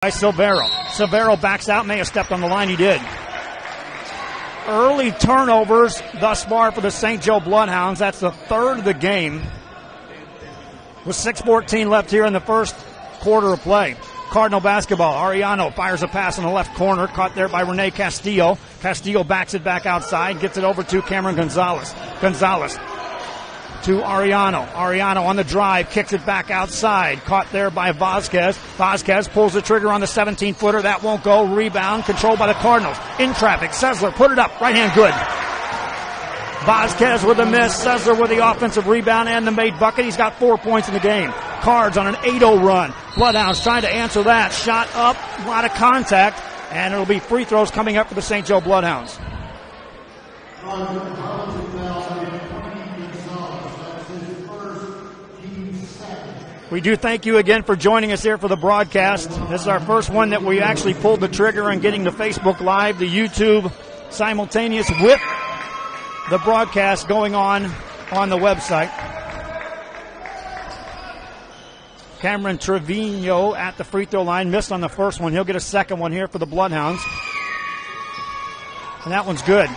By Silvero. Silvero backs out, may have stepped on the line, he did. Early turnovers thus far for the St. Joe Bloodhounds. That's the third of the game. With 6:14 left here in the first quarter of play. Cardinal basketball. Ariano fires a pass in the left corner, caught there by Rene Castillo. Castillo backs it back outside, gets it over to Cameron Gonzalez. Gonzalez to Ariano. Ariano on the drive, kicks it back outside. Caught there by Vasquez. Vasquez pulls the trigger on the 17-footer. That won't go. Rebound controlled by the Cardinals. In traffic. Sessler put it up. Right hand good. Vasquez with a miss. Sessler with the offensive rebound and the made bucket. He's got 4 points in the game. Cards on an 8-0 run. Bloodhounds trying to answer that. Shot up. A lot of contact. And it'll be free throws coming up for the St. Joe Bloodhounds. We do thank you again for joining us here for the broadcast. This is our first one that we actually pulled the trigger on getting to Facebook Live, the YouTube simultaneous with the broadcast going on the website. Cameron Trevino at the free throw line, missed on the first one. He'll get a second one here for the Bloodhounds. And that one's good.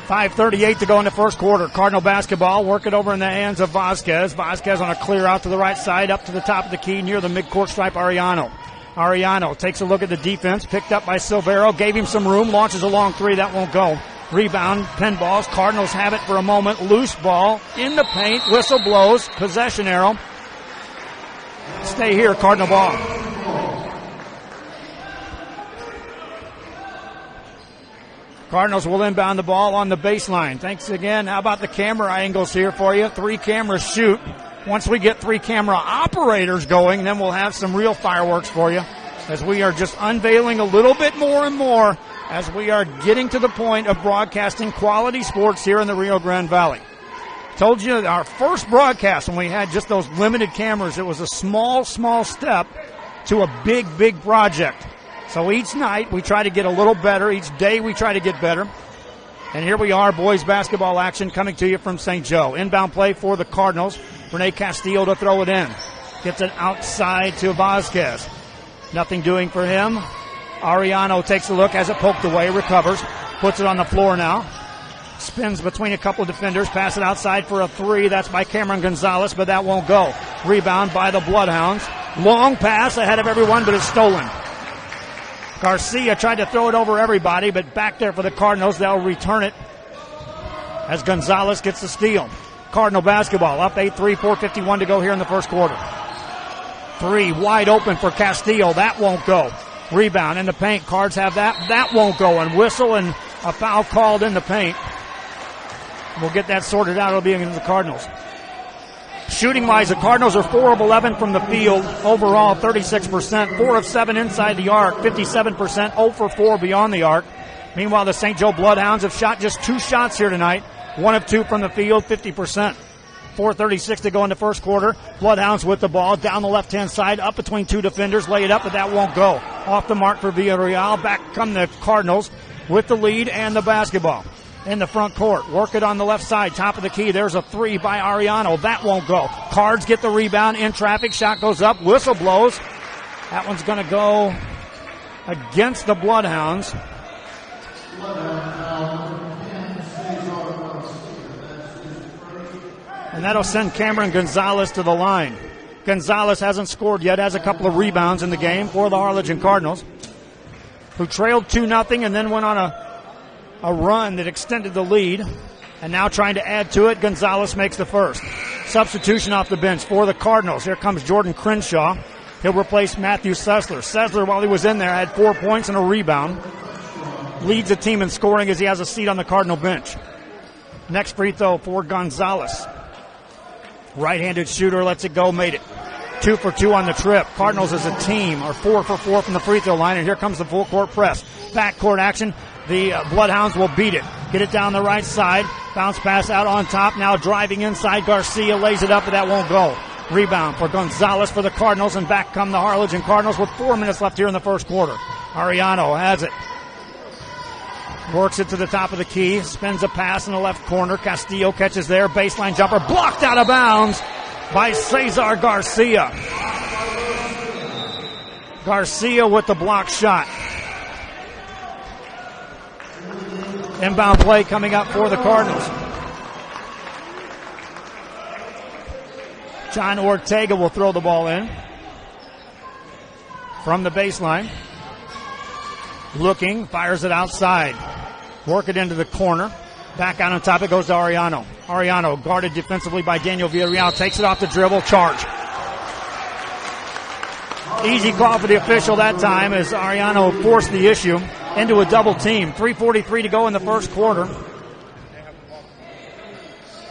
5:38 to go in the first quarter. Cardinal basketball, work it over in the hands of Vasquez. Vasquez on a clear out to the right side, up to the top of the key, near the midcourt stripe, Ariano. Ariano takes a look at the defense, picked up by Silvero, gave him some room, launches a long three, that won't go. Rebound, pinballs, Cardinals have it for a moment, loose ball, in the paint, whistle blows, possession arrow. Stay here, Cardinal ball. Cardinals will inbound the ball on the baseline. Thanks again. How about the camera angles here for you? 3 cameras shoot. Once we get 3 camera operators going, then we'll have some real fireworks for you, as we are just unveiling a little bit more and more as we are getting to the point of broadcasting quality sports here in the Rio Grande Valley. Told you our first broadcast when we had just those limited cameras, it was a small step to a big project. So each night we try to get a little better. Each day we try to get better. And here we are, boys basketball action coming to you from St. Joe. Inbound play for the Cardinals. Rene Castillo to throw it in. Gets it outside to Vasquez. Nothing doing for him. Ariano takes a look, has it poked away, recovers. Puts it on the floor now. Spins between a couple of defenders. Pass it outside for a 3. That's by Cameron Gonzalez, but that won't go. Rebound by the Bloodhounds. Long pass ahead of everyone, but it's stolen. Garcia tried to throw it over everybody, but back there for the Cardinals, they'll return it as Gonzalez gets the steal. Cardinal basketball up 8-3, 4:51 to go here in the first quarter. 3 wide open for Castillo. That won't go. Rebound in the paint. Cards have that. That won't go. And whistle and a foul called in the paint. We'll get that sorted out. It'll be against the Cardinals. Shooting-wise, the Cardinals are 4 of 11 from the field. Overall, 36%. 4 of 7 inside the arc. 57%. 0 for 4 beyond the arc. Meanwhile, the St. Joe Bloodhounds have shot just 2 shots here tonight. 1 of 2 from the field, 50%. 4:36 to go in the first quarter. Bloodhounds with the ball down the left-hand side, up between 2 defenders. Lay it up, but that won't go. Off the mark for Villarreal. Back come the Cardinals with the lead and the basketball. In the front court, work it on the left side, top of the key. There's a 3 by Ariano. That won't go. Cards get the rebound in traffic. Shot goes up. Whistle blows. That one's going to go against the Bloodhounds. And that'll send Cameron Gonzalez to the line. Gonzalez hasn't scored yet, has a couple of rebounds in the game for the Harlingen Cardinals, who trailed 2-0 and then went on a run that extended the lead, and now trying to add to it. Gonzalez makes the first. Substitution off the bench for the Cardinals. Here comes Jordan Crenshaw. He'll replace Matthew Sessler. Sessler, while he was in there, had 4 points and a rebound. Leads the team in scoring as he has a seat on the Cardinal bench. Next free throw for Gonzalez. Right-handed shooter, lets it go, made it. 2 for 2 on the trip. Cardinals as a team are 4 for 4 from the free throw line, and here comes the full court press. Backcourt action. The Bloodhounds will beat it. Get it down the right side. Bounce pass out on top. Now driving inside. Garcia lays it up, but that won't go. Rebound for Gonzalez for the Cardinals, and back come the Harlingen Cardinals with 4 minutes left here in the first quarter. Ariano has it. Works it to the top of the key. Spins a pass in the left corner. Castillo catches there. Baseline jumper blocked out of bounds by Cesar Garcia. Garcia with the block shot. Inbound play coming up for the Cardinals. John Ortega will throw the ball in from the baseline. Looking, fires it outside. Work it into the corner. Back out on top, it goes to Ariano. Ariano guarded defensively by Daniel Villarreal. Takes it off the dribble, charge. Easy call for the official that time as Ariano forced the issue into a double team. 3:43 to go in the first quarter.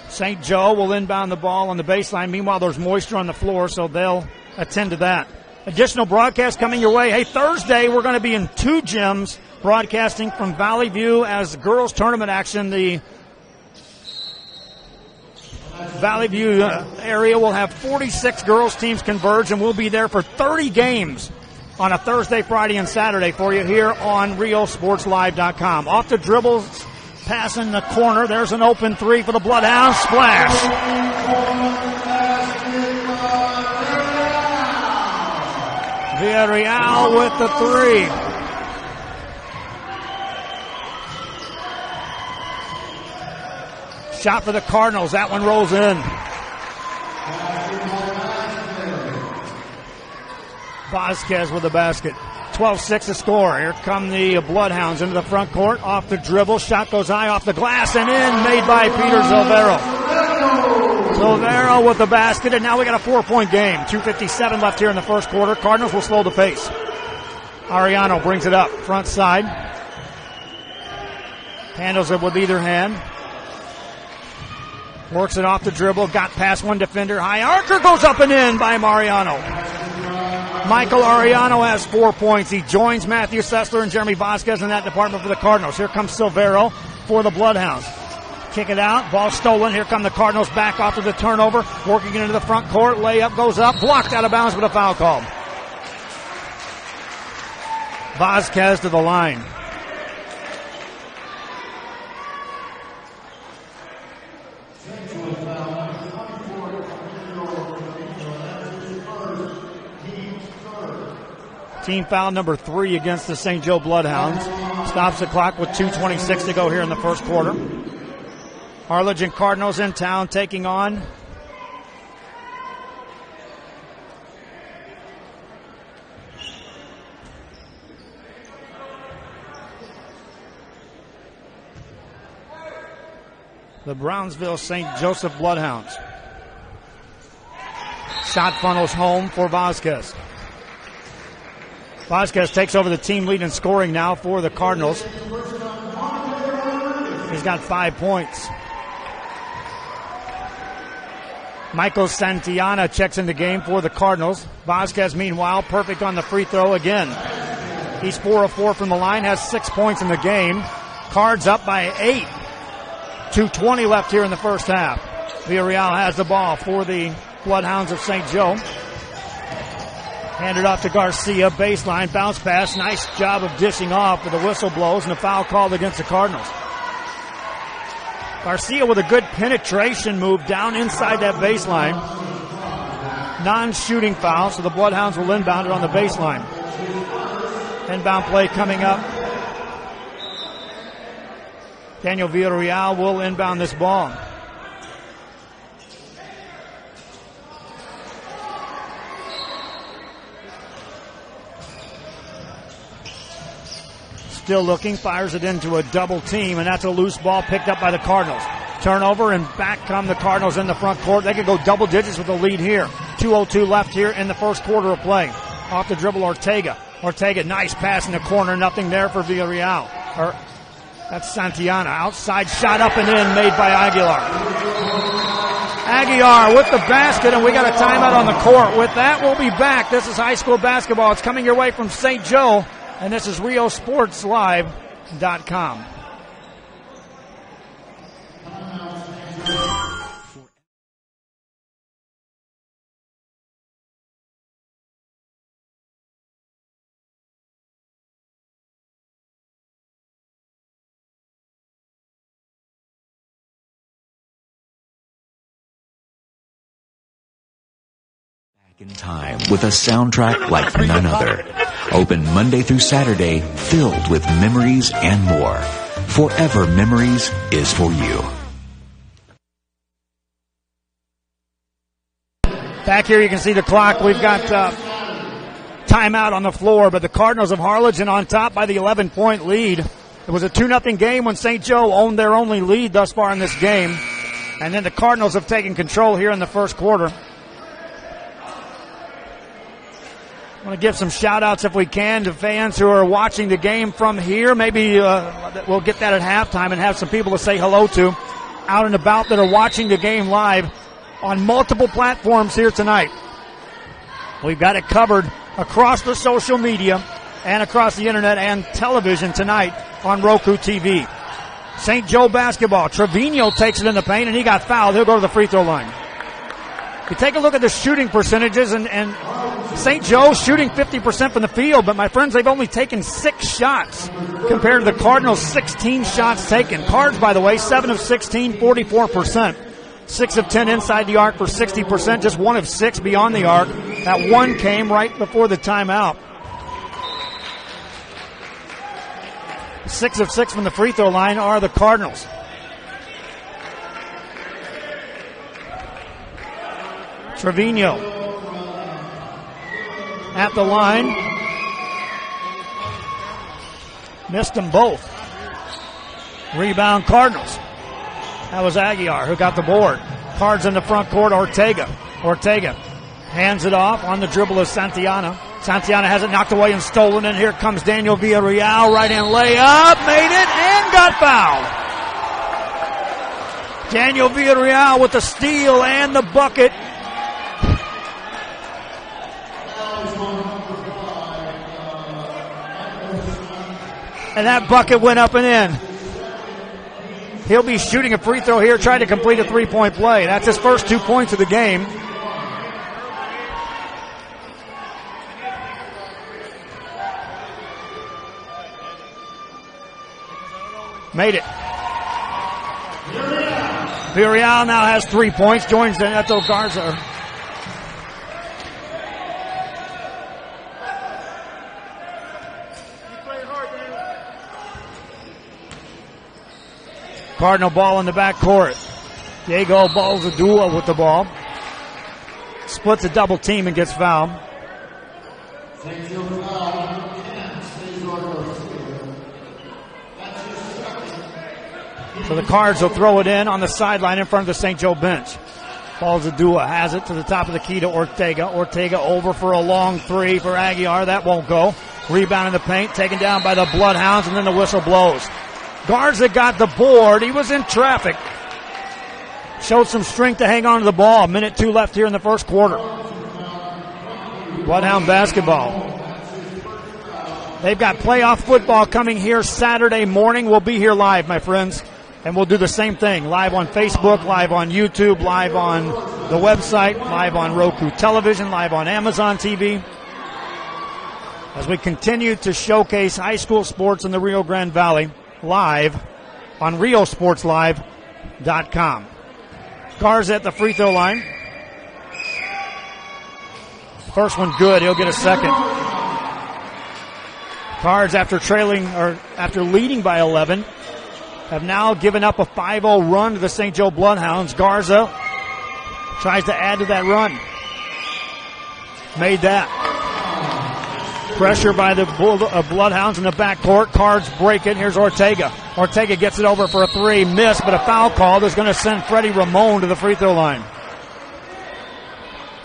St. Joe will inbound the ball on the baseline. Meanwhile, there's moisture on the floor, so they'll attend to that. Additional broadcast coming your way. Hey, Thursday, we're going to be in two gyms broadcasting from Valley View as girls tournament action. The Valley View area will have 46 girls teams converge, and we'll be there for 30 games on a Thursday, Friday, and Saturday for you here on RealSportsLive.com. Off the dribbles, pass in the corner. There's an open three for the Bloodhound. Splash. Villarreal with the three. Shot for the Cardinals. That one rolls in. Vasquez with the basket. 12-6 to score. Here come the Bloodhounds into the front court. Off the dribble. Shot goes high off the glass and in. Made by Peter Silvero. Silvero with the basket, and now we got a 4-point game. 2:57 left here in the first quarter. Cardinals will slow the pace. Ariano brings it up. Front side. Handles it with either hand. Works it off the dribble. Got past one defender. High archer goes up and in by Mariano. Michael Ariano has 4 points. He joins Matthew Sessler and Jeremy Vasquez in that department for the Cardinals. Here comes Silvero for the Bloodhounds. Kick it out. Ball stolen. Here come the Cardinals back off of the turnover. Working it into the front court. Layup goes up. Blocked out of bounds with a foul call. Vasquez to the line. Team foul number 3 against the St. Joe Bloodhounds. Stops the clock with 2:26 to go here in the first quarter. Harlingen Cardinals in town taking on the Brownsville St. Joseph Bloodhounds. Shot funnels home for Vasquez. Vasquez takes over the team lead in scoring now for the Cardinals. He's got 5 points. Michael Santillana checks in the game for the Cardinals. Vasquez, meanwhile, perfect on the free throw again. He's 4 of 4 from the line, has 6 points in the game. Cards up by 8. 2:20 left here in the first half. Villarreal has the ball for the Bloodhounds of St. Joe. Handed off to Garcia, baseline, bounce pass. Nice job of dishing off, but the whistle blows and a foul called against the Cardinals. Garcia with a good penetration move down inside that baseline. Non-shooting foul, so the Bloodhounds will inbound it on the baseline. Inbound play coming up. Daniel Villarreal will inbound this ball. Still looking, fires it into a double team, and that's a loose ball picked up by the Cardinals. Turnover, and back come the Cardinals in the front court. They could go double digits with the lead here. 2:02 left here in the first quarter of play. Off the dribble, Ortega. Ortega, nice pass in the corner, nothing there for Villarreal. That's Santillana. Outside shot up and in, made by Aguilar. Aguilar with the basket, and we got a timeout on the court. With that, we'll be back. This is high school basketball. It's coming your way from St. Joe. And this is RealSportsLive.com. In time with a soundtrack like none other. Open Monday through Saturday, filled with memories and more. Forever Memories is for you. Back here you can see the clock. We've got timeout on the floor, but the Cardinals of Harlingen on top by the 11-point lead. It was a 2-0 game when St. Joe owned their only lead thus far in this game. And then the Cardinals have taken control here in the first quarter. I want to give some shout-outs, if we can, to fans who are watching the game from here. Maybe we'll get that at halftime and have some people to say hello to out and about that are watching the game live on multiple platforms here tonight. We've got it covered across the social media and across the internet and television tonight on Roku TV. St. Joe basketball. Trevino takes it in the paint, and he got fouled. He'll go to the free throw line. You take a look at the shooting percentages, and St. Joe shooting 50% from the field, but my friends, they've only taken 6 shots compared to the Cardinals' 16 shots taken. Cards, by the way, 7 of 16, 44%. 6 of 10 inside the arc for 60%, just 1 of 6 beyond the arc. That one came right before the timeout. 6 of 6 from the free throw line are the Cardinals. Trevino at the line. Missed them both. Rebound Cardinals. That was Aguiar who got the board. Cards in the front court, Ortega. Ortega hands it off on the dribble of Santillana. Santillana has it knocked away and stolen, and here comes Daniel Villarreal. Right-hand layup, made it, and got fouled. Daniel Villarreal with the steal and the bucket. And that bucket went up and in. He'll be shooting a free throw here, trying to complete a 3-point play. That's his first 2 points of the game. Made it. Villarreal now has 3 points, joins Neto Garza. Cardinal ball in the back court. Diego Balzadua with the ball. Splits a double team and gets fouled. So the Cards will throw it in on the sideline in front of the St. Joe bench. Balzadua has it to the top of the key to Ortega. Ortega over for a long 3 for Aguiar. That won't go. Rebound in the paint, taken down by the Bloodhounds, and then the whistle blows. Garza got the board. He was in traffic. Showed some strength to hang on to the ball. 1:02 left here in the first quarter. Bloodhound basketball. They've got playoff football coming here Saturday morning. We'll be here live, my friends. And we'll do the same thing. Live on Facebook, live on YouTube, live on the website, live on Roku television, live on Amazon TV. As we continue to showcase high school sports in the Rio Grande Valley. Live on RioSportsLive.com. Garza at the free throw line. First one good. He'll get a second. Cards after leading by 11 have now given up a 5-0 run to the St. Joe Bloodhounds. Garza tries to add to that run. Made that. Pressure by the Bloodhounds in the backcourt. Cards break it. Here's Ortega. Ortega gets it over for a 3. Missed, but a foul call is going to send Freddie Ramon to the free throw line.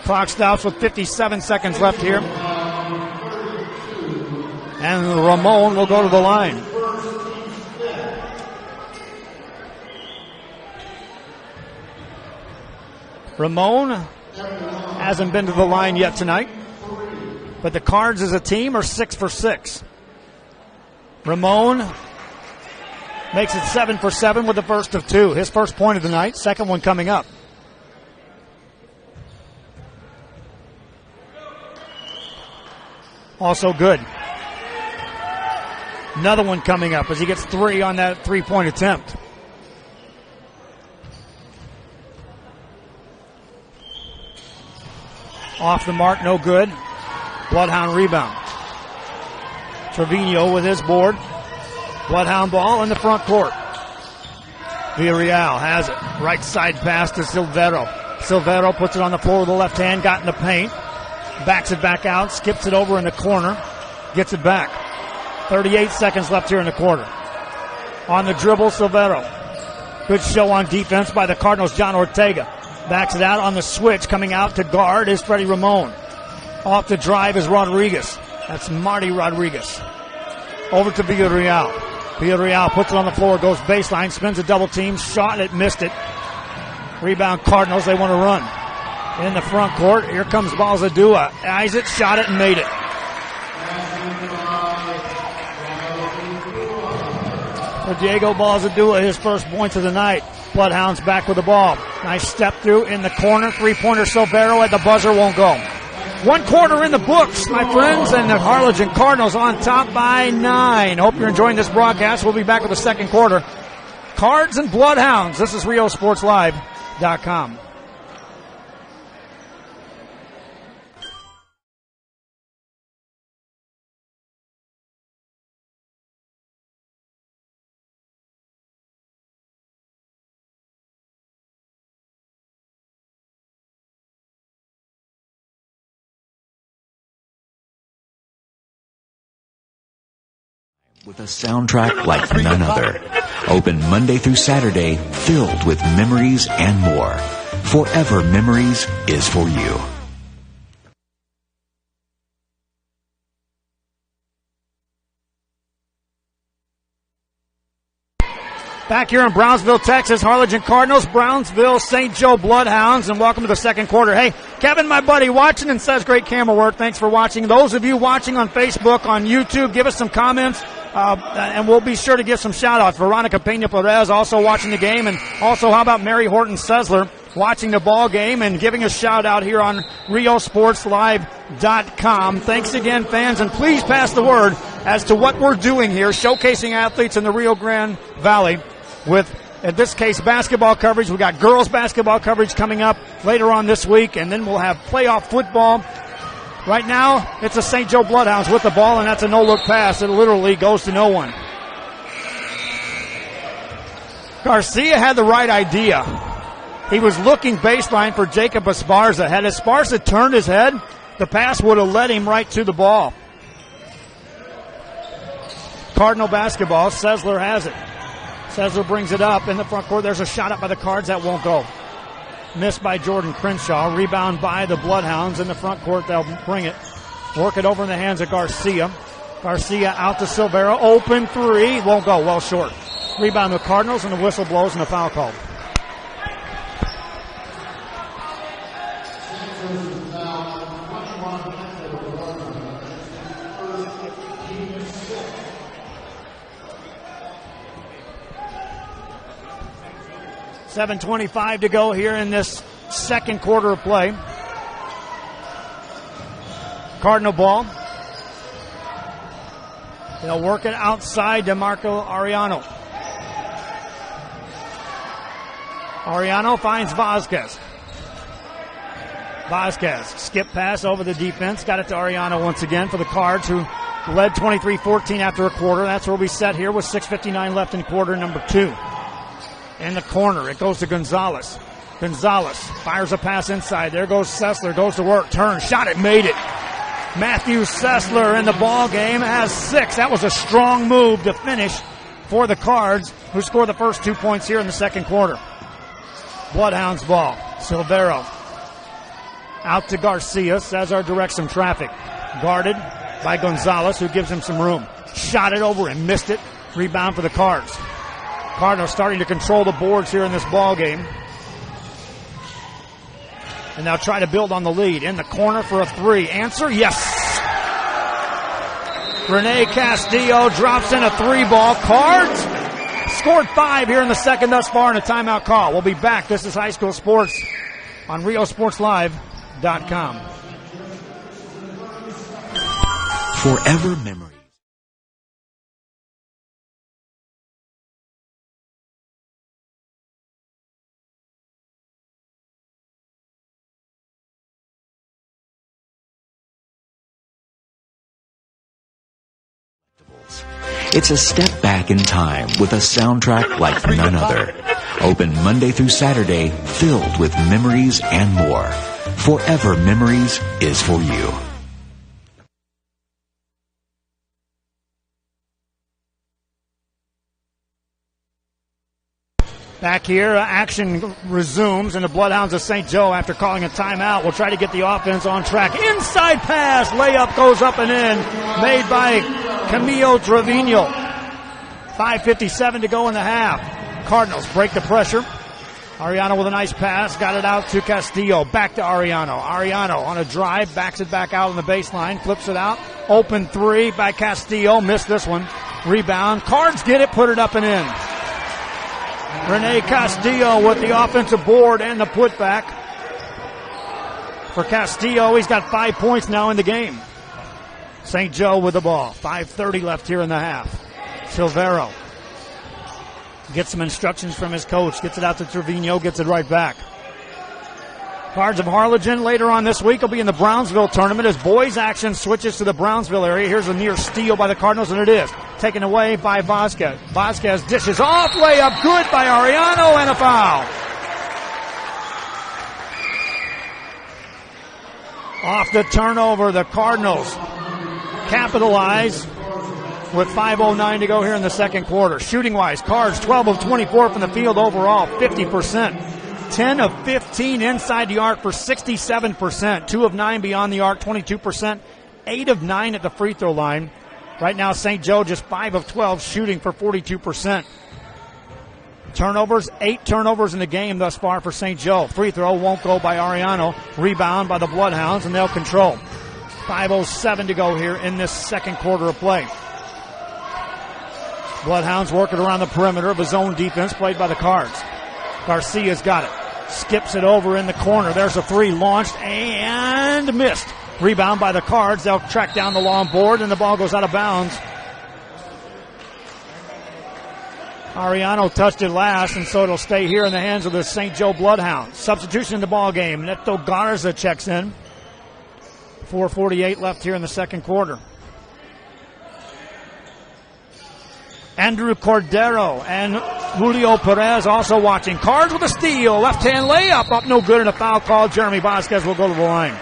Clock stops with 57 seconds left here. And Ramon will go to the line. Ramon hasn't been to the line yet tonight. But the Cards as a team are 6 for 6. Ramon makes it 7 for 7 with the first of 2. His first point of the night, second one coming up. Also good. Another one coming up as he gets 3 on that 3-point attempt. Off the mark, no good. Bloodhound rebound. Trevino with his board. Bloodhound ball in the front court. Villarreal has it. Right side pass to Silvero. Silvero puts it on the floor with the left hand, got in the paint. Backs it back out, skips it over in the corner. Gets it back. 38 seconds left here in the quarter. On the dribble, Silvero. Good show on defense by the Cardinals, John Ortega. Backs it out on the switch. Coming out to guard is Freddie Ramon. Off the drive is Rodriguez. That's Marty Rodriguez. Over to Villarreal. Villarreal puts it on the floor, goes baseline, spins a double team, shot it, missed it. Rebound Cardinals, they want to run. In the front court, here comes Balzadua. Eyes it, shot it, and made it. For Diego Balzadua, his first points of the night. Bloodhounds back with the ball. Nice step through in the corner. Three-pointer Silvero at the buzzer, won't go. 1 quarter in the books, my friends, and the Harlingen Cardinals on top by 9. Hope you're enjoying this broadcast. We'll be back with the second quarter. Cards and Bloodhounds. This is RioSportsLive.com. With a soundtrack like none other. Open Monday through Saturday, filled with memories and more. Forever Memories is for you. Back here in Brownsville, Texas, Harlingen Cardinals, Brownsville, St. Joe Bloodhounds, and welcome to the second quarter. Hey, Kevin, my buddy, watching and says great camera work. Thanks for watching. Those of you watching on Facebook, on YouTube, give us some comments, and we'll be sure to give some shout-outs. Veronica Pena-Perez also watching the game, and also how about Mary Horton-Sessler watching the ball game and giving a shout-out here on RioSportsLive.com. Thanks again, fans, and please pass the word as to what we're doing here, showcasing athletes in the Rio Grande Valley with, in this case, basketball coverage. We got girls basketball coverage coming up later on this week, and then we'll have playoff football. Right now, it's the St. Joe Bloodhounds with the ball, and that's a no-look pass. It literally goes to no one. Garcia had the right idea. He was looking baseline for Jacob Esparza. Had Esparza turned his head, the pass would have led him right to the ball. Cardinal basketball, Sessler has it. Sessler brings it up in the front court. There's a shot up by the Cards that won't go. Missed by Jordan Crenshaw. Rebound by the Bloodhounds in the front court. They'll bring it. Work it over in the hands of Garcia. Garcia out to Silvero. Open three. Won't go. Well short. Rebound the Cardinals, and the whistle blows and a foul called. .7:25 to go here in this second quarter of play. Cardinal ball. They'll work it outside to Marco Ariano. Ariano finds Vasquez. Vasquez, skip pass over the defense. Got it to Ariano once again for the Cards, who led 23-14 after a quarter. That's where we set here with 6:59 left in quarter number 2. In the corner, it goes to Gonzalez. Gonzalez fires a pass inside. There goes Sessler, goes to work, turns, shot it, made it. Matthew Sessler in the ball game has 6. That was a strong move to finish for the Cards, who scored the first 2 points here in the second quarter. Bloodhounds ball. Silvero out to Garcia. Cesar directs some traffic. Guarded by Gonzalez, who gives him some room. Shot it over and missed it. Rebound for the Cards. Cardinals starting to control the boards here in this ball game. And now try to build on the lead. In the corner for a 3. Answer, yes. Rene Castillo drops in a 3 ball. Cards scored 5 here in the second thus far in a timeout call. We'll be back. This is high school sports on RioSportsLive.com. Forever Memories. It's a step back in time with a soundtrack like none other. Open Monday through Saturday, filled with memories and more. Forever Memories is for you. Back here, action resumes, and the Bloodhounds of St. Joe, after calling a timeout, will try to get the offense on track. Inside pass, layup goes up and in, made by Camilo Trevino. 5:57 to go in the half. Cardinals break the pressure. Ariano with a nice pass, got it out to Castillo. Back to Ariano. Ariano on a drive, backs it back out on the baseline, flips it out. Open three by Castillo, missed this one. Rebound, Cards get it, put it up and in. Rene Castillo with the offensive board and the putback. For Castillo, he's got 5 points now in the game. St. Joe with the ball. 5:30 left here in the half. Silvero gets some instructions from his coach. Gets it out to Trevino, gets it right back. Cards of Harlingen later on this week will be in the Brownsville tournament as boys action switches to the Brownsville area. Here's a near steal by the Cardinals, and it is taken away by Vasquez. Vasquez dishes off, layup good by Ariano, and a foul. Off the turnover, the Cardinals capitalize with 5:09 to go here in the second quarter. Shooting-wise, Cards 12 of 24 from the field overall, 50%. 10 of 15 inside the arc for 67%. 2 of 9 beyond the arc, 22%. 8 of 9 at the free throw line. Right now, St. Joe just 5 of 12 shooting for 42%. Turnovers, 8 turnovers in the game thus far for St. Joe. Free throw won't go by Ariano. Rebound by the Bloodhounds, and they'll control. 5:07 to go here in this second quarter of play. Bloodhounds working around the perimeter of a zone defense played by the Cards. Garcia's got it. Skips it over in the corner. There's a three launched and missed. Rebound by the Cards. They'll track down the long board, and the ball goes out of bounds. Ariano touched it last, and so it'll stay here in the hands of the St. Joe Bloodhounds. Substitution in the ball game. Neto Garza checks in. 4:48 left here in the second quarter. Andrew Cordero and Julio Perez also watching. Cards with a steal. Left-hand layup. Up no good, and a foul call. Jeremy Vasquez will go to the line.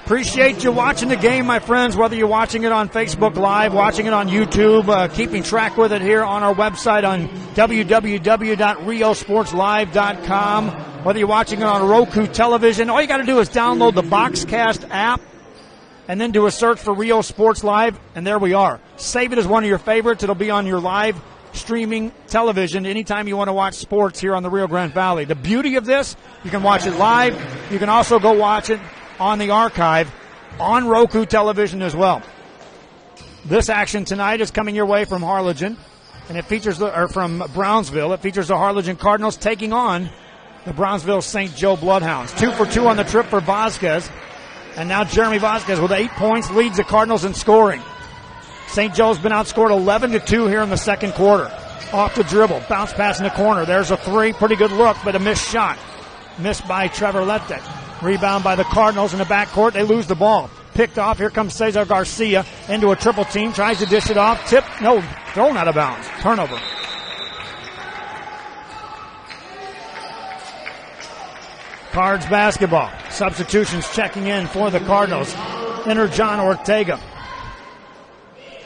Appreciate you watching the game, my friends, whether you're watching it on Facebook Live, watching it on YouTube, keeping track with it here on our website on www.riosportslive.com, whether you're watching it on Roku television. All you got to do is download the Boxcast app and then do a search for Rio Sports Live, and there we are. Save it as one of your favorites. It'll be on your live streaming television anytime you want to watch sports here on the Rio Grande Valley. The beauty of this, you can watch it live. You can also go watch it on the archive on Roku television as well. This action tonight is coming your way from Harlingen, and it features from Brownsville. It features the Harlingen Cardinals taking on the Brownsville St. Joe Bloodhounds. 2 for 2 on the trip for Vasquez. And now Jeremy Vasquez with 8 points leads the Cardinals in scoring. St. Joe's been outscored 11-2 here in the second quarter. Off the dribble, bounce pass in the corner. There's a three, pretty good look, but a missed shot. Missed by Trevor Letek. Rebound by the Cardinals in the backcourt. They lose the ball. Picked off. Here comes Cesar Garcia into a triple team. Tries to dish it off. Tip. No. Thrown out of bounds. Turnover. Cards basketball. Substitutions checking in for the Cardinals. Enter John Ortega.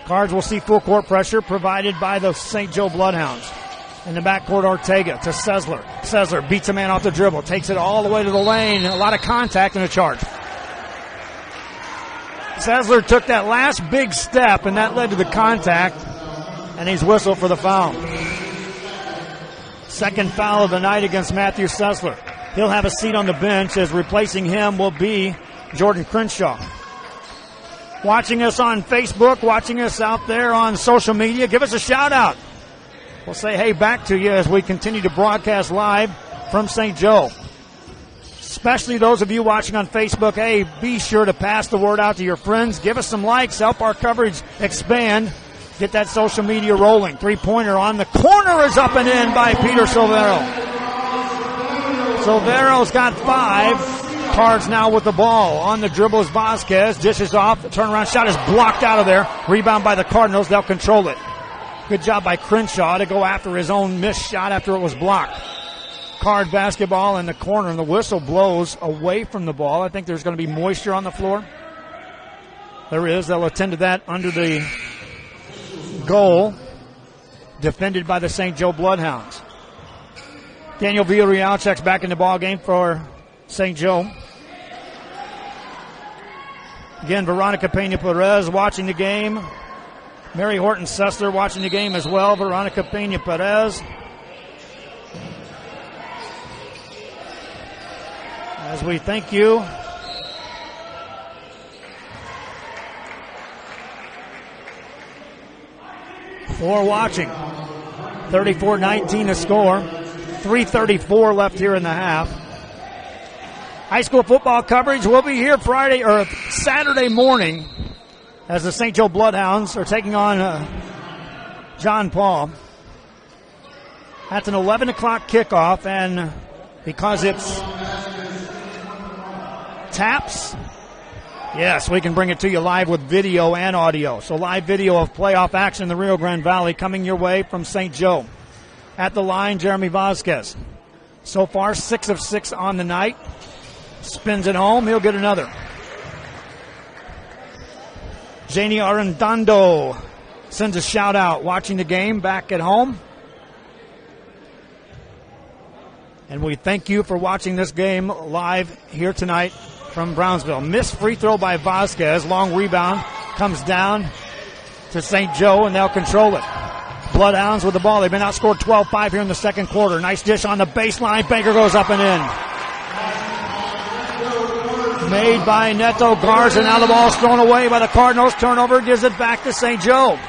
Cards will see full court pressure provided by the St. Joe Bloodhounds. In the backcourt, Ortega to Sessler. Sessler beats a man off the dribble. Takes it all the way to the lane. A lot of contact and a charge. Sessler took that last big step, and that led to the contact. And he's whistled for the foul. Second foul of the night against Matthew Sessler. He'll have a seat on the bench as replacing him will be Jordan Crenshaw. Watching us on Facebook, watching us out there on social media, give us a shout out. We'll say hey back to you as we continue to broadcast live from St. Joe. Especially those of you watching on Facebook, hey, be sure to pass the word out to your friends. Give us some likes, help our coverage expand. Get that social media rolling. Three-pointer on the corner is up and in by Peter Silvero. Silvero's got 5, Cards now with the ball. On the dribble is Vasquez. Dishes off. The turnaround shot is blocked out of there. Rebound by the Cardinals. They'll control it. Good job by Crenshaw to go after his own missed shot after it was blocked. Card basketball in the corner, and the whistle blows away from the ball. I think there's going to be moisture on the floor. There is. They'll attend to that under the goal. Defended by the St. Joe Bloodhounds. Daniel Villarreal checks back in the ball game for St. Joe. Again, Veronica Pena-Perez watching the game. Mary Horton-Sessler watching the game as well. Veronica Pena-Perez. As we thank you for watching. 34-19 the score. 3:34 left here in the half. High school football coverage will be here Friday or Saturday morning as the St. Joe Bloodhounds are taking on John Paul. That's an 11 o'clock kickoff, and because it's taps, yes, we can bring it to you live with video and audio. So live video of playoff action in the Rio Grande Valley coming your way from St. Joe. At the line, Jeremy Vasquez. So far, 6 of 6 on the night. Spins it home. He'll get another. Janie Arendando sends a shout out watching the game back at home. And we thank you for watching this game live here tonight from Brownsville. Missed free throw by Vasquez. Long rebound comes down to St. Joe, and they'll control it. Bloodhounds with the ball. They've been outscored 12-5 here in the second quarter. Nice dish on the baseline. Baker goes up and in. Made by Neto Garza. Now the ball's thrown away by the Cardinals. Turnover gives it back to St. Joe.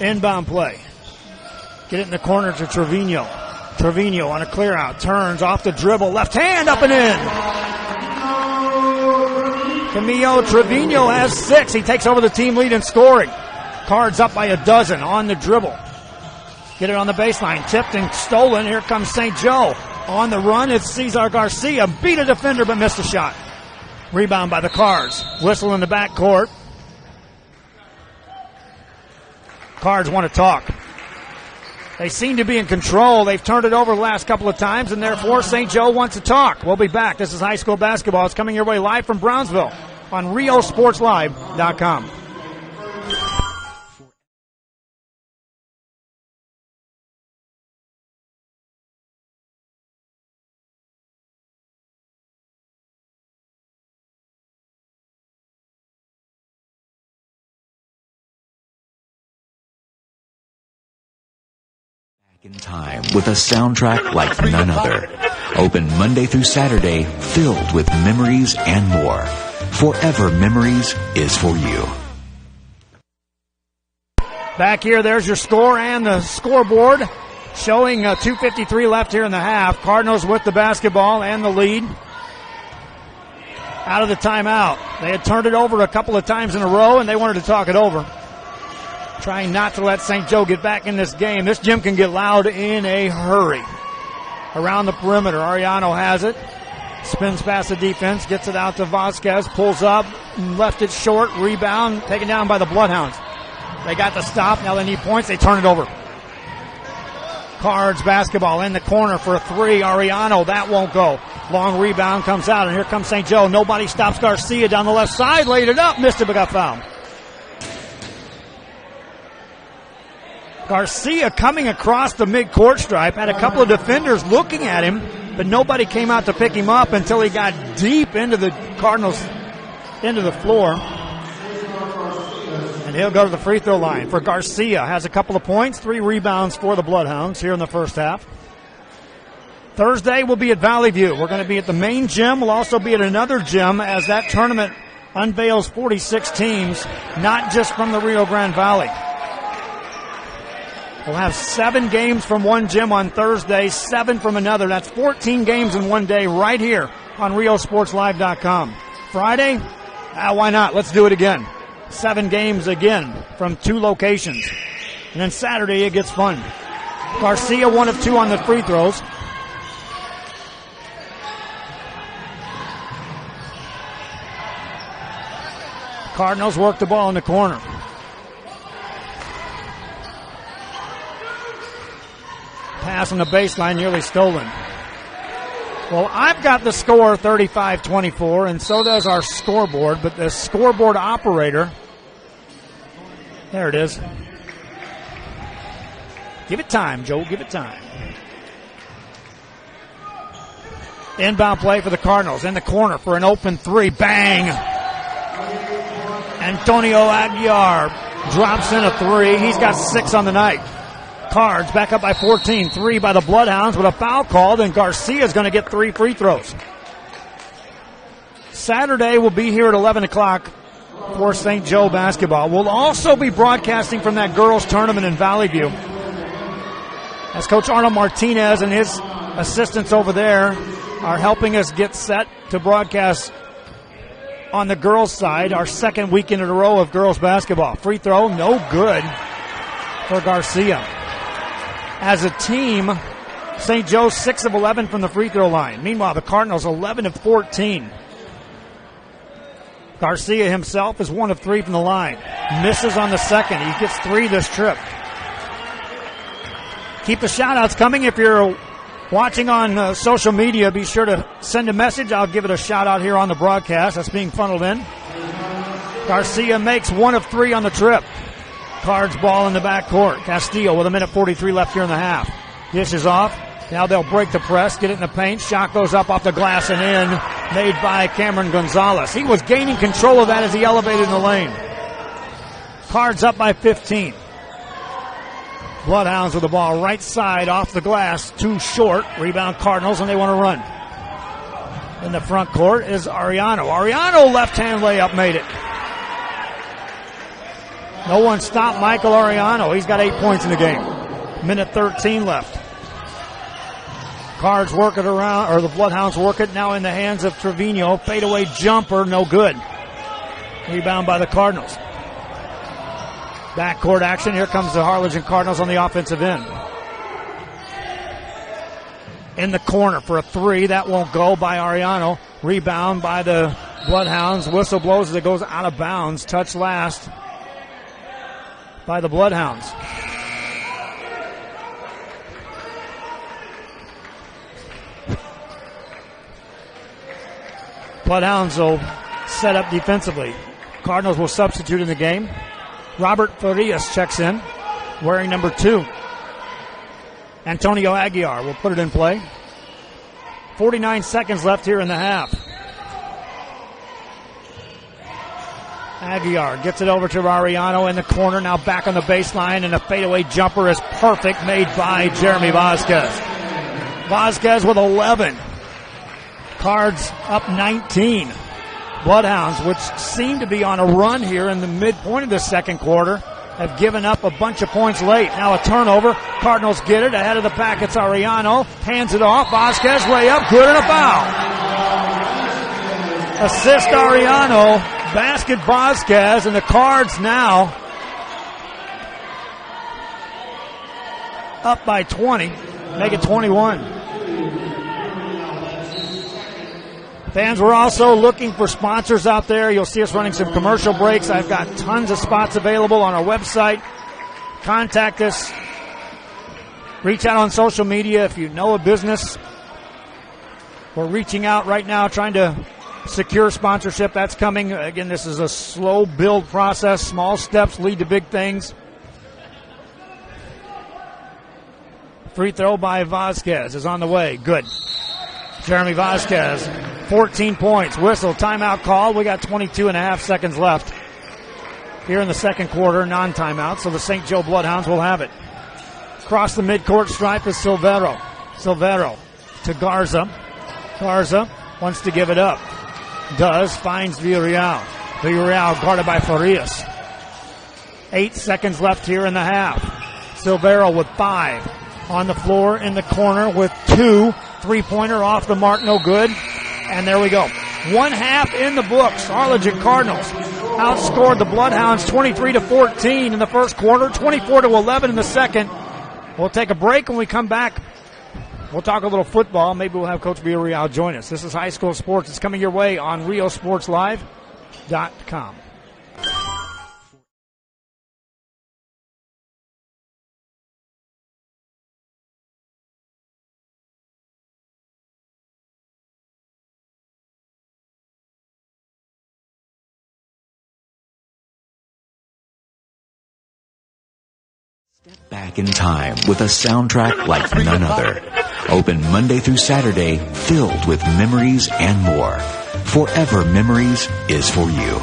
Inbound play. Get it in the corner to Trevino. Trevino on a clear out. Turns off the dribble. Left hand up and in. Camillo Trevino has 6. He takes over the team lead in scoring. Cards up by a dozen on the dribble. Get it on the baseline. Tipped and stolen. Here comes St. Joe. On the run, it's Cesar Garcia. Beat a defender but missed a shot. Rebound by the Cards. Whistle in the backcourt. Cards want to talk. They seem to be in control. They've turned it over the last couple of times, and therefore St. Joe wants to talk. We'll be back. This is high school basketball. It's coming your way live from Brownsville on RioSportsLive.com. In time with a soundtrack like none other. Open Monday through Saturday, filled with memories and more. Forever Memories is for you. Back here, there's your score and the scoreboard showing 2:53 left here in the half. Cardinals with the basketball and the lead. Out of the timeout. They had turned it over a couple of times in a row, and they wanted to talk it over. Trying not to let St. Joe get back in this game. This gym can get loud in a hurry. Around the perimeter, Ariano has it. Spins past the defense, gets it out to Vasquez, pulls up, left it short, rebound, taken down by the Bloodhounds. They got the stop, now they need points, they turn it over. Cards basketball in the corner for a 3. Ariano, that won't go. Long rebound comes out, and here comes St. Joe. Nobody stops Garcia down the left side, laid it up, missed it, but got fouled. Garcia coming across the mid-court stripe, had a couple of defenders looking at him, but nobody came out to pick him up until he got deep into the Cardinals, into the floor. And he'll go to the free throw line for Garcia. Has a couple of points, 3 rebounds for the Bloodhounds here in the first half. Thursday we'll be at Valley View. We're going to be at the main gym. We'll also be at another gym as that tournament unveils 46 teams, not just from the Rio Grande Valley. We'll have 7 games from one gym on Thursday, 7 from another. That's 14 games in one day right here on RioSportsLive.com. Friday? Why not? Let's do it again. 7 games again from 2 locations. And then Saturday it gets fun. Garcia 1 of 2 on the free throws. Cardinals work the ball in the corner. Pass on the baseline, nearly stolen. Well, I've got the score 35-24, and so does our scoreboard, but the scoreboard operator, there it is. Give it time, Joe, give it time. Inbound play for the Cardinals, in the corner for an open 3, bang! Antonio Aguiar drops in a 3, he's got 6 on the night. Cards back up by 14. 3 by the Bloodhounds with a foul called, and Garcia's going to get 3 free throws. Saturday will be here at 11 o'clock for St. Joe basketball. We'll also be broadcasting from that girls' tournament in Valley View, as Coach Arnold Martinez and his assistants over there are helping us get set to broadcast on the girls' side, our second weekend in a row of girls' basketball. Free throw, no good for Garcia. As a team, St. Joe's 6 of 11 from the free throw line. Meanwhile, the Cardinals 11 of 14. Garcia himself is 1 of 3 from the line. Misses on the second. He gets 3 this trip. Keep the shout-outs coming. If you're watching on social media, be sure to send a message. I'll give it a shout-out here on the broadcast. That's being funneled in. Garcia makes 1 of 3 on the trip. Cards ball in the backcourt. Castillo with 1:43 left here in the half. Dishes off. Now they'll break the press, get it in the paint. Shot goes up off the glass and in. Made by Cameron Gonzalez. He was gaining control of that as he elevated in the lane. Cards up by 15. Bloodhounds with the ball right side off the glass. Too short. Rebound Cardinals, and they want to run. In the front court is Ariano. Ariano left-hand layup made it. No one stopped Michael Ariano. He's got 8 points in the game. 1:13 left. Cards work it around, or the Bloodhounds work it now in the hands of Trevino. Fadeaway jumper, no good. Rebound by the Cardinals. Backcourt action. Here comes the Harlingen Cardinals on the offensive end. In the corner for a 3. That won't go by Ariano. Rebound by the Bloodhounds. Whistle blows as it goes out of bounds. Touch last by the Bloodhounds. Bloodhounds will set up defensively. Cardinals will substitute in the game. Robert Farias checks in, wearing number 2. Antonio Aguiar will put it in play. 49 seconds left here in the half. Aguiar gets it over to Ariano in the corner, now back on the baseline, and a fadeaway jumper is perfect, made by Jeremy Vasquez. Vasquez with 11. Cards up 19. Bloodhounds, which seem to be on a run here in the midpoint of the second quarter, have given up a bunch of points late. Now a turnover. Cardinals get it ahead of the pack. It's Ariano. Hands it off. Vasquez layup. Good, and a foul. Assist Ariano. Basket Vasquez, and the Cards now up by 20. Make it 21. Fans, we're also looking for sponsors out there. You'll see us running some commercial breaks. I've got tons of spots available on our website. Contact us. Reach out on social media if you know a business. We're reaching out right now, trying to secure sponsorship. That's coming. Again, this is a slow build process. Small steps lead to big things. Free throw by Vasquez is on the way. Good. Jeremy Vasquez, 14 points. Whistle, timeout call. We got 22 and a half seconds left here in the second quarter, non-timeout, so the St. Joe Bloodhounds will have it. Across the midcourt stripe is Silvero. Silvero to Garza. Garza wants to give it up. Does, finds Villarreal. Villarreal guarded by Farias. 8 seconds left here in the half. Silvero with 5. On the floor in the corner with 2. Three-pointer off the mark, no good. And there we go. 1 half in the books. Harlingen Cardinals outscored the Bloodhounds 23-14 in the first quarter, 24-11 in the second. We'll take a break. When we come back, we'll talk a little football. Maybe we'll have Coach Villarreal join us. This is high school sports. It's coming your way on RioSportsLive.com. Step back in time with a soundtrack like none other. Open Monday through Saturday, filled with memories and more. Forever Memories is for you.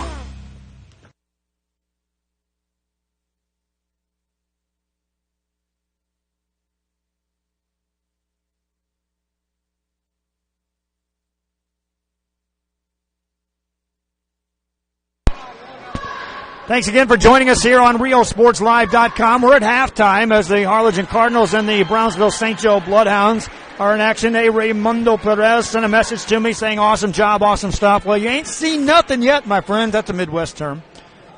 Thanks again for joining us here on RioSportsLive.com. We're at halftime as the Harlingen Cardinals and the Brownsville St. Joe Bloodhounds are in action. Raimundo Perez sent a message to me saying, awesome job, awesome stuff. Well, you ain't seen nothing yet, my friend. That's a Midwest term.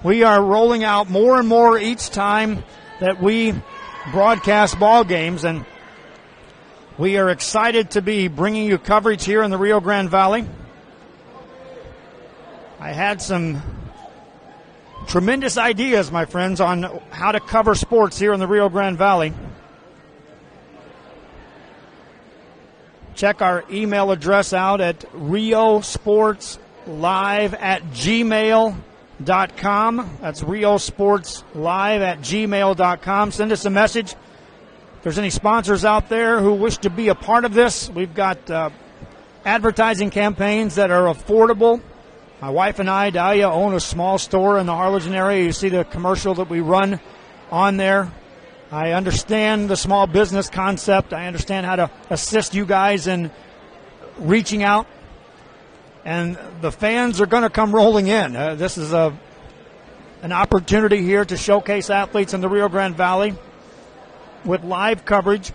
We are rolling out more and more each time that we broadcast ball games, and we are excited to be bringing you coverage here in the Rio Grande Valley. I had some tremendous ideas, my friends, on how to cover sports here in the Rio Grande Valley. Check our email address out at riosportslive@gmail.com. That's riosportslive@gmail.com. Send us a message. If there's any sponsors out there who wish to be a part of this, we've got advertising campaigns that are affordable. My wife and I, Dahlia, own a small store in the Harlingen area. You see the commercial that we run on there. I understand the small business concept. I understand how to assist you guys in reaching out. And the fans are going to come rolling in. This is an opportunity here to showcase athletes in the Rio Grande Valley with live coverage.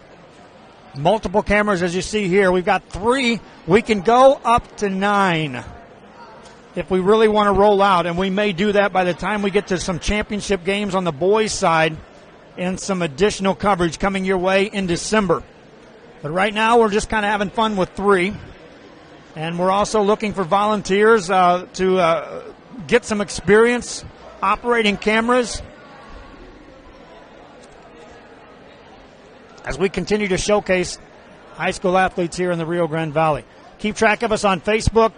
Multiple cameras, as you see here. We've got 3. We can go up to 9. If we really want to roll out, and we may do that by the time we get to some championship games on the boys' side and some additional coverage coming your way in December. But right now we're just kind of having fun with 3. And we're also looking for volunteers to get some experience operating cameras as we continue to showcase high school athletes here in the Rio Grande Valley. Keep track of us on Facebook.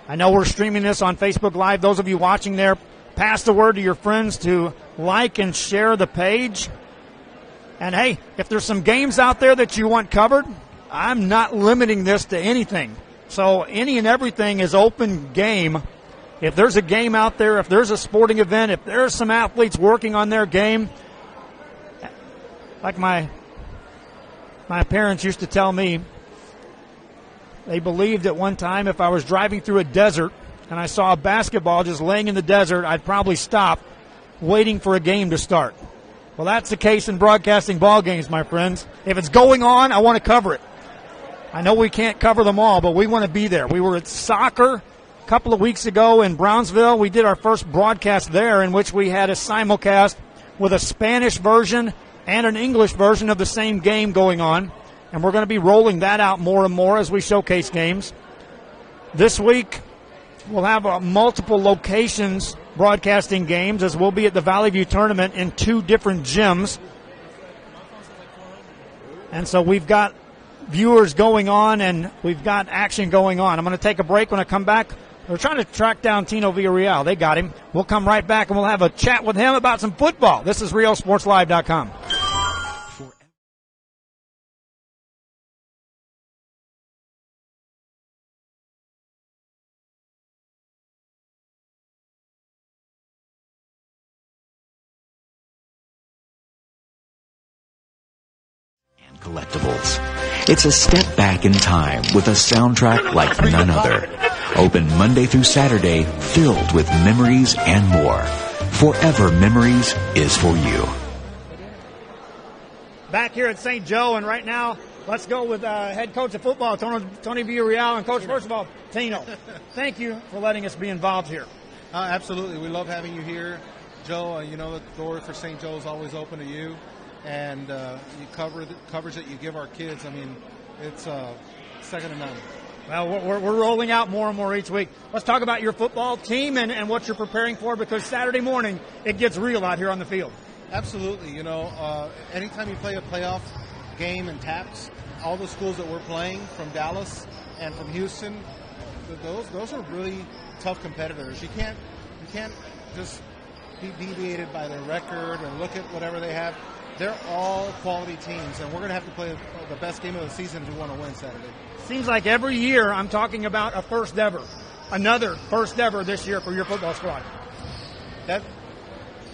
I know we're streaming this on Facebook Live. Those of you watching there, pass the word to your friends to like and share the page. And, hey, if there's some games out there that you want covered, I'm not limiting this to anything. So any and everything is open game. If there's a game out there, if there's a sporting event, if there's some athletes working on their game, like my parents used to tell me, they believed at one time if I was driving through a desert and I saw a basketball just laying in the desert, I'd probably stop waiting for a game to start. Well, that's the case in broadcasting ball games, my friends. If it's going on, I want to cover it. I know we can't cover them all, but we want to be there. We were at soccer a couple of weeks ago in Brownsville. We did our first broadcast there in which we had a simulcast with a Spanish version and an English version of the same game going on. And we're going to be rolling that out more and more as we showcase games. This week, we'll have multiple locations broadcasting games, as we'll be at the Valley View Tournament in 2 different gyms. And so we've got viewers going on, and we've got action going on. I'm going to take a break. When I come back, we're trying to track down Tino Villarreal. They got him. We'll come right back, and we'll have a chat with him about some football. This is RioSportsLive.com. Collectibles. It's a step back in time with a soundtrack like none other. Open Monday through Saturday, filled with memories and more. Forever Memories is for you. Back here at St. Joe, and right now, let's go with head coach of football, Tony Villarreal. And, Coach, first of all, Tino, thank you for letting us be involved here. Absolutely. We love having you here. Joe, you know the door for St. Joe is always open to you. And you cover the coverage that you give our kids. I mean, it's second to none. Well, we're rolling out more and more each week. Let's talk about your football team and what you're preparing for, because Saturday morning it gets real out here on the field. Absolutely. You know, anytime you play a playoff game in TAPS, all the schools that we're playing from Dallas and from Houston, those are really tough competitors. You can't just be deviated by their record and look at whatever they have. They're all quality teams, and we're going to have to play the best game of the season if we want to win Saturday. Seems like every year I'm talking about a first ever, another first ever this year for your football squad.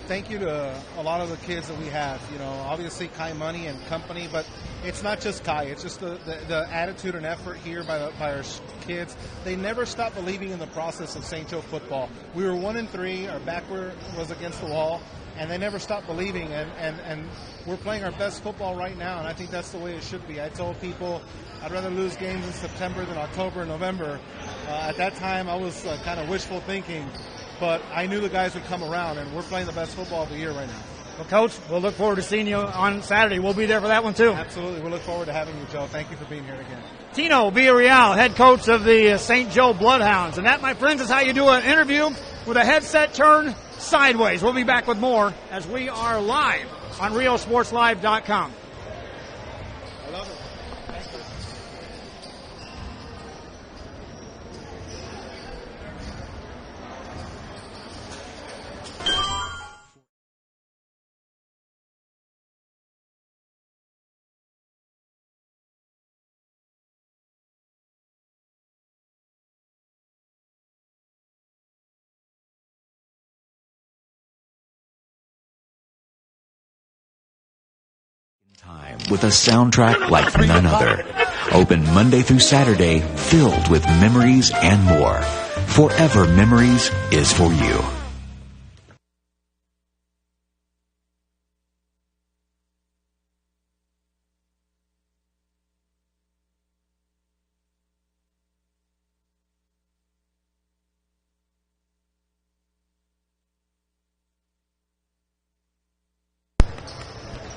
Thank you to a lot of the kids that we have. You know, obviously Kai Money and company, but it's not just Kai. It's just the attitude and effort here by our kids. They never stop believing in the process of St. Joe football. We were 1-3. Our back was against the wall, and they never stopped believing. And we're playing our best football right now, and I think that's the way it should be. I told people I'd rather lose games in September than October and November. At that time, I was kind of wishful thinking. But I knew the guys would come around, and we're playing the best football of the year right now. Well, Coach, we'll look forward to seeing you on Saturday. We'll be there for that one, too. Absolutely. We'll look forward to having you, Joe. Thank you for being here again. Tino Villarreal, head coach of the St. Joe Bloodhounds. And that, my friends, is how you do an interview with a headset turned sideways. We'll be back with more as we are live on RioSportsLive.com. I love it. Thank you. Time with a soundtrack like none other. Open Monday through Saturday, filled with memories and more. Forever Memories is for you.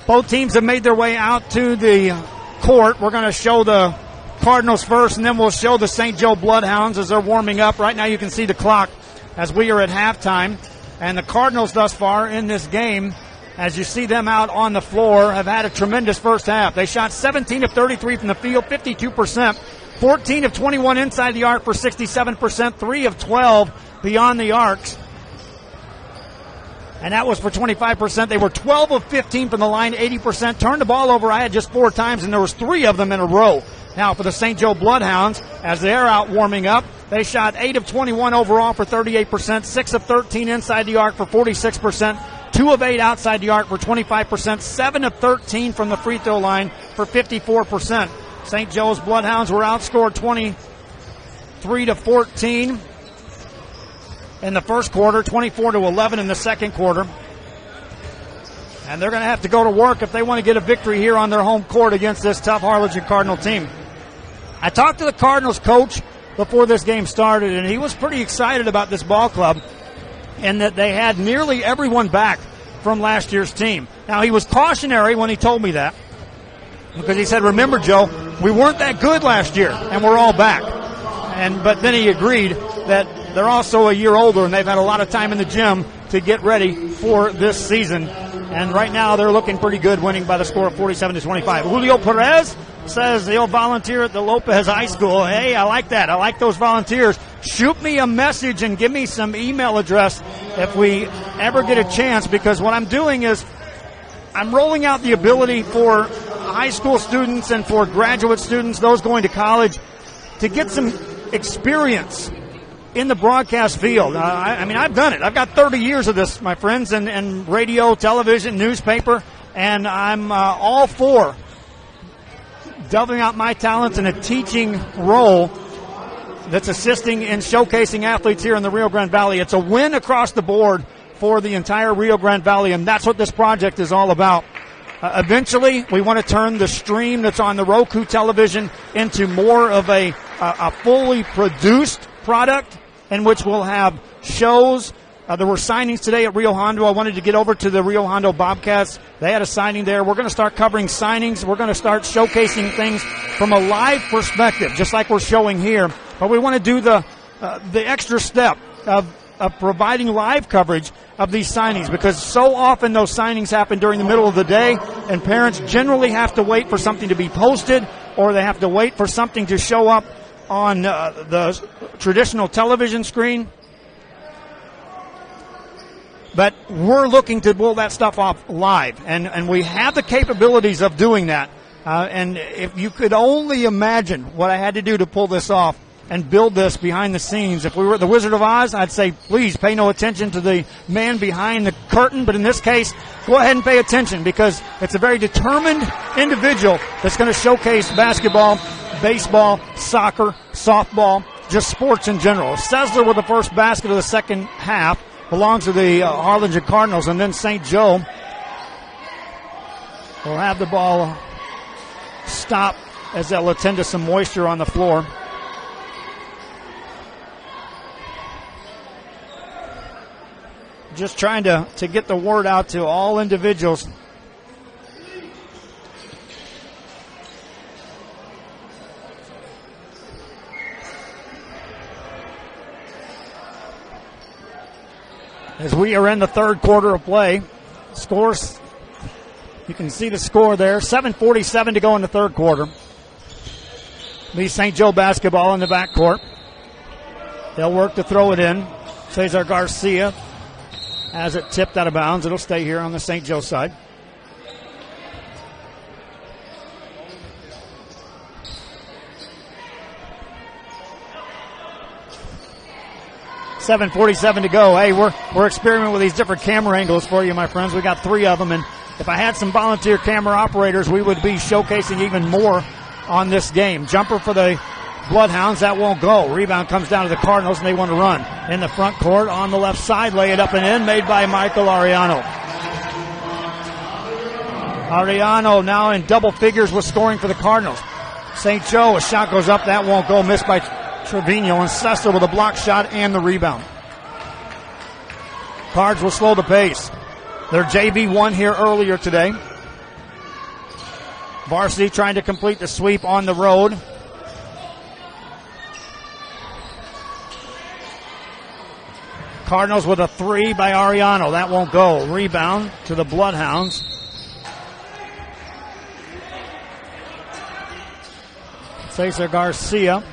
Both teams have made their way out to the court. We're going to show the Cardinals first, and then we'll show the St. Joe Bloodhounds as they're warming up. Right now you can see the clock as we are at halftime. And the Cardinals thus far in this game, as you see them out on the floor, have had a tremendous first half. They shot 17 of 33 from the field, 52%. 14 of 21 inside the arc for 67%. 3 of 12 beyond the arcs. And that was for 25%. They were 12 of 15 from the line, 80%. Turned the ball over, I had just 4 times, and there was 3 of them in a row. Now for the St. Joe Bloodhounds, as they're out warming up, they shot 8 of 21 overall for 38%, 6 of 13 inside the arc for 46%, 2 of 8 outside the arc for 25%, 7 of 13 from the free throw line for 54%. St. Joe's Bloodhounds were outscored 23-14. In the first quarter, 24-11 in the second quarter. And they're going to have to go to work if they want to get a victory here on their home court against this tough Harlingen Cardinal team. I talked to the Cardinals coach before this game started, and he was pretty excited about this ball club and that they had nearly everyone back from last year's team. Now, he was cautionary when he told me that because he said, remember, Joe, we weren't that good last year, and we're all back. But then he agreed that they're also a year older, and they've had a lot of time in the gym to get ready for this season. And right now they're looking pretty good, winning by the score of 47-25. Julio Perez says he'll volunteer at the Lopez High School. Hey, I like that. I like those volunteers. Shoot me a message and give me some email address if we ever get a chance, because what I'm doing is I'm rolling out the ability for high school students and for graduate students, those going to college, to get some experience in the broadcast field. I mean, I've done it. I've got 30 years of this, my friends, and radio, television, newspaper, and I'm all for delving out my talents in a teaching role that's assisting in showcasing athletes here in the Rio Grande Valley. It's a win across the board for the entire Rio Grande Valley, and that's what this project is all about. Eventually, we want to turn the stream that's on the Roku television into more of a fully produced product in which we'll have shows. There were signings today at Rio Hondo. I wanted to get over to the Rio Hondo Bobcats. They had a signing there. We're going to start covering signings. We're going to start showcasing things from a live perspective, just like we're showing here. But we want to do the extra step of providing live coverage of these signings, because so often those signings happen during the middle of the day, and parents generally have to wait for something to be posted, or they have to wait for something to show up on the traditional television screen. But we're looking to pull that stuff off live, and we have the capabilities of doing that. And if you could only imagine what I had to do to pull this off and build this behind the scenes. If we were at the Wizard of Oz, I'd say, please pay no attention to the man behind the curtain. But in this case, go ahead and pay attention, because it's a very determined individual that's going to showcase basketball, baseball, soccer, softball, just sports in general. Sessler with the first basket of the second half. Belongs to the Harlingen Cardinals, and then St. Joe will have the ball stop as they'll attend to some moisture on the floor. Just trying to get the word out to all individuals. As we are in the third quarter of play, scores, you can see the score there, 7:47 to go in the third quarter. The St. Joe basketball in the backcourt. They'll work to throw it in. Cesar Garcia has it tipped out of bounds. It'll stay here on the St. Joe side. $7:47 to go. Hey, we're experimenting with these different camera angles for you, my friends. We got 3 of them, and if I had some volunteer camera operators, we would be showcasing even more on this game. Jumper for the Bloodhounds, that won't go. Rebound comes down to the Cardinals, and they want to run. In the front court, on the left side, lay it up and in, made by Michael Ariano. Ariano now in double figures with scoring for the Cardinals. St. Joe, a shot goes up, that won't go, missed by Trevino, and Sessler with a block shot and the rebound. Cards will slow the pace. Their JV won here earlier today. Varsity trying to complete the sweep on the road. Cardinals with a 3 by Ariano. That won't go. Rebound to the Bloodhounds. Cesar Garcia.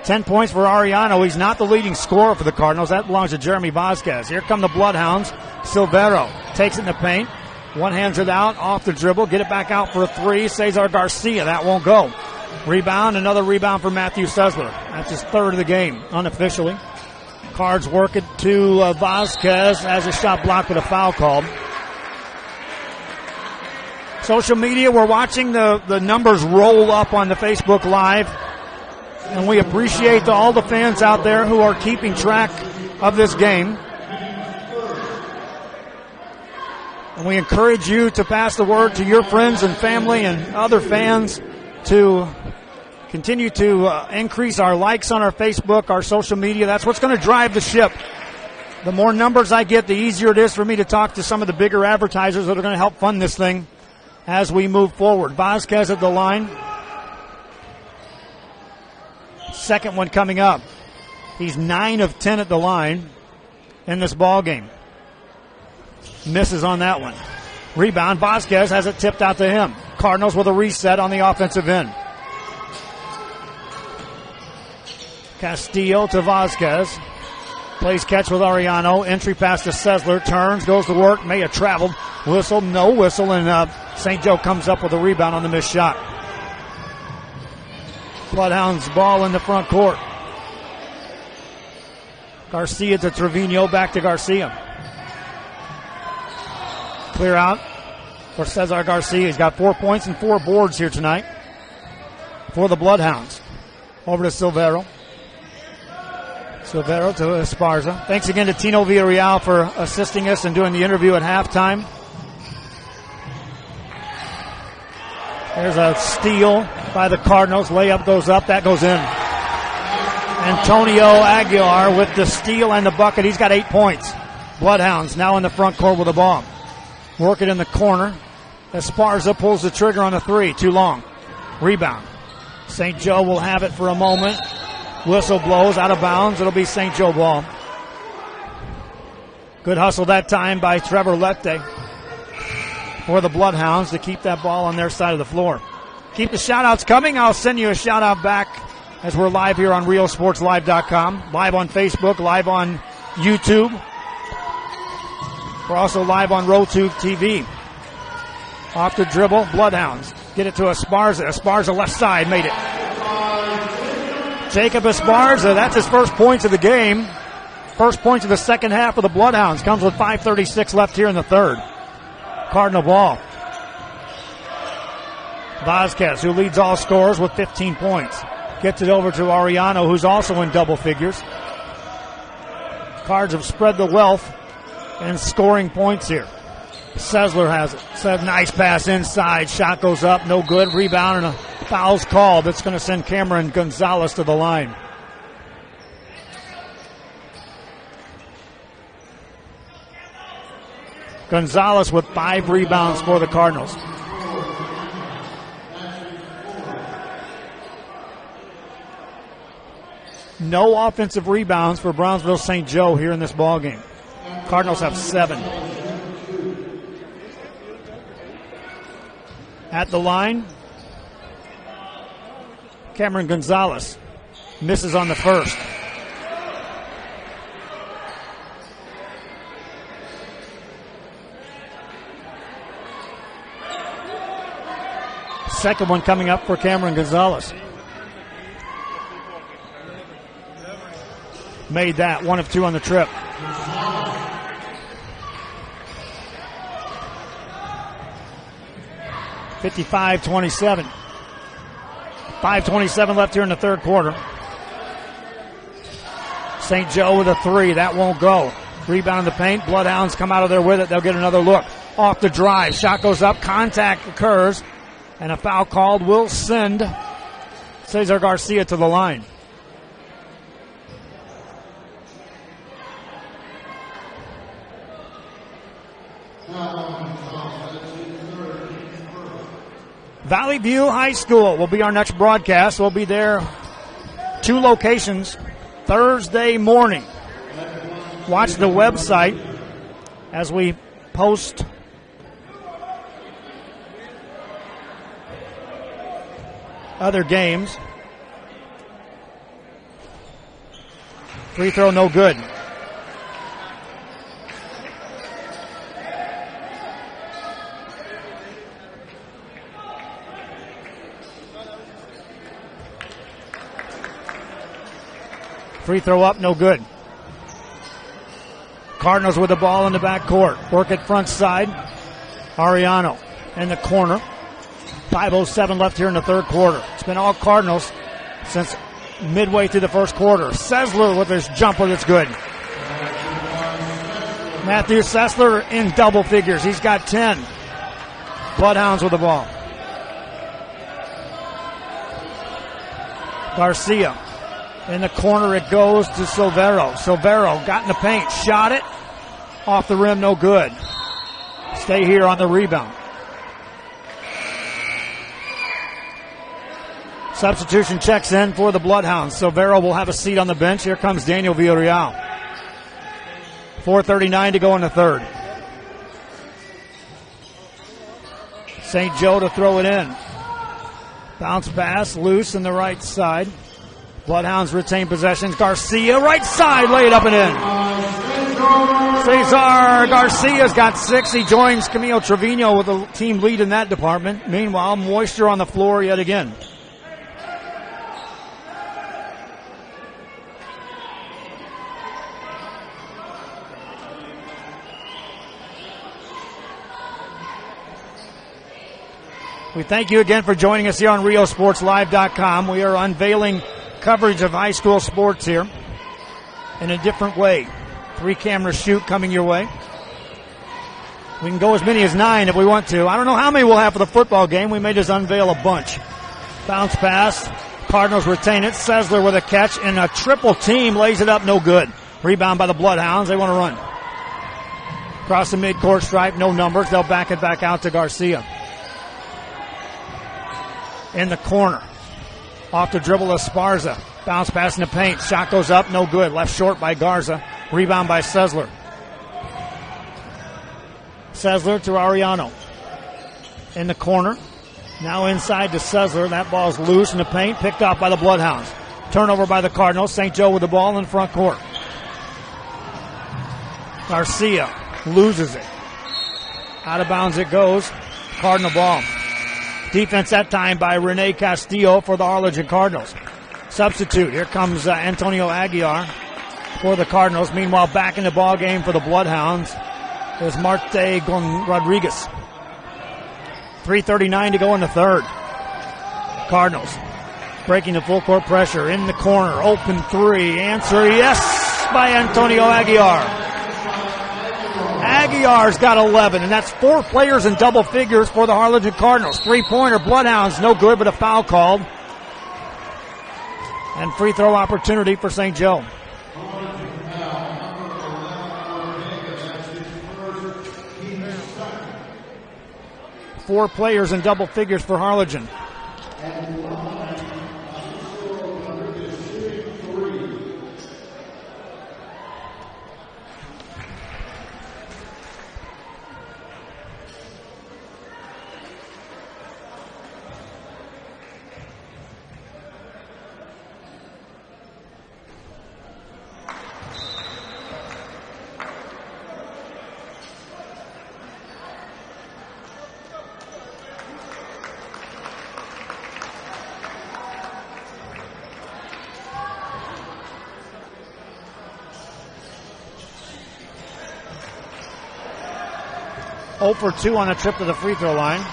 10 points for Ariano. He's not the leading scorer for the Cardinals. That belongs to Jeremy Vasquez. Here come the Bloodhounds. Silvero takes it in the paint. One hands it out off the dribble. Get it back out for a 3. Cesar Garcia. That won't go. Rebound. Another rebound for Matthew Sessler. That's his 3rd of the game, unofficially. Cards work it to Vasquez as a shot blocked with a foul called. Social media, we're watching the numbers roll up on the Facebook Live. And we appreciate all the fans out there who are keeping track of this game. And we encourage you to pass the word to your friends and family and other fans to continue to increase our likes on our Facebook, our social media. That's what's going to drive the ship. The more numbers I get, the easier it is for me to talk to some of the bigger advertisers that are going to help fund this thing as we move forward. Vasquez at the line. Second one coming up. He's 9 of 10 at the line in this ball game. Misses on that one. Rebound. Vasquez has it tipped out to him. Cardinals with a reset on the offensive end. Castillo to Vasquez. Plays catch with Ariano. Entry pass to Sessler. Turns. Goes to work. May have traveled. Whistle. No whistle. And St. Joe comes up with a rebound on the missed shot. Bloodhounds ball in the front court. Garcia to Trevino. Back to Garcia. Clear out for Cesar Garcia. He's got 4 points and 4 boards here tonight for the Bloodhounds. Over to Silvero. Silvero to Esparza. Thanks again to Tino Villarreal for assisting us and doing the interview at halftime. There's a steal by the Cardinals. Layup goes up. That goes in. Antonio Aguilar with the steal and the bucket. He's got 8 points. Bloodhounds now in the front court with the ball. Work it in the corner. Esparza pulls the trigger on the three. Too long. Rebound. St. Joe will have it for a moment. Whistle blows out of bounds. It'll be St. Joe ball. Good hustle that time by Trevor Lette for the Bloodhounds to keep that ball on their side of the floor. Keep the shout-outs coming. I'll send you a shout-out back as we're live here on RealSportsLive.com, live on Facebook, live on YouTube. We're also live on RoTube TV. Off the dribble, Bloodhounds. Get it to Esparza. Esparza left side, made it. Jacob Esparza, that's his first points of the game. First points of the second half of the Bloodhounds. Comes with 5:36 left here in the third. Cardinal ball. Vasquez, who leads all scorers with 15 points. Gets it over to Ariano, who's also in double figures. Cards have spread the wealth and scoring points here. Sessler has it. So nice pass inside. Shot goes up. No good. Rebound and a foul's called. That's going to send Cameron Gonzalez to the line. Gonzalez with 5 rebounds for the Cardinals. No offensive rebounds for Brownsville St. Joe here in this ball game. Cardinals have 7. At the line, Cameron Gonzalez misses on the first. Second one coming up for Cameron Gonzalez. Made that 1 of 2 on the trip. (55-27). 5:27 left here in the third quarter. St. Joe with a 3. That won't go. Rebound in the paint. Bloodhounds come out of there with it. They'll get another look. Off the drive. Shot goes up. Contact occurs. And a foul called will send Cesar Garcia to the line. Valley View High School will be our next broadcast. We'll be there 2 locations Thursday morning. Watch the website as we post other games. Free throw no good. Free throw up, no good. Cardinals with the ball in the back court. Work at front side. Ariano in the corner. 5:07 left here in the third quarter. It's been all Cardinals since midway through the first quarter. Sessler with his jumper that's good. Matthew Sessler in double figures. He's got 10. Bloodhounds with the ball. Garcia. In the corner it goes to Silvero. Silvero got in the paint. Shot it. Off the rim, no good. Stay here on the rebound. Substitution checks in for the Bloodhounds. Silvero will have a seat on the bench. Here comes Daniel Villarreal. 4:39 to go in the third. St. Joe to throw it in. Bounce pass, loose in the right side. Bloodhounds retain possessions. Garcia, right side, lay it up and in. Cesar Garcia's got 6. He joins Camilo Trevino with the team lead in that department. Meanwhile, moisture on the floor yet again. We thank you again for joining us here on RealSportsLive.com. We are unveiling coverage of high school sports here in a different way. 3-camera shoot coming your way. We can go as many as 9 if we want to. I don't know how many we'll have for the football game. We may just unveil a bunch. Bounce pass Cardinals retain it. Sessler with a catch and a triple team, lays it up, no good. Rebound by the Bloodhounds. They want to run. Across the midcourt stripe, no numbers. They'll back it back out to Garcia. In the corner. Off the dribble of Esparza. Bounce pass in the paint. Shot goes up, no good. Left short by Garza. Rebound by Sessler. Sessler to Ariano. In the corner. Now inside to Sessler. That ball's loose in the paint. Picked off by the Bloodhounds. Turnover by the Cardinals. St. Joe with the ball in front court. Garcia loses it. Out of bounds it goes. Cardinal ball. Defense that time by Rene Castillo for the Harlingen Cardinals. Substitute. Here comes Antonio Aguiar for the Cardinals. Meanwhile, back in the ball game for the Bloodhounds is Marte Rodriguez. 3:39 to go in the third. Cardinals breaking the full court pressure in the corner. Open three. Answer yes by Antonio Aguiar. Aguiar's got 11, and that's 4 players in double figures for the Harlingen Cardinals. 3-pointer. Bloodhounds no good, but a foul called. And free throw opportunity for St. Joe. Four players in double figures for Harlingen. For 2 on a trip to the free throw line.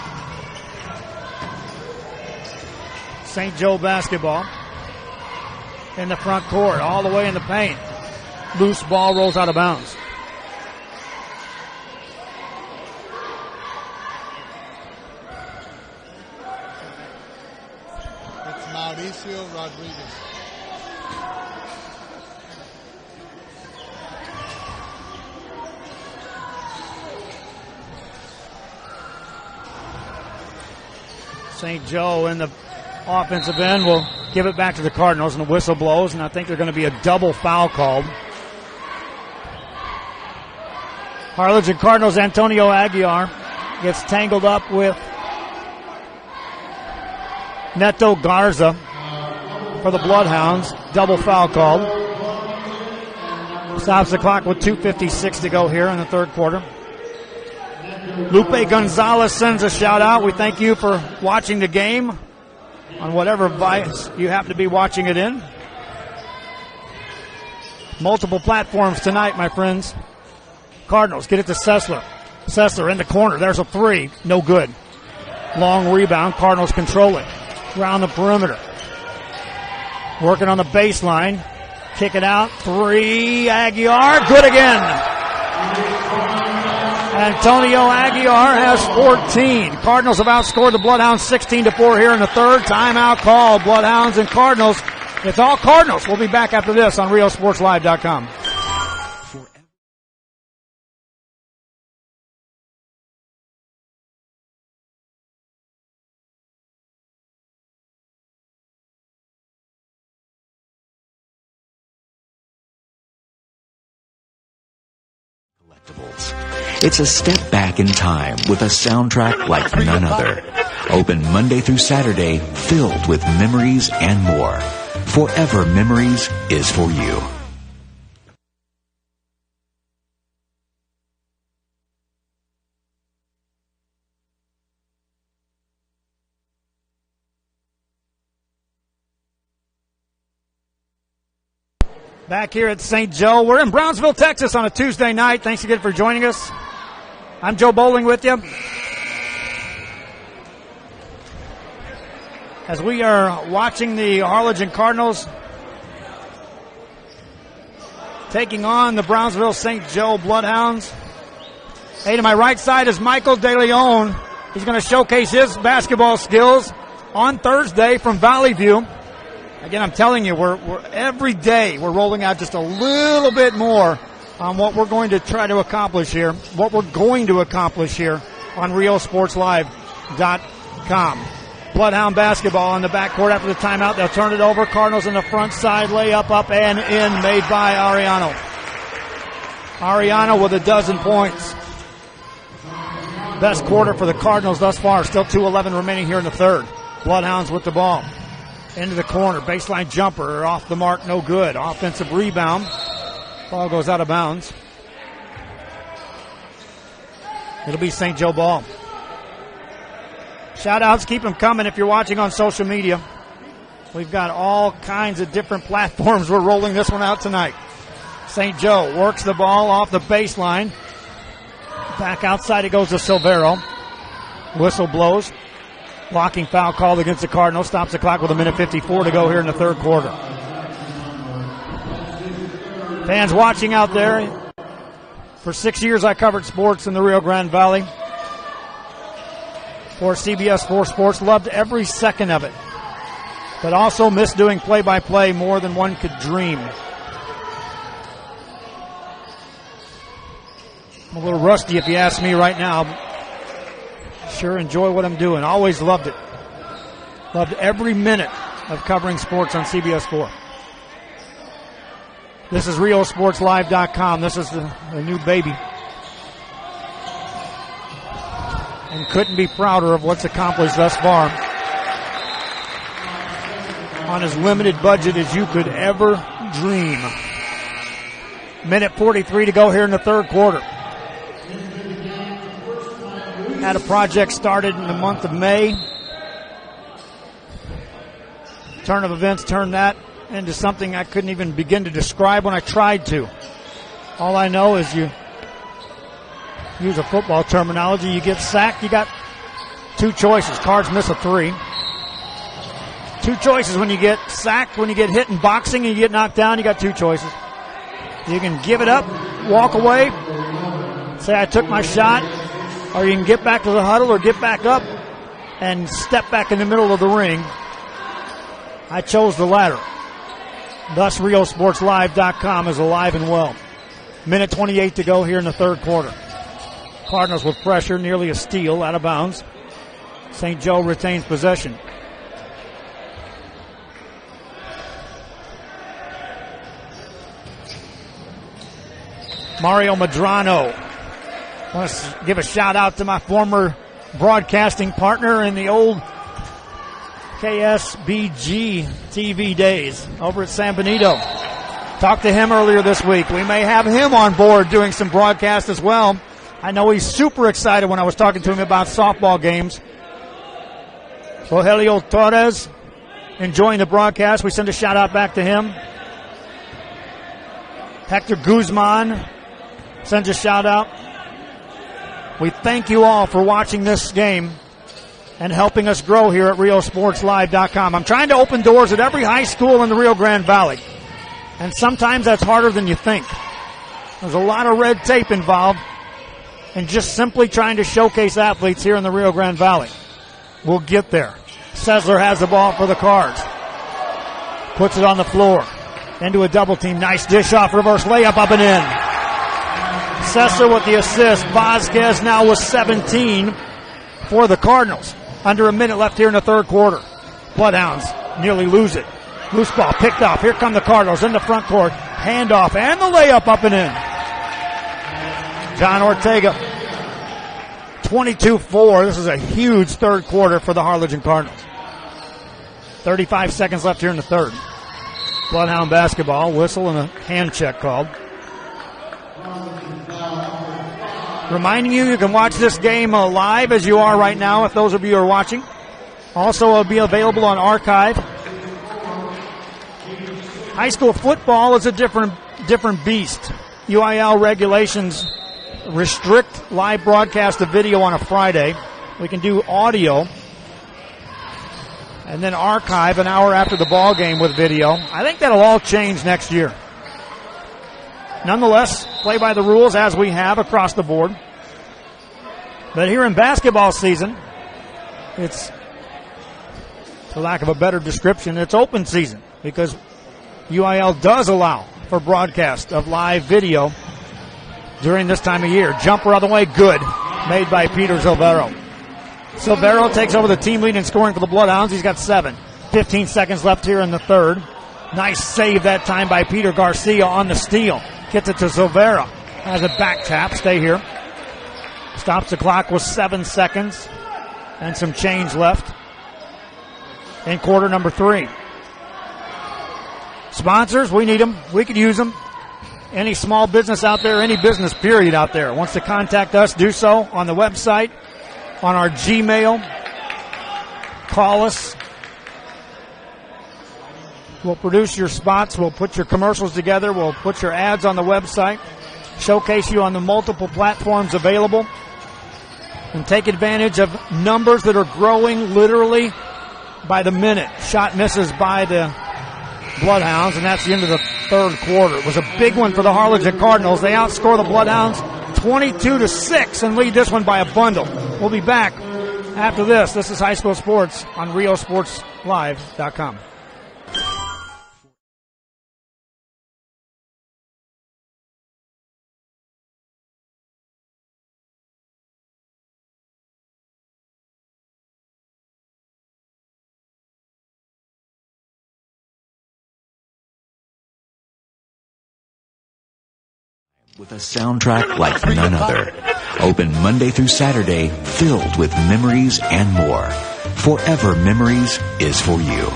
St. Joe basketball in the front court, all the way in the paint. Loose ball rolls out of bounds. It's Mauricio Rodriguez. St. Joe in the offensive end will give it back to the Cardinals, and the whistle blows, and I think there's going to be a double foul called. Harlingen Cardinals, Antonio Aguiar gets tangled up with Neto Garza for the Bloodhounds. Double foul called. Stops the clock with 2:56 to go here in the third quarter. Lupe Gonzalez sends a shout out. We thank you for watching the game on whatever device you happen to be watching it in. Multiple platforms tonight, my friends. Cardinals get it to Sessler. Sessler in the corner. There's a three. No good. Long rebound. Cardinals control it. Around the perimeter. Working on the baseline. Kick it out. Three. Aguiar. Good again. Antonio Aguiar has 14. Cardinals have outscored the Bloodhounds 16-4 here in the third. Timeout call. Bloodhounds and Cardinals. It's all Cardinals. We'll be back after this on RioSportsLive.com. It's a step back in time with a soundtrack like none other. Open Monday through Saturday, filled with memories and more. Forever Memories is for you. Back here at St. Joe. We're in Brownsville, Texas on a Tuesday night. Thanks again for joining us. I'm Joe Bowling with you. As we are watching the Harlingen Cardinals taking on the Brownsville St. Joe Bloodhounds. Hey, to my right side is Michael De Leon. He's going to showcase his basketball skills on Thursday from Valley View. Again, I'm telling you, we're every day we're rolling out just a little bit more on what we're going to try to accomplish here, what we're going to accomplish here on RealSportsLive.com. Bloodhound basketball in the backcourt after the timeout. They'll turn it over. Cardinals in the front side. Layup up and in, made by Ariano. Ariano with a dozen points. Best quarter for the Cardinals thus far. Still 2:11 remaining here in the third. Bloodhounds with the ball. Into the corner. Baseline jumper. Off the mark. No good. Offensive rebound. Ball goes out of bounds. It'll be St. Joe ball. Shout-outs, keep them coming if you're watching on social media. We've got all kinds of different platforms. We're rolling this one out tonight. St. Joe works the ball off the baseline. Back outside it goes to Silvero. Whistle blows. Blocking foul called against the Cardinals. Stops the clock with 1:54 to go here in the third quarter. Fans watching out there. For 6 years I covered sports in the Rio Grande Valley. For CBS 4 Sports, loved every second of it, but also missed doing play-by-play more than one could dream. I'm a little rusty if you ask me right now. Sure enjoy what I'm doing. Always loved it. Loved every minute of covering sports on CBS 4. This is RealSportsLive.com. This is the new baby. And couldn't be prouder of what's accomplished thus far on as limited budget as you could ever dream. 1:43 to go here in the third quarter. Had a project started in the month of May. Turn of events turned that into something I couldn't even begin to describe when I tried to. All I know is you use a football terminology, you get sacked, you got two choices. Cards miss a three. Two choices when you get sacked, when you get hit in boxing and you get knocked down, you got two choices. You can give it up, walk away, say I took my shot, or you can get back to the huddle or get back up and step back in the middle of the ring. I chose the latter. Thus, RealSportsLive.com is alive and well. 1:28 to go here in the third quarter. Cardinals with pressure, nearly a steal, out of bounds. St. Joe retains possession. Mario Madrano. I want to give a shout out to my former broadcasting partner in the old KSBG TV days over at San Benito. Talked to him earlier this week. We may have him on board doing some broadcasts as well. I know he's super excited when I was talking to him about softball games. Rogelio Torres enjoying the broadcast. We send a shout out back to him. Hector Guzman sends a shout out. We thank you all for watching this game and helping us grow here at RealSportsLive.com. I'm trying to open doors at every high school in the Rio Grande Valley. And sometimes that's harder than you think. There's a lot of red tape involved in just simply trying to showcase athletes here in the Rio Grande Valley. We'll get there. Sessler has the ball for the Cards. Puts it on the floor. Into a double team. Nice dish off, reverse layup up and in. Sessler with the assist. Vasquez now with 17 for the Cardinals. Under a minute left here in the third quarter. Bloodhounds nearly lose it. Loose ball picked off. Here come the Cardinals in the front court. Handoff and the layup up and in. John Ortega. 22-4. This is a huge third quarter for the Harlingen Cardinals. 35 seconds left here in the third. Bloodhound basketball. Whistle and a hand check called. Reminding you can watch this game live as you are right now if those of you are watching. Also, it'll be available on archive. High school football is a different beast. UIL regulations restrict live broadcast of video on a Friday. We can do audio and then archive an hour after the ball game with video. I think that'll all change next year. Nonetheless, play by the rules as we have across the board. But here in basketball season, it's, for lack of a better description, it's open season. because UIL does allow for broadcast of live video during this time of year. Jumper on the way, good. Made by Peter Silvero. Silvero takes over the team lead in scoring for the Bloodhounds. He's got 7. 15 seconds left here in the third. Nice save that time by Peter Garcia on the steal. Gets it to Silvera. Has a back tap. Stay here. Stops the clock with 7 seconds and some change left in quarter number 3. Sponsors, we need them. We could use them. Any small business out there, any business period out there wants to contact us, do so on the website, on our Gmail. Call us. We'll produce your spots. We'll put your commercials together. We'll put your ads on the website. Showcase you on the multiple platforms available. And take advantage of numbers that are growing literally by the minute. Shot misses by the Bloodhounds, and that's the end of the third quarter. It was a big one for the Harlingen Cardinals. They outscore the Bloodhounds 22-6 and lead this one by a bundle. We'll be back after this. This is High School Sports on RioSportsLive.com. With a soundtrack like none other. Open Monday through Saturday, filled with memories and more. Forever Memories is for you.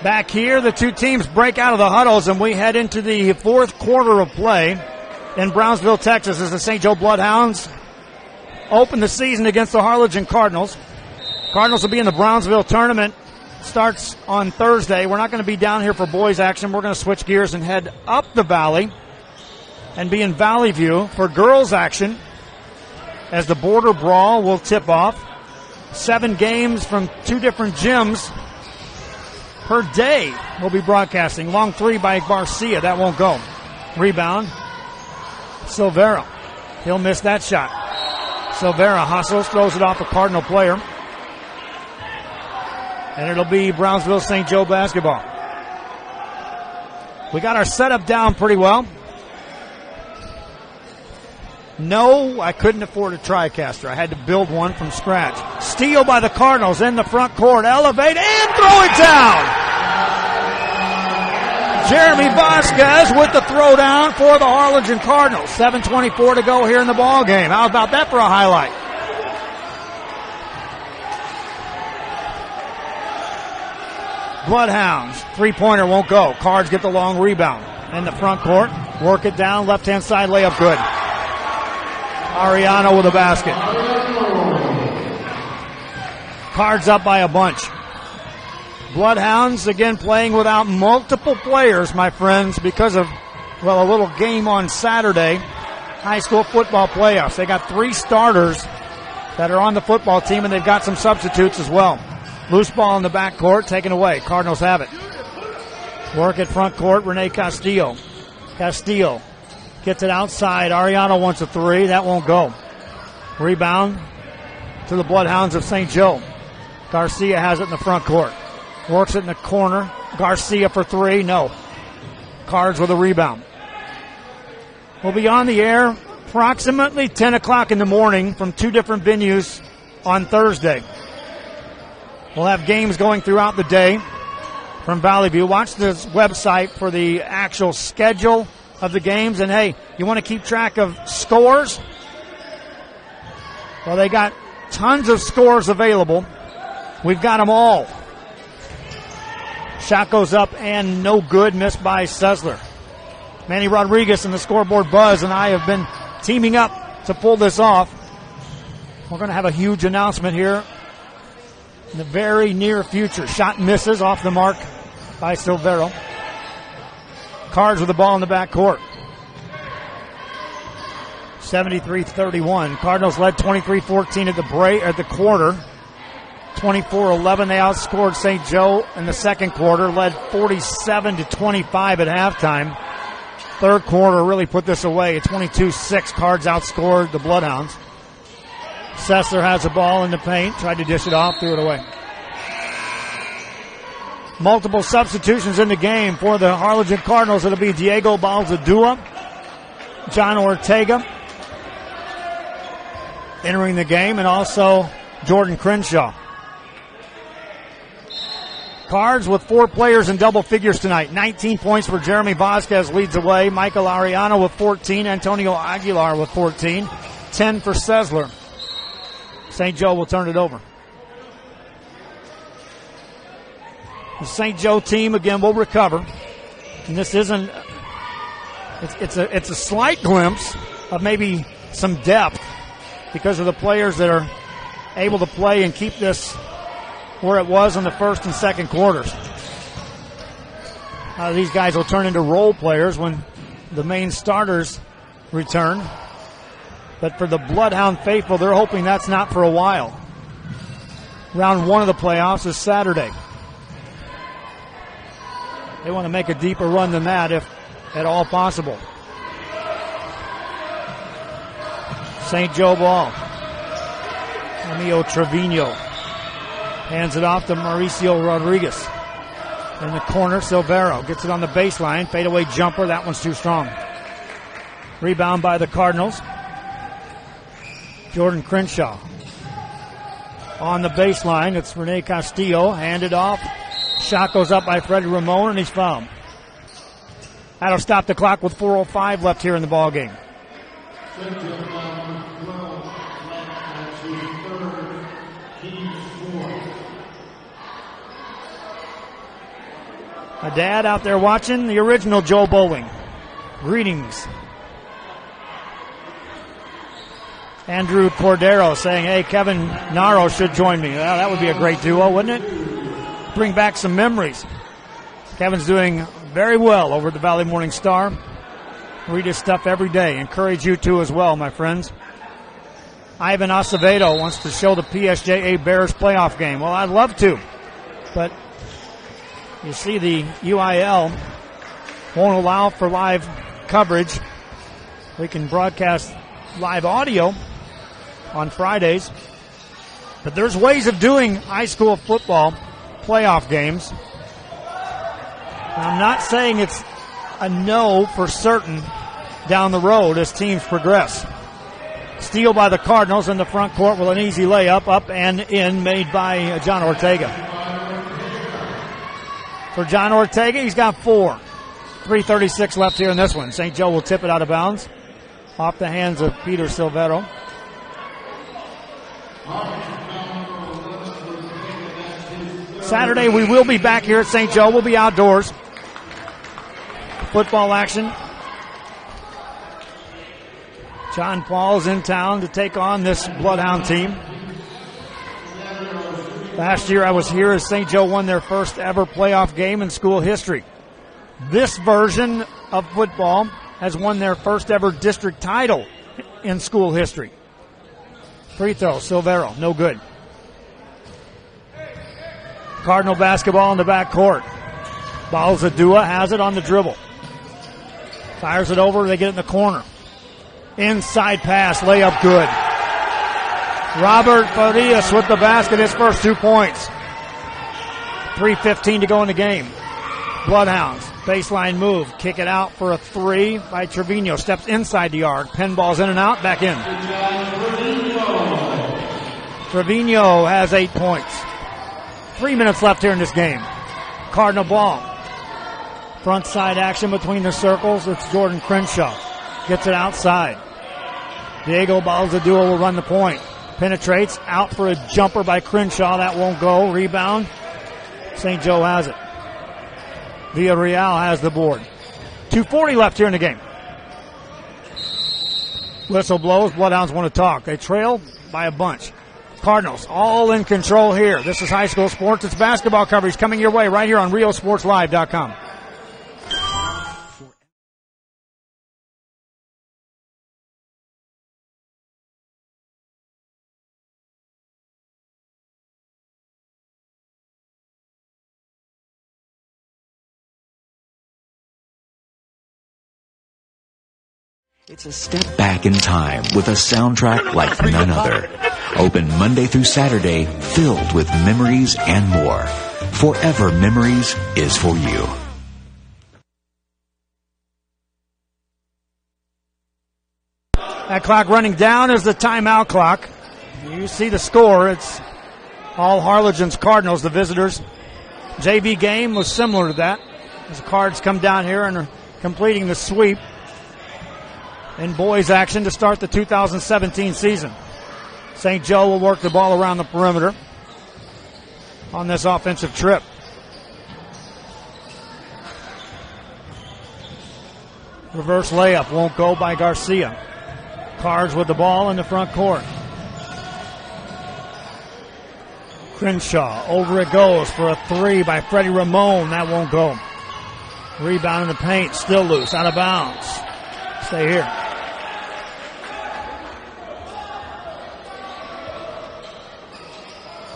Back here, the two teams break out of the huddles, and we head into the fourth quarter of play in Brownsville, Texas, as the St. Joe Bloodhounds open the season against the Harlingen Cardinals. Cardinals will be in the Brownsville tournament. Starts on Thursday. We're not going to be down here for boys action. We're going to switch gears and head up the valley and be in Valley View for girls action as the border brawl will tip off. 7 games from 2 different gyms per day we'll be broadcasting. Long 3 by Garcia. That won't go. Rebound. Silvera. He'll miss that shot. Silvera hustles, throws it off a Cardinal player. And it'll be Brownsville St. Joe basketball. We got our setup down pretty well. No, I couldn't afford a TriCaster. I had to build one from scratch. Steal by the Cardinals in the front court. Elevate and throw it down. Jeremy Vasquez with the throwdown for the Harlingen Cardinals. 7:24 to go here in the ball game. How about that for a highlight? Bloodhounds. 3-pointer won't go. Cards get the long rebound. In the front court. Work it down. Left-hand side layup good. Ariano with a basket. Cards up by a bunch. Bloodhounds again playing without multiple players, my friends, because of, well, a little game on Saturday. High school football playoffs. They got 3 starters that are on the football team, and they've got some substitutes as well. Loose ball in the backcourt, taken away. Cardinals have it. Work at front court, Rene Castillo. Castillo gets it outside. Ariano wants a 3. That won't go. Rebound to the Bloodhounds of St. Joe. Garcia has it in the front court. Works it in the corner. Garcia for 3. No. Cards with a rebound. We'll be on the air approximately 10 o'clock in the morning from 2 different venues on Thursday. We'll have games going throughout the day from Valley View. Watch this website for the actual schedule of the games. And, hey, you want to keep track of scores? Well, they got tons of scores available. We've got them all. Shot goes up and no good, missed by Sessler. Manny Rodriguez and the scoreboard buzz and I have been teaming up to pull this off. We're going to have a huge announcement here in the very near future. Shot misses off the mark by Silvero. Cards with the ball in the backcourt. 73-31. Cardinals led 23-14 at the break, at the quarter. 24-11. They outscored St. Joe in the second quarter, led 47-25 at halftime. Third quarter really put this away. 22-6. Cards outscored the Bloodhounds. Sessler has the ball in the paint, tried to dish it off, threw it away. Multiple substitutions in the game for the Harlingen Cardinals. It'll be Diego Balzadua, John Ortega entering the game, and also Jordan Crenshaw. Cards with 4 players in double figures tonight. 19 points for Jeremy Vasquez leads the way. Michael Ariano with 14. Antonio Aguilar with 14. 10 for Sessler. St. Joe will turn it over. The St. Joe team again will recover. And this isn't, it's a slight glimpse of maybe some depth because of the players that are able to play and keep this where it was in the first and second quarters. These guys will turn into role players when the main starters return. But for the Bloodhound faithful, they're hoping that's not for a while. Round 1 of the playoffs is Saturday. They want to make a deeper run than that if at all possible. St. Joe ball. Emilio Trevino hands it off to Mauricio Rodriguez. In the corner, Silvero gets it on the baseline. Fadeaway jumper. That one's too strong. Rebound by the Cardinals. Jordan Crenshaw. On the baseline, it's Rene Castillo. Handed off. Shot goes up by Freddie Ramon, and he's fouled. That'll stop the clock with 4:05 left here in the ball game. My dad out there watching, the original Joe Bowling. Greetings. Andrew Cordero saying, hey, Kevin Naro should join me. Well, that would be a great duo, wouldn't it? Bring back some memories. Kevin's doing very well over at the Valley Morning Star. Read his stuff every day. Encourage you to as well, my friends. Ivan Acevedo wants to show the PSJA Bears playoff game. Well, I'd love to, but you see the UIL won't allow for live coverage. We can broadcast live audio on Fridays, but there's ways of doing high school football playoff games. I'm not saying it's a no for certain down the road as teams progress. Steal by the Cardinals in the front court with an easy layup, up and in, made by John Ortega. For John Ortega, he's got 4. 3:36 left here in this one. St. Joe will tip it out of bounds. Off the hands of Peter Silvero. Saturday we will be back here at St. Joe. We'll be outdoors. Football action. John Paul's in town to take on this Bloodhound team. Last year I was here as St. Joe won their first ever playoff game in school history. This version of football has won their first ever district title in school history. Free throw, Silvero, no good. Cardinal basketball in the backcourt. Balzadua has it on the dribble. Fires it over, they get it in the corner. Inside pass, layup good. Robert Farias with the basket, his first 2 points. 3:15 to go in the game. Bloodhounds, baseline move, kick it out for a 3 by Trevino. Steps inside the arc, pinballs in and out, back in. Trevino has 8 points. 3 minutes left here in this game. Cardinal ball. Front side action between the circles. It's Jordan Crenshaw. Gets it outside. Diego Balzadua will run the point. Penetrates out for a jumper by Crenshaw. That won't go. Rebound. St. Joe has it. Villarreal has the board. 2:40 left here in the game. Whistle blows. Bloodhounds want to talk. They trail by a bunch. Cardinals all in control here. This is high school sports. It's basketball coverage coming your way right here on RioSportsLive.com. It's a step back in time with a soundtrack like none other. Open Monday through Saturday, filled with memories and more. Forever Memories is for you. That clock running down is the timeout clock. You see the score. It's all Harlingen's Cardinals, the visitors. JV game was similar to that, as the Cards come down here and are completing the sweep in boys action to start the 2017 season. St. Joe will work the ball around the perimeter on this offensive trip. Reverse layup won't go by Garcia. Cards with the ball in the front court. Crenshaw, over it goes for a three by Freddie Ramon. That won't go. Rebound in the paint, still loose, out of bounds. Stay here.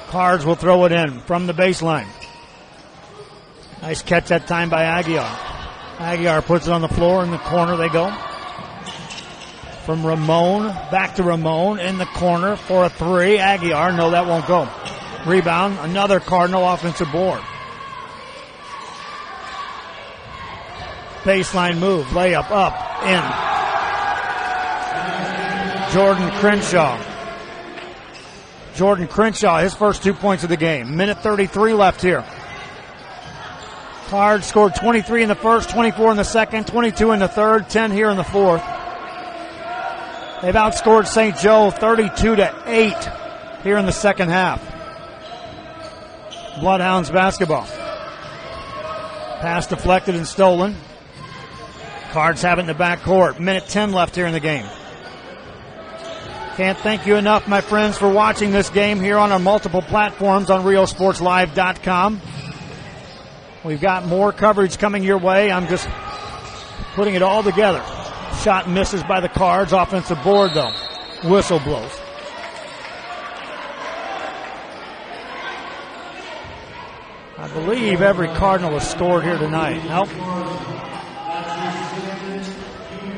Cards will throw it in from the baseline. Nice catch that time by Aguiar. Aguiar puts it on the floor. In the corner they go. From Ramon, back to Ramon in the corner for a three. Aguiar, no, that won't go. Rebound, another Cardinal offensive board. Baseline move, layup up, in. Jordan Crenshaw, his first 2 points of the game. Minute 33 left here. Cards scored 23 in the first, 24 in the second, 22 in the third, 10 here in the fourth. They've outscored St. Joe 32-8 here in the second half. Bloodhounds basketball. Pass deflected and stolen. Cards have it in the backcourt. Minute 10 left here in the game. Can't thank you enough, my friends, for watching this game here on our multiple platforms on RioSportsLive.com. We've got more coverage coming your way. I'm just putting it all together. Shot misses by the Cards. Offensive board, though. Whistle blows. I believe every Cardinal has scored here tonight. Nope.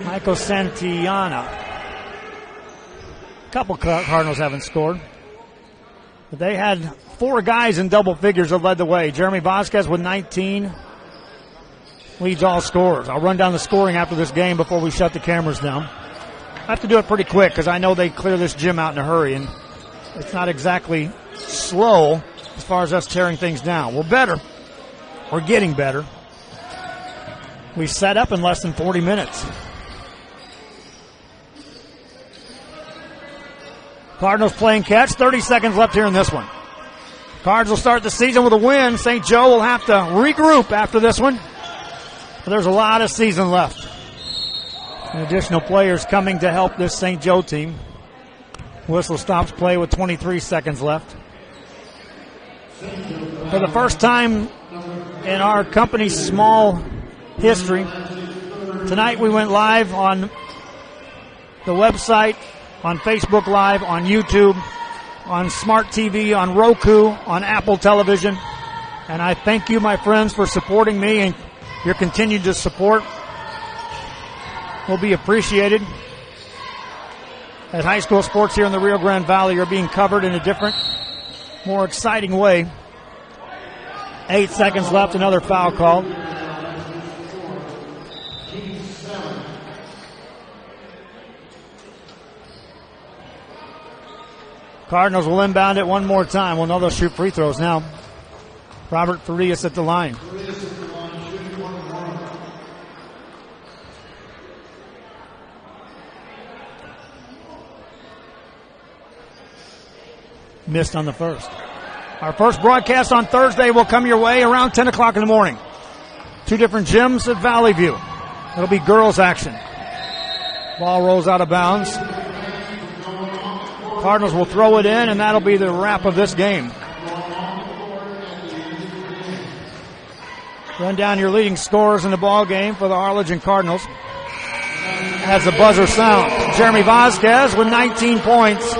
Michael Santillana. A couple Cardinals haven't scored. But they had 4 guys in double figures that led the way. Jeremy Vasquez with 19 leads all scorers. I'll run down the scoring after this game before we shut the cameras down. I have to do it pretty quick because I know they clear this gym out in a hurry, and it's not exactly slow as far as us tearing things down. We're better. We're getting better. We set up in less than 40 minutes. Cardinals playing catch. 30 seconds left here in this one. Cards will start the season with a win. St. Joe will have to regroup after this one. But there's a lot of season left. And additional players coming to help this St. Joe team. Whistle stops play with 23 seconds left. For the first time in our company's small history, tonight we went live on the website, on Facebook Live, on YouTube, on Smart TV, on Roku, on Apple Television. And I thank you, my friends, for supporting me, and your continued support will be appreciated. As high school sports here in the Rio Grande Valley are being covered in a different, more exciting way. 8 seconds left, another foul called. Cardinals will inbound it one more time. Well, no, they'll shoot free throws now. Robert Farias at the line. Missed on the first. Our first broadcast on Thursday will come your way around 10 o'clock in the morning. 2 different gyms at Valley View. It'll be girls action. Ball rolls out of bounds. Cardinals will throw it in, and that'll be the wrap of this game. Run down your leading scorers in the ball game for the Harlingen Cardinals. As the buzzer sounds, Jeremy Vasquez with 19 points.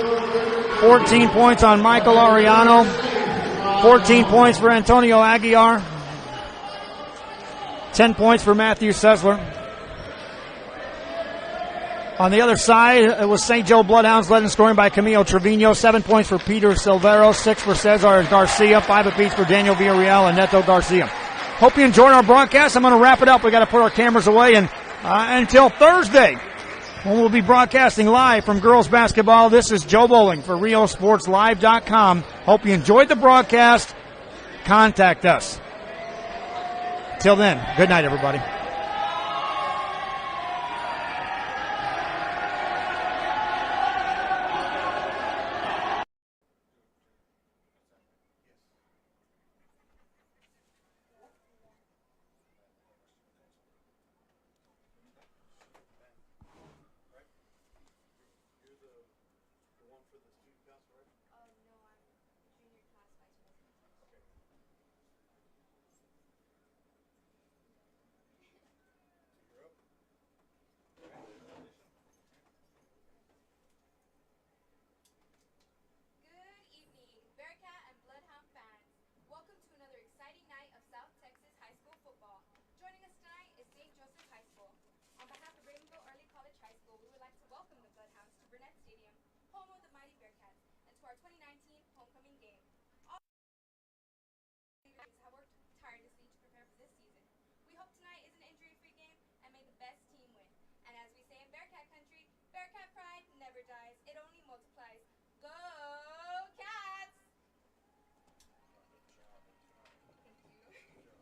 14 points on Michael Ariano. 14 points for Antonio Aguiar. 10 points for Matthew Sessler. On the other side, it was St. Joe Bloodhounds led in scoring by Camilo Trevino. 7 points for Peter Silvero, 6 for Cesar Garcia, 5 apiece for Daniel Villarreal and Neto Garcia. Hope you enjoyed our broadcast. I'm going to wrap it up. We got to put our cameras away, and until Thursday, when we'll be broadcasting live from girls basketball, this is Joe Bowling for RioSportsLive.com. Hope you enjoyed the broadcast. Contact us. Till then, good night, everybody.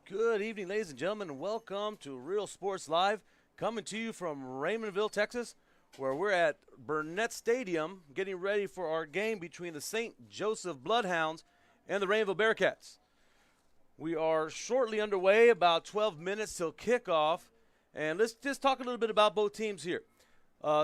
Good evening, ladies and gentlemen, and welcome to Real Sports Live, coming to you from Raymondville, Texas, where we're at Burnett Stadium getting ready for our game between the St. Joseph Bloodhounds and the Raymondville Bearcats. We are shortly underway, about 12 minutes till kickoff, and let's just talk a little bit about both teams here.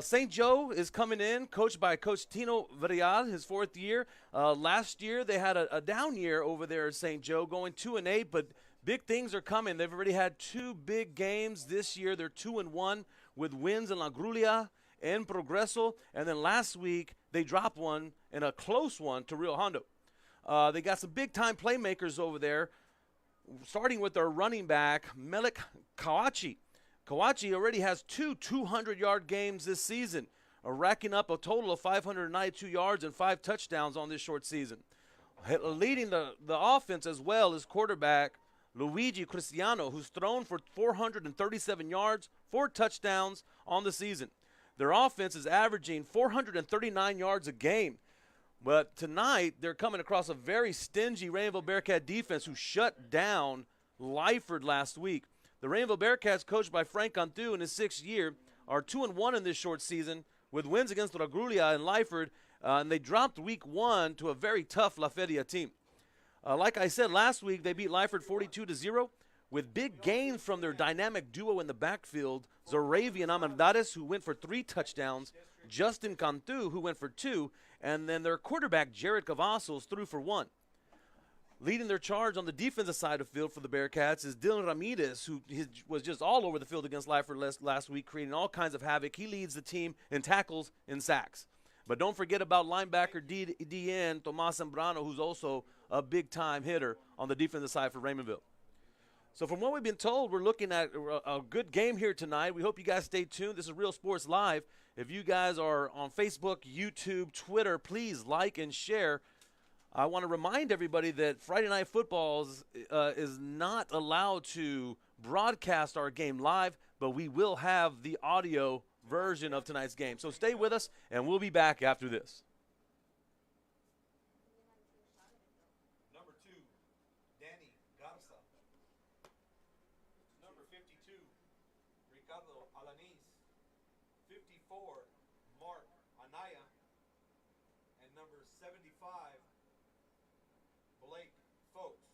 St. Joe is coming in, coached by Coach Tino Villarreal, his 4th year. Last year, they had a down year over there at St. Joe, going 2-8, but big things are coming. They've already had 2 big games this year. They're 2-1 with wins in La Grulia and Progreso. And then last week, they dropped one in a close one to Rio Hondo. They got some big-time playmakers over there, starting with their running back, Melik Kawachi. Kawachi already has 2 200-yard games this season, racking up a total of 592 yards and 5 touchdowns on this short season. Leading the offense as well is quarterback Luigi Cristiano, who's thrown for 437 yards, 4 touchdowns on the season. Their offense is averaging 439 yards a game. But tonight, they're coming across a very stingy Raymondville Bearcat defense who shut down Lyford last week. The Raymondville Bearcats, coached by Frank Cantu in his 6th year, are 2-1 in this short season with wins against Ragrulia and Lyford, and they dropped week 1 to a very tough La Feria team. Like I said, last week they beat Lyford 42-0 with big gains from their dynamic duo in the backfield, Zoravian Amandares, who went for 3 touchdowns, Justin Cantu, who went for 2, and then their quarterback, Jared Cavazos, threw for 1. Leading their charge on the defensive side of the field for the Bearcats is Dylan Ramirez, who was just all over the field against Lyford last week, creating all kinds of havoc. He leads the team in tackles and sacks. But don't forget about linebacker DN Tomas Zambrano, who's also a big-time hitter on the defensive side for Raymondville. So from what we've been told, we're looking at a good game here tonight. We hope you guys stay tuned. This is Real Sports Live. If you guys are on Facebook, YouTube, Twitter, please like and share. I want to remind everybody that Friday Night Football is not allowed to broadcast our game live, but we will have the audio version of tonight's game. So stay with us, and we'll be back after this. Number 2, Danny Garza. Number 52, Ricardo Alanis. 54, Mark Anaya. And number 75, Blake Folks.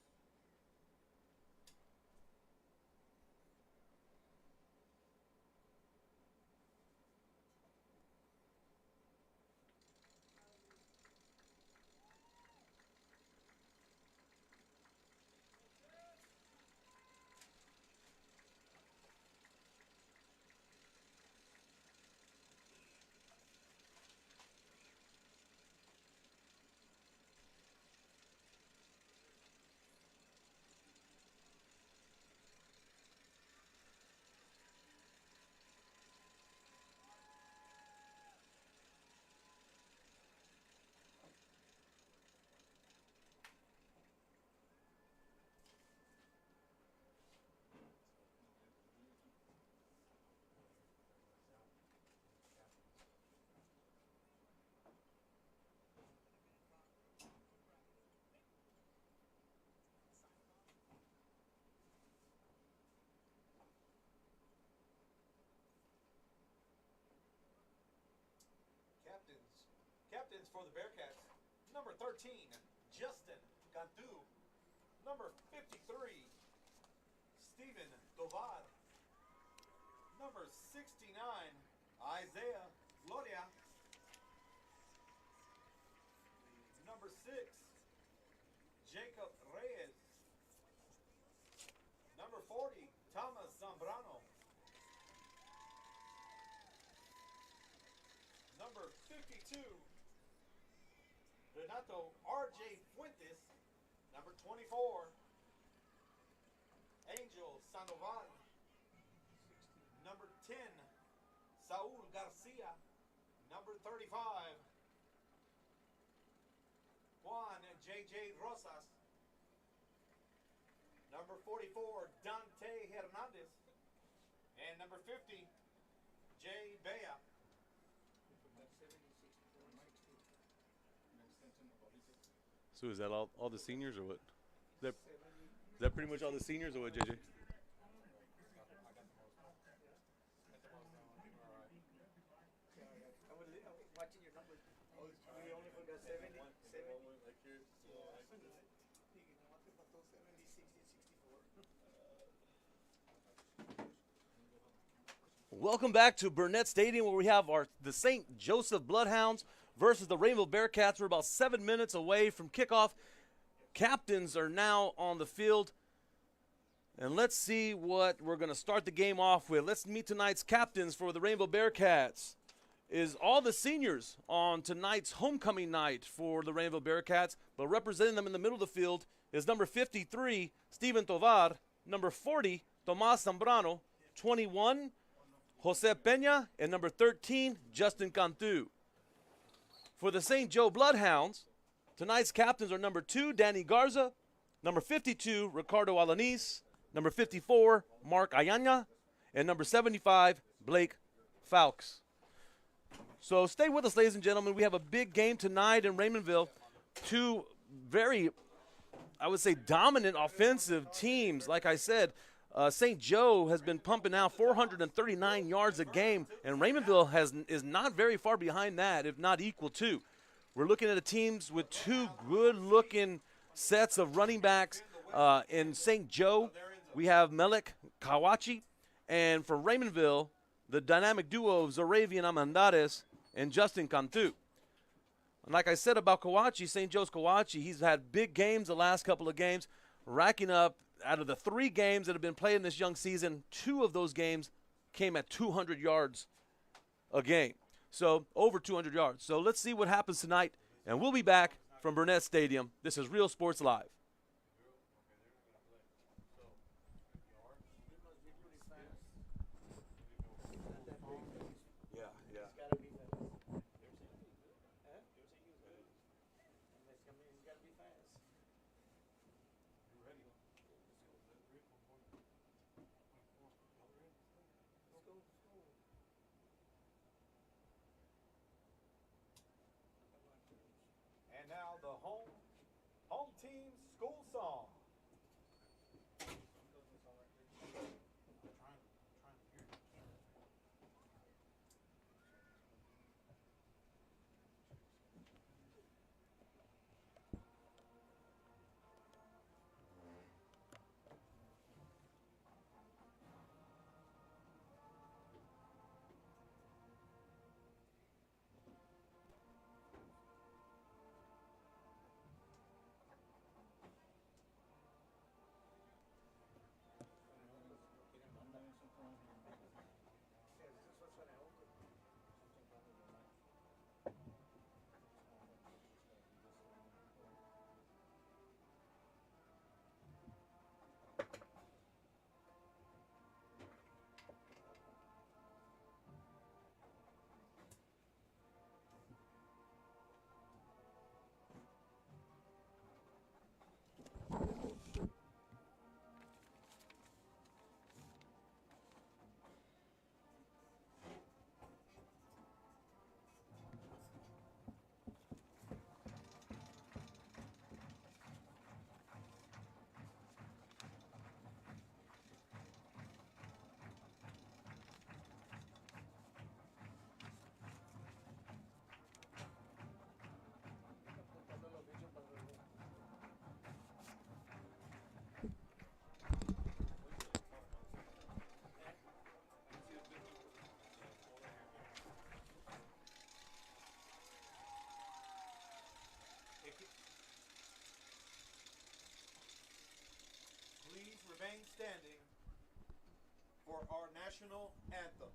for the Bearcats. Number 13, Justin Gantu. Number 53, Steven Tovar. Number 69, Isaiah Gloria. Number 6, Jacob Reyes. Number 40, Thomas Zambrano. Number 52, Renato R.J. Fuentes. Number 24, Angel Sandoval. Number 10, Saul Garcia. Number 35, Juan J.J. Rosas. Number 44, Dante Hernandez. And number 50, Jay Bea. So is that all the seniors or what? Is that pretty much all the seniors or what, JJ? Watching your numbers. We only forgot 70. Welcome back to Burnett Stadium, where we have the St. Joseph Bloodhounds versus the Rainville Bearcats. We're about 7 minutes away from kickoff. Captains are now on the field. And let's see what we're going to start the game off with. Let's meet tonight's captains for the Rainbow Bearcats. Is all the seniors on tonight's homecoming night for the Rainbow Bearcats, but representing them in the middle of the field is number 53, Steven Tovar, number 40, Tomas Zambrano, 21, Jose Peña, and number 13, Justin Cantu. For the St. Joe Bloodhounds, tonight's captains are number 2, Danny Garza, number 52, Ricardo Alanis, number 54, Mark Ayanya, and number 75, Blake Fawkes. So stay with us, ladies and gentlemen. We have a big game tonight in Raymondville. Two very, I would say, dominant offensive teams. Like I said, St. Joe has been pumping out 439 yards a game, and Raymondville is not very far behind that, if not equal to. We're looking at teams with two good-looking sets of running backs. In St. Joe, we have Melek Kawachi, and for Raymondville, the dynamic duo of Zoravian Amandares and Justin Cantu. And like I said about Kawachi, St. Joe's Kawachi, he's had big games the last couple of games, racking up out of the 3 games that have been played in this young season, 2 of those games came at 200 yards a game. So over 200 yards. So let's see what happens tonight, and we'll be back from Burnett Stadium. This is Real Sports Live. And now the home team school song. remain standing for our national anthem.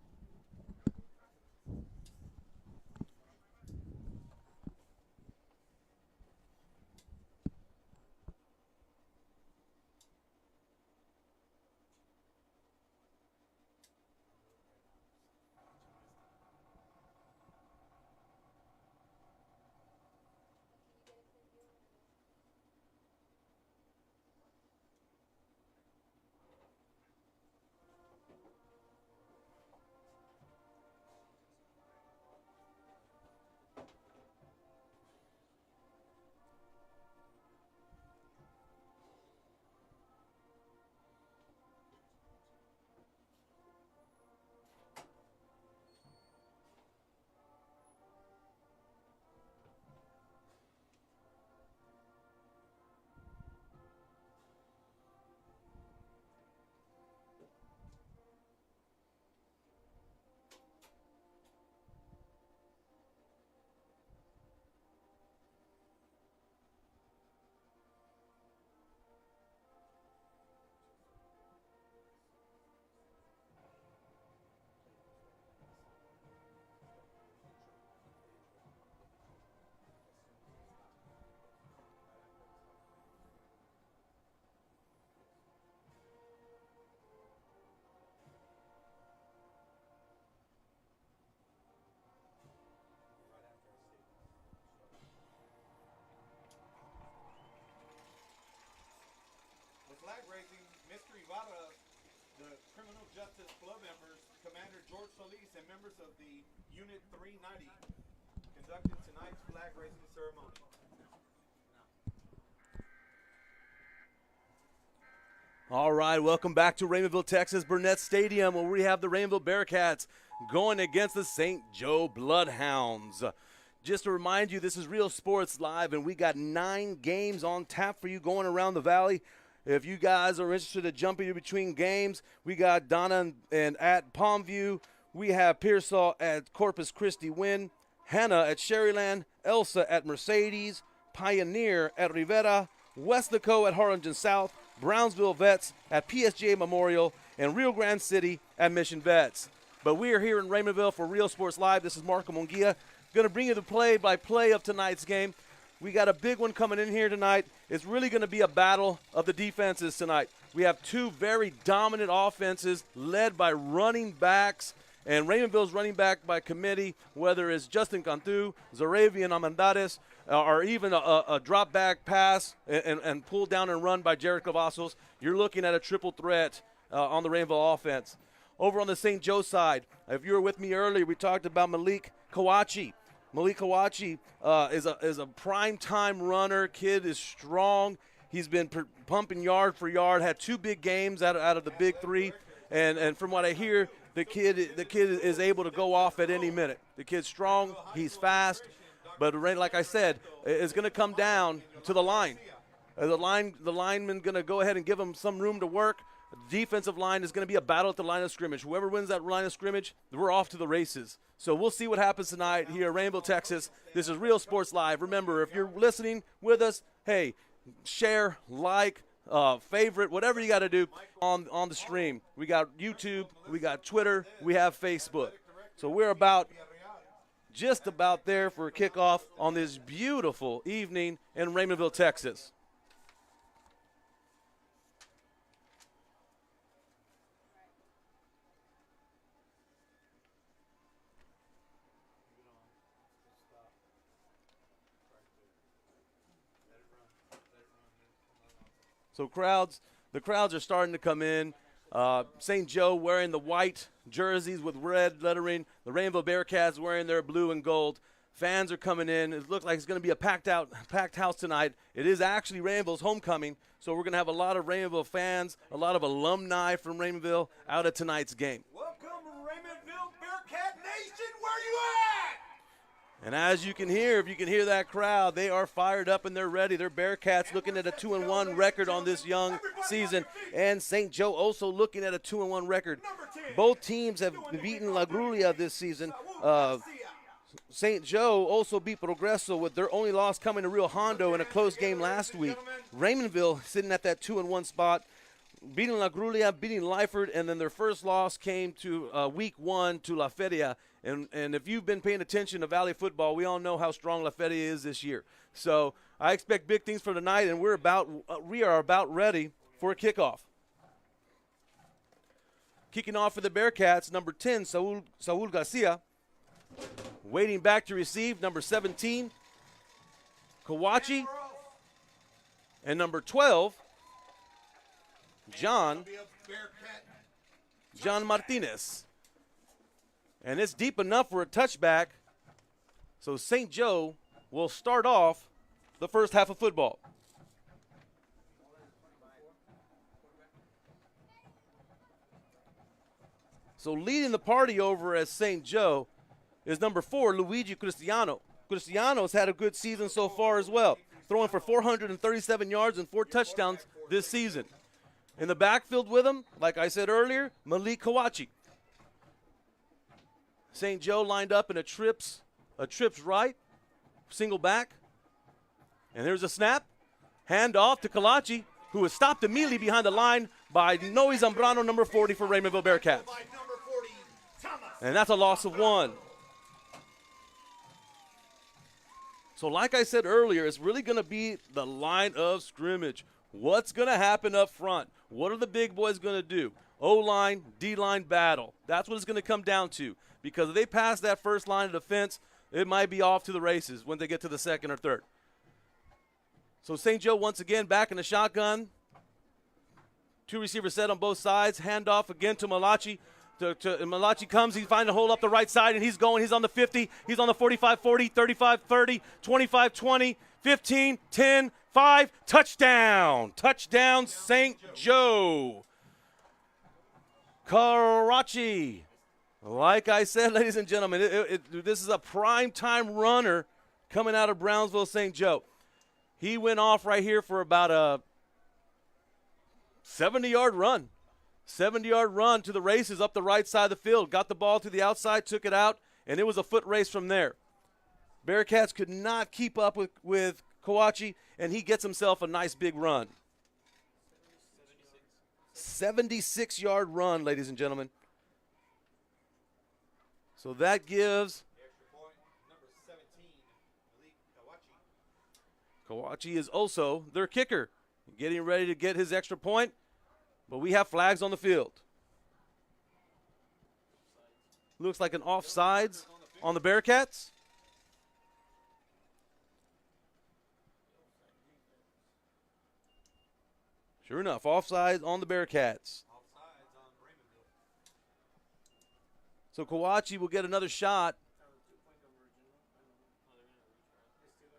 Flag raising, Mr. Ibarra, the Criminal Justice Club members, Commander George Solis, and members of the Unit 390 conducting tonight's flag raising ceremony. All right, welcome back to Raymondville, Texas, Burnett Stadium, where we have the Raymondville Bearcats going against the St. Joe Bloodhounds. Just to remind you, this is Real Sports Live, and we got 9 games on tap for you going around the valley. If you guys are interested in jumping in between games, we got Donna and at Palmview. We have Pearsall at Corpus Christi Wynn, Hannah at Sherryland, Elsa at Mercedes, Pioneer at Rivera, Westlaco at Harlingen South, Brownsville Vets at PSGA Memorial, and Rio Grande City at Mission Vets. But we are here in Raymondville for Real Sports Live. This is Marco Munguia, going to bring you the play-by-play of tonight's game. We got a big one coming in here tonight. It's really going to be a battle of the defenses tonight. We have 2 very dominant offenses led by running backs, and Raymondville's running back by committee, whether it's Justin Cantu, Zaravian Amandares, or even a drop back pass and pull down and run by Jared Cavazos, you're looking at a triple threat on the Raymondville offense. Over on the St. Joe side, if you were with me earlier, we talked about Malik Kawachi. Malik Kawachi is a prime-time runner. Kid is strong. He's been pumping yard for yard, had 2 big games out of the big 3. And from what I hear, the kid is able to go off at any minute. The kid's strong. He's fast. But like I said, it's going to come down to the line. The lineman going to go ahead and give him some room to work. The defensive line is going to be a battle at the line of scrimmage. Whoever wins that line of scrimmage, we're off to the races. So we'll see what happens tonight here in Rainbow, Texas. This is Real Sports Live. Remember, if you're listening with us, hey, share, like, favorite, whatever you got to do on the stream. We got YouTube, we got Twitter, we have Facebook. So we're just about there for a kickoff on this beautiful evening in Raymondville, Texas. So the crowds are starting to come in. St. Joe wearing the white jerseys with red lettering. The Rainbow Bearcats wearing their blue and gold. Fans are coming in. It looks like it's going to be a packed house tonight. It is actually Rainbow's homecoming, so we're going to have a lot of Rainbow fans, a lot of alumni from Rainbow out at tonight's game. Welcome, Raymondville Bearcat Nation. Where you at? And as you can hear, if you can hear that crowd, they are fired up and they're ready. They're Bearcats looking at a 2-1 record on this young season. And St. Joe also looking at a 2-1 record. Both teams have beaten La Grulla this season. St. Joe also beat Progreso with their only loss coming to Rio Hondo in a close game last week. Raymondville sitting at that 2-1 spot. beating La Grulia, beating Lyford, and then their first loss came to week 1 to La Feria. And if you've been paying attention to Valley football, we all know how strong La Feria is this year. So I expect big things for tonight, and we are about ready for a kickoff. Kicking off for the Bearcats, number 10, Saul Garcia. Waiting back to receive, number 17, Kawachi. And number 12, John Martinez. And it's deep enough for a touchback, so St. Joe will start off the first half of football. So leading the party over as St. Joe is number 4, Luigi Cristiano. Cristiano's had a good season so far as well, throwing for 437 yards and 4 touchdowns this season. In the backfield with him, like I said earlier, Malik Kawachi. St. Joe lined up in a trips right, single back. And there's a snap. Hand off to Kawachi, who was stopped immediately behind the line by Noe Zambrano, number 40 for Raymondville Bearcats. And that's a loss of 1. So like I said earlier, it's really going to be the line of scrimmage. What's going to happen up front? What are the big boys going to do? O-line, D-line battle. That's what it's going to come down to. Because if they pass that first line of defense, it might be off to the races when they get to the second or third. So St. Joe once again back in the shotgun. 2 receivers set on both sides. Handoff again to Malachi. Malachi comes, he finds a hole up the right side, and he's going. He's on the 50, he's on the 45-40, 35-30, 25-20, 15, 10, 5, touchdown. Touchdown, St. Joe. Karachi. Like I said, ladies and gentlemen, this is a prime-time runner coming out of Brownsville, St. Joe. He went off right here for about a 70-yard run. 70-yard run to the races up the right side of the field. Got the ball to the outside, took it out, and it was a foot race from there. Bearcats could not keep up with Kawachi, and he gets himself a nice big run. 76-yard run, ladies and gentlemen. So that gives Kawachi is also their kicker, getting ready to get his extra point. But we have flags on the field. Looks like an offsides on the Bearcats. Sure enough, offsides on the Bearcats. So Kawachi will get another shot.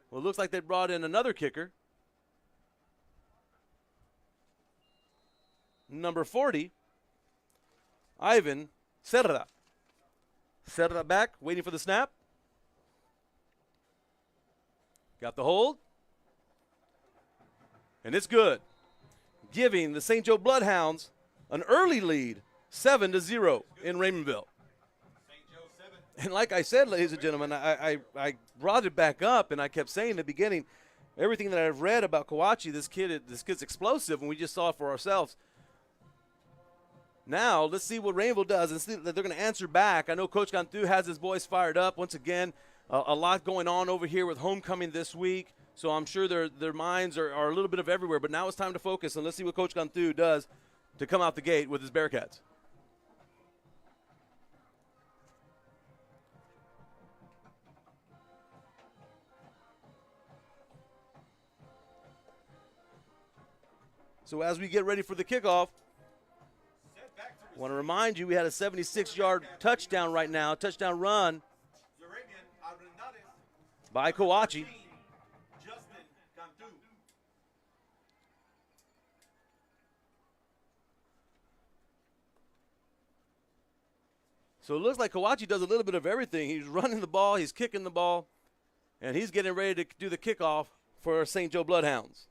Well, it looks like they brought in another kicker. Number 40, Ivan Serra. Serra back, waiting for the snap. Got the hold. And it's good. Giving the St. Joe Bloodhounds an early lead, 7-0 in Raymondville. And like I said, ladies and gentlemen, I brought it back up, and I kept saying in the beginning, everything that I've read about Kawachi, this kid's explosive, and we just saw it for ourselves. Now, let's see what Rainville does and see that they're going to answer back. I know Coach Cantu has his boys fired up. Once again, a lot going on over here with homecoming this week, so I'm sure their minds are a little bit of everywhere. But now it's time to focus, and let's see what Coach Cantu does to come out the gate with his Bearcats. So as we get ready for the kickoff, I want to remind you we had a 76-yard touchdown right now, touchdown run by Kawachi. So it looks like Kawachi does a little bit of everything. He's running the ball, he's kicking the ball, and he's getting ready to do the kickoff for St. Joe Bloodhounds.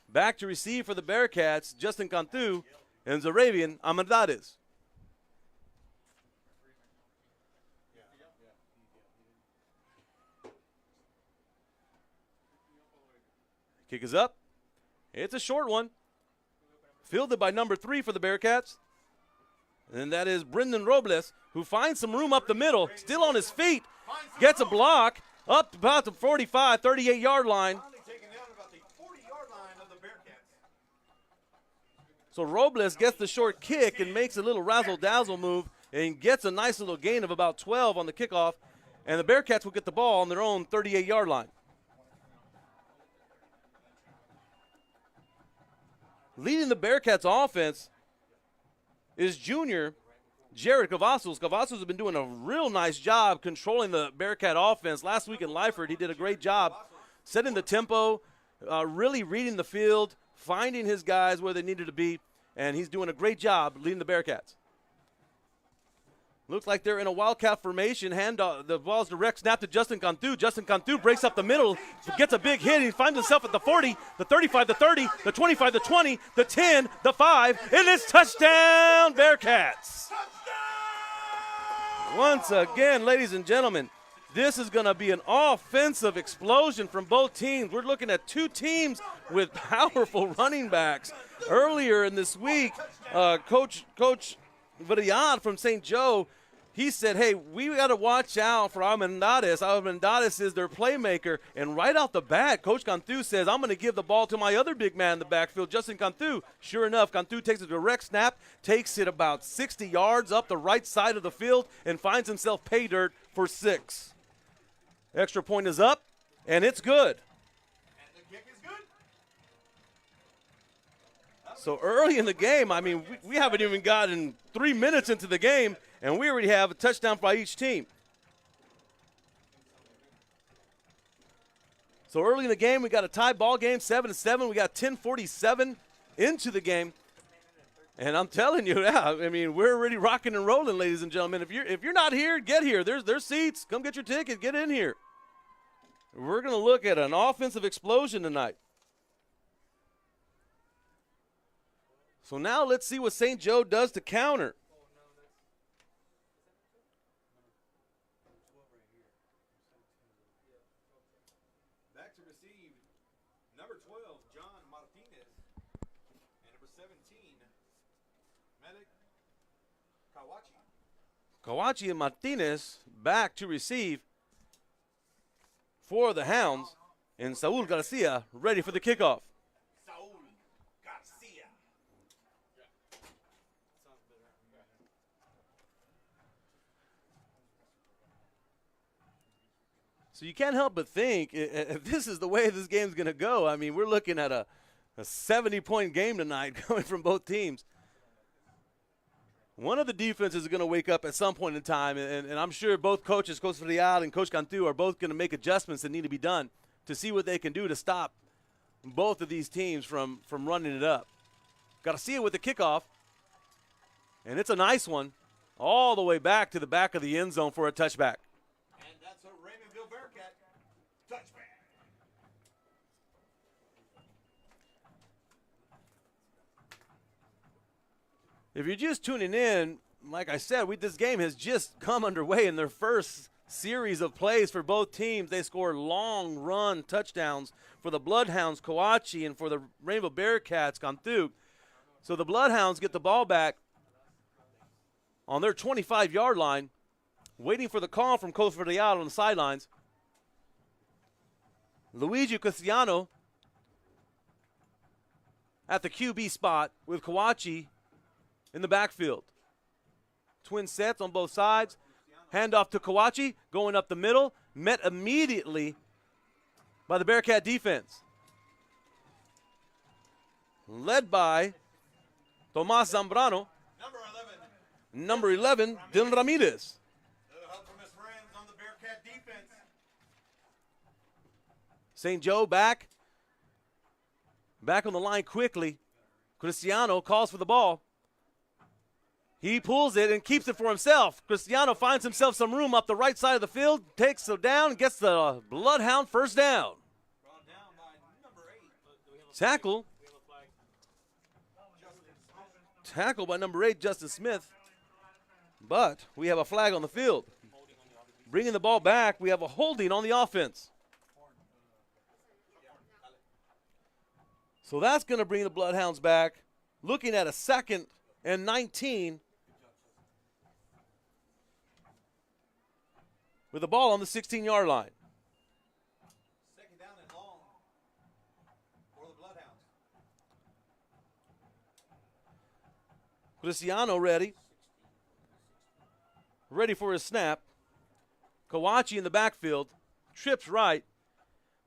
Back to receive for the Bearcats, Justin Cantu and Zarabian Amadades. Kick is up, It's a short one. Fielded by number 3 for the Bearcats. And that is Brendan Robles, who finds some room up the middle, still on his feet, gets a block up about the 45, 38-yard line. So Robles gets the short kick and makes a little razzle-dazzle move and gets a nice little gain of about 12 on the kickoff. And the Bearcats will get the ball on their own 38-yard line. Leading the Bearcats offense is junior Jared Cavazos. Cavazos has been doing a real nice job controlling the Bearcat offense. Last week in Lyford, he did a great job setting the tempo, really reading the field, finding his guys where they needed to be, and he's doing a great job leading the Bearcats. Looks like they're in a wildcat formation. The ball's direct snap to Justin Cantu. Justin Cantu breaks up the middle, gets a big hit. He finds himself at the 40, the 35, the 30, the 25, the 20, the 10, the 5, and it's touchdown, Bearcats. Once again, ladies and gentlemen, this is going to be an offensive explosion from both teams. We're looking at two teams with powerful running backs. Earlier in this week, Coach Villayad from St. Joe, he said, hey, we got to watch out for Armendariz. Armendariz is their playmaker. And right off the bat, Coach Cantu says, I'm going to give the ball to my other big man in the backfield, Justin Cantu. Sure enough, Cantu takes a direct snap, takes it about 60 yards up the right side of the field, and finds himself pay dirt for 6. Extra point is up, and it's good. And the kick is good. So early in the game, I mean, we haven't even gotten 3 minutes into the game, and we already have a touchdown by each team. So early in the game, we got a tie ball game, 7-7. We got 10:47 into the game. And I'm telling you, yeah, I mean, we're already rocking and rolling, ladies and gentlemen. If you're not here, get here. There's seats. Come get your ticket. Get in here. We're going to look at an offensive explosion tonight. So now let's see what St. Joe does to counter. Back to receive, number 12, John Martinez, and number 17, Melik Kawachi. Kawachi and Martinez back to receive for the Hounds, and Saul Garcia ready for the kickoff. Saul Garcia. So you can't help but think, if this is the way this game's going to go, I mean, we're looking at a 70-point game tonight coming from both teams. One of the defenses is going to wake up at some point in time, and I'm sure both coaches, Coach Frial and Coach Cantu, are both going to make adjustments that need to be done to see what they can do to stop both of these teams from running it up. Got to see it with the kickoff, and it's a nice one all the way back to the back of the end zone for a touchback. And that's a Raymondville Bearcat touchback. If you're just tuning in, like I said, this game has just come underway in their first series of plays for both teams. They score long run touchdowns for the Bloodhounds, Kawachi, and for the Rainbow Bearcats, Cantu. So the Bloodhounds get the ball back on their 25-yard line, waiting for the call from Coach Frial on the sidelines. Luigi Castellano at the QB spot with Kawachi in the backfield. Twin sets on both sides. Handoff to Kawachi, going up the middle, met immediately by the Bearcat defense. Led by Tomas Zambrano. Number 11, Dylan Ramirez. Little help from his friends on the Bearcat defense. St. Joe back on the line quickly. Cristiano calls for the ball. He pulls it and keeps it for himself. Cristiano finds himself some room up the right side of the field, takes it down, gets the Bloodhound first down. Brought down by number 8. Tackle by number 8, Justin Smith. But we have a flag on the field. Bringing the ball back, we have a holding on the offense. So that's going to bring the Bloodhounds back. Looking at a 2nd and 19 with the ball on the 16-yard line. 2nd down and long for the Bloodhounds. Cristiano ready for his snap. Kawachi in the backfield, trips right,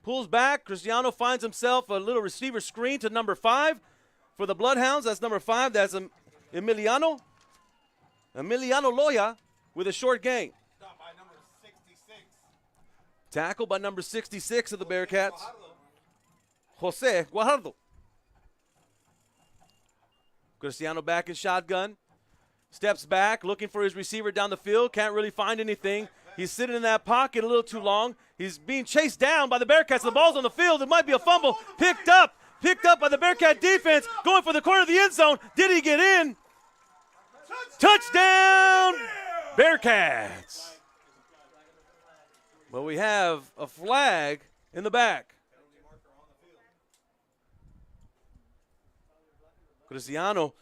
pulls back. Cristiano finds himself a little receiver screen to number 5 for the Bloodhounds. That's number 5. That's Emiliano Loya with a short gain. Stopped by number 66. Tackle by number 66 of the Bearcats, Jose Guajardo. Cristiano back in shotgun. Steps back, looking for his receiver down the field. Can't really find anything. He's sitting in that pocket a little too long. He's being chased down by the Bearcats. The ball's on the field. It might be a fumble. Picked up by the Bearcat defense. Going for the corner of the end zone. Did he get in? Touchdown, Bearcats. But we have a flag in the back. Cristiano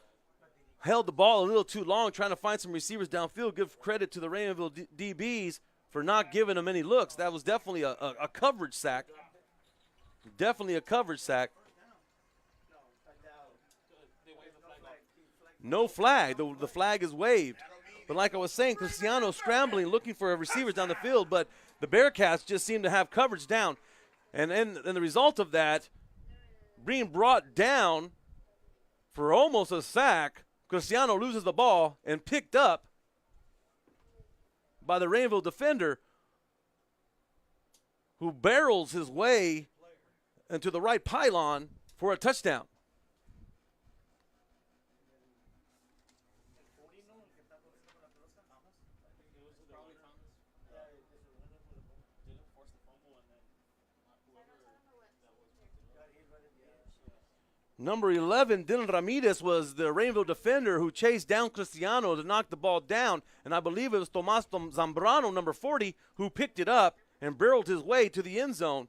held the ball a little too long, trying to find some receivers downfield. Give credit to the Raymondville DBs for not giving him any looks. That was definitely a coverage sack. Definitely a coverage sack. No flag. The flag is waved. But like I was saying, Cristiano scrambling, looking for receivers down the field, but the Bearcats just seem to have coverage down. And the result of that, being brought down for almost a sack, Cristiano loses the ball and picked up by the Raymondville defender, who barrels his way into the right pylon for a touchdown. Number 11, Dylan Ramirez, was the Raymondville defender who chased down Cristiano to knock the ball down. And I believe it was Tomas Zambrano, number 40, who picked it up and barreled his way to the end zone,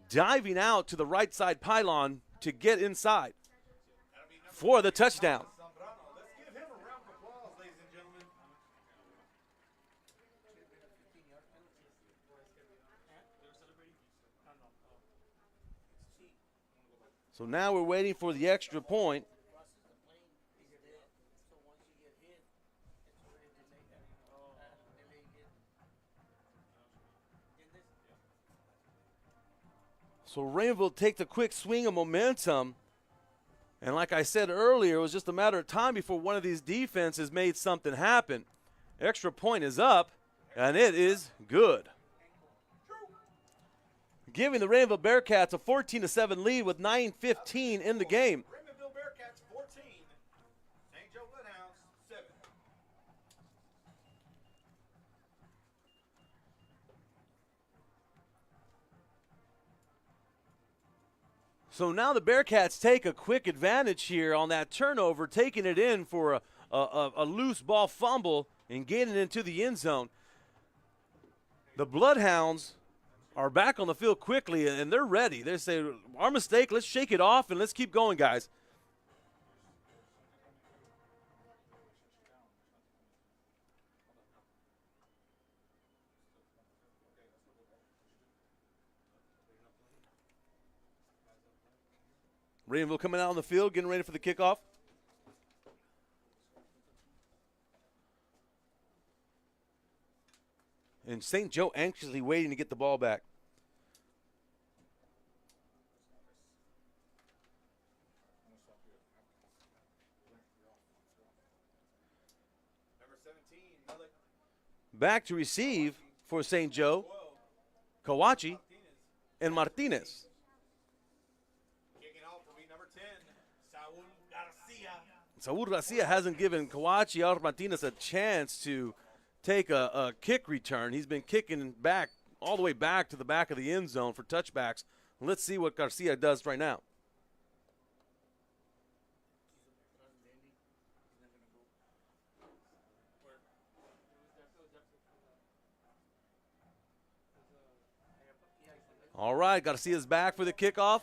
diving out to the right side pylon to get inside for the touchdown. Let's give him a round of applause, ladies and gentlemen. So now we're waiting for the extra point. So Raymondville takes a quick swing of momentum. And like I said earlier, it was just a matter of time before one of these defenses made something happen. Extra point is up, and it is good, giving the Raymondville Bearcats a 14-7 lead with 9:15 in the game. Raymondville Bearcats 14, St. Joe Bloodhounds 7. So now the Bearcats take a quick advantage here on that turnover, taking it in for a loose ball fumble and getting into the end zone. The Bloodhounds are back on the field quickly, and they're ready. They say, our mistake, let's shake it off, and let's keep going, guys. Raymondville coming out on the field, getting ready for the kickoff. And St. Joe anxiously waiting to get the ball back. Number 17, Back to receive for St. Joe, Kawachi and Martinez. kicking off will be number 10, Saul Garcia. Saul Garcia hasn't given Kawachi or Martinez a chance to take a kick return. He's been kicking back all the way back to the back of the end zone for touchbacks. Let's see what Garcia does right now. All right, Garcia's back for the kickoff.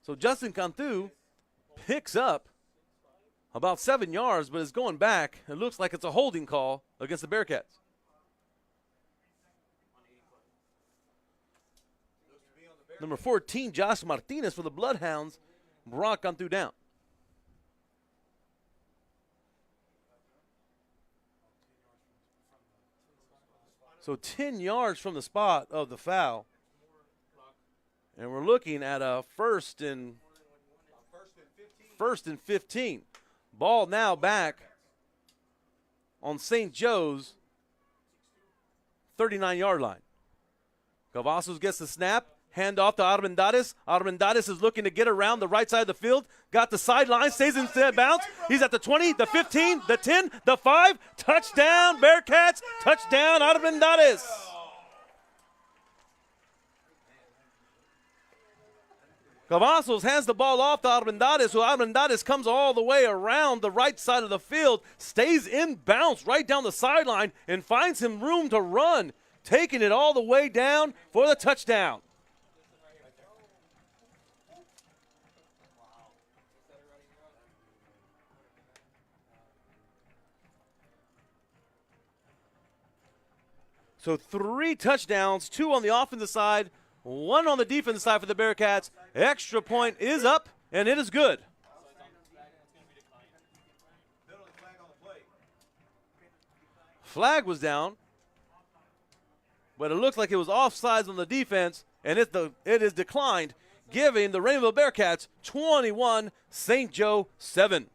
So Justin Cantu picks up about 7 yards, but is going back. It looks like it's a holding call against the Bearcats. Number 14, Josh Martinez for the Bloodhounds, brought Cantu down. So 10 yards from the spot of the foul. And we're looking at a first and 15. Ball now back on St. Joe's 39-yard line. Cavazos gets the snap. Hand off to Armendariz. Armendariz is looking to get around the right side of the field. Got the sideline, stays in bounds. He's at the 20, the 15, the 10, the 5. Touchdown, Bearcats. Touchdown, Armendariz. Cavazos hands the ball off to Armendariz, who Armendariz comes all the way around the right side of the field, stays in bounds right down the sideline, and finds him room to run, taking it all the way down for the touchdown. So 3 touchdowns, 2 on the offensive side, 1 on the defensive side for the Bearcats. Extra point is up, and it is good. Flag was down, but it looks like it was offsides on the defense, and it is declined, giving the Rainbow Bearcats 21, St. Joe 7.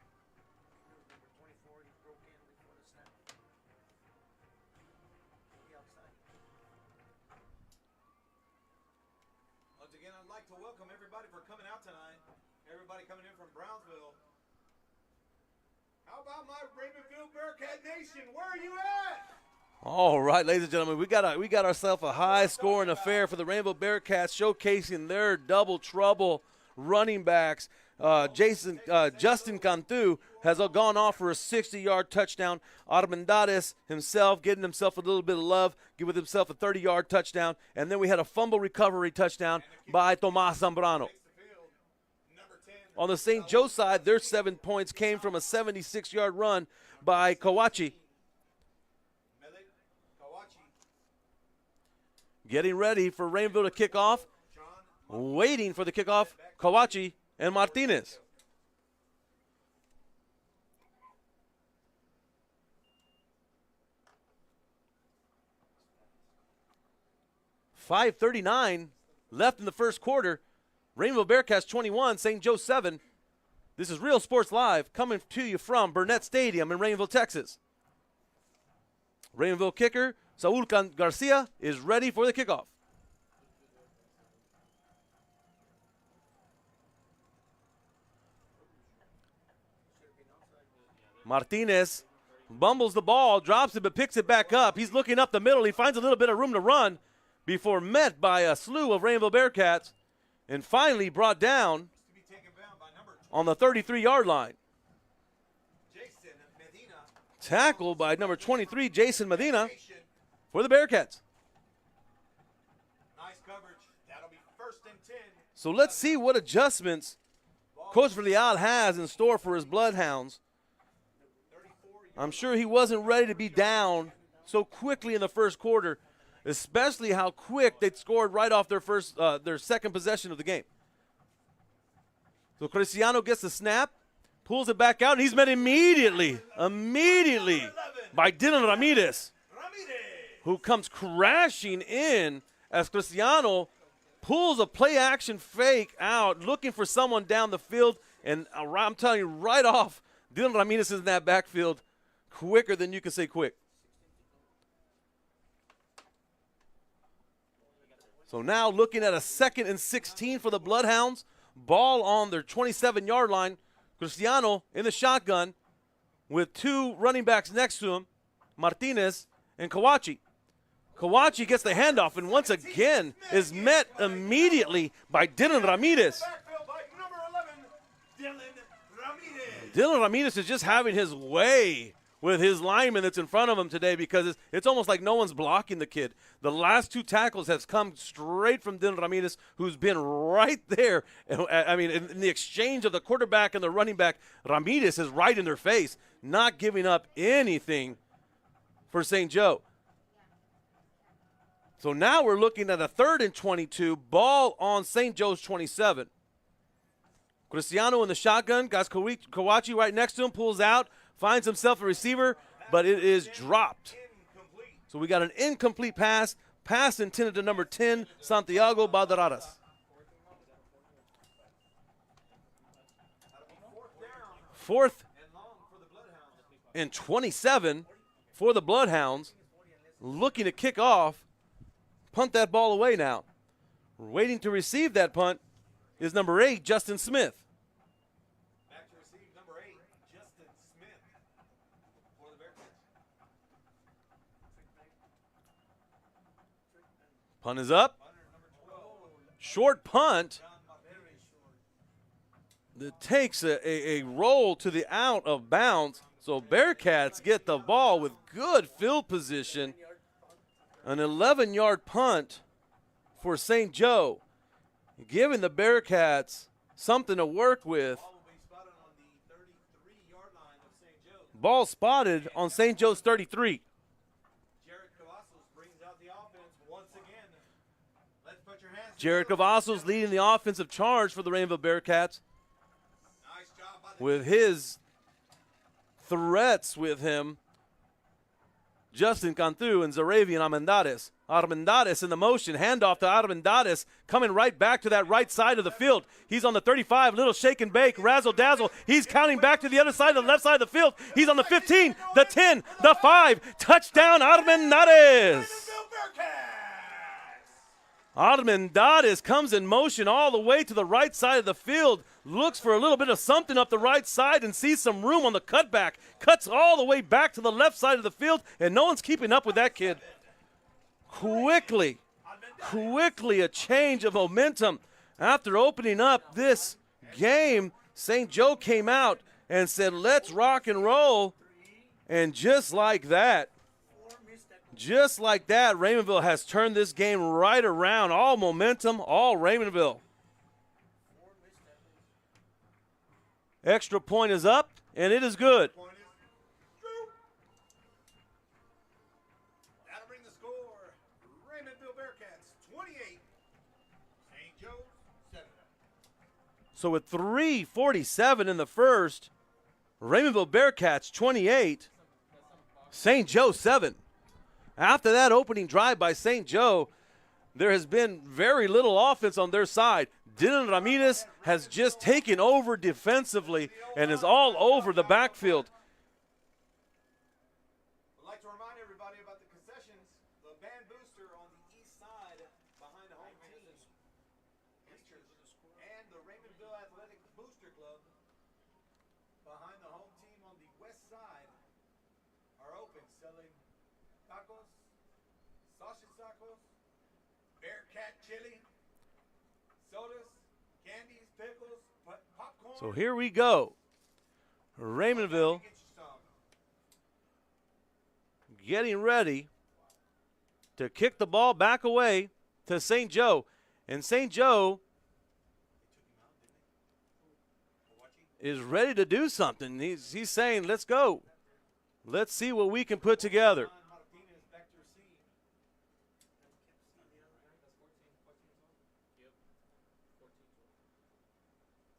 Coming in from Brownsville. How about my Ravenville Bearcat Nation? Where are you at? All right, ladies and gentlemen, we got ourselves a high-scoring affair for the Rainbow Bearcats, showcasing their double trouble running backs. Justin Cantu has gone off for a 60-yard touchdown. Armendariz himself getting himself a little bit of love, giving himself a 30-yard touchdown. And then we had a fumble recovery touchdown by Tomas Zambrano. On the St. Joe side, their 7 points came from a 76-yard run by Kawachi. Getting ready for Rainville to kick off. Waiting for the kickoff, Kawachi and Martinez. .539 left in the first quarter. Rainbow Bearcats 21, St. Joe 7. This is Real Sports Live coming to you from Burnett Stadium in Rainville, Texas. Rainville kicker Saul Garcia is ready for the kickoff. Martinez bumbles the ball, drops it, but picks it back up. He's looking up the middle. He finds a little bit of room to run before met by a slew of Rainbow Bearcats. And finally brought down on the 33-yard line. Tackled by number 23, Jason Medina, for the Bearcats. Nice coverage. That'll be 1st and 10. So let's see what adjustments Coach Verlial has in store for his Bloodhounds. I'm sure he wasn't ready to be down so quickly in the first quarter, especially how quick they scored right off their second possession of the game. So Cristiano gets the snap, pulls it back out, and he's met immediately by Dylan Ramirez, who comes crashing in as Cristiano pulls a play-action fake out, looking for someone down the field, and I'm telling you, right off, Dylan Ramirez is in that backfield quicker than you can say quick. So now looking at a 2nd and 16 for the Bloodhounds. Ball on their 27-yard line. Cristiano in the shotgun with 2 running backs next to him, Martinez and Kawachi. Kawachi gets the handoff and once again is met immediately by Dylan Ramirez. Dylan Ramirez is just having his way with his lineman that's in front of him today, because it's almost like no one's blocking the kid. The last 2 tackles has come straight from Dylan Ramirez, who's been right there. I mean, in the exchange of the quarterback and the running back, Ramirez is right in their face, not giving up anything for St. Joe. So now we're looking at a 3rd and 22, ball on St. Joe's 27. Cristiano in the shotgun, got Kawachi right next to him, pulls out, finds himself a receiver, but it is dropped. So we got an incomplete pass intended to number 10, Santiago Balderas. 4th and 27 for the Bloodhounds, looking to kick off. Punt that ball away now. Waiting to receive that punt is number 8, Justin Smith. Back to receive number 8, Justin Smith for the Bearcats. Punt is up. Short punt that takes a roll to the out of bounds. So Bearcats get the ball with good field position. An 11-yard punt for St. Joe, giving the Bearcats something to work with. Ball spotted on St. Joe's 33. Jared Cavazos leading the offensive charge for the Rainbow Bearcats with his threats with him. Justin Cantu and Zaravian Armendariz. Armendariz in the motion, handoff to Armendariz, coming right back to that right side of the field. He's on the 35, little shake and bake, razzle dazzle. He's counting back to the other side, the left side of the field. He's on the 15, the 10, the 5. Touchdown, Armendariz. Armendariz comes in motion all the way to the right side of the field, looks for a little bit of something up the right side and sees some room on the cutback, cuts all the way back to the left side of the field, and no one's keeping up with that kid. Quickly a change of momentum. After opening up this game, St. Joe came out and said, let's rock and roll, and just like that, Raymondville has turned this game right around. All momentum, all Raymondville. Extra point is up, and it is good. That'll bring the score. Raymondville Bearcats 28, St. Joe 7. So with 3:47 in the first, Raymondville Bearcats 28, St. Joe 7. After that opening drive by St. Joe, there has been very little offense on their side. Dylan Ramirez has just taken over defensively and is all over the backfield. I'd like to remind everybody about the concessions. The band booster on the east side behind the home team. And the Raymondville Athletic Booster Club behind the home team on the west side are open, selling tacos, sausage tacos, Bearcat chili, sodas, candies, pickles, popcorn. So here we go. Raymondville getting ready to kick the ball back away to St. Joe. And St. Joe is ready to do something. He's saying, let's go. Let's see what we can put together.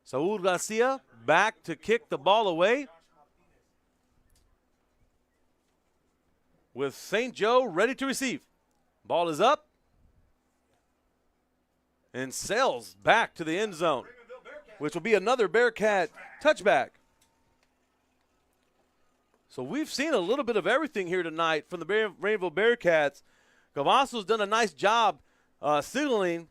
Saul Garcia back to kick the ball away, with St. Joe ready to receive. Ball is up and sails back to the end zone, which will be another Bearcat touchback. So we've seen a little bit of everything here tonight from the Rainbow Bearcats. Cavazos done a nice job signaling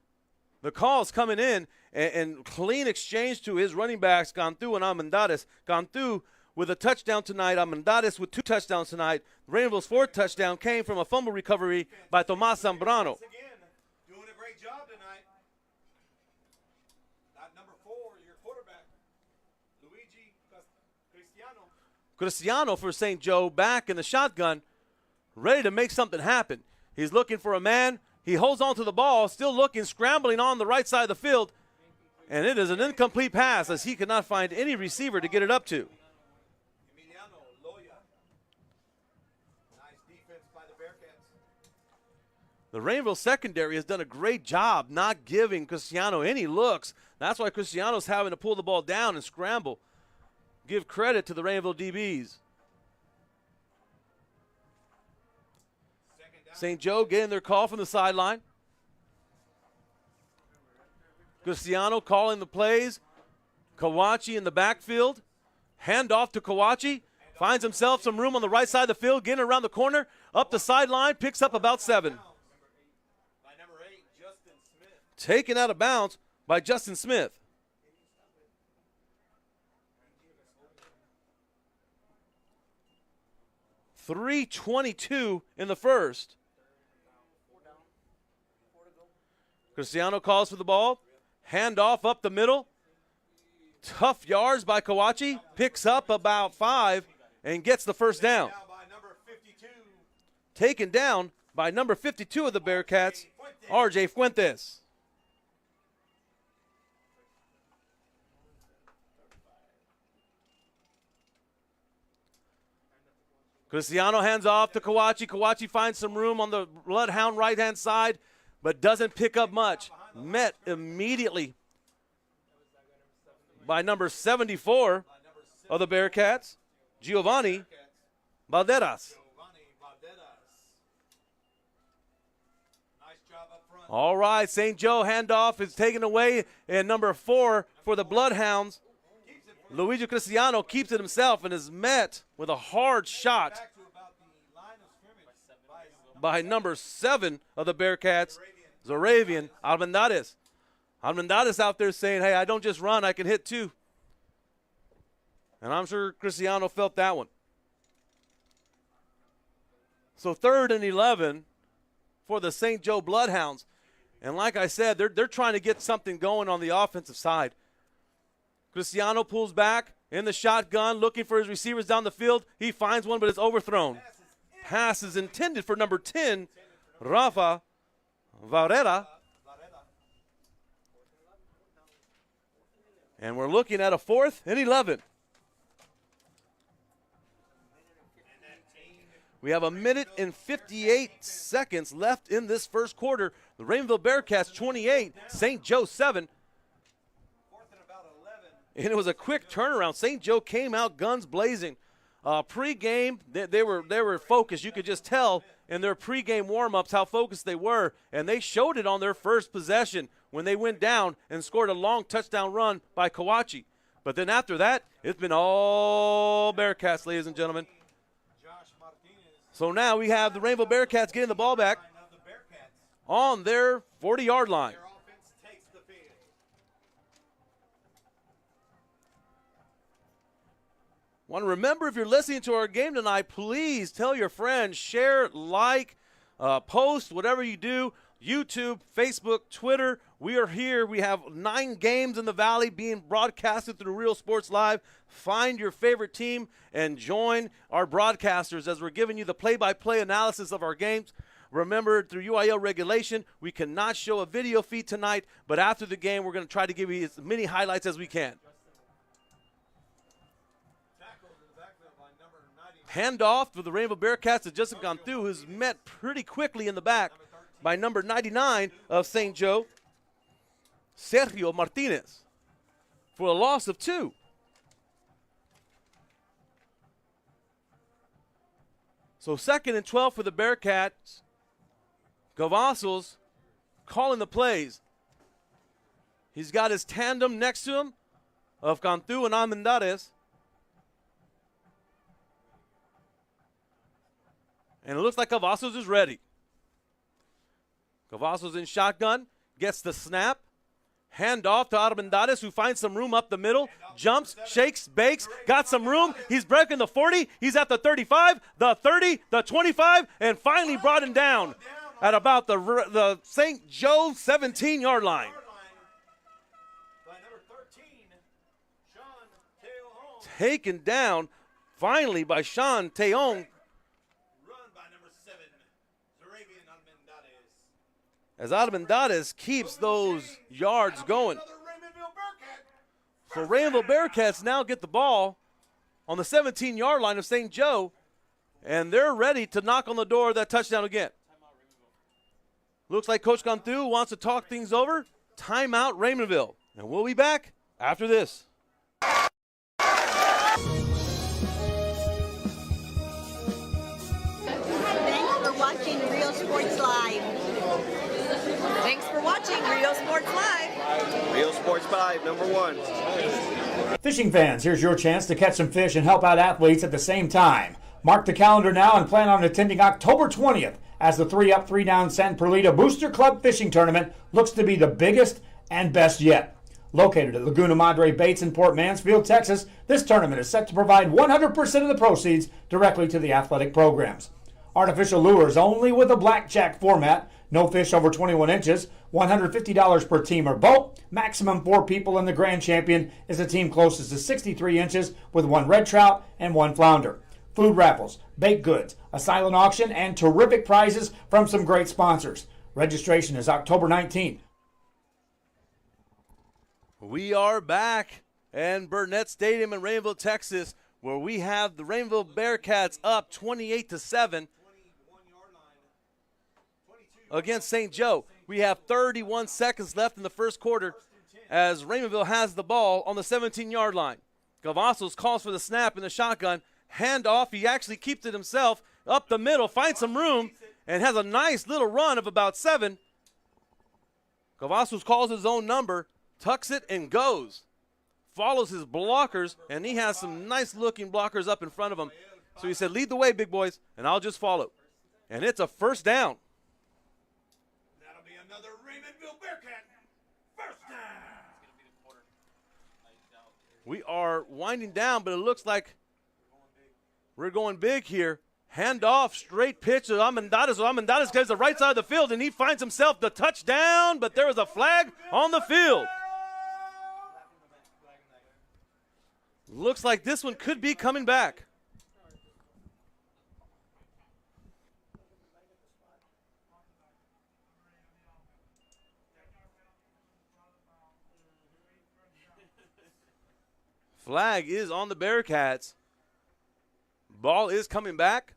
the calls coming in, and clean exchange to his running backs, Cantu and Armendariz. Cantu with a touchdown tonight, Armendariz with 2 touchdowns tonight. Rainbow's 4th touchdown came from a fumble recovery by Tomas Zambrano. Again, doing a great job tonight. That number 4, your quarterback, Luigi Cristiano. Cristiano for St. Joe back in the shotgun, ready to make something happen. He's looking for a man. He holds on to the ball, still looking, scrambling on the right side of the field. And it is an incomplete pass as he could not find any receiver to get it up to. The Rainville secondary has done a great job not giving Cristiano any looks. That's why Cristiano's having to pull the ball down and scramble. Give credit to the Rainville DBs. St. Joe getting their call from the sideline. Cristiano calling the plays. Kawachi in the backfield. Hand off to Kawachi. Finds himself some room on the right side of the field. Getting around the corner. Up the sideline. Picks up about 7. Taken out of bounds by Justin Smith. .322 in the first. Cristiano calls for the ball. Hand off up the middle. Tough yards by Kawachi. Picks up about 5 and gets the first down. Taken down by number 52 of the Bearcats, R.J. Fuentes. Cristiano hands off to Kawachi. Kawachi finds some room on the Bloodhound right-hand side, but doesn't pick up much. Met immediately by number 74 of the Bearcats, Giovanni Valderas. All right, St. Joe handoff is taken away, and number 4 for the Bloodhounds, Luigi Cristiano, keeps it himself and is met with a hard shot by number 7 of the Bearcats, Zoravian Almendades. Almendades out there saying, hey, I don't just run, I can hit too. And I'm sure Cristiano felt that one. So 3rd and 11 for the St. Joe Bloodhounds. And like I said, they're trying to get something going on the offensive side. Cristiano pulls back in the shotgun, looking for his receivers down the field. He finds one, but it's overthrown. Pass is intended for number 10, Rafa Varela. And we're looking at a 4th and 11. We have 1 minute and 58 seconds left in this first quarter. The Rainville Bearcats 28, St. Joe 7. And it was a quick turnaround. St. Joe came out guns blazing. Pre-game, they were focused. You could just tell in their pre-game warm-ups how focused they were. And they showed it on their first possession when they went down and scored a long touchdown run by Kawachi. But then after that, it's been all Bearcats, ladies and gentlemen. So now we have the Rainbow Bearcats getting the ball back on their 40-yard line. Want to remember, if you're listening to our game tonight, please tell your friends, share, like, post, whatever you do, YouTube, Facebook, Twitter. We are here. We have 9 games in the Valley being broadcasted through Real Sports Live. Find your favorite team and join our broadcasters as we're giving you the play-by-play analysis of our games. Remember, through UIL regulation, we cannot show a video feed tonight, but after the game, we're going to try to give you as many highlights as we can. Handoff for the Rainbow Bearcats that just gone through, who's met pretty quickly in the back by number 99 of St. Joe, Sergio Martinez, for a loss of 2. So 2nd and 12 for the Bearcats. Gavassos calling the plays. He's got his tandem next to him of Cantu and Almendades. And it looks like Cavazos is ready. Cavazos in shotgun, gets the snap. Hand off to Armendades, who finds some room up the middle. Jumps, shakes, bakes, got some room. He's breaking the 40. He's at the 35, the 30, the 25, and finally brought him down at about the St. Joe 17-yard line. Taken down finally by Sean Teong. Run by number 7, Zarabian Almendades. As Almendades keeps those yards going. Another Raymondville Bearcat. So Raymondville Bearcats now get the ball on the 17-yard line of St. Joe, and they're ready to knock on the door of that touchdown again. Looks like Coach Cantu wants to talk things over. Timeout Raymondville. And we'll be back after this. Thanks for watching Real Sports Live. Thanks for watching Real Sports Live. Real Sports 5, number 1. Fishing fans, here's your chance to catch some fish and help out athletes at the same time. Mark the calendar now and plan on attending October 20th as the 3-Up, 3-Down San Perlita Booster Club Fishing Tournament looks to be the biggest and best yet. Located at Laguna Madre Baits in Port Mansfield, Texas, this tournament is set to provide 100% of the proceeds directly to the athletic programs. Artificial lures only with a blackjack format, no fish over 21 inches, $150 per team or boat, maximum 4 people, and the grand champion is a team closest to 63 inches with 1 red trout and 1 flounder. Food raffles, baked goods, a silent auction, and terrific prizes from some great sponsors. Registration is October 19th. We are back in Burnett Stadium in Raymondville, Texas, where we have the Raymondville Bearcats up 28-7 against St. Joe. We have 31 seconds left in the first quarter as Raymondville has the ball on the 17-yard line. Cavazos calls for the snap in the shotgun. Handoff, he actually keeps it himself up the middle, finds some room, and has a nice little run of about 7. Cavazos calls his own number, tucks it, and goes. Follows his blockers, and he has some nice-looking blockers up in front of him. So he said, lead the way, big boys, and I'll just follow. And it's a first down. That'll be another Raymondville Bearcat. First down. We are winding down, but it looks like we're going big here. Handoff, straight pitch to Almendades. Almendades goes to the right side of the field, and he finds himself the touchdown, but there was a flag on the field. Looks like this one could be coming back. Flag is on the Bearcats. Ball is coming back.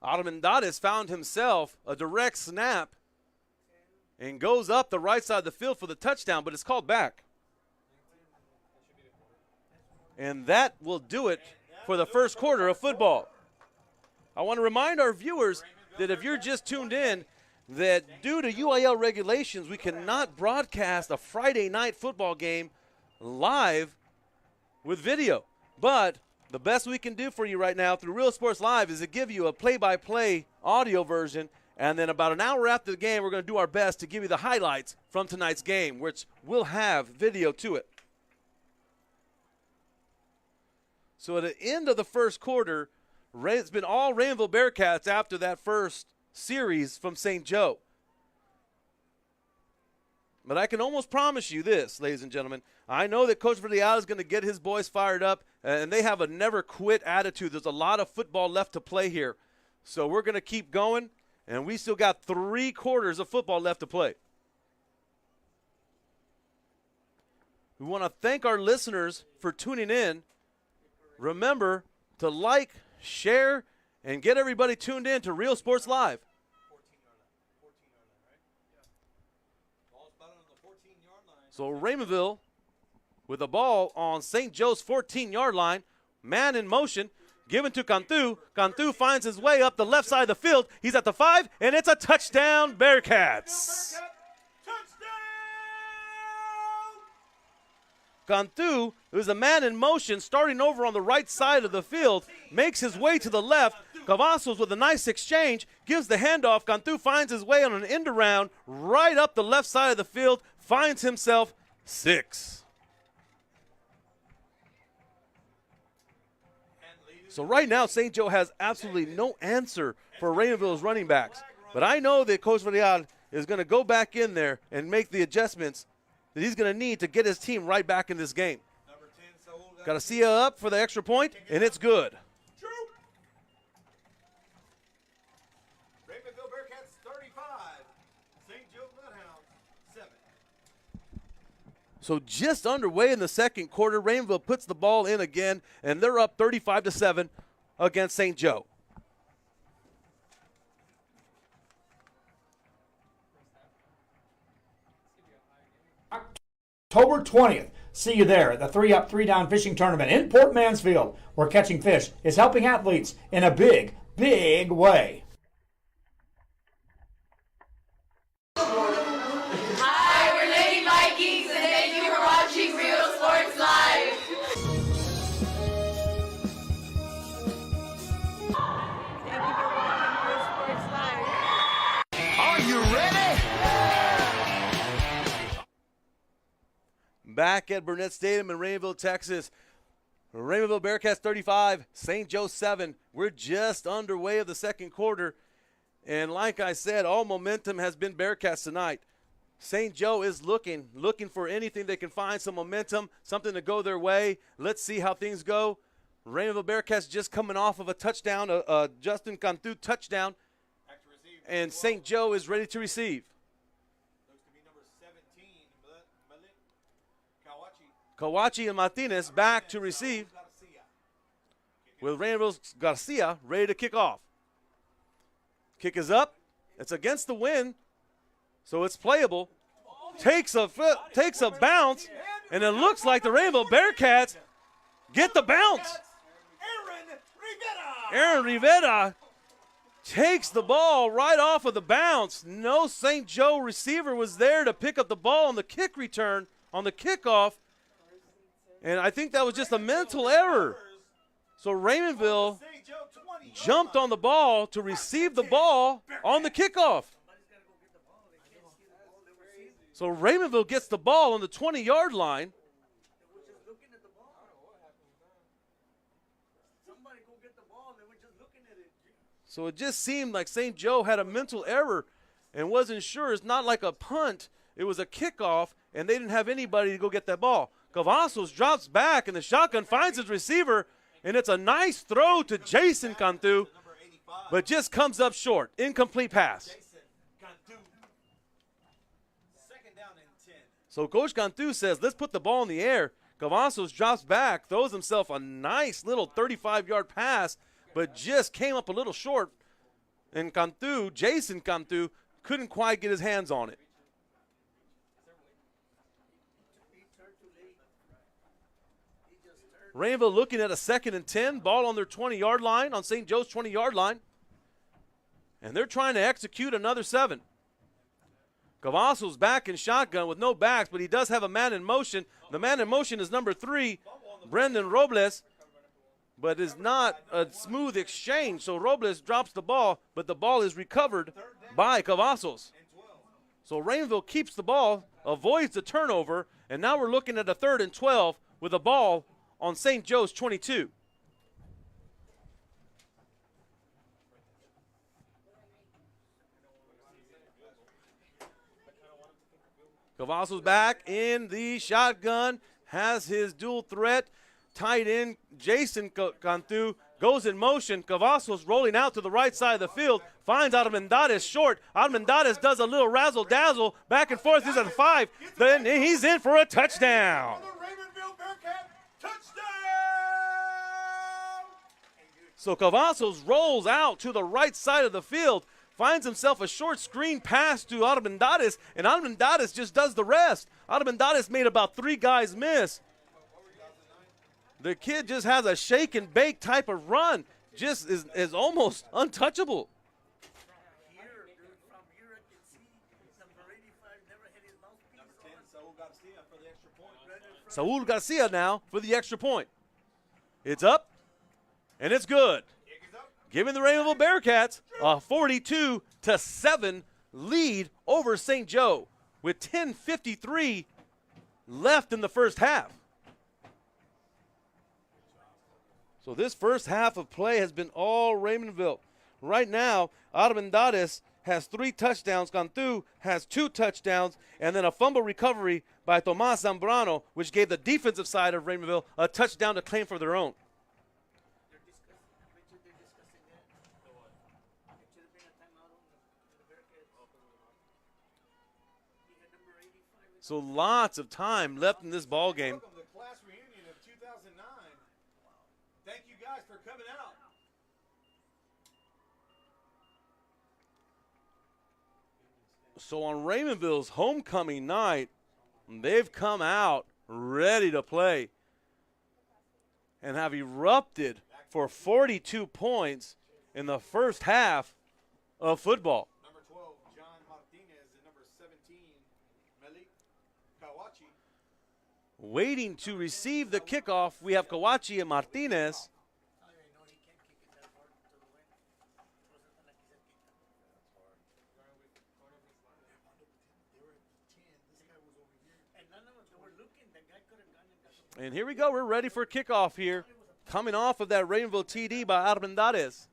Almendades found himself a direct snap and goes up the right side of the field for the touchdown, but it's called back. And that will do it for the first quarter of football. I want to remind our viewers that if you're just tuned in, that due to UIL regulations, we cannot broadcast a Friday night football game live with video. But the best we can do for you right now through Real Sports Live is to give you a play-by-play audio version, and then about an hour after the game, we're going to do our best to give you the highlights from tonight's game, which will have video to it. So at the end of the first quarter, it's been all Raymondville Bearcats after that first series from St. Joe. But I can almost promise you this, ladies and gentlemen. I know that Coach Verdial is going to get his boys fired up, and they have a never-quit attitude. There's a lot of football left to play here. So we're going to keep going, and we still got 3 quarters of football left to play. We want to thank our listeners for tuning in. Remember to like, share, and get everybody tuned in to Real Sports Live. So Raymondville with the ball on St. Joe's 14-yard line. Man in motion, given to Cantu. Cantu finds his way up the left side of the field. He's at the 5, and it's a touchdown, Bearcats. Cantu, who's a man in motion, starting over on the right side of the field, makes his way to the left. Cavazos with a nice exchange, gives the handoff. Cantu finds his way on an end around right up the left side of the field, finds himself 6. So right now, St. Joe has absolutely no answer for Raymondville's running backs. But I know that Coach Verdial is going to go back in there and make the adjustments that he's going to need to get his team right back in this game. Number 10, Saul Garcia up for the extra point, and it's good. Ravenville Bearcats 35, St. Joe Bloodhounds 7. So just underway in the second quarter, Ravenville puts the ball in again, and they're up 35-7 against St. Joe. October 20th. See you there at the 3-Up, 3-Down fishing tournament in Port Mansfield, where catching fish is helping athletes in a big, big way. Hi, we're Lady Vikings, and thank you for watching Real Sports Live. Thank you for watching Real Sports Live. Are you ready? Back at Burnett Stadium in Rainville, Texas. Rainville Bearcats 35, St. Joe 7. We're just underway of the second quarter. And like I said, all momentum has been Bearcats tonight. St. Joe is looking for anything they can find, some momentum, something to go their way. Let's see how things go. Rainville Bearcats just coming off of a touchdown, a Justin Cantu touchdown. And St. Joe is ready to receive. Looks to be number 17, Malik Kawachi and Martinez back to receive, with Rainville's Garcia ready to kick off. Kick is up. It's against the wind, so it's playable. Takes a bounce, and it looks like the Rainville Bearcats get the bounce. Aaron Rivera takes the ball right off of the bounce. No St. Joe receiver was there to pick up the ball on the kick return, on the kickoff. And I think that was just a mental error. So Raymondville jumped on the ball to receive the ball on the kickoff. So Raymondville gets the ball on the 20-yard line. So it just seemed like St. Joe had a mental error and wasn't sure. It's not like a punt. It was a kickoff, and they didn't have anybody to go get that ball. Cavazos drops back, and the shotgun finds his receiver, and it's a nice throw to Jason Cantu, but just comes up short. Incomplete pass. So Coach Cantu says, let's put the ball in the air. Cavazos drops back, throws himself a nice little 35-yard pass, but just came up a little short. And Cantu, Jason Cantu, couldn't quite get his hands on it. Rainville looking at a 2nd and 10, ball on their 20-yard line, on St. Joe's 20-yard line. And they're trying to execute another 7. Cavazos back in shotgun with no backs, but he does have a man in motion. The man in motion is number 3, Brendan Robles, but it's not a smooth exchange. So Robles drops the ball, but the ball is recovered by Cavazos. So Rainville keeps the ball, avoids the turnover, and now we're looking at a 3rd and 12 with a ball on St. Joe's 22. Cavazos back in the shotgun, has his dual threat. Tight end Jason Cantu goes in motion. Cavazos rolling out to the right side of the field, finds Armendariz short. Armendariz does a little razzle-dazzle, back and forth. He's at 5. Then he's in for a touchdown. So Cavazos rolls out to the right side of the field, finds himself a short screen pass to Armendariz, and Armendariz just does the rest. Armendariz made about 3 guys miss. The kid just has a shake and bake type of run, just is almost untouchable. Saul Garcia now for the extra point. It's up, and it's good, giving the Rainville Bearcats a 42-7 lead over St. Joe with 10:53 left in the first half. So this first half of play has been all Raymondville. Right now, Armendariz has 3 touchdowns. Cantu has 2 touchdowns. And then a fumble recovery by Tomas Zambrano, which gave the defensive side of Raymondville a touchdown to claim for their own. So lots of time left in this ball game. Welcome to the class reunion of 2009. Thank you guys for coming out. So on Raymondville's homecoming night, they've come out ready to play and have erupted for 42 points in the first half of football. Number 12, John Martinez, and number 17, Malik Kawachi. Waiting to receive the kickoff, we have Kawachi and Martinez. And here we go. We're ready for kickoff here. Coming off of that Raymondville TD by Armendariz.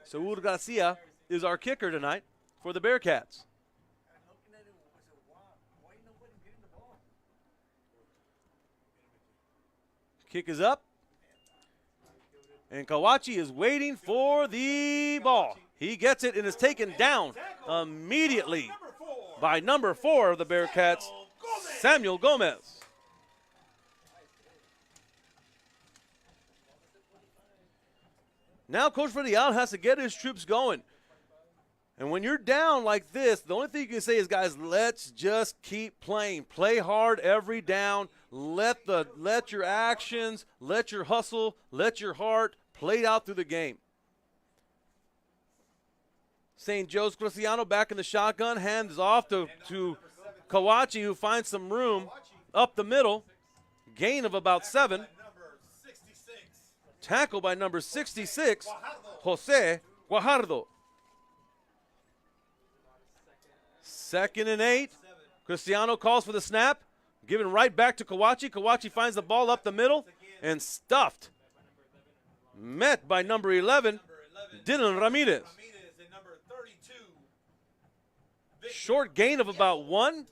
Saul Garcia is our kicker tonight for the Bearcats. Kick is up. And Kawachi is waiting for the ball. He gets it and is taken down immediately by number 4 of the Bearcats, Samuel Gomez. Now Coach Freddy-Al has to get his troops going. And when you're down like this, the only thing you can say is, guys, let's just keep playing. Play hard every down. Let your actions, let your hustle, let your heart play out through the game. St. Joe's Cristiano back in the shotgun, hands off to Kawachi, who finds some room up the middle. Gain of about 7. Tackle by number 66, Jose Guajardo. 2nd and 8. Cristiano calls for the snap. Given right back to Kawachi. Kawachi finds the ball up the middle and stuffed. Met by number 11, Dylan Ramirez. Short gain of about 1.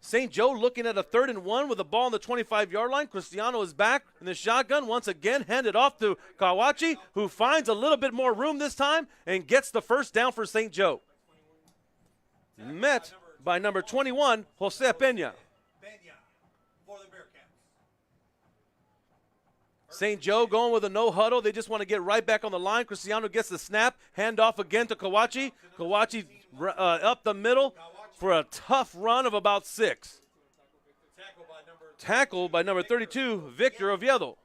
St. Joe looking at a 3rd and 1 with the ball on the 25-yard line. Cristiano is back in the shotgun. Once again, handed off to Kawachi, who finds a little bit more room this time and gets the first down for St. Joe. Met by number 21, Jose Peña. St. Joe going with a no huddle. They just want to get right back on the line. Cristiano gets the snap. Hand off again to Kawachi. Kawachi up the middle for a tough run of about 6. Tackle by number 32, Victor Oviedo.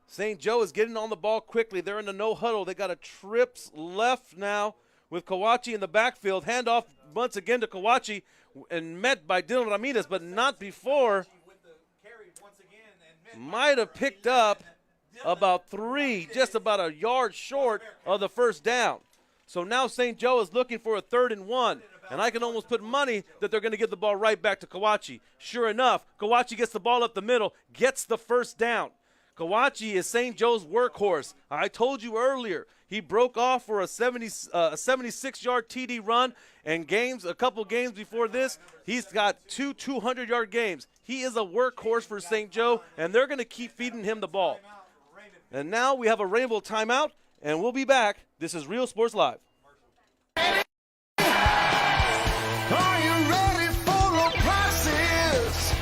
St. Joe is getting on the ball quickly. They're in the no huddle. They got a trips left now with Kawachi in the backfield. Hand off once again to Kawachi and met by Dylan Ramirez, but not before. Might have picked up about 3, just about a yard short of the first down. So now St. Joe is looking for a 3rd and 1, and I can almost put money that they're going to get the ball right back to Kawachi. Sure enough, Kawachi gets the ball up the middle, gets the first down. Kawachi is St. Joe's workhorse. I told you earlier, he broke off for a 76-yard TD run, and a couple games before this, he's got 2 200-yard games. He is a workhorse for St. Joe, and they're going to keep feeding him the ball. And now we have a Rainbow timeout, and we'll be back. This is Real Sports Live. Are you ready for low prices?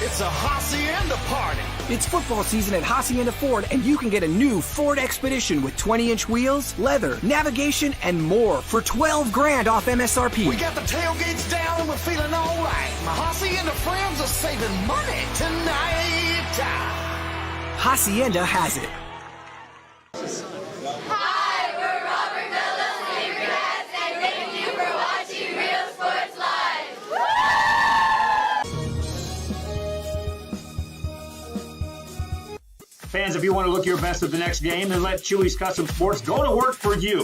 It's a Hacienda party. It's football season at Hacienda Ford, and you can get a new Ford Expedition with 20-inch wheels, leather, navigation, and more for $12,000 off MSRP. We got the tailgates down and we're feeling all right. My Hacienda friends are saving money tonight. Hacienda has it. Hi, we're Robert Bella's favorite cats, and thank you for watching Real Sports Live. Fans, if you want to look your best at the next game, then let Chewy's Custom Sports go to work for you.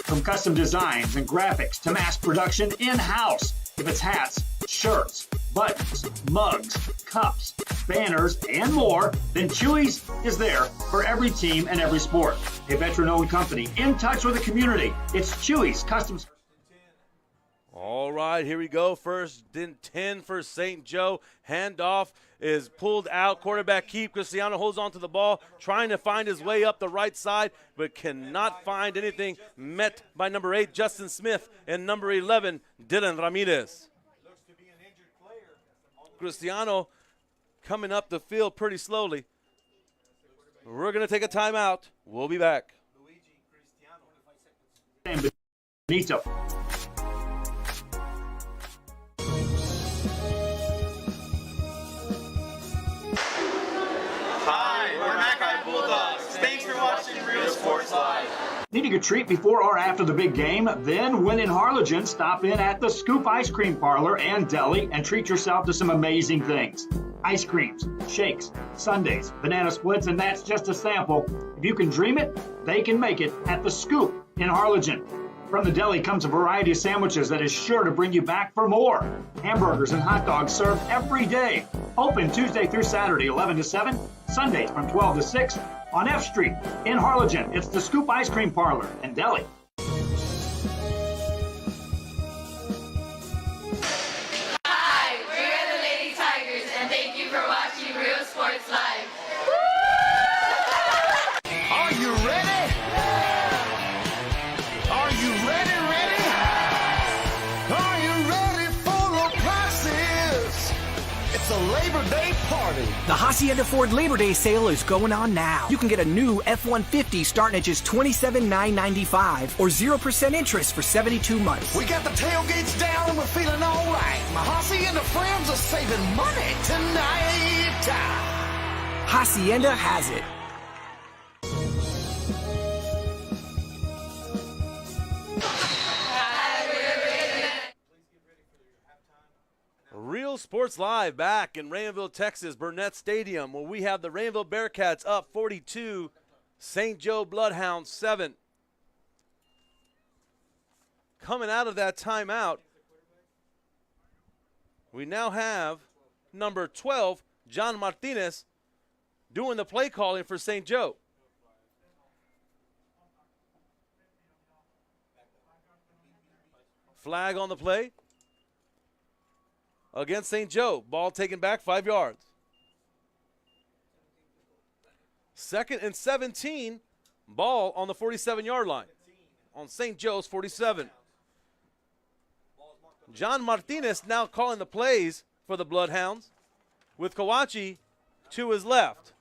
From custom designs and graphics to mass production in-house. If it's hats, shirts, buttons, mugs, cups, banners, and more, then Chewy's is there for every team and every sport. A veteran-owned company in touch with the community. It's Chewy's Customs. All right, here we go. First and 10 for St. Joe. Handoff is pulled out. Quarterback keep. Cristiano holds on to the ball, trying to find his way up the right side, but cannot find anything. Met by number 8, Justin Smith, and number 11, Dylan Ramirez. Cristiano coming up the field pretty slowly. We're going to take a timeout. We'll be back. Benito. Hi, we're Mackay Bulldogs. Thanks for watching Real Sports Live. Needing a treat before or after the big game? Then, when in Harlingen, stop in at the Scoop Ice Cream Parlor and Deli and treat yourself to some amazing things. Ice creams, shakes, sundaes, banana splits, and that's just a sample. If you can dream it, they can make it at the Scoop in Harlingen. From the deli comes a variety of sandwiches that is sure to bring you back for more. Hamburgers and hot dogs served every day. Open Tuesday through Saturday, 11 to 7, Sundays from 12 to 6. On F Street in Harlingen, it's the Scoop Ice Cream Parlor and Deli. Hi, we're the Lady Tigers, and thank you for watching Real Sports Live. Are you ready? Are you ready? Are you ready for the prices? It's a Labor Day party. The Hacienda Ford Labor Day sale is going on now. You can get a new F-150 starting at just $27,995 or 0% interest for 72 months. We got the tailgates down and we're feeling all right. My Hacienda friends are saving money tonight. Hacienda has it. Real Sports Live back in Raymondville, Texas, Burnett Stadium, where we have the Raymondville Bearcats up 42, St. Joe Bloodhound 7. Coming out of that timeout, we now have number 12, John Martinez, doing the play calling for St. Joe. Flag on the play against St. Joe. Ball taken back 5 yards. 2nd and 17. Ball on the 47-yard line. On St. Joe's 47. John Martinez now calling the plays for the Bloodhounds with Kawachi to his left.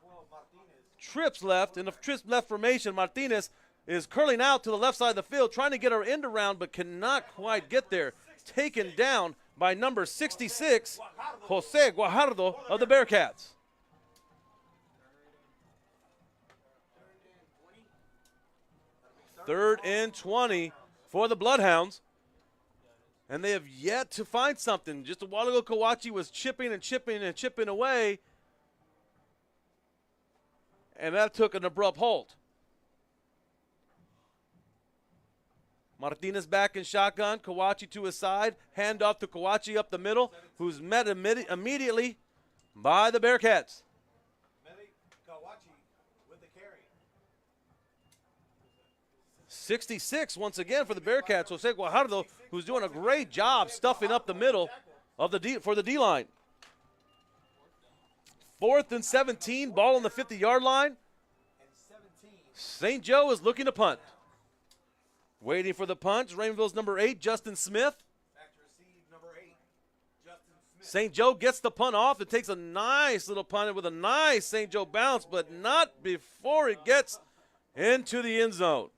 Trips left. In the trips left formation, Martinez is curling out to the left side of the field, trying to get her end around, but cannot quite get there. Taken down by number 66, Jose Guajardo of the Bearcats. Third and 20 for the Bloodhounds. And they have yet to find something. Just a while ago, Kawachi was chipping away. And that took an abrupt halt. Martinez back in shotgun. Kawachi to his side. Hand off to Kawachi up the middle, who's met immediately by the Bearcats. Kawachi with the carry. 66 once again for the Bearcats. Jose Guajardo, who's doing a great job stuffing up the middle of for the D-line. 4th and 17. Ball on the 50-yard line. St. Joe is looking to punt. Waiting for the punt, Raymondville's number 8, Justin Smith. St. Joe gets the punt off. It takes a nice little punt with a nice St. Joe bounce, but not before it gets into the end zone.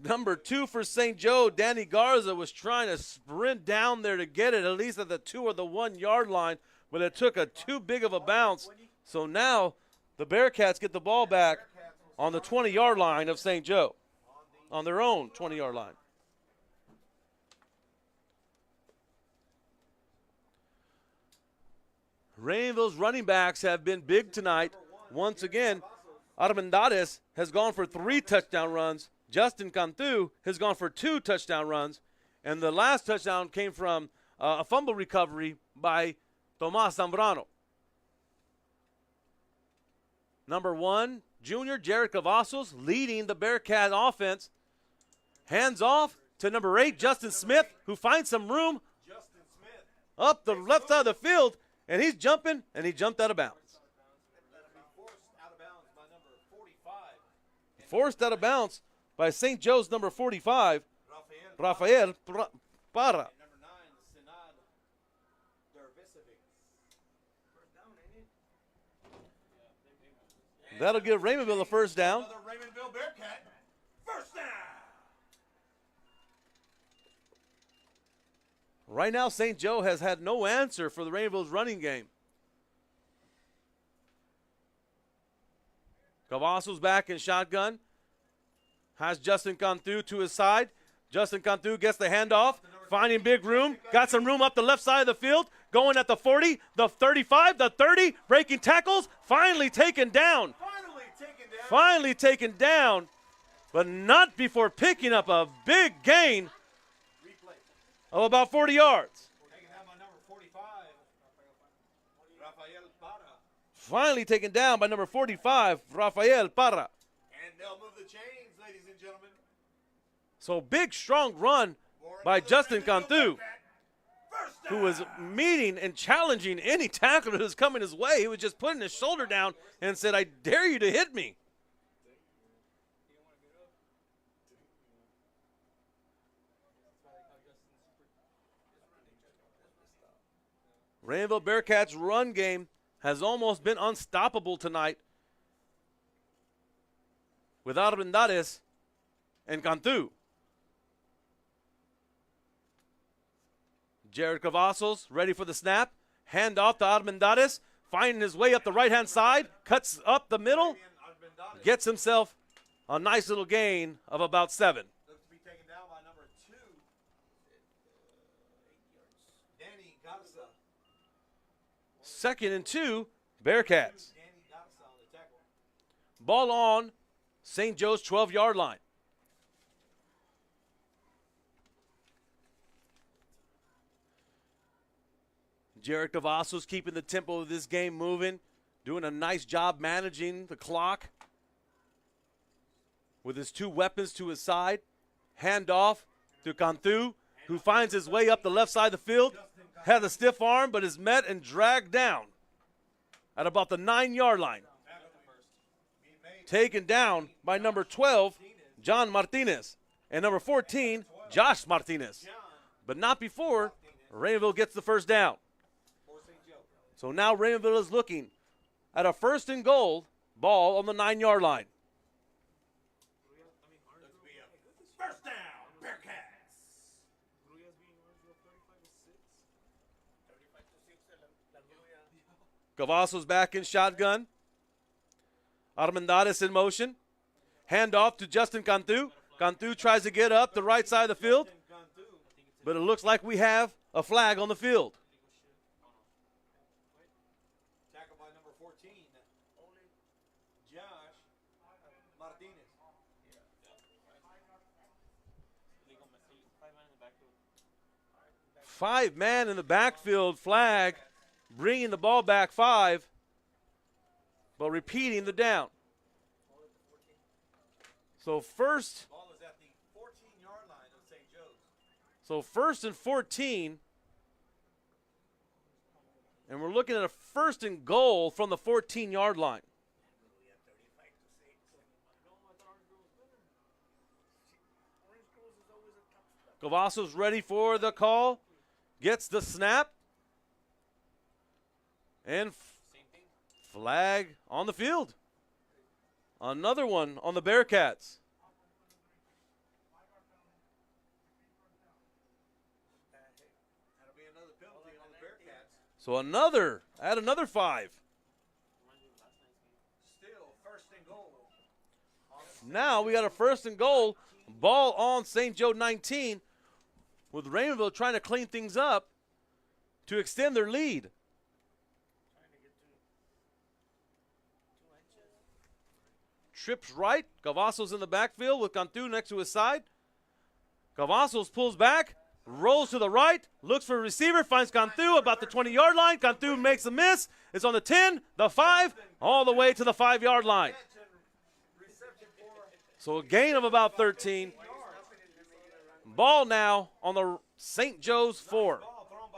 Number 2 for St. Joe, Danny Garza, was trying to sprint down there to get it, at least at the 2 or the 1 yard line, but it took a too big of a bounce. So now the Bearcats get the ball back on the 20-yard line of St. Joe. On their own 20-yard line. Raymondville's running backs have been big tonight. Once again, Armendariz has gone for 3 touchdown runs. Justin Cantu has gone for 2 touchdown runs. And the last touchdown came from a fumble recovery by Tomas Zambrano. Number 1, junior Jared Cavazos leading the Bearcat offense. Hands off to number 8, Justin Smith, who finds some room up the left side of the field, and he's jumping, and he jumped out of bounds. Forced out of bounds by St. Joe's number 45, Rafael Parra. That'll give Raymondville a first down. Raymondville Bearcat, first down. Right now, St. Joe has had no answer for the Raymondville's running game. Cavazos back in shotgun. Has Justin Cantu to his side. Justin Cantu gets the handoff, finding big room. Got some room up the left side of the field. Going at the 40, the 35, the 30. Breaking tackles. Finally taken down. Finally taken down, but not before picking up a big gain of about 40 yards. Finally taken down by number 45, Rafael Parra. And they'll move the chains, ladies and gentlemen. So big, strong run by Justin Cantu, who was meeting and challenging any tackler who was coming his way. He was just putting his shoulder down and said, I dare you to hit me. Raymondville Bearcats' run game has almost been unstoppable tonight with Armendariz and Cantu. Jared Cavazos ready for the snap. Hand off to Armendariz, finding his way up the right-hand side, cuts up the middle, gets himself a nice little gain of about 7. Looks to be taken down by number 2, Danny Garza. 2nd and 2, Bearcats. Ball on St. Joe's 12-yard line. Jared Cavazos keeping the tempo of this game moving, doing a nice job managing the clock with his 2 weapons to his side. Hand off to Cantu, who finds his way up the left side of the field. Has a stiff arm, but is met and dragged down at about the 9-yard line. Taken down by number 12, John Martinez, and number 14, Josh Martinez. But not before Raymondville gets the first down. So now Raymondville is looking at a 1st and goal, ball on the 9-yard line. First down, Bearcats. Cavazos back in shotgun. Armendariz in motion. Hand off to Justin Cantu. Cantu tries to get up the right side of the field, but it looks like we have a flag on the field. Tackled by number 14, Josh Martinez. 5-man in the backfield flag, bringing the ball back 5, but repeating the down. So first, Ball is at the 14-yard line of St. Joe's. so 1st and 14, and we're looking at a 1st and goal from the 14-yard line. Cavazos ready for the call, gets the snap, and flag on the field. Another one on the Bearcats. That'll be another penalty on the Bearcats. So add another 5. Still 1st and goal. Now we got a 1st and goal, ball on St. Joe 19, with Raymondville trying to clean things up to extend their lead. Trips right, Cavazos in the backfield with Cantu next to his side. Cavazos pulls back, rolls to the right, looks for a receiver, finds Cantu about the 20-yard line. Cantu makes a miss. It's on the 10, the 5, all the way to the 5-yard line. So a gain of about 13. Ball now on the St. Joe's 4.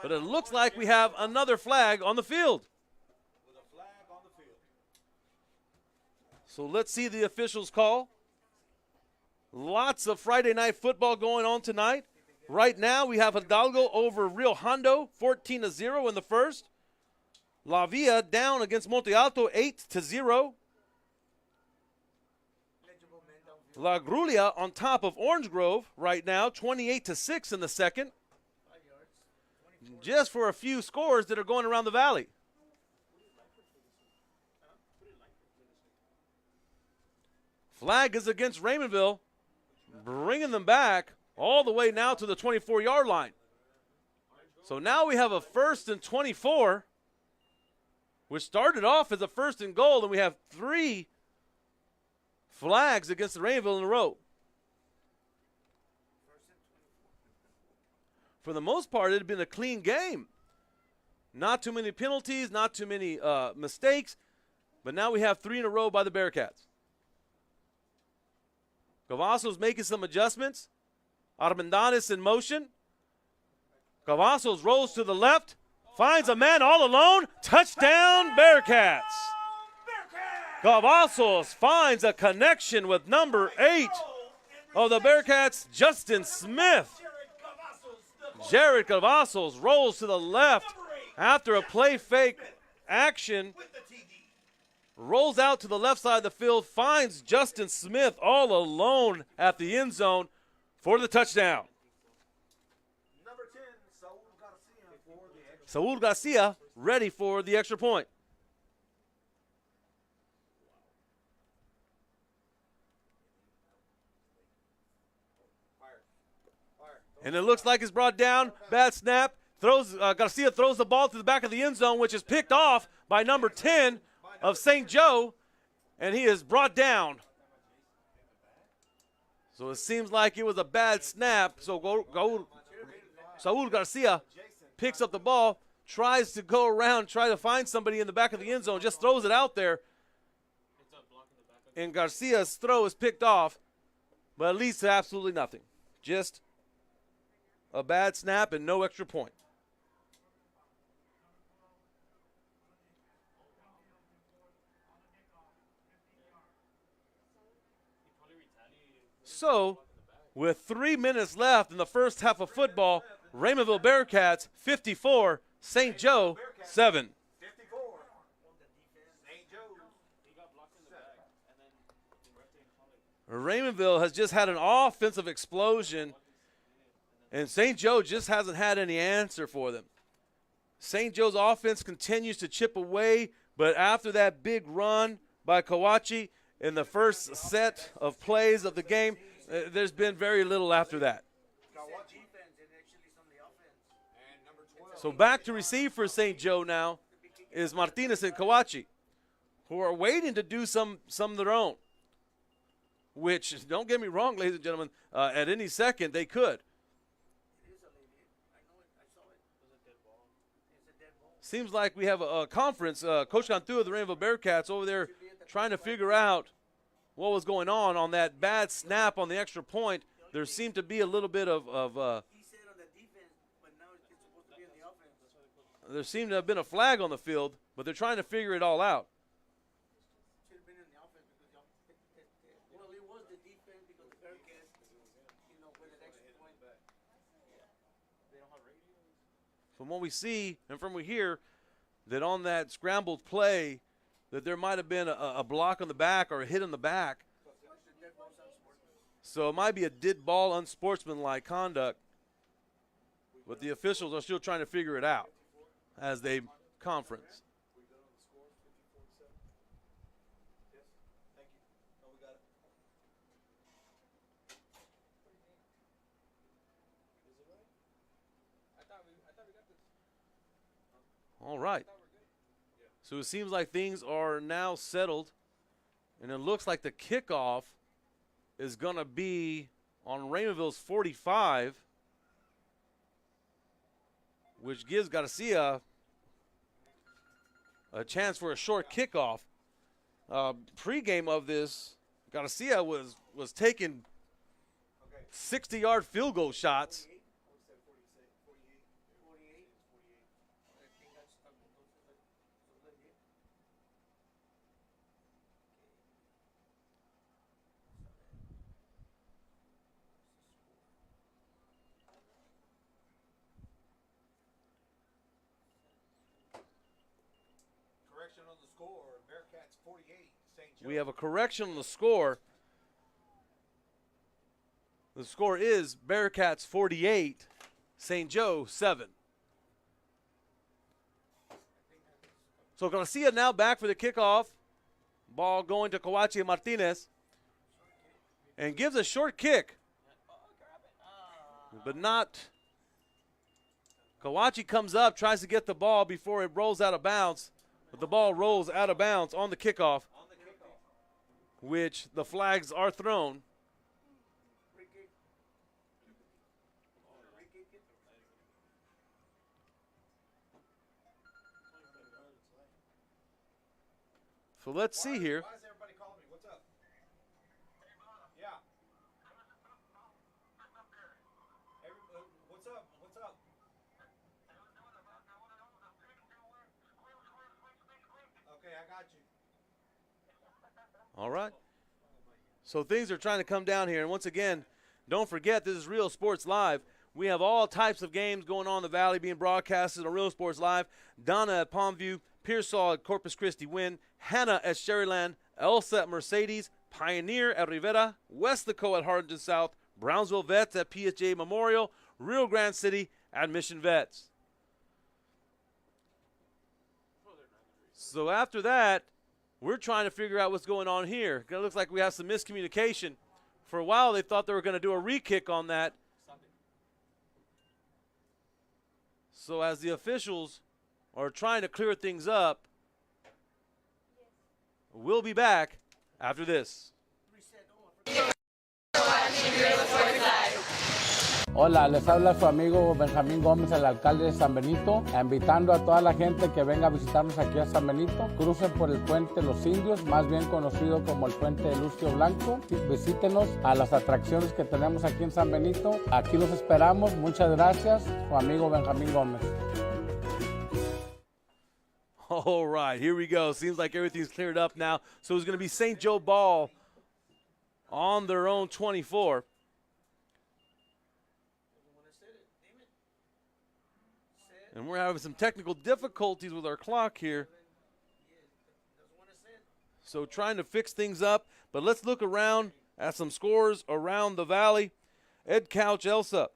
But it looks like we have another flag on the field. So let's see the officials' call. Lots of Friday night football going on tonight. Right now we have Hidalgo over Rio Hondo, 14-0 in the first. La Villa down against Monte Alto, 8-0. La Grulia on top of Orange Grove right now, 28-6 in the second. Just for a few scores that are going around the valley. Flag is against Raymondville, bringing them back all the way now to the 24-yard line. So now we have a 1st and 24, which started off as a 1st and goal, and we have 3 flags against the Raymondville in a row. For the most part, it had been a clean game. Not too many penalties, not too many mistakes, but now we have 3 in a row by the Bearcats. Cavazos making some adjustments. Armendaris in motion. Cavazos rolls to the left, finds a man all alone. Touchdown, Bearcats. Cavazos finds a connection with number 8 of the Bearcats, Justin Smith. Jared Cavazos rolls to the left after a play fake action. Rolls out to the left side of the field, finds Justin Smith all alone at the end zone for the touchdown. Number 10, Saul Garcia for the extra. Saul Garcia ready for the extra point. And it looks like it's brought down. Bad snap. Garcia throws the ball to the back of the end zone, which is picked off by number 10 of St. Joe, and he is brought down. So it seems like it was a bad snap. So Saul Garcia picks up the ball, tries to go around, try to find somebody in the back of the end zone, just throws it out there. And Garcia's throw is picked off, but it leads to absolutely nothing. Just a bad snap and no extra point. So, with 3 minutes left in the first half of football, Raymondville Bearcats 54, St. Joe 7. 54. St. Joe's. Raymondville has just had an offensive explosion, and St. Joe just hasn't had any answer for them. St. Joe's offense continues to chip away, but after that big run by Kawachi in the first set of plays of the game, there's been very little after that. So back to receive for St. Joe now is Martinez and Kawachi, who are waiting to do some of their own, which, don't get me wrong, ladies and gentlemen, at any second they could. Seems like we have a conference. Coach Cantu of the Rainbow Bearcats over there trying to figure out what was going on that bad snap on the extra point. There seemed to be a little bit there seemed to have been a flag on the field, but they're trying to figure it all out. From what we see and from what we hear, that on that scrambled play, that there might have been a block on the back or a hit on the back. So it might be a dead ball, unsportsmanlike conduct. But the officials are still trying to figure it out as they conference. All right. So it seems like things are now settled, and it looks like the kickoff is going to be on Raymondville's 45. which gives Garcia a chance for a short kickoff. Pre-game of this, Garcia was taking 60-yard field goal shots. Correction on the score. Bearcats 48, St. Joe. We have a correction on the score. The score is Bearcats 48, St. Joe 7. So Garcia now back for the kickoff. Ball going to Kawachi Martinez. And gives a short kick. But not. Kawachi comes up, tries to get the ball before it rolls out of bounds. But the ball rolls out of bounds on the kickoff, which the flags are thrown. So let's see here. Why is everybody calling me? What's up? Yeah. What's up? What's up? Okay, I got you. All right. So things are trying to come down here. And once again, don't forget, this is Real Sports Live. We have all types of games going on in the Valley being broadcasted on Real Sports Live. Donna at Palmview, Pearsall at Corpus Christi Win, Hannah at Sherryland, Elsa at Mercedes, Pioneer at Rivera, Westlaco at Harlingen South, Brownsville Vets at PSJ Memorial, Rio Grande City at Mission Vets. So after that, we're trying to figure out what's going on here. It looks like we have some miscommunication. For a while, they thought they were going to do a re-kick on that. So as the officials are trying to clear things up, we'll be back after this. Hola, les habla su amigo Benjamín Gómez, el alcalde de San Benito, invitando a toda la gente que venga a visitarnos aquí a San Benito. Crucen por el puente Los Indios, más bien conocido como el puente de Lucio Blanco. Visítenos a las atracciones que tenemos aquí en San Benito. Aquí los esperamos. Muchas gracias, su amigo Benjamín Gómez. All right, here we go. Seems like everything's cleared up now. So it's going to be St. Joe ball on their own 24. And we're having some technical difficulties with our clock here. So trying to fix things up. But let's look around at some scores around the Valley. Ed Couch Elsa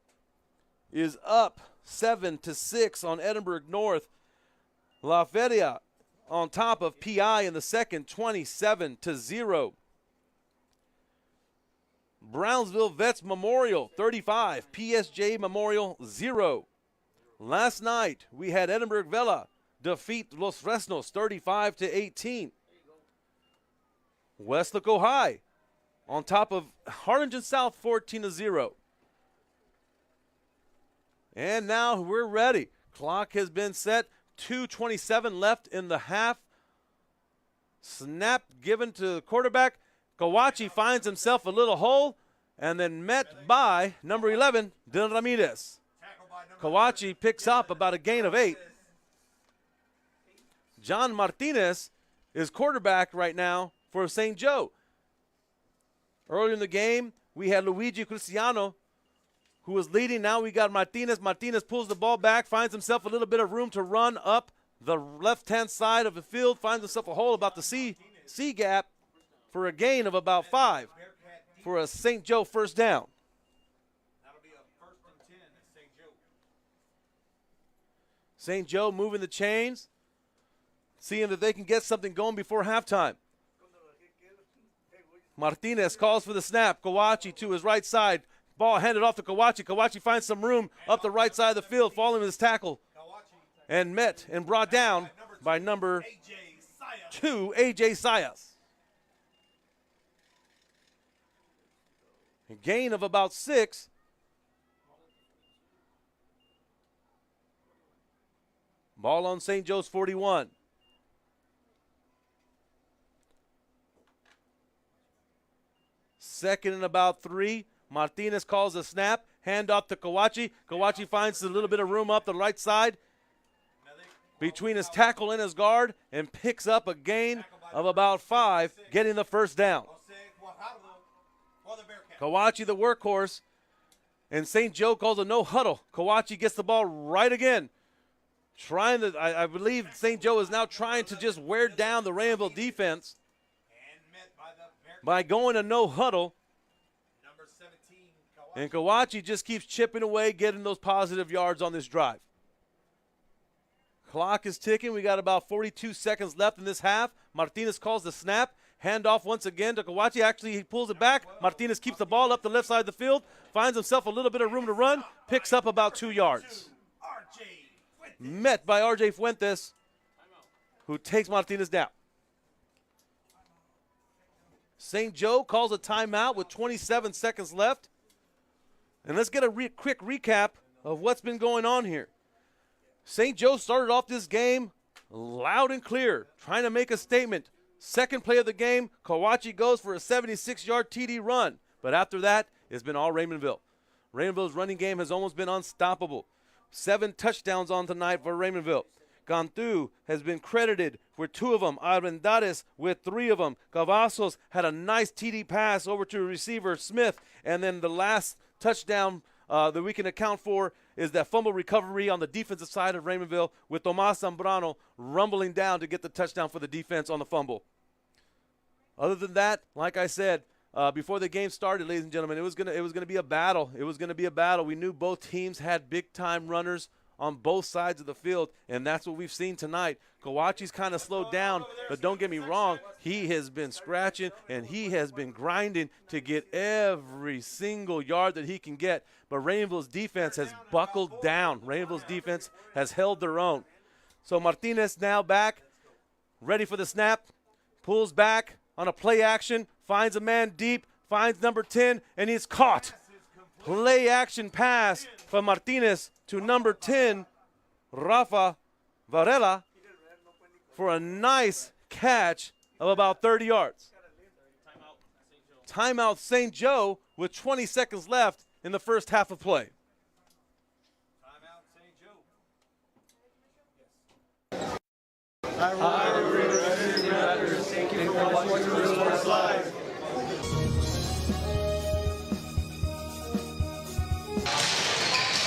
is up 7-6 on Edinburgh North. La Feria on top of PI in the second, 27-0. Brownsville Vets Memorial 35, PSJ Memorial 0. Last night we had Edinburgh Vela defeat Los Fresnos 35-18. Westlaco High on top of Harlingen South 14-0. And now we're ready. Clock has been set. 2:27 left in the half. Snap given to the quarterback. Kawachi finds himself a little hole and then met by number 11, Dylan Ramirez. Kawachi picks up about a gain of 8. John Martinez is quarterback right now for St. Joe. Earlier in the game, we had Luigi Cristiano, who was leading. Now we got Martinez. Martinez pulls the ball back, finds himself a little bit of room to run up the left-hand side of the field, finds himself a hole about the C gap for a gain of about 5 for a St. Joe first down. That'll be a 1st and 10 at St. Joe. St. Joe moving the chains, seeing that they can get something going before halftime. Martinez calls for the snap. Kawachi to his right side. Ball handed off to Kawachi. Kawachi finds some room up the right side of the field, following his tackle. And met and brought down by number 2, A.J. Sayas. A gain of about 6. Ball on St. Joe's 41. Second and about 3. Martinez calls a snap. Hand off to Kawachi. Kawachi finds a little bit of room up the right side between his tackle and his guard and picks up a gain of about 5, getting the first down. Kawachi, the workhorse, and St. Joe calls a no huddle. Kawachi gets the ball right again. I believe St. Joe is now trying to just wear down the Raymondville defense by going to no huddle. And Kawachi just keeps chipping away, getting those positive yards on this drive. Clock is ticking. We got about 42 seconds left in this half. Martinez calls the snap. Handoff once again to Kawachi. Actually, he pulls it back. Martinez keeps the ball up the left side of the field. Finds himself a little bit of room to run. Picks up about 2 yards. Met by R.J. Fuentes, who takes Martinez down. St. Joe calls a timeout with 27 seconds left. And let's get a quick recap of what's been going on here. St. Joe started off this game loud and clear, trying to make a statement. Second play of the game, Kawachi goes for a 76-yard TD run. But after that, it's been all Raymondville. Raymondville's running game has almost been unstoppable. 7 touchdowns on tonight for Raymondville. Cantu has been credited with 2 of them. Armendariz with 3 of them. Cavazos had a nice TD pass over to receiver Smith. And then the last touchdown that we can account for is that fumble recovery on the defensive side of Raymondville with Tomas Zambrano rumbling down to get the touchdown for the defense on the fumble. Other than that, like I said, before the game started, ladies and gentlemen, it was gonna be a battle. It was gonna be a battle. We knew both teams had big-time runners on both sides of the field, and that's what we've seen tonight. Kawachi's kind of slowed down, but don't get me wrong, he has been scratching and he has been grinding to get every single yard that he can get. But Raymondville's defense has buckled down. Raymondville's defense has held their own. So Martinez now back, ready for the snap, pulls back on a play action, finds a man deep, finds number 10, and he's caught. Play action pass from Martinez to number 10, Rafa Varela, for a nice catch of about 30 yards. Timeout St. Joe with 20 seconds left in the first half of play. Hi, thank you for watching Real Sports Live.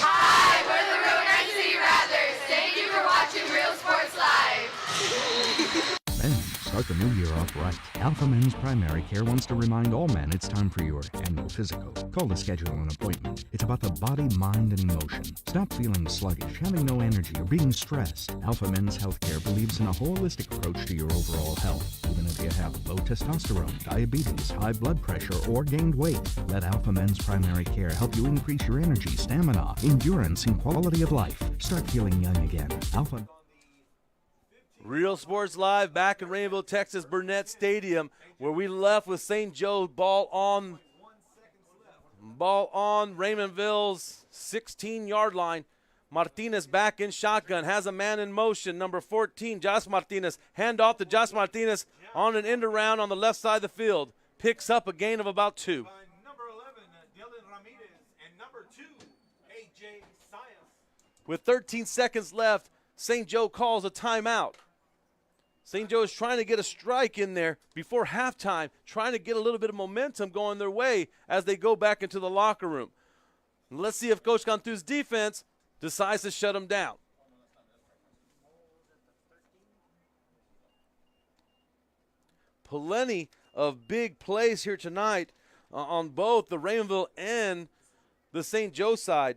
Hi, we're the Road 9 City Rattlers. Thank you for watching Real Sports Live. Men, start the new year off right. Alpha Men's Primary Care wants to remind all men it's time for your annual physical. Call to schedule an appointment. It's about the body, mind, and emotion. Stop feeling sluggish, having no energy, or being stressed. Alpha Men's Healthcare believes in a holistic approach to your overall health. Even if you have low testosterone, diabetes, high blood pressure, or gained weight, let Alpha Men's Primary Care help you increase your energy, stamina, endurance, and quality of life. Start feeling young again. Alpha. Real Sports Live back in Raymondville, Texas, Burnett Stadium, where we left with St. Joe ball on Raymondville's 16-yard line. Martinez back in shotgun, has a man in motion, number 14, Josh Martinez. Hand off to Josh Martinez on an end around on the left side of the field. Picks up a gain of about 2. Number 11, Dylan Ramirez, and number 2, A.J. Science. With 13 seconds left, St. Joe calls a timeout. St. Joe is trying to get a strike in there before halftime, trying to get a little bit of momentum going their way as they go back into the locker room. And let's see if Coach Cantu's defense decides to shut them down. Plenty of big plays here tonight on both the Raymondville and the St. Joe side.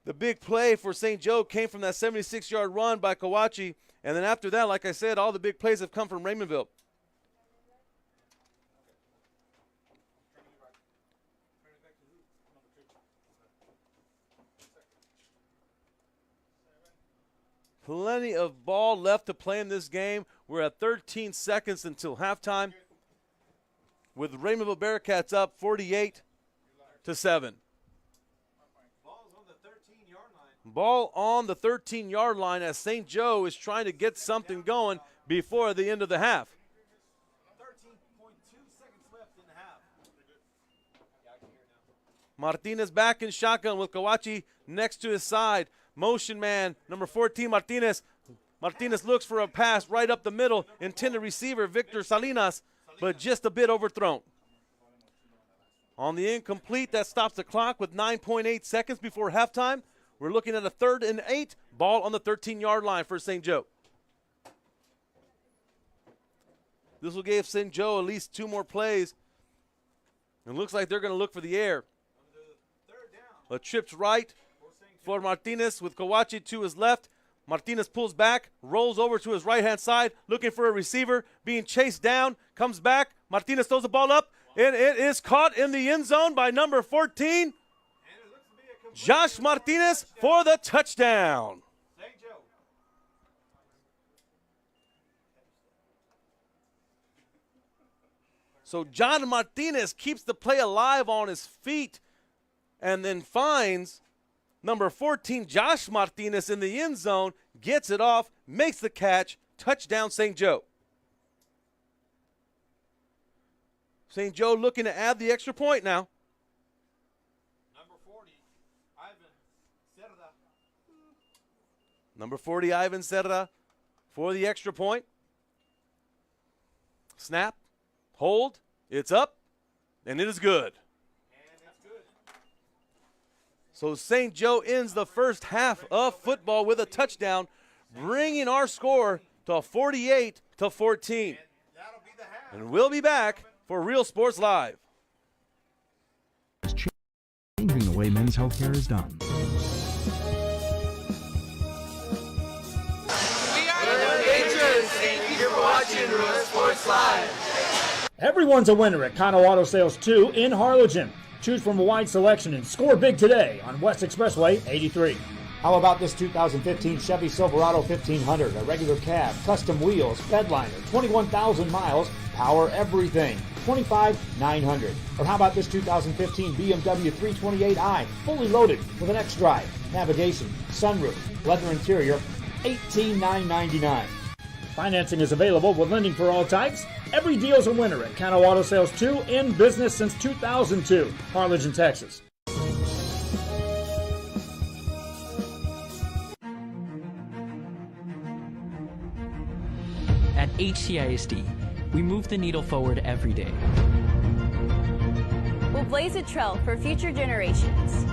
The big play for St. Joe came from that 76-yard run by Kawachi. And then after that, like I said, all the big plays have come from Raymondville. Plenty of ball left to play in this game. We're at 13 seconds until halftime, with Raymondville Bearcats up 48-7. Ball on the 13-yard line as St. Joe is trying to get something going before the end of the half. 13.2 seconds left in the half. Martinez back in shotgun with Kawachi next to his side. Motion man, number 14, Martinez. Martinez looks for a pass right up the middle. Intended receiver, Victor Salinas, but just a bit overthrown. On the incomplete, that stops the clock with 9.8 seconds before halftime. We're looking at a 3rd and 8. Ball on the 13-yard line for St. Joe. This will give St. Joe at least 2 more plays. It looks like they're going to look for the air. A trips right for Martinez with Kawachi to his left. Martinez pulls back, rolls over to his right-hand side, looking for a receiver, being chased down, comes back. Martinez throws the ball up, and it is caught in the end zone by number 14, Josh Martinez for the touchdown. So John Martinez keeps the play alive on his feet and then finds number 14, Josh Martinez, in the end zone, gets it off, makes the catch, touchdown St. Joe. St. Joe looking to add the extra point now. Number 40, Ivan Cerda. Number 40, Ivan Cerda for the extra point. Snap, hold, it's up, and it is good. So St. Joe ends the first half of football with a touchdown, bringing our score to 48-14. And we'll be back for Real Sports Live. Changing the way men's healthcare is done. We are the Patriots. Thank you for watching Real Sports Live. Everyone's a winner at Kano Auto Sales 2 in Harlingen. Choose from a wide selection and score big today on West Expressway 83. How about this 2015 Chevy Silverado 1500, a regular cab, custom wheels, bedliner, 21,000 miles, power everything, $25,900. Or how about this 2015 BMW 328i, fully loaded with an X-Drive, navigation, sunroof, leather interior, $18,999. Financing is available with lending for all types. Every deal's a winner at Kano Auto Sales 2, in business since 2002, Harlingen, Texas. At HCISD, we move the needle forward every day. We'll blaze a trail for future generations.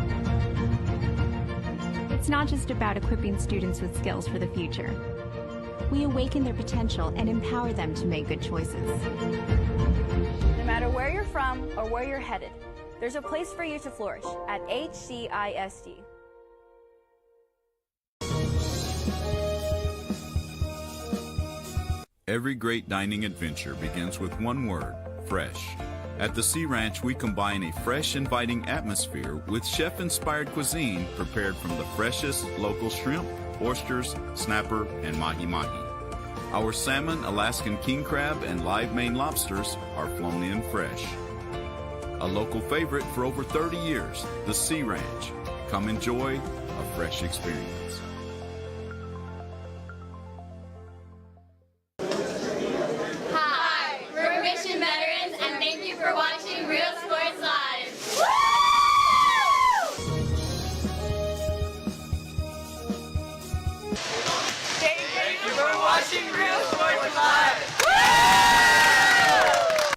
It's not just about equipping students with skills for the future. We awaken their potential and empower them to make good choices. No matter where you're from or where you're headed, there's a place for you to flourish at HCISD. Every great dining adventure begins with one word: fresh. At the Sea Ranch, we combine a fresh, inviting atmosphere with chef-inspired cuisine prepared from the freshest local shrimp, oysters, snapper, and mahi-mahi. Our salmon, Alaskan king crab, and live Maine lobsters are flown in fresh. A local favorite for over 30 years, the Sea Ranch. Come enjoy a fresh experience. Hi, we're Mission Veterans, and thank you for watching Real Sports Live. Woo! Thank you for watching Real Sports Live.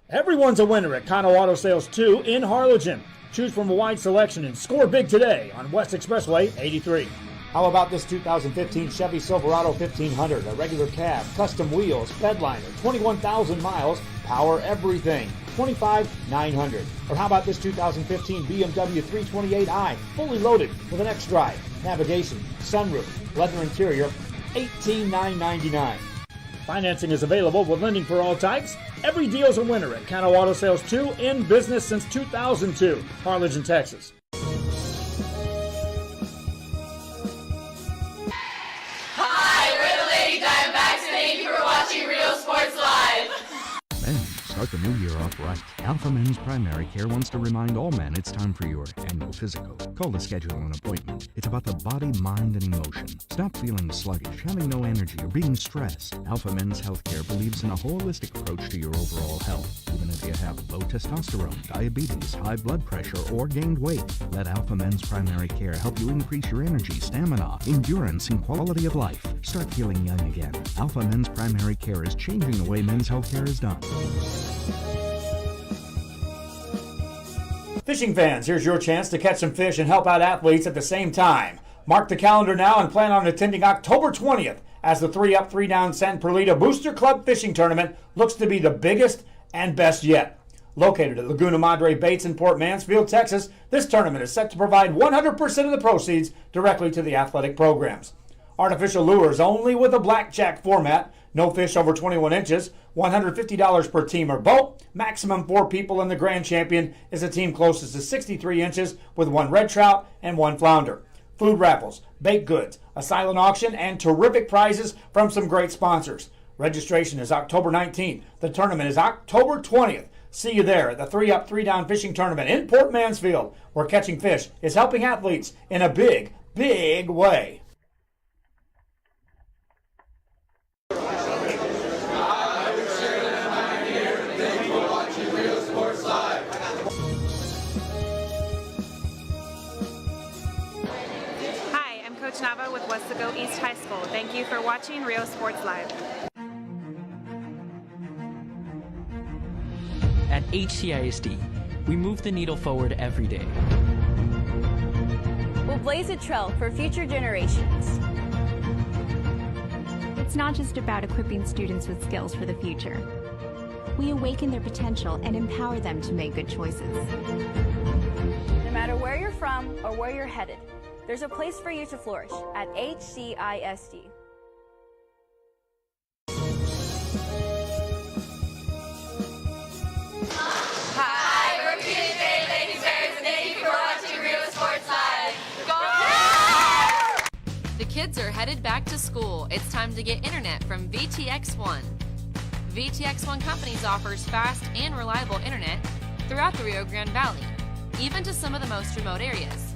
Everyone's a winner at Kano Auto Sales 2 in Harlingen. Choose from a wide selection and score big today on West Expressway 83. How about this 2015 Chevy Silverado 1500, a regular cab, custom wheels, bedliner, 21,000 miles, power everything, $25,900. Or how about this 2015 BMW 328i, fully loaded with an X-Drive, navigation, sunroof, leather interior, $18,999. Financing is available with lending for all types. Every deal's a winner at Kano Auto Sales 2, in business since 2002, Harlingen, Texas. Hi, we're the Lady Diamondbacks, and thank you for watching Real Sports Live. Men, start the new year off right. Alpha Men's Primary Care wants to remind all men it's time for your annual physical. Call to schedule an appointment. It's about the body, mind, and emotion. Stop feeling sluggish, having no energy, or being stressed. Alpha Men's Healthcare believes in a holistic approach to your overall health. Even if you have low testosterone, diabetes, high blood pressure, or gained weight, let Alpha Men's Primary Care help you increase your energy, stamina, endurance, and quality of life. Start feeling young again. Alpha Men's Primary Care is changing the way men's healthcare is done. Fishing fans, here's your chance to catch some fish and help out athletes at the same time. Mark the calendar now and plan on attending October 20th as the 3-Up, 3-Down San Perlita Booster Club Fishing Tournament looks to be the biggest and best yet. Located at Laguna Madre Baits in Port Mansfield, Texas, this tournament is set to provide 100% of the proceeds directly to the athletic programs. Artificial lures only with a blackjack format, no fish over 21 inches, $150 per team or boat, maximum 4 people, and the grand champion is a team closest to 63 inches with 1 red trout and 1 flounder. Food raffles, baked goods, a silent auction, and terrific prizes from some great sponsors. Registration is October 19th. The tournament is October 20th. See you there at the 3-Up, 3-Down Fishing Tournament in Port Mansfield, where catching fish is helping athletes in a big, big way. Nava with Westago East High School. Thank you for watching Rio Sports Live. At HCISD, we move the needle forward every day. We'll blaze a trail for future generations. It's not just about equipping students with skills for the future. We awaken their potential and empower them to make good choices. No matter where you're from or where you're headed, there's a place for you to flourish at HCISD. Hi, we're PJ Lady Bears, and thank you for watching Rio Sports Live. Go! The kids are headed back to school. It's time to get internet from VTX1. VTX1 Companies offers fast and reliable internet throughout the Rio Grande Valley, even to some of the most remote areas.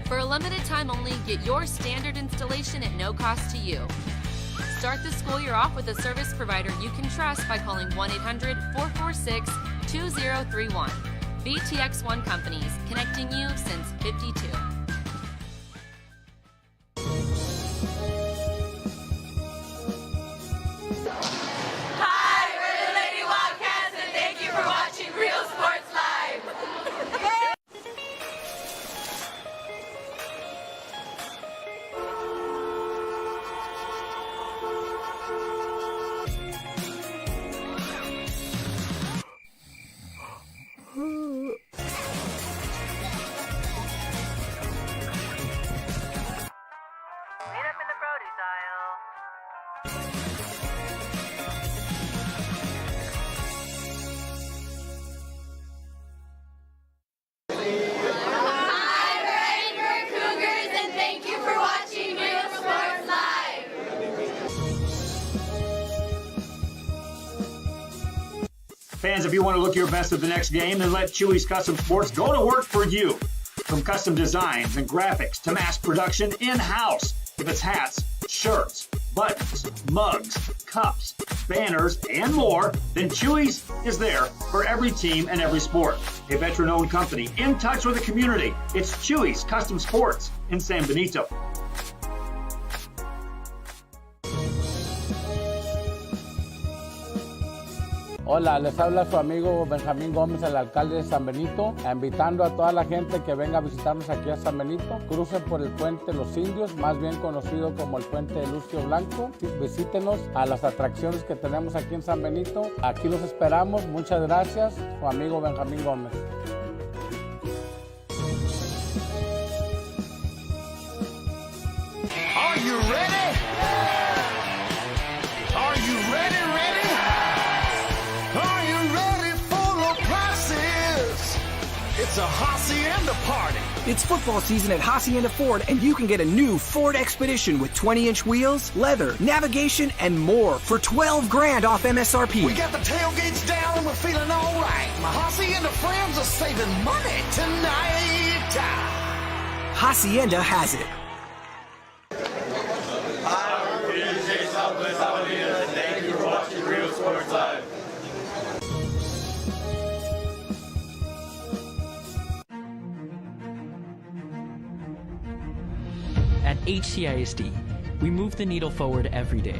For a limited time only, get your standard installation at no cost to you. Start the school year off with a service provider you can trust by calling 1-800-446-2031. VTX1 Companies, connecting you since '52. Hi, we're the Lady Wildcats, and thank you for watching Real Sports Live. Fans, if you want to look your best at the next game, then let Chewy's Custom Sports go to work for you. From custom designs and graphics to mass production in-house. If it's hats, shirts, buttons, mugs, cups, banners, and more, then Chewy's is there for every team and every sport. A veteran-owned company in touch with the community. It's Chewy's Custom Sports in San Benito. Hola, les habla su amigo Benjamín Gómez, el alcalde de San Benito, invitando a toda la gente que venga a visitarnos aquí a San Benito. Crucen por el puente Los Indios, más bien conocido como el puente de Lucio Blanco. Visítenos a las atracciones que tenemos aquí en San Benito. Aquí los esperamos. Muchas gracias, su amigo Benjamín Gómez. Are you ready? Are you ready? Are you ready for the prices? It's a hacienda party. It's football season at Hacienda Ford, and you can get a new Ford Expedition with 20-inch wheels, leather, navigation, and more for $12,000 off MSRP. We got the tailgates down and we're feeling all right. My Hacienda friends are saving money tonight. Hacienda has it. Hi, we're PJ Southwest Avenida. Thank you for watching Real Sports Live. At HCISD, we move the needle forward every day.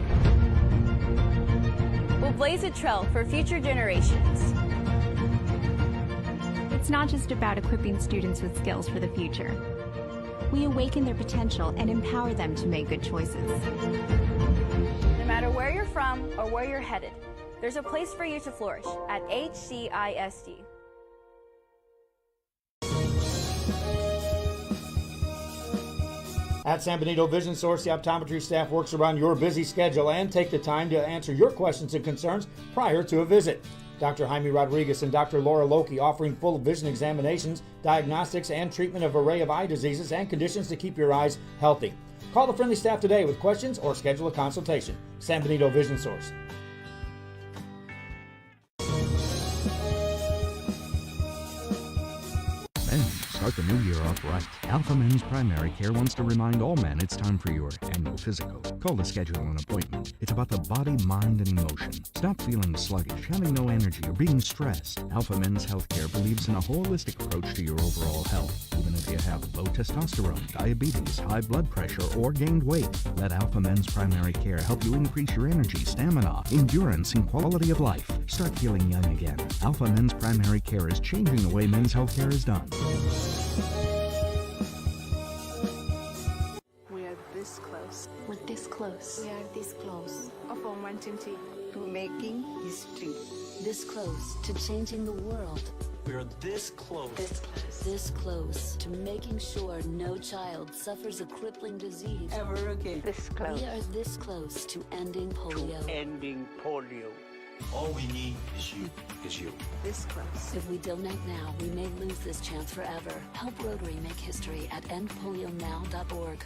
We'll blaze a trail for future generations. It's not just about equipping students with skills for the future. We awaken their potential and empower them to make good choices. No matter where you're from or where you're headed, there's a place for you to flourish at HCISD. At San Benito Vision Source, the optometry staff works around your busy schedule and take the time to answer your questions and concerns prior to a visit. Dr. Jaime Rodriguez and Dr. Laura Loki offering full vision examinations, diagnostics, and treatment of an array of eye diseases and conditions to keep your eyes healthy. Call the friendly staff today with questions or schedule a consultation. San Benito Vision Source. Start the new year off right. Alpha Men's Primary Care wants to remind all men it's time for your annual physical. Call to schedule an appointment. It's about the body, mind, and emotion. Stop feeling sluggish, having no energy, or being stressed. Alpha Men's Healthcare believes in a holistic approach to your overall health. Even if you have low testosterone, diabetes, high blood pressure, or gained weight, let Alpha Men's Primary Care help you increase your energy, stamina, endurance, and quality of life. Start feeling young again. Alpha Men's Primary Care is changing the way men's healthcare is done. We are this close. We're this close. We are this close. Of wanting to making history. This close to changing the world. We are this close. This close. This close to making sure no child suffers a crippling disease ever again. This close. We are this close to ending polio. Ending polio. All we need is you. Is you. This close. If we don't act now, we may lose this chance forever. Help Rotary make history at endpolionow.org.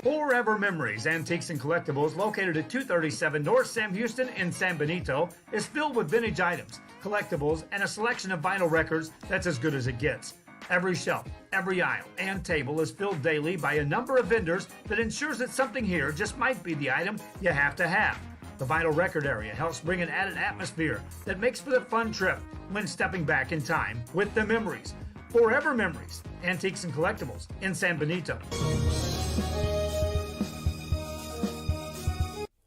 Forever Memories, Antiques and Collectibles, located at 237 North Sam Houston in San Benito, is filled with vintage items, collectibles, and a selection of vinyl records that's as good as it gets. Every shelf, every aisle, and table is filled daily by a number of vendors that ensures that something here just might be the item you have to have. The vinyl record area helps bring an added atmosphere that makes for the fun trip when stepping back in time with the memories. Forever Memories, Antiques and Collectibles in San Benito.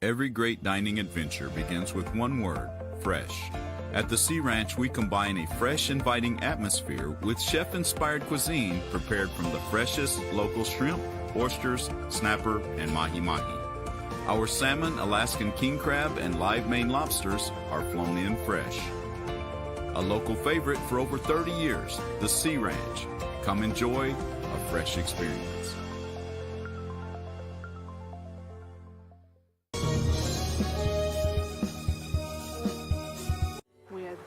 Every great dining adventure begins with one word: fresh. At the Sea Ranch, we combine a fresh, inviting atmosphere with chef-inspired cuisine prepared from the freshest local shrimp, oysters, snapper, and mahi-mahi. Our salmon, Alaskan king crab, and live Maine lobsters are flown in fresh. A local favorite for over 30 years, the Sea Ranch. Come enjoy a fresh experience.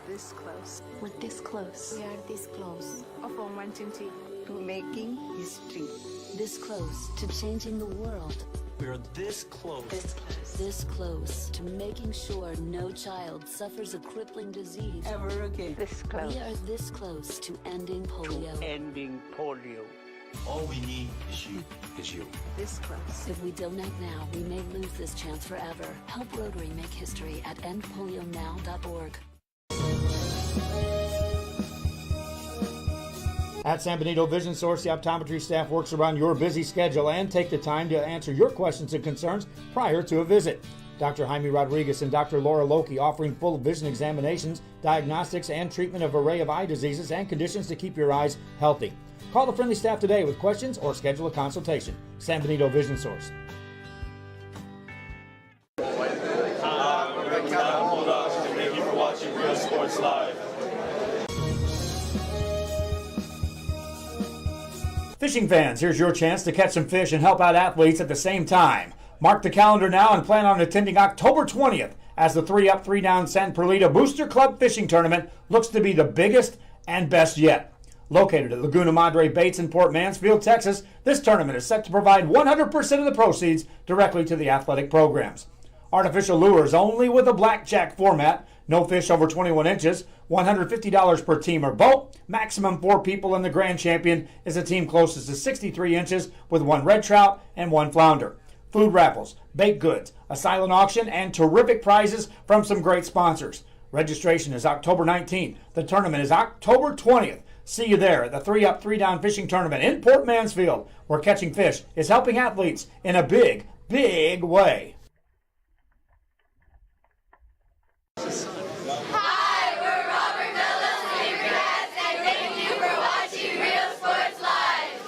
This close. We're this close. We are this close. Of wanting to making history. This close to changing the world. We are this close. This close. This close to making sure no child suffers a crippling disease ever again. This close. We are this close to ending polio. Ending polio. All we need is you. Is you. This close. If we don't act now, we may lose this chance forever. Help Rotary make history at endpolionow.org. At San Benito Vision Source, the optometry staff works around your busy schedule and take the time to answer your questions and concerns prior to a visit. Dr. Jaime Rodriguez and Dr. Laura Loki offering full vision examinations, diagnostics, and treatment of an array of eye diseases and conditions to keep your eyes healthy. Call the friendly staff today with questions or schedule a consultation. San Benito Vision Source. Thank you for watching Real Sports Live. Fishing fans, here's your chance to catch some fish and help out athletes at the same time. Mark the calendar now and plan on attending October 20th as the 3-Up, 3-Down San Perlita Booster Club Fishing Tournament looks to be the biggest and best yet. Located at Laguna Madre Baits in Port Mansfield, Texas, this tournament is set to provide 100% of the proceeds directly to the athletic programs. Artificial lures only with a blackjack format, no fish over 21 inches, $150 per team or boat, maximum 4 people, and the grand champion is a team closest to 63 inches with 1 red trout and 1 flounder. Food raffles, baked goods, a silent auction, and terrific prizes from some great sponsors. Registration is October 19th. The tournament is October 20th. See you there at the 3-Up, 3-Down Fishing Tournament in Port Mansfield, where catching fish is helping athletes in a big, big way. Hi, we're Robert Bella's favorite cats, and thank you for watching Real Sports Live.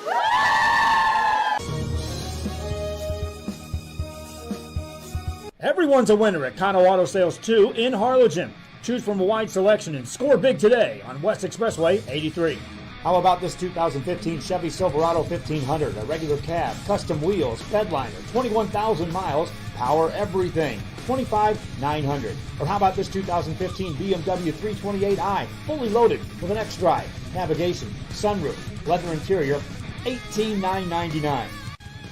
Everyone's a winner at Kano Auto Sales 2 in Harlingen. Choose from a wide selection and score big today on West Expressway 83. How about this 2015 Chevy Silverado 1500, a regular cab, custom wheels, bedliner, 21,000 miles, power everything, $25,900. Or how about this 2015 BMW 328i, fully loaded with an X-Drive, navigation, sunroof, leather interior, $18,999.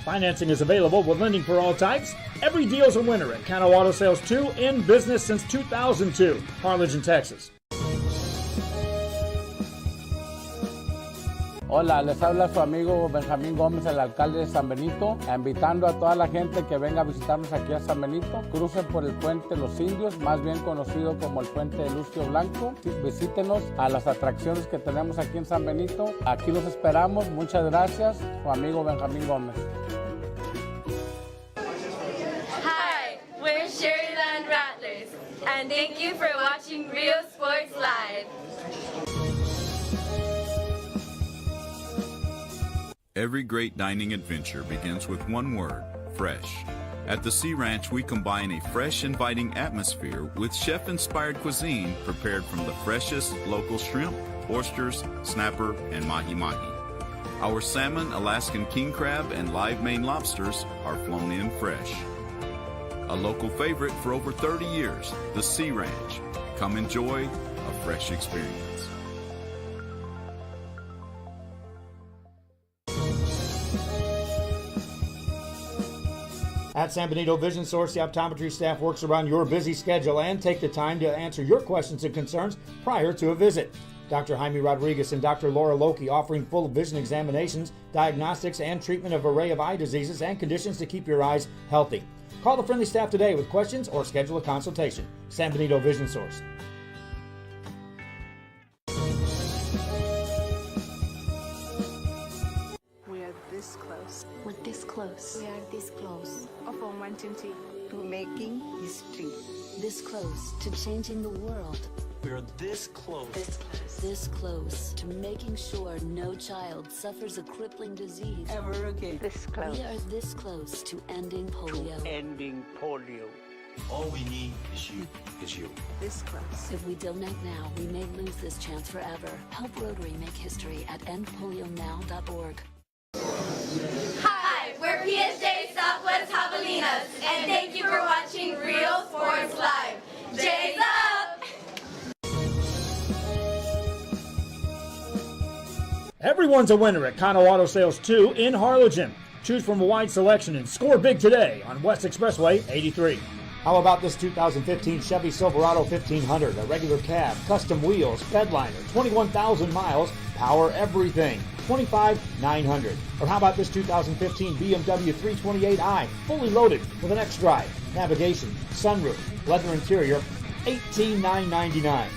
Financing is available with lending for all types. Every deal's a winner at Kano Auto Sales 2, in business since 2002, Harlingen, Texas. Hola, les habla su amigo Benjamín Gómez, el alcalde de San Benito, invitando a toda la gente que venga a visitarnos aquí a San Benito. Crucen por el puente Los Indios, más bien conocido como el puente de Lucio Blanco. Visítenos a las atracciones que tenemos aquí en San Benito. Aquí los esperamos. Muchas gracias. Su amigo Benjamín Gómez. Hi, we're Sherryland Rattlers, and thank you for watching Real Sports Live. Every great dining adventure begins with one word, fresh. At the Sea Ranch, we combine a fresh, inviting atmosphere with chef-inspired cuisine prepared from the freshest local shrimp, oysters, snapper, and mahi-mahi. Our salmon, Alaskan king crab, and live Maine lobsters are flown in fresh. A local favorite for over 30 years, the Sea Ranch. Come enjoy a fresh experience. At San Benito Vision Source, the optometry staff works around your busy schedule and take the time to answer your questions and concerns prior to a visit. Dr. Jaime Rodriguez and Dr. Laura Loki offering full vision examinations, diagnostics, and treatment of an array of eye diseases and conditions to keep your eyes healthy. Call the friendly staff today with questions or schedule a consultation. San Benito Vision Source. We are this close. We're this close. We are this close. Of uncertainty to making history. This close to changing the world. We're this close. This close. This close to making sure no child suffers a crippling disease Ever again. This close. We are this close to ending polio. Ending polio. All we need is you. Is you. This close. If we don't act now, we may lose this chance forever. Help Rotary make history at endpolionow.org. Hi, we're PSJ Southwest Javelinas, and thank you for watching Real Sports Live. J's up! Everyone's a winner at Kano Auto Sales 2 in Harlingen. Choose from a wide selection and score big today on West Expressway 83. How about this 2015 Chevy Silverado 1500, a regular cab, custom wheels, bedliner, 21,000 miles, power everything, $25,900. Or how about this 2015 BMW 328i, fully loaded with an X-Drive, navigation, sunroof, leather interior, $18,999.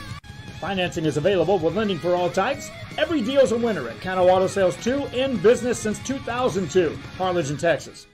Financing is available with lending for all types. Every deal's a winner at Kano Auto Sales 2, in business since 2002, Harlingen, Texas.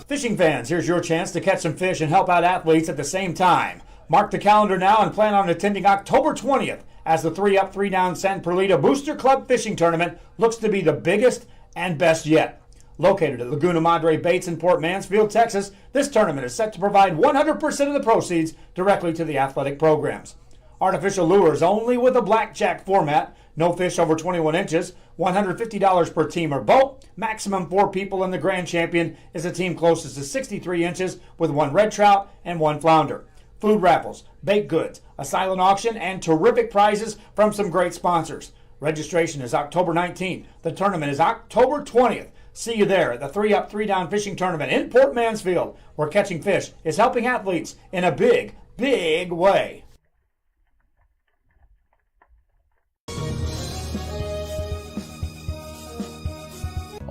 Fishing fans, here's your chance to catch some fish and help out athletes at the same time. Mark the calendar now and plan on attending October 20th as the 3-Up, 3-Down San Perlita Booster Club Fishing Tournament looks to be the biggest and best yet. Located at Laguna Madre Baits in Port Mansfield, Texas, this tournament is set to provide 100% of the proceeds directly to the athletic programs. Artificial lures only with a blackjack format, no fish over 21 inches, $150 per team or boat, maximum 4 people, and the grand champion is a team closest to 63 inches with 1 red trout and 1 flounder. Food raffles, baked goods, a silent auction, and terrific prizes from some great sponsors. Registration is October 19th. The tournament is October 20th. See you there at the 3-Up, 3-Down Fishing Tournament in Port Mansfield, where catching fish is helping athletes in a big, big way.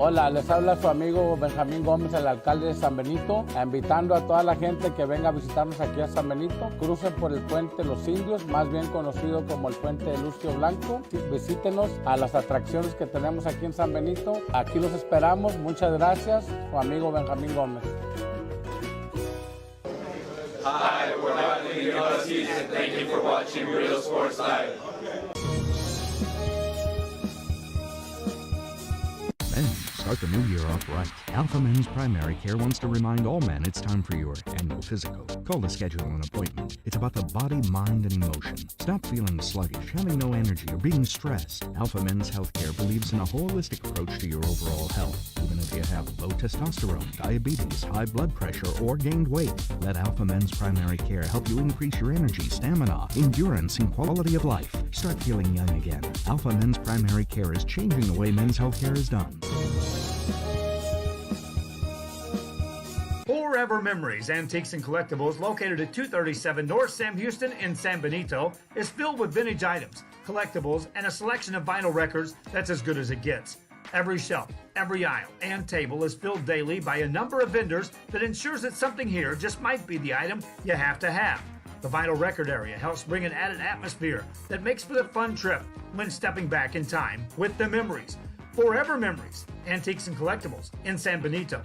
Hola, les habla su amigo Benjamín Gómez, el alcalde de San Benito, invitando a toda la gente que venga a visitarnos aquí a San Benito. Crucen por el puente Los Indios, más bien conocido como el puente de Lucio Blanco. Visítenos a las atracciones que tenemos aquí en San Benito. Aquí los esperamos. Muchas gracias. Su amigo Benjamín Gómez. Hi, we're not leaving Aussies, and thank you for watching Real Sports Live. Men, start the new year off right. Alpha Men's Primary Care wants to remind all men it's time for your annual physical. Call to schedule an appointment. It's about the body, mind, and emotion. Stop feeling sluggish, having no energy, or being stressed. Alpha Men's Healthcare believes in a holistic approach to your overall health. Even if you have low testosterone, diabetes, high blood pressure, or gained weight, let Alpha Men's Primary Care help you increase your energy, stamina, endurance, and quality of life. Start feeling young again. Alpha Men's Primary Care is changing the way men's healthcare is done. Forever Memories, Antiques and Collectibles, located at 237 North Sam Houston in San Benito, is filled with vintage items, collectibles, and a selection of vinyl records that's as good as it gets. Every shelf, every aisle, and table is filled daily by a number of vendors that ensures that something here just might be the item you have to have. The vinyl record area helps bring an added atmosphere that makes for the fun trip when stepping back in time with the memories. Forever Memories, Antiques and Collectibles in San Benito.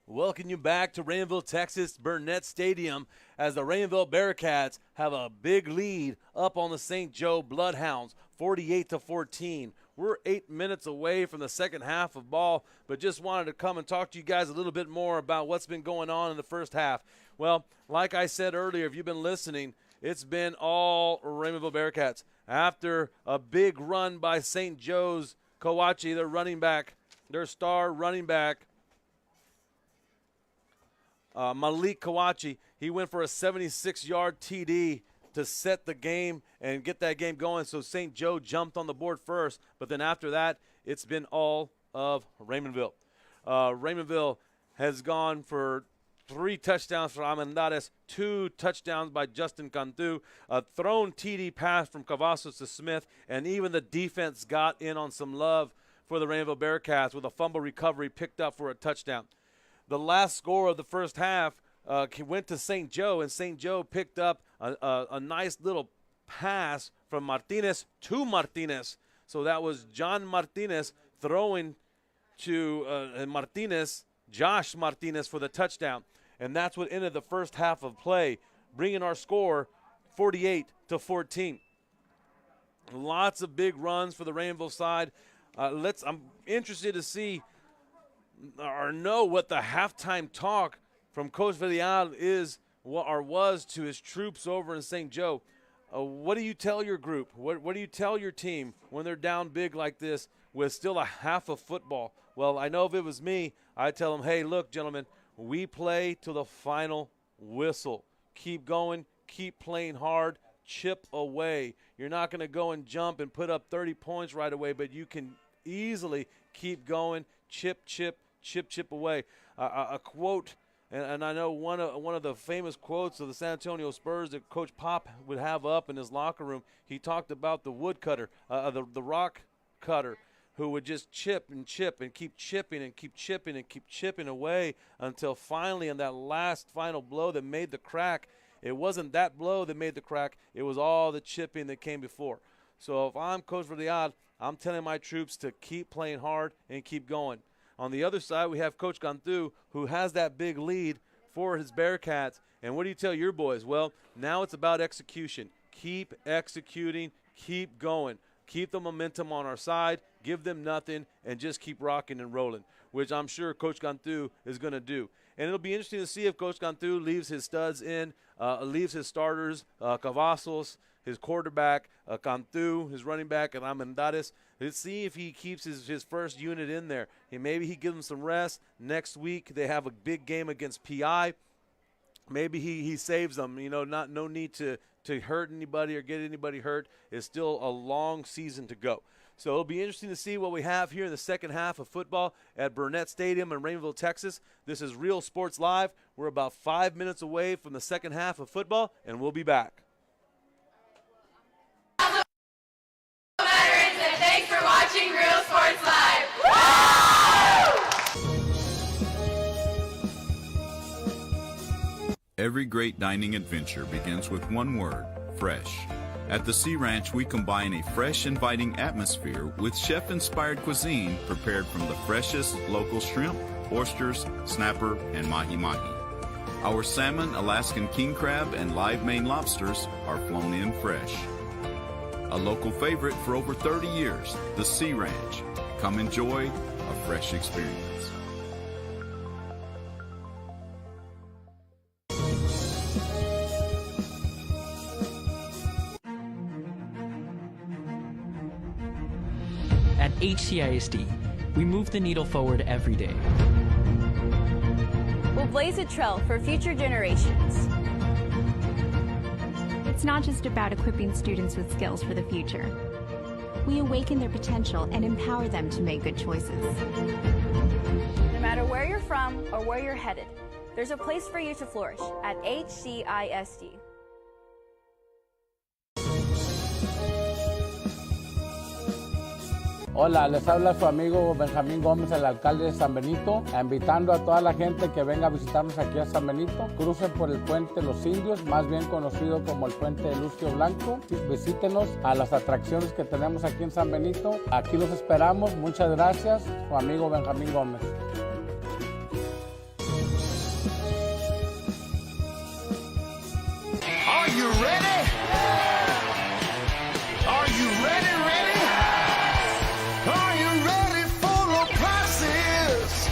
Welcome you back to Raymondville, Texas, Burnett Stadium, as the Raymondville Bearcats have a big lead up on the St. Joe Bloodhounds, 48-14. We're 8 minutes away from the second half of ball, but just wanted to come and talk to you guys a little bit more about what's been going on in the first half. Well, like I said earlier, if you've been listening, it's been all Raymondville Bearcats. After a big run by St. Joe's Kawachi, their running back, their star running back, Malik Kawachi, he went for a 76-yard TD to set the game and get that game going. So St. Joe jumped on the board first, but then after that, it's been all of Raymondville. Raymondville has gone for 3 touchdowns from Amendares, 2 touchdowns by Justin Cantu, a thrown TD pass from Cavazos to Smith, and even the defense got in on some love for the Raymondville Bearcats with a fumble recovery picked up for a touchdown. The last score of the first half went to St. Joe, and St. Joe picked up a nice little pass from Martinez to Martinez. So that was John Martinez throwing to Josh Martinez for the touchdown. And that's what ended the first half of play, bringing our score 48-14. Lots of big runs for the Raymondville side. I'm interested to see or know what the halftime talk from Coach Villial is or was to his troops over in St. Joe. What do you tell your group? What do you tell your team when they're down big like this with still a half of football? Well, I know if it was me, I'd tell them, hey, look, gentlemen, we play to the final whistle. Keep going, keep playing hard, chip away. You're not going to go and jump and put up 30 points right away, but you can easily keep going, chip away. A quote, and I know one of the famous quotes of the San Antonio Spurs that Coach Pop would have up in his locker room. He talked about the woodcutter, the rock cutter, who would just chip and keep chipping and keep chipping and keep chipping away until finally in that last final blow that made the crack, it wasn't that blow that made the crack, it was all the chipping that came before. So if I'm Coach Villial, I'm telling my troops to keep playing hard and keep going. On the other side, we have Coach Ganthu, who has that big lead for his Bearcats. And what do you tell your boys? Well, now it's about execution. Keep executing, keep going. Keep the momentum on our side, give them nothing, and just keep rocking and rolling, which I'm sure Coach Ganthu is going to do. And it'll be interesting to see if Coach Ganthu leaves his studs in, leaves his starters, Cavazos, his quarterback, Ganthu, his running back, and Amendares. Let's see if he keeps his first unit in there. And maybe he gives them some rest. Next week they have a big game against PI. Maybe he saves them. No need to hurt anybody or get anybody hurt. It's still a long season to go. So it'll be interesting to see what we have here in the second half of football at Burnett Stadium in Raymondville, Texas. This is Real Sports Live. We're about 5 minutes away from the second half of football, and we'll be back. Veterans, and thanks for watching Real Sports Live. Every great dining adventure begins with one word, fresh. At the Sea Ranch, we combine a fresh, inviting atmosphere with chef-inspired cuisine prepared from the freshest local shrimp, oysters, snapper, and mahi-mahi. Our salmon, Alaskan king crab, and live Maine lobsters are flown in fresh. A local favorite for over 30 years, the Sea Ranch. Come enjoy a fresh experience. At HCISD, we move the needle forward every day. We'll blaze a trail for future generations. It's not just about equipping students with skills for the future. We awaken their potential and empower them to make good choices. No matter where you're from or where you're headed, there's a place for you to flourish at HCISD. Hola, les habla su amigo Benjamín Gómez, el alcalde de San Benito, invitando a toda la gente que venga a visitarnos aquí a San Benito. Crucen por el puente Los Indios, más bien conocido como el puente de Lucio Blanco. Visítenos a las atracciones que tenemos aquí en San Benito. Aquí los esperamos. Muchas gracias, su amigo Benjamín Gómez. Are you ready? Are you ready? Are you ready for the prices?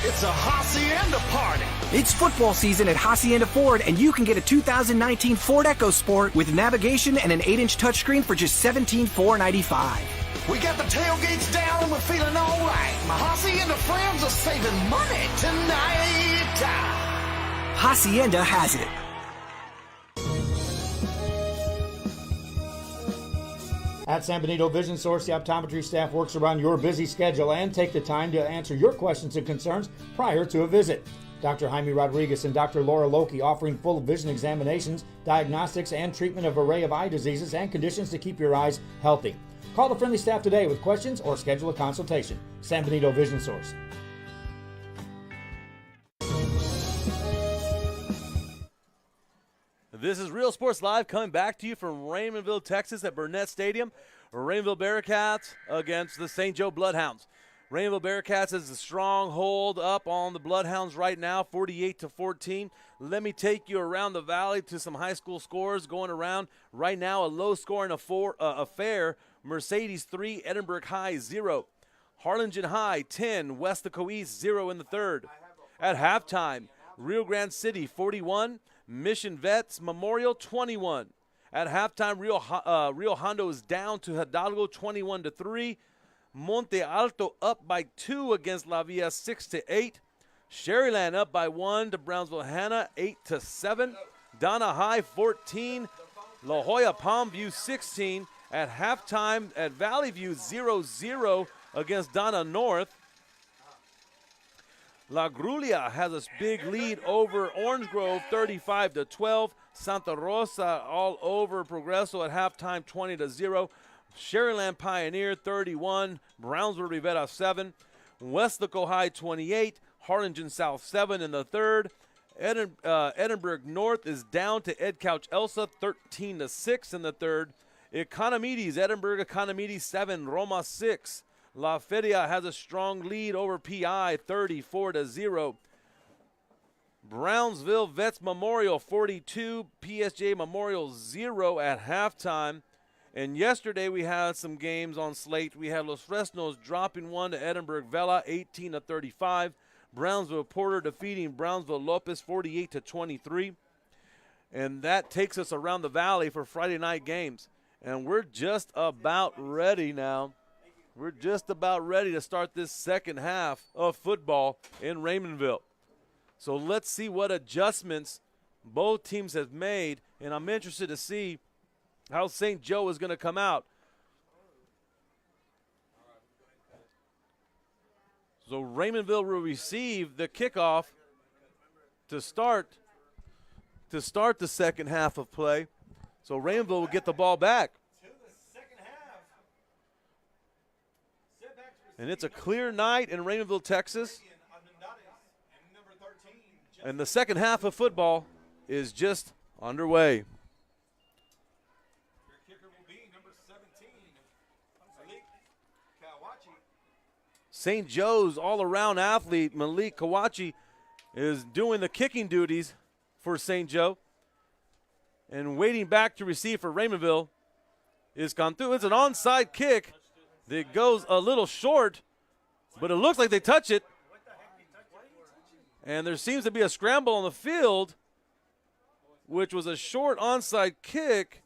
It's a Hacienda party. It's football season at Hacienda Ford, and you can get a 2019 Ford EcoSport with navigation and an 8-inch touchscreen for just $17,495. We got the tailgates down and we're feeling all right. My Hacienda friends are saving money tonight. Hacienda has it. At San Benito Vision Source, the optometry staff works around your busy schedule and take the time to answer your questions and concerns prior to a visit. Dr. Jaime Rodriguez and Dr. Laura Loki offering full vision examinations, diagnostics, and treatment of an array of eye diseases and conditions to keep your eyes healthy. Call the friendly staff today with questions or schedule a consultation. San Benito Vision Source. This is Real Sports Live coming back to you from Raymondville, Texas at Burnett Stadium. Raymondville Bearcats against the St. Joe Bloodhounds. Raymondville Bearcats has a strong hold up on the Bloodhounds right now, 48-14. Let me take you around the valley to some high school scores going around. Right now, a low-scoring affair. Mercedes 3, Edinburgh High 0. Harlingen High 10, Westaco East 0 in the third. At halftime, Rio Grande City 41, Mission Vets Memorial 21. At halftime, Rio Hondo is down to Hidalgo 21-3. Monte Alto up by 2 against La Villa 6-8. Sherryland up by 1 to Brownsville Hanna 8-7. Donna High 14. La Jolla Palm View 16. At halftime at Valley View 0-0 against Donna North. La Grulia has a big lead over Orange Grove 35-12. Santa Rosa all over Progreso at halftime 20-0. Sherryland Pioneer 31, Brownsville Rivera 7, Westlaco High 28, Harlingen South 7 in the third. Edinburgh North is down to Ed Couch Elsa 13-6 in the third. Economides, Edinburgh Economides 7, Roma 6. La Feria has a strong lead over PI, 34-0. Brownsville Vets Memorial 42, PSJ Memorial 0 at halftime. And yesterday we had some games on slate. We had Los Fresnos dropping one to Edinburgh Vela, 18-35. Brownsville Porter defeating Brownsville Lopez 48-23. And that takes us around the valley for Friday night games. And we're just about ready now. We're just about ready to start this second half of football in Raymondville. So let's see what adjustments both teams have made, and I'm interested to see how St. Joe is going to come out. So Raymondville will receive the kickoff to start the second half of play. So Raymondville will get the ball back. And it's a clear night in Raymondville, Texas. And the second half of football is just underway. St. Joe's all-around athlete, Malik Kawachi, is doing the kicking duties for St. Joe. And waiting back to receive for Raymondville is Cantu. It's an onside kick that goes a little short, but it looks like they touch it. And there seems to be a scramble on the field, which was a short onside kick.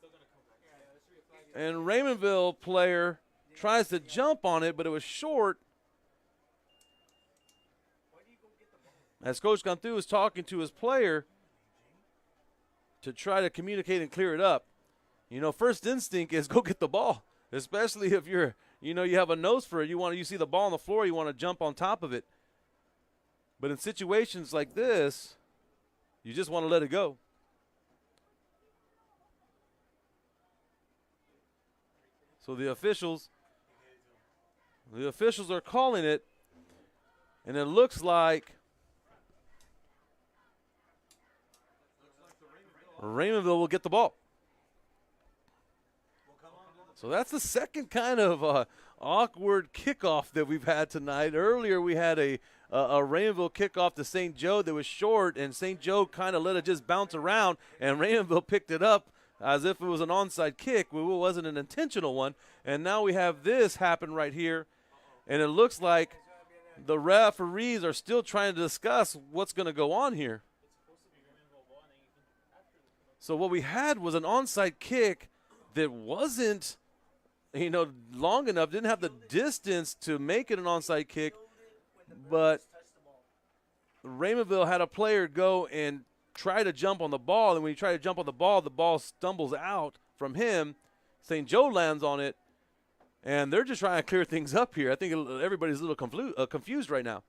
And Raymondville player tries to jump on it, but it was short. As Coach Cantu is talking to his player to try to communicate and clear it up. You know, first instinct is go get the ball, especially if you have a nose for it. You see the ball on the floor, you want to jump on top of it. But in situations like this, you just want to let it go. So the officials are calling it, and it looks like Raymondville will get the ball. So that's the second kind of awkward kickoff that we've had tonight. Earlier we had a Raymondville kickoff to St. Joe that was short, and St. Joe kind of let it just bounce around, and Raymondville picked it up as if it was an onside kick. It wasn't an intentional one. And now we have this happen right here, and it looks like the referees are still trying to discuss what's going to go on here. So what we had was an onside kick that wasn't, long enough, didn't have the distance to make it an onside kick, but Raymondville had a player go and try to jump on the ball, and when he tried to jump on the ball stumbles out from him. St. Joe lands on it, and they're just trying to clear things up here. I think everybody's a little confused right now.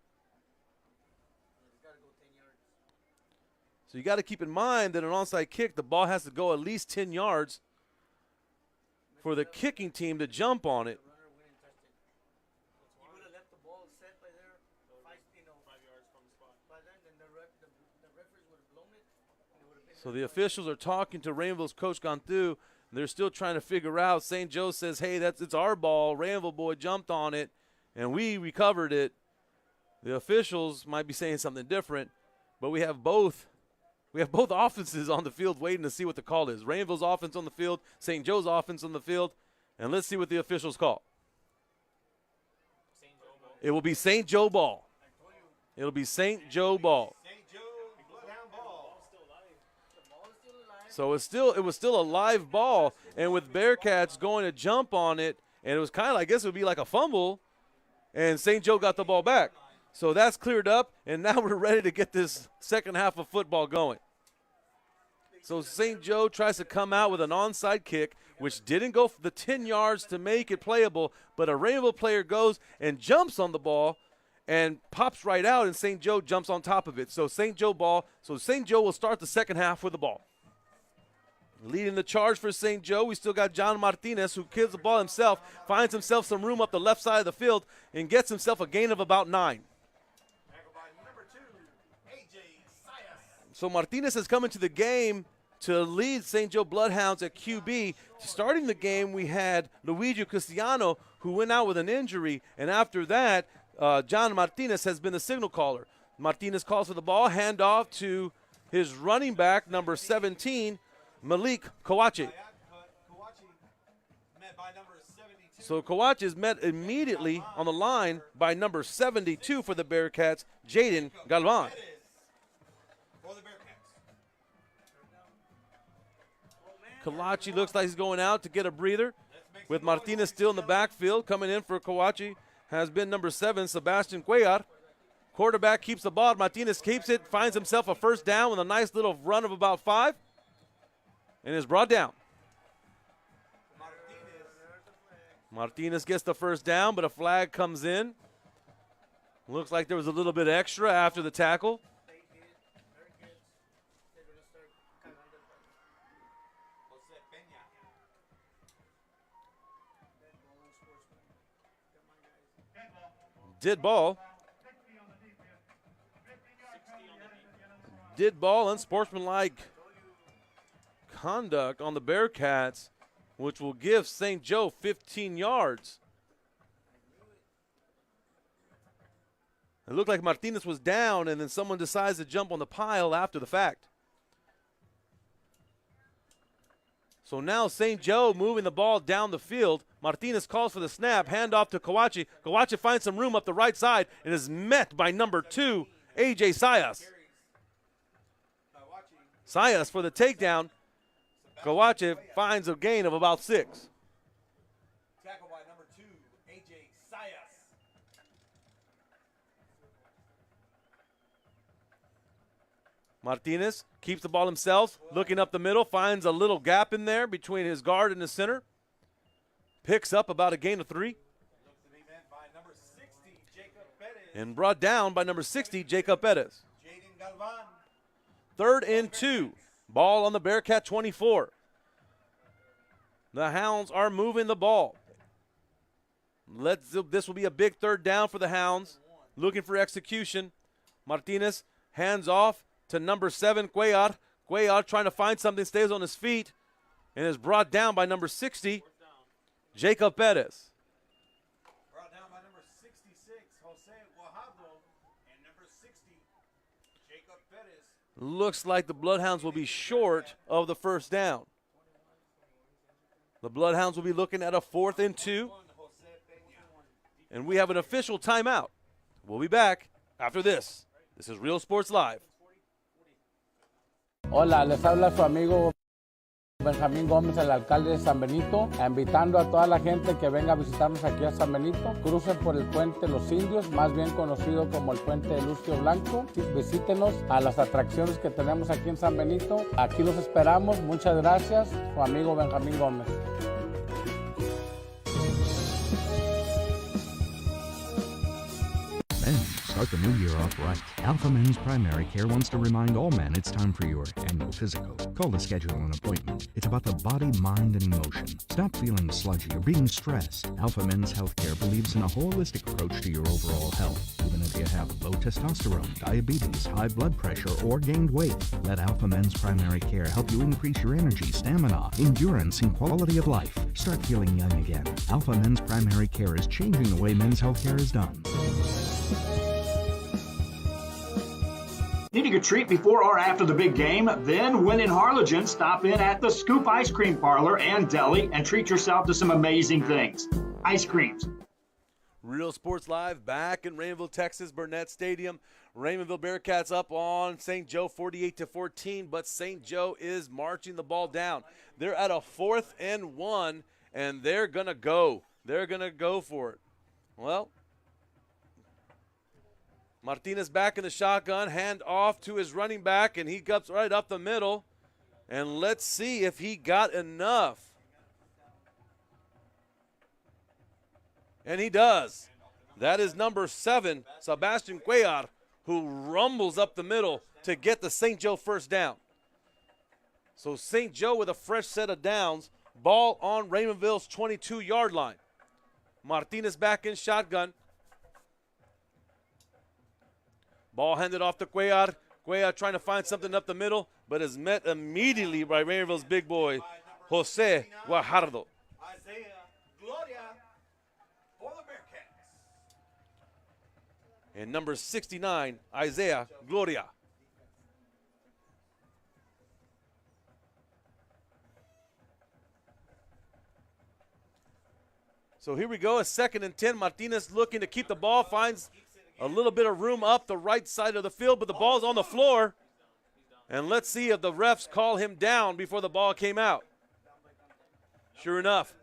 So you got to keep in mind that an onside kick, the ball has to go at least 10 yards for the kicking team to jump on it. So the officials are talking to Raymondville's Coach Cantu. They're still trying to figure out. St. Joe says, hey, it's our ball. Raymondville boy jumped on it, and we recovered it. The officials might be saying something different, but we have both offenses on the field waiting to see what the call is. Raymondville's offense on the field, St. Joe's offense on the field, and let's see what the officials call. It will be St. Joe ball. It'll be St. Joe ball. So it was still a live ball, and with Bearcats going to jump on it, and it was kind of, I guess it would be like a fumble, and St. Joe got the ball back. So that's cleared up, and now we're ready to get this second half of football going. So St. Joe tries to come out with an onside kick, which didn't go for the 10 yards to make it playable, but a Rainbow player goes and jumps on the ball and pops right out, and St. Joe jumps on top of it. So St. Joe ball. So St. Joe will start the second half with the ball. Leading the charge for St. Joe, we still got John Martinez, who kills the ball himself, finds himself some room up the left side of the field, and gets himself a gain of about 9. So Martinez has come into the game to lead St. Joe Bloodhounds at QB. Starting the game, we had Luigi Cristiano, who went out with an injury, and after that, John Martinez has been the signal caller. Martinez calls for the ball, handoff to his running back, number 17, Malik Kawachi. So Kawachi is met immediately on the line by number 72 for the Bearcats, Jaden Galvan. Kawachi looks like he's going out to get a breather, with Martinez still in the backfield. Coming in for Kawachi has been number 7, Sebastian Cuellar. Quarterback keeps the ball. Martinez keeps it, finds himself a first down with a nice little run of about 5, and is brought down. Martinez gets the first down, but a flag comes in. Looks like there was a little bit extra after the tackle. Did ball, unsportsmanlike conduct on the Bearcats, which will give St. Joe 15 yards. It looked like Martinez was down, and then someone decides to jump on the pile after the fact. So now St. Joe moving the ball down the field. Martinez calls for the snap, handoff to Kawachi. Kawachi finds some room up the right side and is met by number 2, A.J. Sayas. Sayas for the takedown. Kawachi finds a gain of about 6. Tackle by number 2, A.J. Sayas. Martinez keeps the ball himself, looking up the middle, finds a little gap in there between his guard and his center. Picks up about a gain of 3. And brought down by number 60, Jacob Perez. 3rd and 2. Ball on the Bearcat 24. The Hounds are moving the ball. This will be a big 3rd down for the Hounds. Looking for execution. Martinez hands off to number 7, Cuellar. Cuellar trying to find something, stays on his feet, and is brought down by number 60, Jacob Perez. Brought down by number 66, Jose Guajardo, and number 60, Jacob Perez. Looks like the Bloodhounds will be short of the first down. The Bloodhounds will be looking at a 4th and 2. And we have an official timeout. We'll be back after this. This is Real Sports Live. Hola, les habla su amigo Benjamín Gómez, el alcalde de San Benito, invitando a toda la gente que venga a visitarnos aquí a San Benito. Crucen por el puente Los Indios, más bien conocido como el puente de Lucio Blanco. Visítenos a las atracciones que tenemos aquí en San Benito. Aquí los esperamos. Muchas gracias. Su amigo Benjamín Gómez. Men, start the new year off right. Alpha Men's Primary Care wants to remind all men it's time for your annual physical. Call to schedule an appointment. It's about the body, mind, and emotion. Stop feeling sludgy or being stressed. Alpha Men's Healthcare believes in a holistic approach to your overall health. Even if you have low testosterone, diabetes, high blood pressure, or gained weight, let Alpha Men's Primary Care help you increase your energy, stamina, endurance, and quality of life. Start feeling young again. Alpha Men's Primary Care is changing the way men's healthcare is done. Needing a treat before or after the big game? Then, when in Harlingen, stop in at the Scoop Ice Cream Parlor and Deli and treat yourself to some amazing things. Ice creams. Real Sports Live back in Raymondville, Texas, Burnett Stadium. Raymondville Bearcats up on St. Joe 48-14, but St. Joe is marching the ball down. They're at a 4th and 1, and they're going to go. They're going to go for it. Well, Martinez back in the shotgun, hand off to his running back, and he guts right up the middle. And let's see if he got enough. And he does. That is number 7, Sebastian Cuellar, who rumbles up the middle to get the St. Joe first down. So St. Joe with a fresh set of downs, ball on Raymondville's 22-yard line. Martinez back in shotgun. Ball handed off to Cuellar. Cuellar trying to find something up the middle, but is met immediately by Raymondville's big boy, Jose Guajardo. and number 69, Isaiah Gloria. So here we go, a 2nd and 10. Martinez looking to keep the ball, finds a little bit of room up the right side of the field, but the ball's on the floor. And let's see if the refs call him down before the ball came out. Sure enough,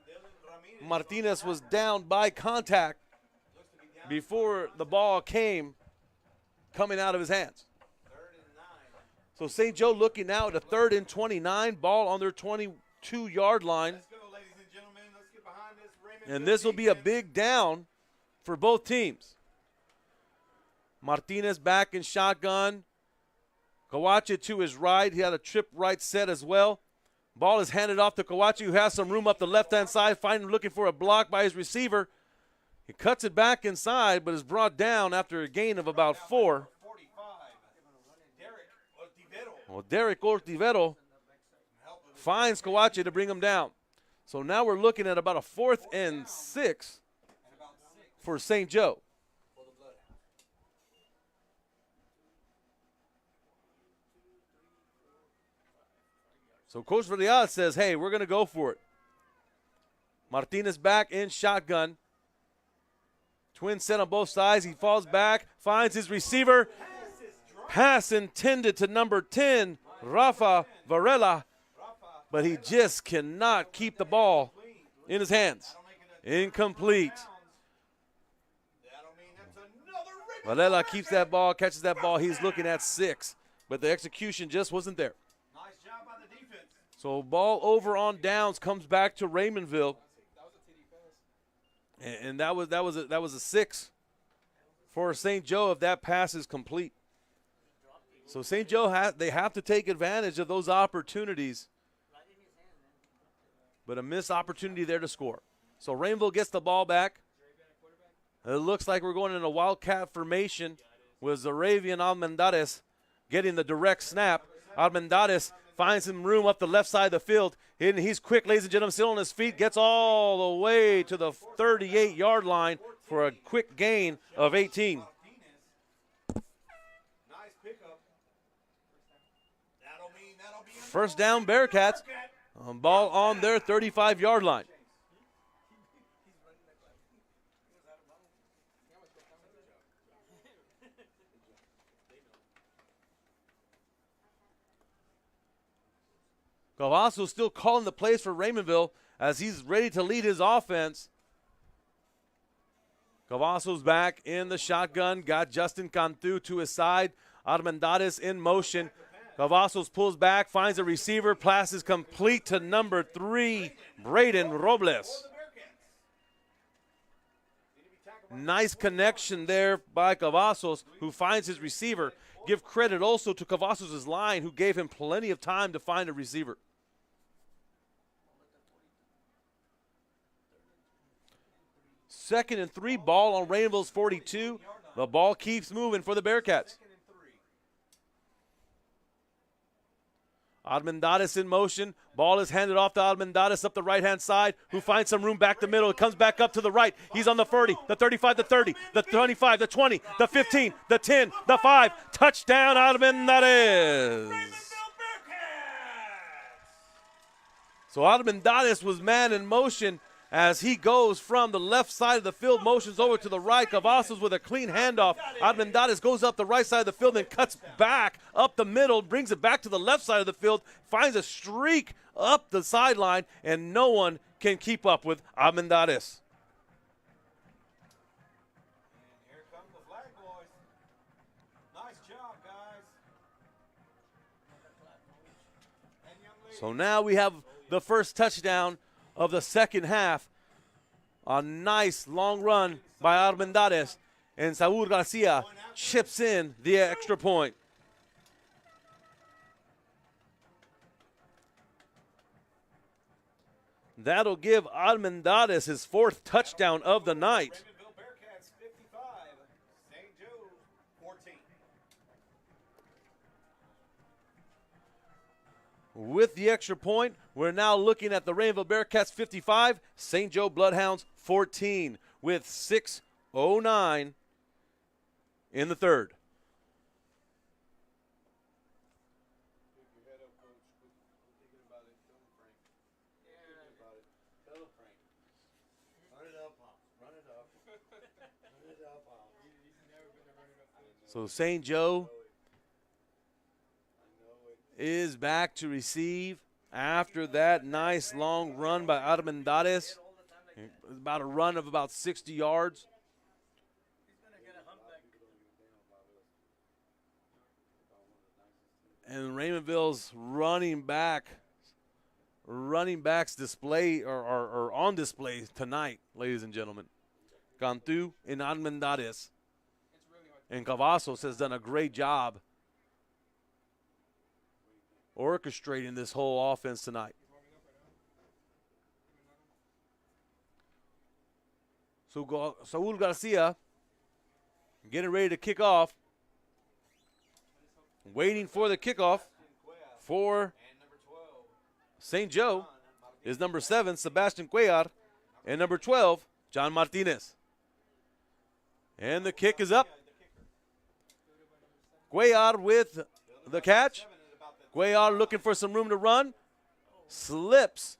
Martinez was down by contact before the ball coming out of his hands. So St. Joe looking now at a 3rd and 29, ball on their 22-yard line. And this will be a big down for both teams. Martinez back in shotgun. Kawachi to his right. He had a trip right set as well. Ball is handed off to Kawachi, who has some room up the left-hand side, looking for a block by his receiver. He cuts it back inside, but is brought down after a gain of about 4. Well, Derek Ortivero finds Kawachi to bring him down. So now we're looking at about a 4th and 6 for St. Joe. So Coach Villar says, hey, we're going to go for it. Martinez back in shotgun. Twin set on both sides. He falls back, finds his receiver. Pass intended to number 10, Rafa Varela. But he just cannot keep the ball in his hands. Incomplete. Varela keeps that ball, catches that ball. He's looking at 6, but the execution just wasn't there. So ball over on downs, comes back to Raymondville. And that was a 6 for St. Joe if that pass is complete. So St. Joe they have to take advantage of those opportunities. But a missed opportunity there to score. So Raymondville gets the ball back. It looks like we're going in a wildcat formation with Zaravian Almendares getting the direct snap. Almendares finds some room up the left side of the field. And he's quick, ladies and gentlemen, still on his feet. Gets all the way to the 38-yard line for a quick gain of 18. First down, Bearcats. Ball on their 35-yard line. Cavasso still calling the plays for Raymondville as he's ready to lead his offense. Cavasso's back in the shotgun. Got Justin Cantu to his side. Armendariz in motion. Cavazos pulls back, finds a receiver. Pass is complete to number 3, Braden Robles. Nice connection there by Cavazos, who finds his receiver. Give credit also to Cavazos' line, who gave him plenty of time to find a receiver. Second and 3, ball on Rainville's 42. The ball keeps moving for the Bearcats. Armendariz in motion. Ball is handed off to Armendariz up the right-hand side, who finds some room back the middle. It comes back up to the right. He's on the 30, the 35, the 30, the 25, the 20, the 15, the 10, the 5. Touchdown, Armendariz. So Armendariz was man in motion as he goes from the left side of the field, motions over to the right. Cavazos with a clean handoff. Armendariz goes up the right side of the field and cuts back up the middle, brings it back to the left side of the field, finds a streak up the sideline, and no one can keep up with Armendariz. Here come the flag boys. Nice job, guys. So now we have the first touchdown of the second half. A nice long run by Armendariz, and Saúl Garcia chips in the extra point. That'll give Armendariz his 4th touchdown of the night. Raymondville Bearcats 55, St. Joe 14. With the extra point, we're now looking at the Rainville Bearcats 55, St. Joe Bloodhounds 14, with 6:09 in the third. So St. Joe is back to receive after that nice long run by Armendariz. About a run of about 60 yards. And Raymondville's running backs display are on display tonight, ladies and gentlemen. Cantu and Armendariz. And Cavazos has done a great job orchestrating this whole offense tonight. So Saul Garcia getting ready to kick off. Waiting for the kickoff for St. Joe is number 7, Sebastian Cuellar, and number 12, John Martinez. And the kick is up. Cuellar with the catch. Cuellar looking for some room to run. Slips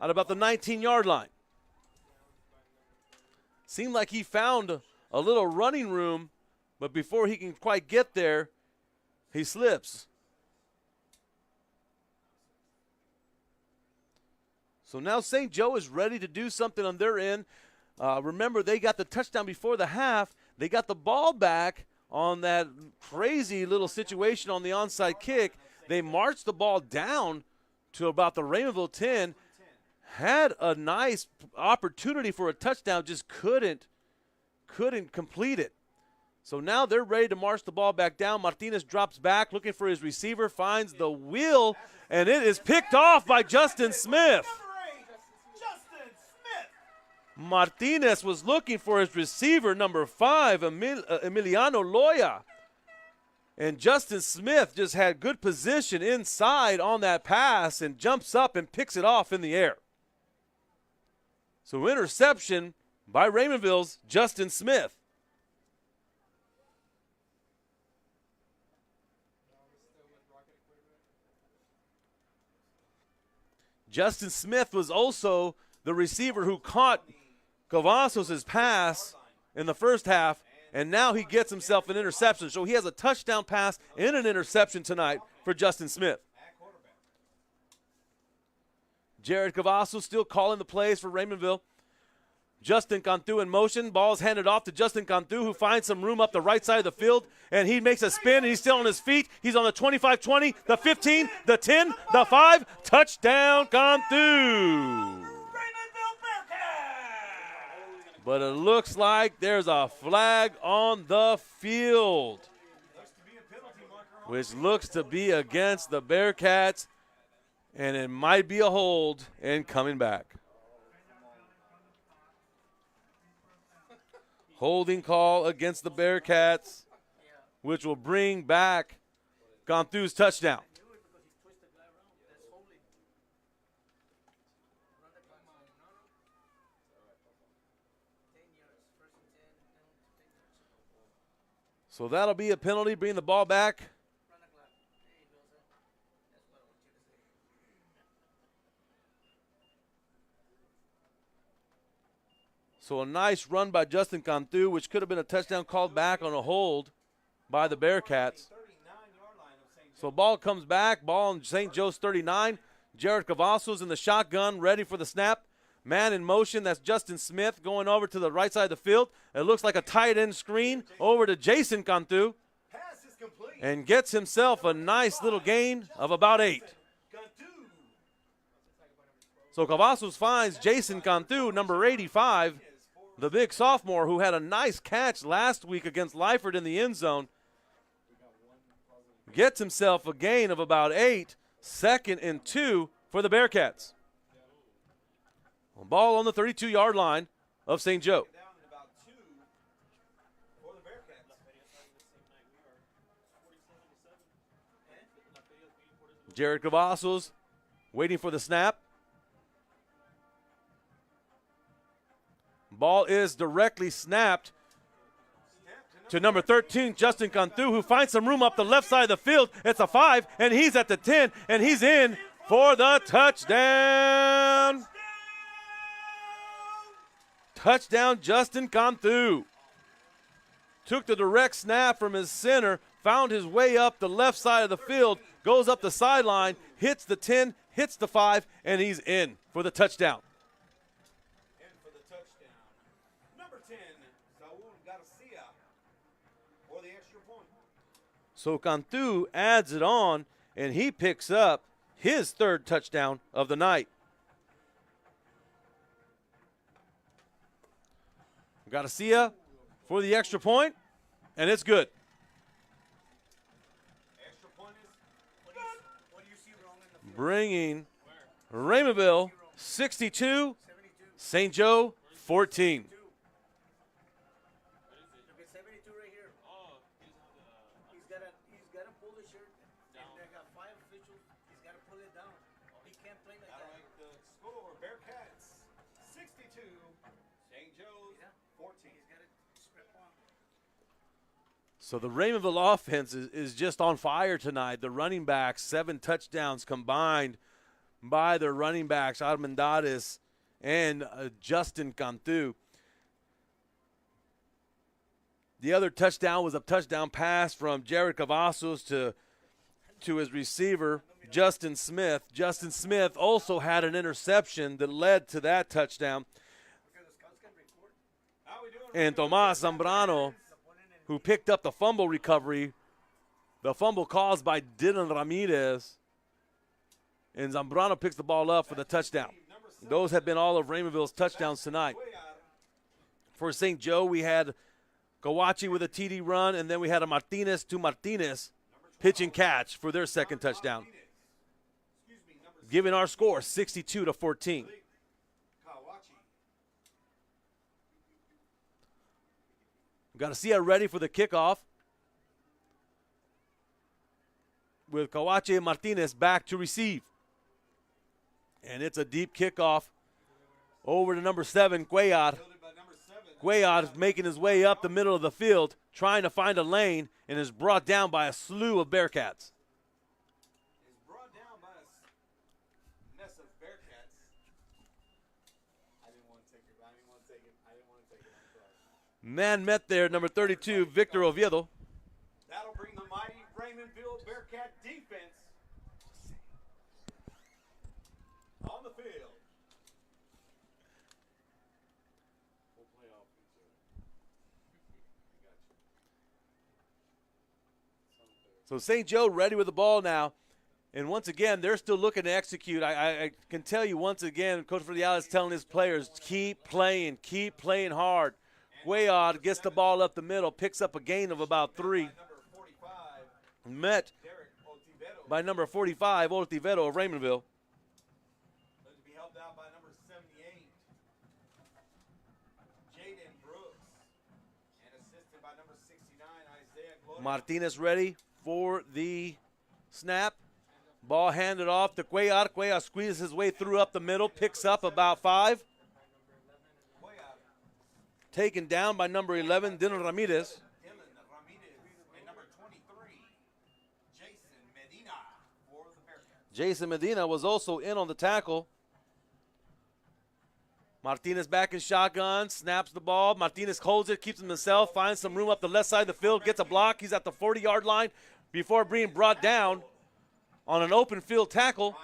at about the 19-yard line. Seemed like he found a little running room, but before he can quite get there, he slips. So now St. Joe is ready to do something on their end. Remember, they got the touchdown before the half. They got the ball back on that crazy little situation on the onside kick. They marched the ball down to about the Raymondville 10. Had a nice opportunity for a touchdown, just couldn't complete it. So now they're ready to march the ball back down. Martinez drops back, looking for his receiver, finds the wheel, and it is picked off by Justin Smith. Martinez was looking for his receiver, number 5, Emiliano Loya. And Justin Smith just had good position inside on that pass and jumps up and picks it off in the air. So interception by Raymondville's Justin Smith. Justin Smith was also the receiver who caught Cavazos' pass in the first half, and now he gets himself an interception. So he has a touchdown pass and an interception tonight for Justin Smith. Jared Cavazos still calling the plays for Raymondville. Justin Cantu in motion. Ball's handed off to Justin Cantu, who finds some room up the right side of the field, and he makes a spin, and he's still on his feet. He's on the 25-20, the 15, the 10, the 5. Touchdown, Cantu. But it looks like there's a flag on the field, which looks to be against the Bearcats, and it might be a hold and coming back. Holding call against the Bearcats, which will bring back Cantu's touchdown. So that'll be a penalty, bringing the ball back. So a nice run by Justin Cantu, which could have been a touchdown, called back on a hold by the Bearcats. So ball comes back, ball on St. Joe's 39. Jared Cavazos in the shotgun, ready for the snap. Man in motion, that's Justin Smith going over to the right side of the field. It looks like a tight end screen over to Jason Cantu, and gets himself a nice little gain of about 8. So Cavazos finds Jason Cantu, number 85, the big sophomore who had a nice catch last week against Lyford in the end zone. Gets himself a gain of about 8, 2nd and 2 for the Bearcats. Ball on the 32-yard line of St. Joe. Jared Cavazos waiting for the snap. Ball is directly snapped to number 13, Justin Cantu, who finds some room up the left side of the field. It's a 5, and he's at the 10, and he's in for the touchdown. Touchdown, Justin Cantu. Took the direct snap from his center, found his way up the left side of the field, goes up the sideline, hits the 10, hits the 5, and he's in for the touchdown. And for the touchdown, number 10, Saul Garcia for the extra point. So Cantu adds it on, and he picks up his 3rd touchdown of the night. Garcia for the extra point, and it's good. Extra point is, what do you see wrong in the field? Bringing Raymondville 62, St. Joe 14. 72 right here. He's got to pull the shirt, and they got 5 officials. He's got to pull it down. He can't play like that. All right, the score, Bearcats 62, St. Joe's 14. He's got to strip on. So the Raymondville offense is just on fire tonight. The running backs, 7 touchdowns combined by their running backs, Armendariz and Justin Cantu. The other touchdown was a touchdown pass from Jared Cavazos to his receiver, Justin Smith. Justin Smith also had an interception that led to that touchdown. And Tomas Zambrano, who picked up the fumble recovery, the fumble caused by Dylan Ramirez. And Zambrano picks the ball up for the touchdown. Those have been all of Raymondville's touchdowns tonight. For St. Joe, we had Kawachi with a TD run, and then we had a Martinez to Martinez pitch and catch for their 2nd touchdown, giving our score 62-14. Garcia ready for the kickoff, with Kawachi and Martinez back to receive. And it's a deep kickoff over to number 7, Cuellar. Cuellar is making his way up the middle of the field, trying to find a lane, and is brought down by a slew of Bearcats. He's brought down by a mess of Bearcats. I didn't want to take it. Man met there, number 32, Victor Oviedo. That'll bring the mighty Raymondville Bearcat defense on the field. So St. Joe ready with the ball now. And once again, they're still looking to execute. I can tell you once again, Coach Verdial is telling his players, keep playing hard. Cuellar gets the ball up the middle, picks up a gain of about 3. Met by number 45, Oltivero of Raymondville. To be helped out by number 78, Jaden Brooks, and assisted by number 69, Isaiah Gloria. Martinez ready for the snap. Ball handed off to Cuellar. Cuellar squeezes his way through up the middle, picks up about 5. Taken down by number 11, Dylan Ramirez. And number 23, Jason Medina for the Bearcats. Jason Medina was also in on the tackle. Martinez back in shotgun, snaps the ball. Martinez holds it, keeps it himself, finds some room up the left side of the field, gets a block. He's at the 40-yard line before being brought down on an open field tackle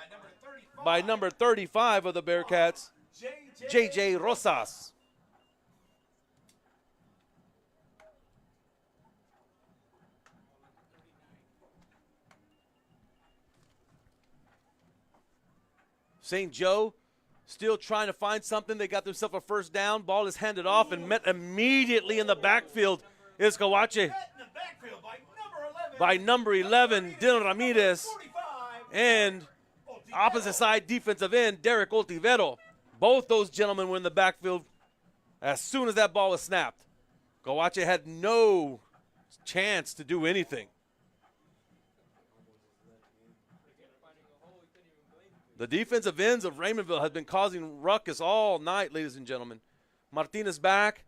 by number 35 of the Bearcats, J.J. Rosas. St. Joe still trying to find something. They got themselves a first down. Ball is handed off and met immediately in the backfield is Kawachi by number 11, Dylan Ramirez, and opposite side defensive end, Derek Oltivero. Both those gentlemen were in the backfield as soon as that ball was snapped. Kawachi had no chance to do anything. The defensive ends of Raymondville have been causing ruckus all night, ladies and gentlemen. Martinez back,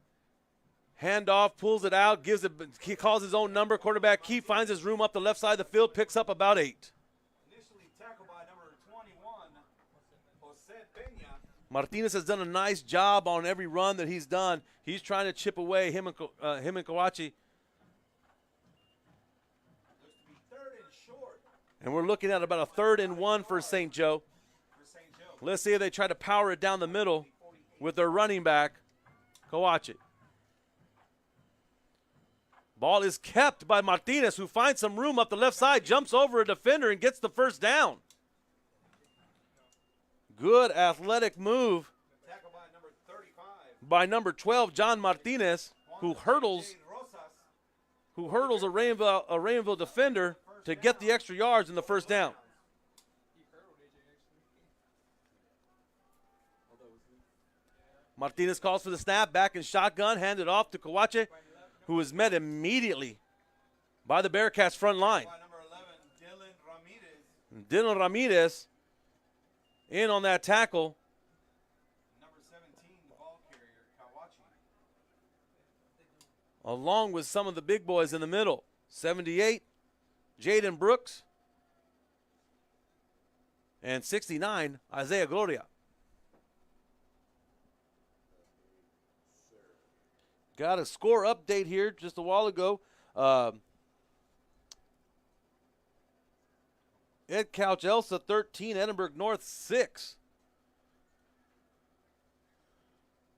Handoff, pulls it out, he calls his own number. Quarterback Keith finds his room up the left side of the field, picks up about 8. Initially tackled by number 21, Jose Peña. Martinez has done a nice job on every run that he's done. He's trying to chip away him and Kawachi. And we're looking at about a 3rd and 1 for St. Joe. Let's see if they try to power it down the middle with their running back, Kawachi. Ball is kept by Martinez, who finds some room up the left side, jumps over a defender and gets the first down. Good athletic move by number 12, John Martinez, who hurdles a Rayenville defender to get the extra yards in the first down. Martinez calls for the snap, back in shotgun, handed off to Kawache, who is met immediately by the Bearcats front line. Dylan Ramirez in on that tackle. Number 17, the ball carrier, Kawachi. Along with some of the big boys in the middle. 78, Jaden Brooks. And 69, Isaiah Gloria. Got a score update here just a while ago. Ed Couch Elsa 13, Edinburgh North 6.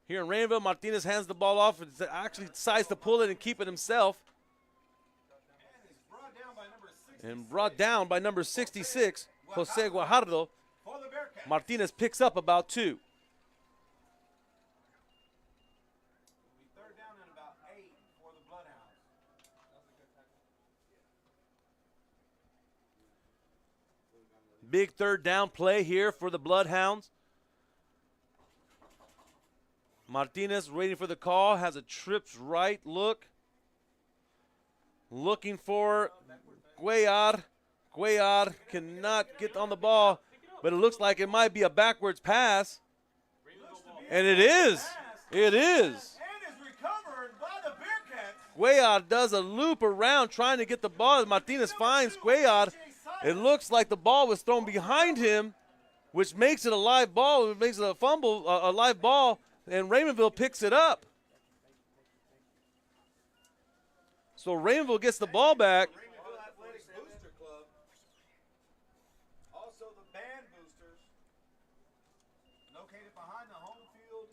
Here in Rayenville, Martinez hands the ball off and actually decides to pull it and keep it himself. And brought down by number 66, Jose Guajardo. Martinez picks up about 2. Big 3rd down play here for the Bloodhounds. Martinez waiting for the call, has a trips right look. Looking for Cuellar. Cuellar cannot get on the ball, but it looks like it might be a backwards pass. And it is. It is. Cuellar does a loop around trying to get the ball. Martinez finds Cuellar. It looks like the ball was thrown behind him, which makes it a live ball. It makes it a fumble, a live ball, and Raymondville picks it up. So Raymondville gets the ball back. Raymondville Athletic Booster Club. Also the band boosters located behind the home field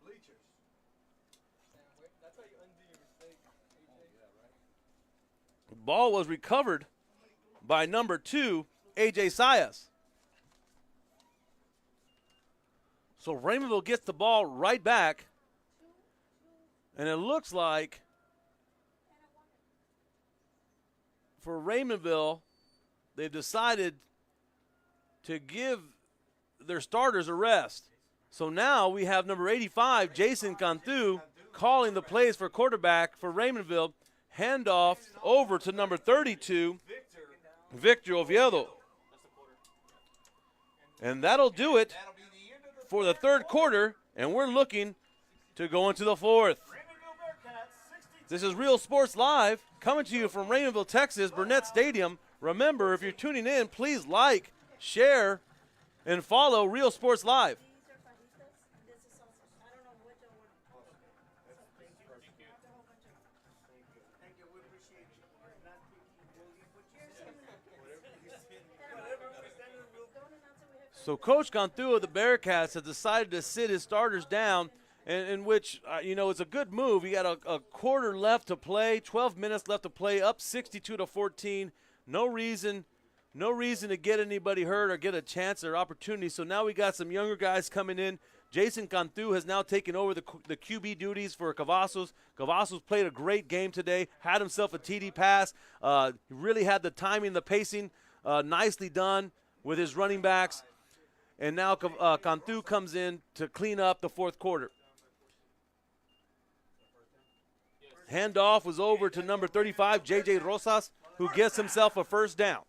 bleachers. That's how you undo your mistake. The ball was recovered by number 2, A.J. Sayas. So Raymondville gets the ball right back, and it looks like for Raymondville, they've decided to give their starters a rest. So now we have number 85, Jason Cantu, calling the plays for quarterback for Raymondville. Handoff over to number 32, Victor Oviedo. And that'll do it for the 3rd quarter, and we're looking to go into the 4th. This is Real Sports Live, coming to you from Raymondville, Texas, Burnett Stadium. Remember, if you're tuning in, please like, share, and follow Real Sports Live. So Coach Cantu of the Bearcats has decided to sit his starters down, in which, it's a good move. He got a quarter left to play, 12 minutes left to play, up 62-14. No reason to get anybody hurt or get a chance or opportunity. So now we got some younger guys coming in. Jason Cantu has now taken over the QB duties for Cavazos. Cavazos played a great game today, had himself a TD pass. He really had the timing, the pacing nicely done with his running backs. And now Cantu comes in to clean up the 4th quarter. Handoff was over to number 35, J.J. Rosas, who gets himself a first down.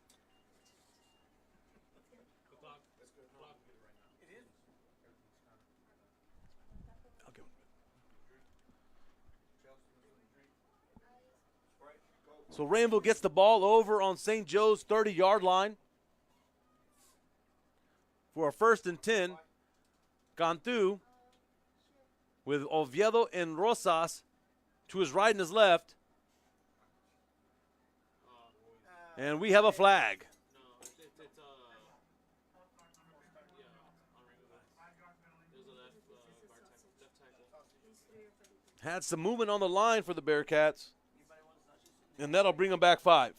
So Rainbow gets the ball over on St. Joe's 30-yard line for a 1st and 10. Cantu with Oviedo and Rosas to his right and his left. And we have a flag. Had some movement on the line for the Bearcats. And that'll bring them back 5.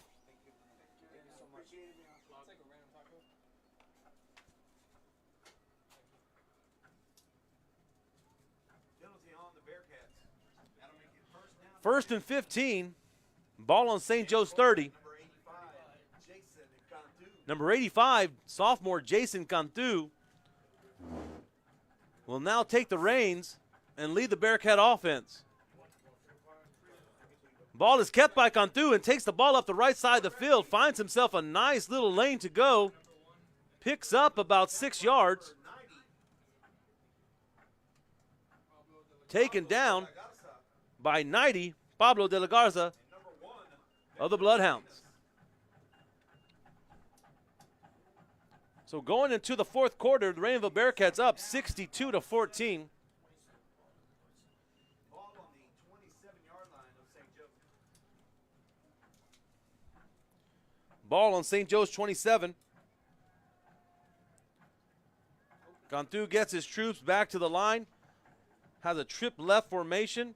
First and 15. Ball on St. Joe's 30. Number 85, sophomore Jason Cantu, will now take the reins and lead the Bearcat offense. Ball is kept by Cantu and takes the ball up the right side of the field, finds himself a nice little lane to go, picks up about 6 yards. Taken down by 90, Pablo de la Garza of the Bloodhounds. So going into the 4th quarter, the Rainville Bearcats up 62-14. Ball on St. Joe's 27. Cantu gets his troops back to the line. Has a trip left formation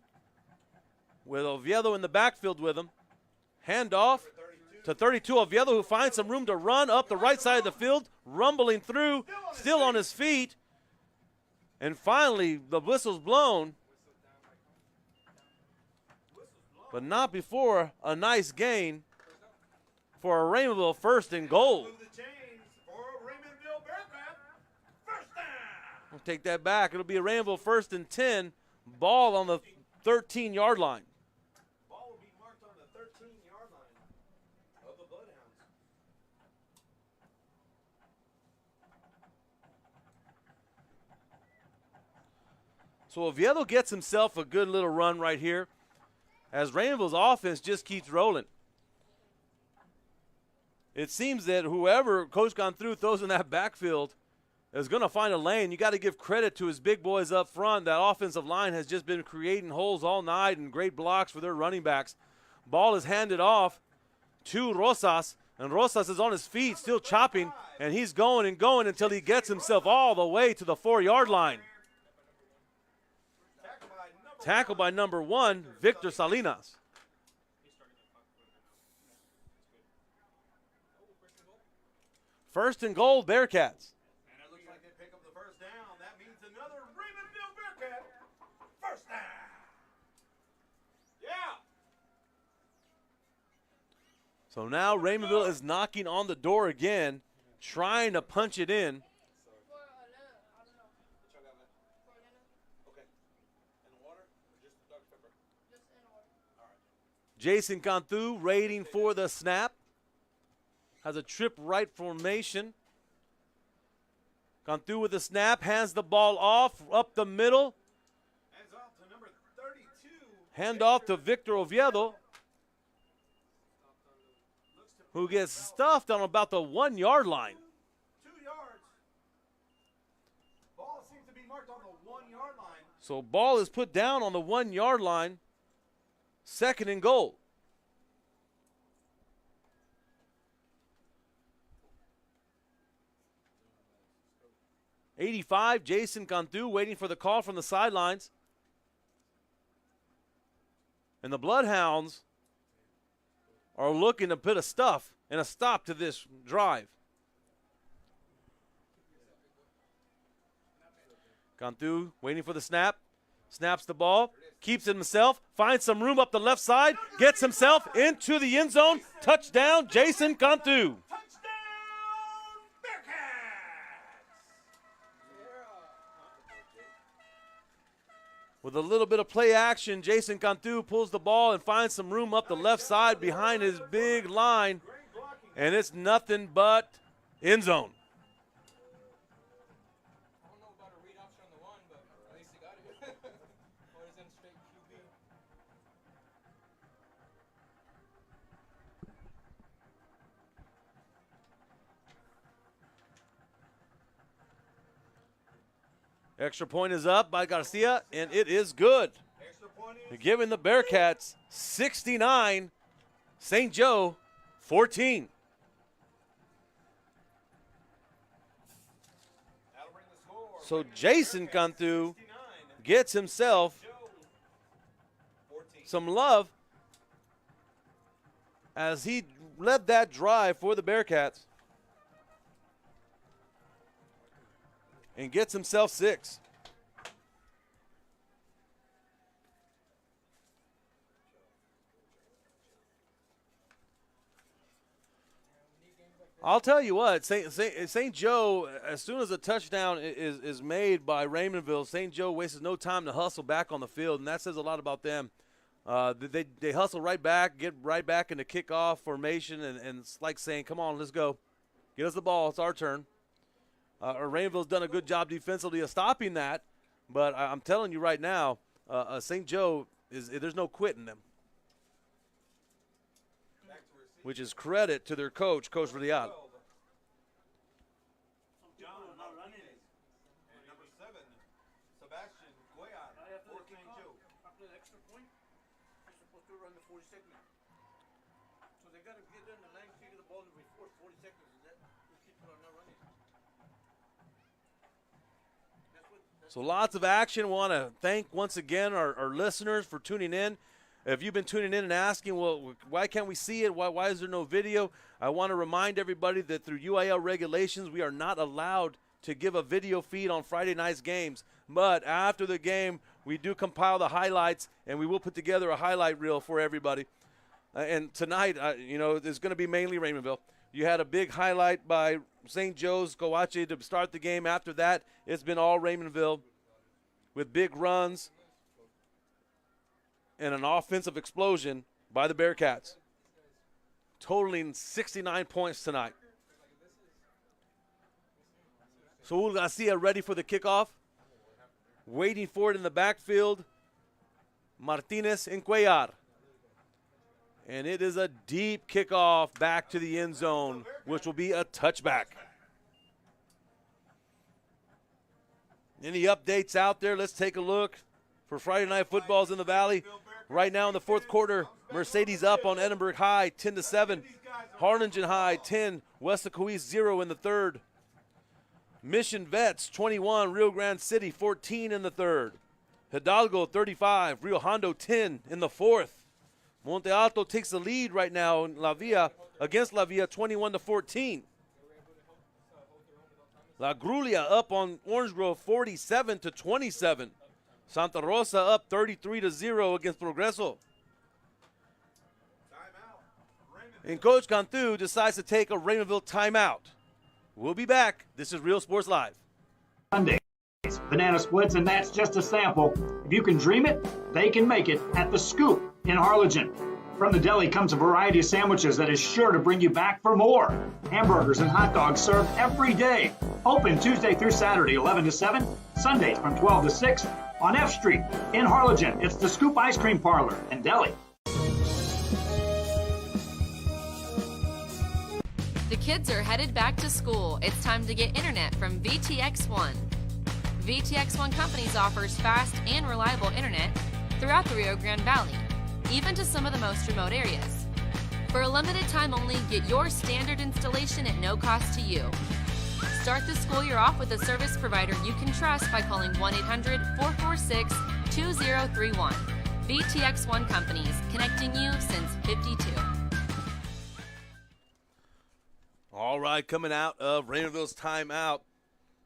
with Oviedo in the backfield with him. Handoff to 32, Oviedo, who finds some room to run up the right side of the field, rumbling through, still on his feet. And finally, the whistle's blown. But not before a nice gain for a Raymondville 1st and goal. We'll take that back. It'll be a Raymondville 1st and 10. Ball on the 13-yard line. Ball will be marked on the 13-yard line of the Bloodhounds. So Oviedo gets himself a good little run right here as Raymondville's offense just keeps rolling. It seems that whoever Coach Cantu throws in that backfield is going to find a lane. You got to give credit to his big boys up front. That offensive line has just been creating holes all night and great blocks for their running backs. Ball is handed off to Rosas, and Rosas is on his feet, still chopping, and he's going and going until he gets himself all the way to the 4-yard line. Tackled by number 1, Victor Salinas. First and goal, Bearcats. And it looks like they pick up the first down. That means another Raymondville Bearcat first down. Yeah. So now Raymondville is knocking on the door again, trying to punch it in. Jason Cantu waiting for the snap. Has a trip right formation. Cantu with the snap, hands the ball off, up the middle. Hands off to number 32. Hand off to Victor Oviedo, who gets stuffed on about the 1-yard line. 2 yards. Ball seems to be marked on the 1-yard line. So ball is put down on the 1-yard line. 2nd and goal. '85, Jason Cantu waiting for the call from the sidelines. And the Bloodhounds are looking to put a stop to this drive. Cantu waiting for the snap. Snaps the ball, keeps it himself, finds some room up the left side, gets himself into the end zone. Touchdown, Jason Cantu. With a little bit of play action, Jason Cantu pulls the ball and finds some room up the left side behind his big line, and it's nothing but end zone. Extra point is up by Garcia, and it is good. Giving the Bearcats 69, St. Joe 14. So Jason Cantu gets himself some love as he led that drive for the Bearcats and gets himself 6. I'll tell you what, St. Joe, as soon as a touchdown is made by Raymondville, St. Joe wastes no time to hustle back on the field, and that says a lot about them. They hustle right back, get right back into kickoff formation, and it's like saying, come on, let's go. Get us the ball. It's our turn. Raymondville's done a good job defensively of stopping that, but I'm telling you right now, St. Joe, there's no quitting them, which is credit to their coach, Coach Villar. So lots of action. Want to thank once again our listeners for tuning in. If you've been tuning in and asking, well, why can't we see it? Why is there no video? I want to remind everybody that through UIL regulations, we are not allowed to give a video feed on Friday night's games. But after the game, we do compile the highlights, and we will put together a highlight reel for everybody. And tonight, it's going to be mainly Raymondville. You had a big highlight by St. Joe's Coache to start the game. After that, it's been all Raymondville with big runs and an offensive explosion by the Bearcats, totaling 69 points tonight. Saul Garcia ready for the kickoff. Waiting for it in the backfield, Martinez and Cuellar. And it is a deep kickoff back to the end zone, which will be a touchback. Any updates out there? Let's take a look for Friday Night Footballs in the Valley. Right now in the fourth quarter, Mercedes up on Edinburgh High, 10-7. Harlingen High, 10. Westaco East, 0 in the third. Mission Vets, 21. Rio Grande City, 14 in the third. Hidalgo, 35. Rio Hondo, 10 in the fourth. Monte Alto takes the lead right now in against La Villa, 21-14. La Grulia up on Orange Grove, 47-27. Santa Rosa up 33-0 against Progreso. And Coach Cantu decides to take a Raymondville timeout. We'll be back. This is Real Sports Live. Sundays, banana splits, and that's just a sample. If you can dream it, they can make it at The Scoop in Harlingen. From the deli comes a variety of sandwiches that is sure to bring you back for more. Hamburgers and hot dogs served every day. Open Tuesday through Saturday, 11 to 7. Sundays from 12 to 6. On F Street in Harlingen, it's The Scoop Ice Cream Parlor and Deli. The kids are headed back to school. It's time to get internet from VTX1. VTX1 Companies offers fast and reliable internet throughout the Rio Grande Valley, even to some of the most remote areas. For a limited time only, get your standard installation at no cost to you. Start the school year off with a service provider you can trust by calling 1-800-446-2031. VTX1 Companies, connecting you since '52. All right, coming out of Raymondville's timeout,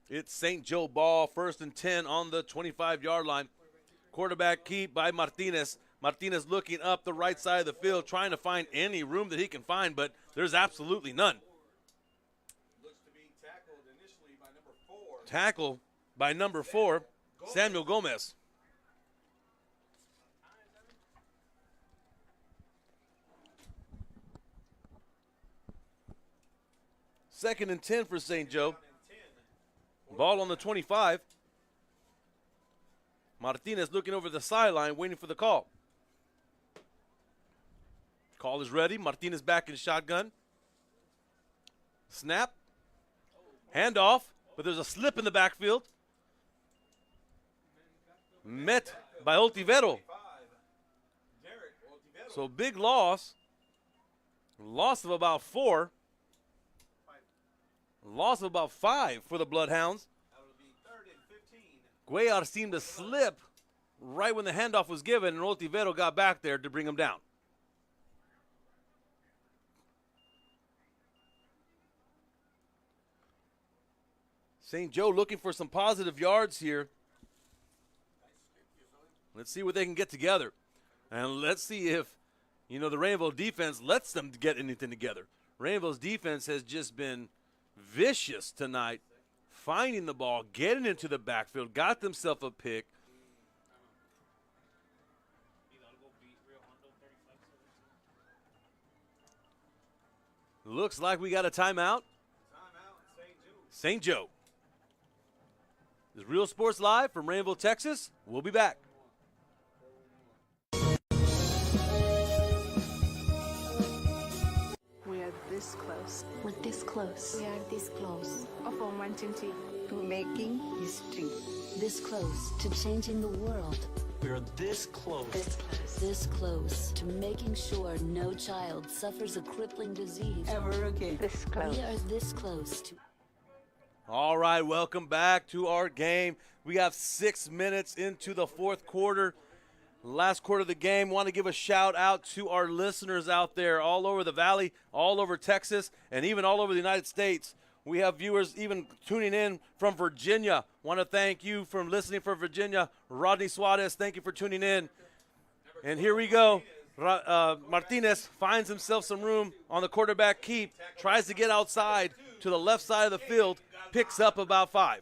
it's St. Joe ball, 1st and 10 on the 25-yard line. Quarterback keep by Martinez. Martinez looking up the right side of the field, trying to find any room that he can find, but there's absolutely none. Looks to be tackled initially by number 4. Tackle by number 4, Samuel Gomez. Second and 10 for St. Joe. Ball on the 25. Martinez looking over the sideline, waiting for the call. Call is ready. Martinez back in shotgun. Snap. Handoff, but there's a slip in the backfield. met by Oltivero. So big loss. Loss of about 4. Loss of about 5 for the Bloodhounds. Cuellar seemed to slip right when the handoff was given, and Oltivero got back there to bring him down. St. Joe looking for some positive yards here. Let's see what they can get together. And let's see if, the Rainville defense lets them get anything together. Rainville's defense has just been vicious tonight, finding the ball, getting into the backfield, got themselves a pick. Looks like we got a timeout. St. Joe. This is Real Sports Live from Rainville, Texas. We'll be back. We are this close. We're this close. We are this close. Of wanting to making history. This close to changing the world. We are this close. This close to making sure no child suffers a crippling disease Ever again. This close. We are this close to. All right, welcome back to our game. We have 6 minutes into the fourth quarter. Last quarter of the game. Want to give a shout out to our listeners out there all over the valley, all over Texas, and even all over the United States. We have viewers even tuning in from Virginia. Want to thank you for listening from Virginia. Rodney Suarez, thank you for tuning in. And here we go. Martinez finds himself some room on the quarterback keep, tries to get outside to the left side of the field, picks up about 5.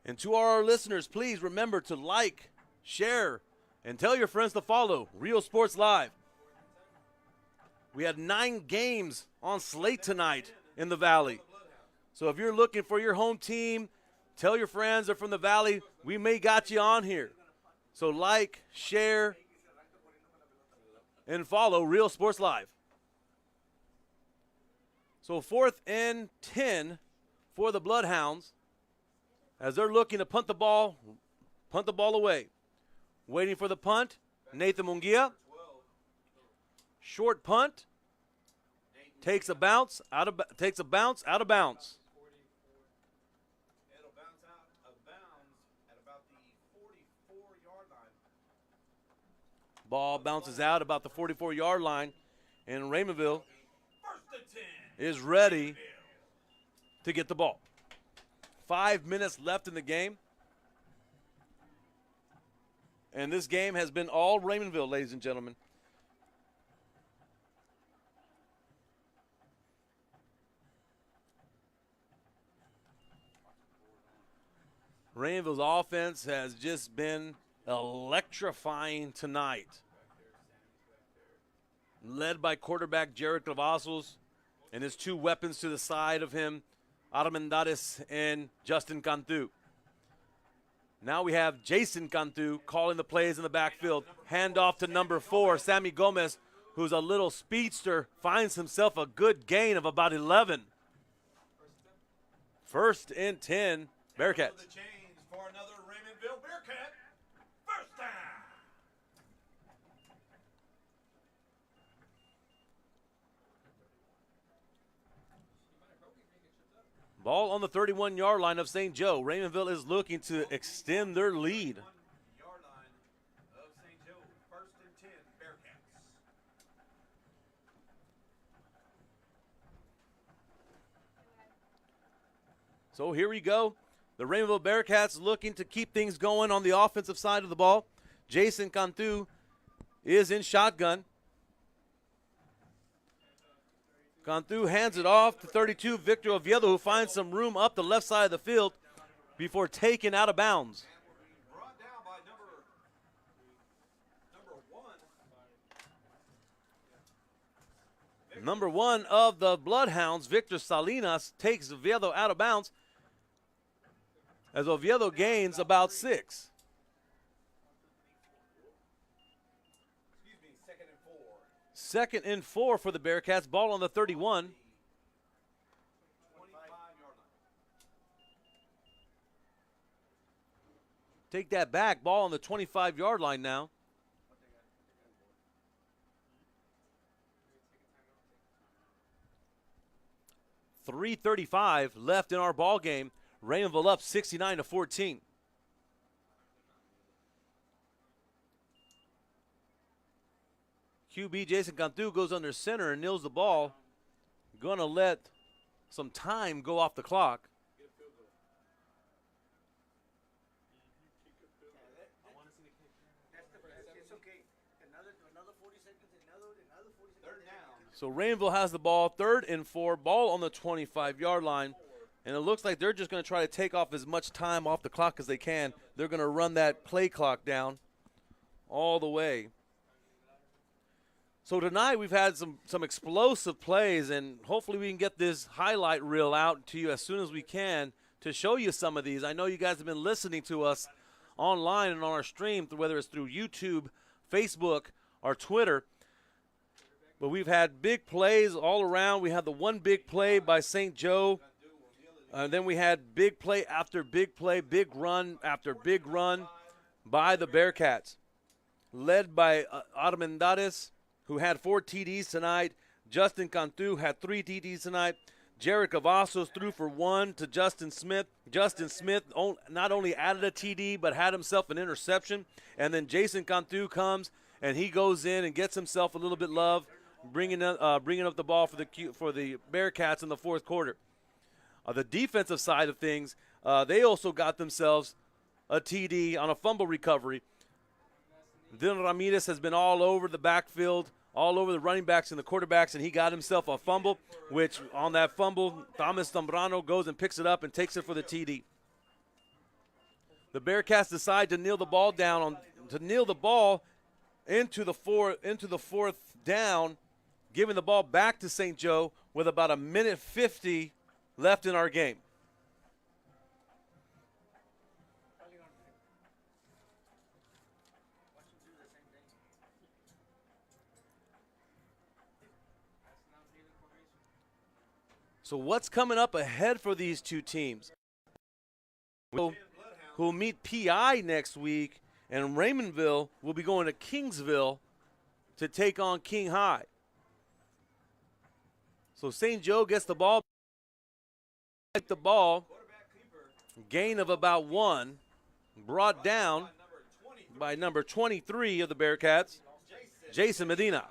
And to our listeners, please remember to like, share, and tell your friends to follow Real Sports Live. We had 9 games on slate tonight in the Valley. So if you're looking for your home team, tell your friends they're from the Valley. We may got you on here. So like, share, and follow Real Sports Live. So 4th and 10 for the Bloodhounds as they're looking to punt the ball away. Waiting for the punt, Nathan Munguia. Short punt, takes a bounce out of bounds. It'll bounce out of bounds at about the 44-yard line. Ball bounces out about the 44-yard line, and Raymondville is ready to get the ball. 5 minutes left in the game. And this game has been all Raymondville, ladies and gentlemen. Raymondville's offense has just been electrifying tonight. Led by quarterback Jared Clavazos and his 2 weapons to the side of him, Armendariz and Justin Cantu. Now we have Jason Cantu calling the plays in the backfield. Handoff to number 4, Sammy Gomez, who's a little speedster, finds himself a good gain of about 11. 1st and 10, Bearcats. For another Raymondville Bearcat, first down. Ball on the 31-yard line of St. Joe. Raymondville is looking to extend their lead. Yard line of St. Joe, 1st and 10, Bearcats. So here we go. The Raymondville Bearcats looking to keep things going on the offensive side of the ball. Jason Cantu is in shotgun. Cantu hands it off to 32, Victor Oviedo, who finds some room up the left side of the field before taken out of bounds. Brought down by number 1. Number 1 of the Bloodhounds, Victor Salinas, takes Oviedo out of bounds as Oviedo gains about 6. Excuse me, 2nd and 4. 2nd and 4 for the Bearcats. Ball on the 31. 25-yard line. take that back. Ball on the 25-yard line now. 3:35 left in our ball game. Raymondville up 69-14. QB Jason Cantu goes under center and kneels the ball. Going to let some time go off the clock. So Raymondville has the ball, 3rd and 4, ball on the 25-yard line. And it looks like they're just going to try to take off as much time off the clock as they can. They're going to run that play clock down all the way. So tonight we've had some explosive plays, and hopefully we can get this highlight reel out to you as soon as we can to show you some of these. I know you guys have been listening to us online and on our stream, whether it's through YouTube, Facebook, or Twitter. But we've had big plays all around. We had the one big play by St. Joe. Then we had big play after big play, big run after big run by the Bearcats. Led by Armendariz, who had 4 TDs tonight. Justin Cantu had 3 TDs tonight. Jarek Cavazos threw for 1 to Justin Smith. Justin Smith not only added a TD, but had himself an interception. And then Jason Cantu comes, and he goes in and gets himself a little bit love, bringing up the ball for the Bearcats in the 4th quarter. The defensive side of things, they also got themselves a TD on a fumble recovery. Dylan Ramirez has been all over the backfield, all over the running backs and the quarterbacks, and he got himself a fumble, which on that fumble, Thomas Zambrano goes and picks it up and takes it for the TD. The Bearcats decide to kneel the ball down into the 4th down, giving the ball back to St. Joe with about 1:50 left in our game. So what's coming up ahead for these two teams? Who'll meet PI next week, and Raymondville will be going to Kingsville to take on King High. So St. Joe gets the ball. Gain of about 1, brought down by number 23 of the Bearcats, Jason Medina.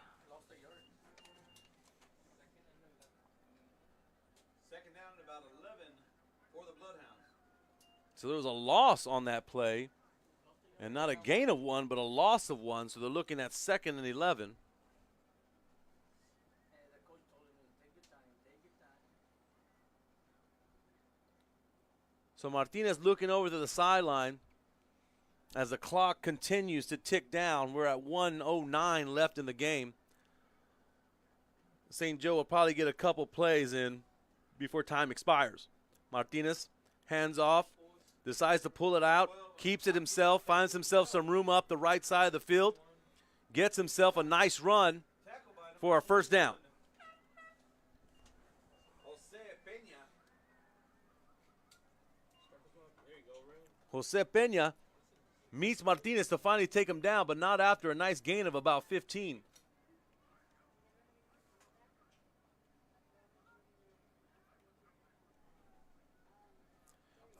Second down and about 11 for the Bloodhounds. So there was a loss on that play, and not a gain of 1, but a loss of 1. So they're looking at 2nd and 11. So Martinez looking over to the sideline as the clock continues to tick down. We're at 1:09 left in the game. St. Joe will probably get a couple plays in before time expires. Martinez hands off, decides to pull it out, keeps it himself, finds himself some room up the right side of the field, gets himself a nice run for a 1st down. Jose Peña meets Martinez to finally take him down, but not after a nice gain of about 15.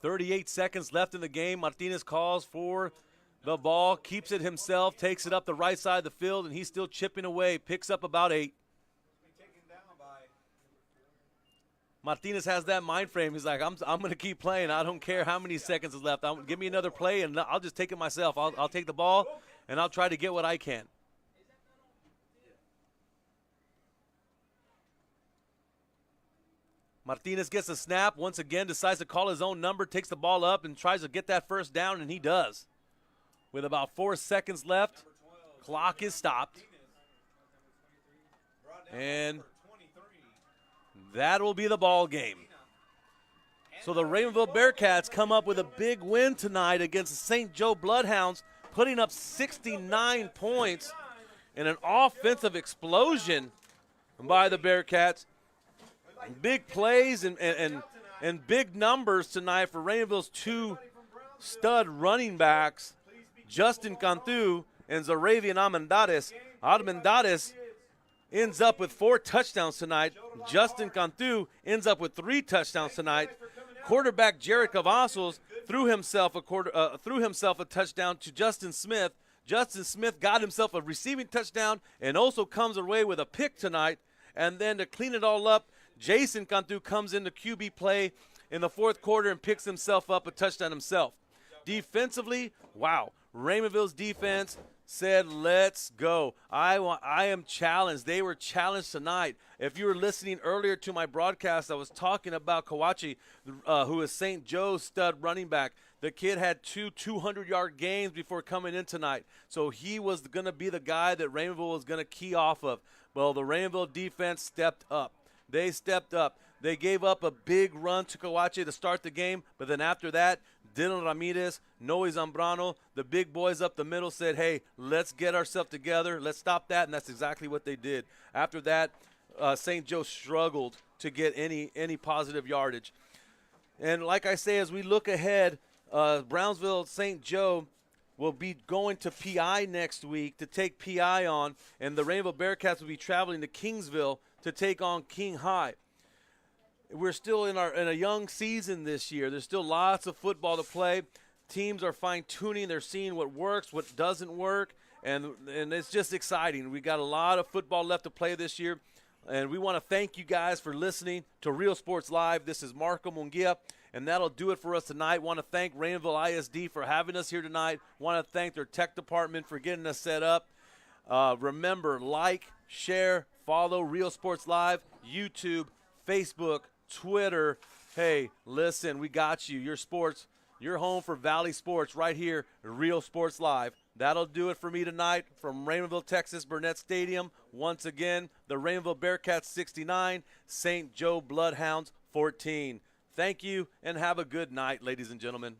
.38 seconds left in the game. Martinez calls for the ball, keeps it himself, takes it up the right side of the field, and he's still chipping away, picks up about 8. Martinez has that mind frame. He's like, I'm going to keep playing. I don't care how many seconds is left. Give me another play, and I'll just take it myself. I'll take the ball, and I'll try to get what I can. Martinez gets a snap. Once again, decides to call his own number, takes the ball up, and tries to get that 1st down, and he does. With about 4 seconds left, clock is stopped. And that will be the ball game. So the Raymondville Bearcats come up with a big win tonight against the St. Joe Bloodhounds, putting up 69 points in an offensive explosion by the Bearcats. Big plays and big numbers tonight for Raymondville's two stud running backs, Justin Cantu and Zaravian Armendariz. Armendariz ends up with 4 touchdowns tonight. Justin Cantu ends up with 3 touchdowns tonight. Quarterback Jared Cavazos threw himself a touchdown to Justin Smith. Justin Smith got himself a receiving touchdown and also comes away with a pick tonight. And then to clean it all up, Jason Cantu comes into QB play in the 4th quarter and picks himself up a touchdown himself. Defensively, wow, Raymondville's defense said, let's go. I am challenged. They were challenged tonight. If you were listening earlier to my broadcast, I was talking about Kawachi, who is St. Joe's stud running back. The kid had 2 200-yard games before coming in tonight. So he was going to be the guy that Raymondville was going to key off of. Well, the Raymondville defense stepped up. They stepped up. They gave up a big run to Kawachi to start the game, but then after that, Dylan Ramirez, Noe Zambrano, the big boys up the middle said, hey, let's get ourselves together. Let's stop that, and that's exactly what they did. After that, St. Joe struggled to get any positive yardage. And like I say, as we look ahead, Brownsville St. Joe will be going to PI next week to take PI on, and the Rainbow Bearcats will be traveling to Kingsville to take on King High. We're still in a young season this year. There's still lots of football to play. Teams are fine-tuning. They're seeing what works, what doesn't work, and it's just exciting. We got a lot of football left to play this year, and we want to thank you guys for listening to Real Sports Live. This is Marco Munguia, and that'll do it for us tonight. Want to thank Rainville ISD for having us here tonight. Want to thank their tech department for getting us set up. Remember, like, share, follow Real Sports Live, YouTube, Facebook, Twitter. Hey, listen, we got you. Your sports, your home for Valley Sports right here, Real Sports Live. That'll do it for me tonight from Raymondville, Texas, Burnett Stadium. Once again, the Raymondville Bearcats 69, St. Joe Bloodhounds 14. Thank you, and have a good night, ladies and gentlemen.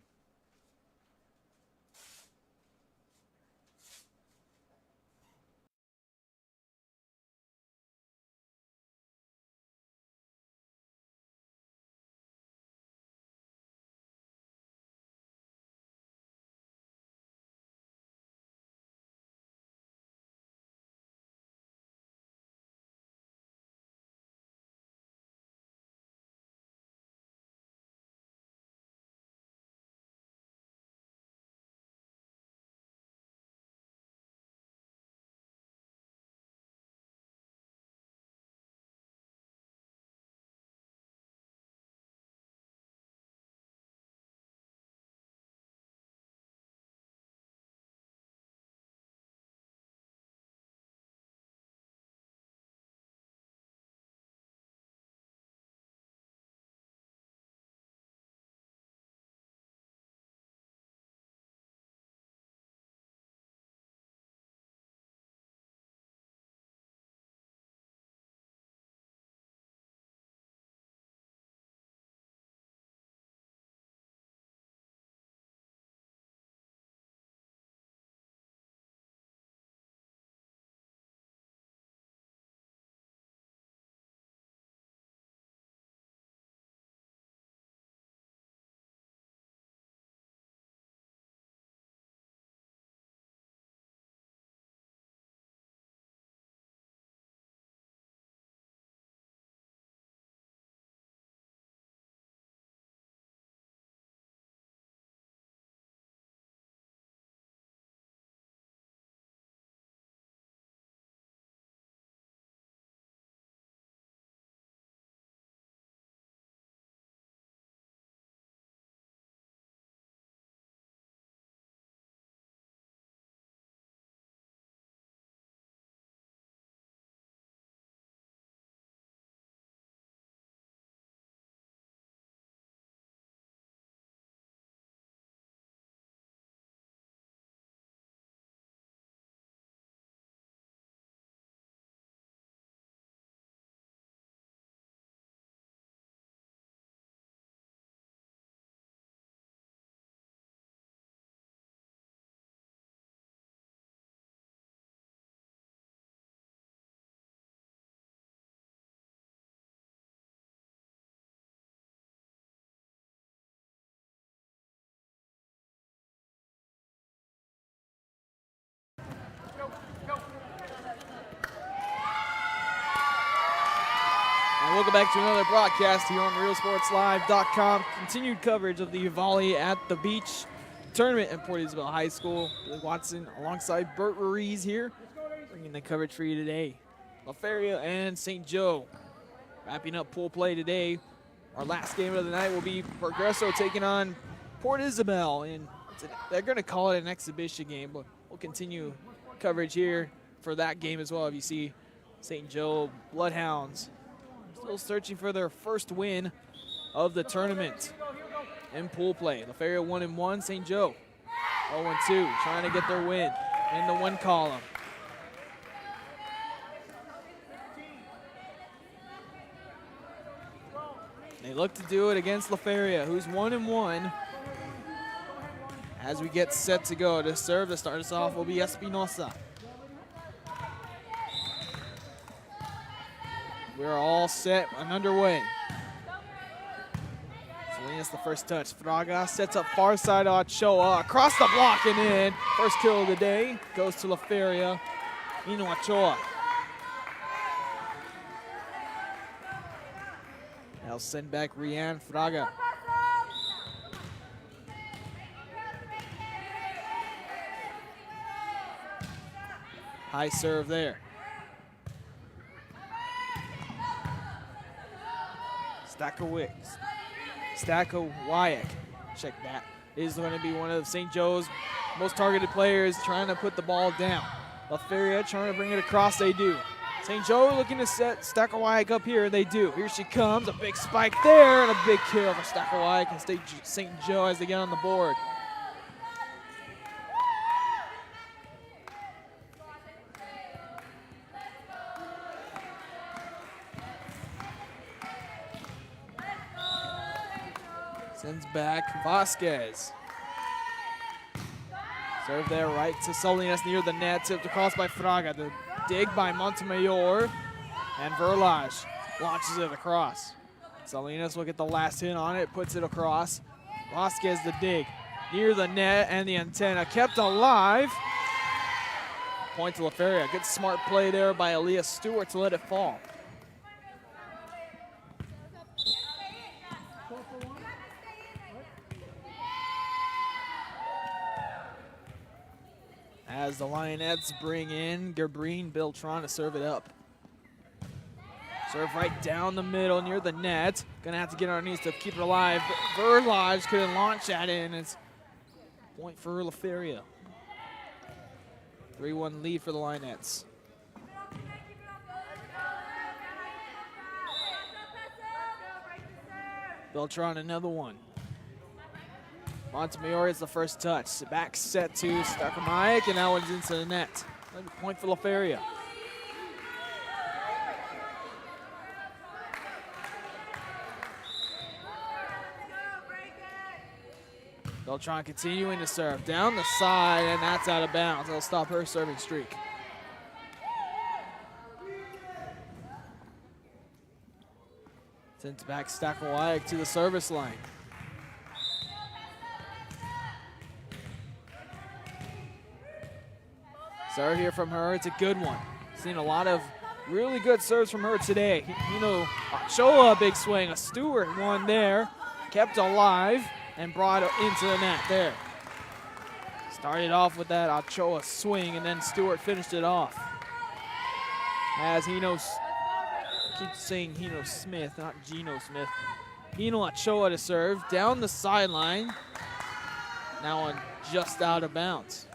Welcome back to another broadcast here on RealSportsLive.com. Continued coverage of the Uvalde at the Beach tournament in Port Isabel High School. Billy Watson alongside Bert Ruiz here, bringing the coverage for you today. La Feria and St. Joe wrapping up pool play today. Our last game of the night will be Progresso taking on Port Isabel, and they're going to call it an exhibition game, but we'll continue coverage here for that game as well. If you see St. Joe Bloodhounds still searching for their first win of the tournament in pool play. La Feria 1-1, St. Joe 0-2, trying to get their win in the win column. They look to do it against La Feria, who's 1-1. As we get set to go, to serve to start us off will be Espinosa. We're all set and underway. Salinas the first touch. Fraga sets up far side Ochoa. Across the block and in. First kill of the day goes to La Feria. Nino Ochoa. Now send back Rian Fraga. High serve there. Stackowiak, check that, is going to be one of St. Joe's most targeted players, trying to put the ball down. La Feria trying to bring it across, they do. St. Joe looking to set Stackowiak up here, they do. Here she comes, a big spike there, and a big kill for Stackowiak and St. Joe as they get on the board. Sends back Vasquez. Serve there right to Salinas near the net. Tipped across by Fraga. The dig by Montemayor. And Verlage launches it across. Salinas will get the last hit on it. Puts it across. Vasquez the dig. Near the net and the antenna. Kept alive. Point to La Feria. Good smart play there by Elias Stewart to let it fall. As the Lionettes bring in Gabrine Beltran to serve it up. Serve right down the middle near the net. Gonna have to get underneath to keep it alive. Verlage couldn't launch that in. It's point for La Feria. 3-1 lead for the Lionettes. Beltran another one. Montemayor is the first touch. Back set to Stackowiak, and that one's into the net. Another point for La Feria. Beltran continuing to serve down the side, and that's out of bounds. That'll stop her serving streak. Sends back Stackowiak to the service line. Serve here from her, it's a good one. Seen a lot of really good serves from her today. Ochoa, big swing, a Stewart one there. Kept alive and brought it into the net there. Started off with that Ochoa swing and then Stewart finished it off. As Hino, I keep saying Hino Smith, not Geno Smith. Hino Ochoa to serve, down the sideline. Now one just out of bounds.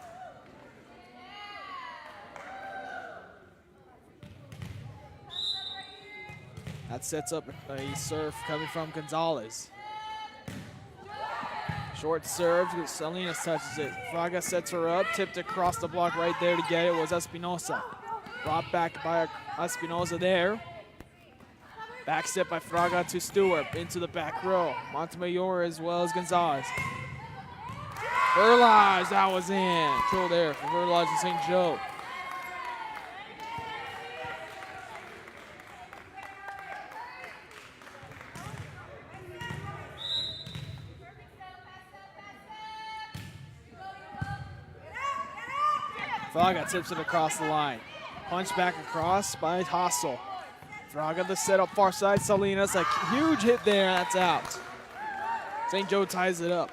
That sets up a serve coming from Gonzalez. Short serve, Salinas touches it. Fraga sets her up, tipped across the block right there to get it was Espinosa. Brought back by Espinosa there. Back step by Fraga to Stewart into the back row. Montemayor as well as Gonzalez. Verlage, that was in. Kill there for Verlage and St. Joe. Fraga tips it across the line. Punch back across by Hassel. Fraga the setup far side. Salinas, a huge hit there. That's out. St. Joe ties it up.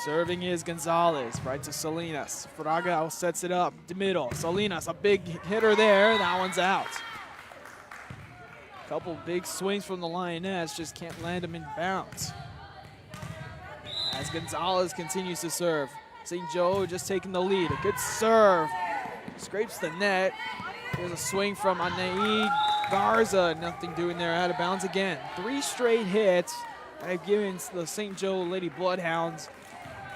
Serving is Gonzalez, right to Salinas. Fraga sets it up, the middle. Salinas, a big hitter there. That one's out. Couple big swings from the Lioness, just can't land them in bounds. As Gonzalez continues to serve. St. Joe just taking the lead. A good serve. Scrapes the net. There's a swing from Anaid Garza. Nothing doing there, out of bounds again. 3 straight hits have given the St. Joe Lady Bloodhounds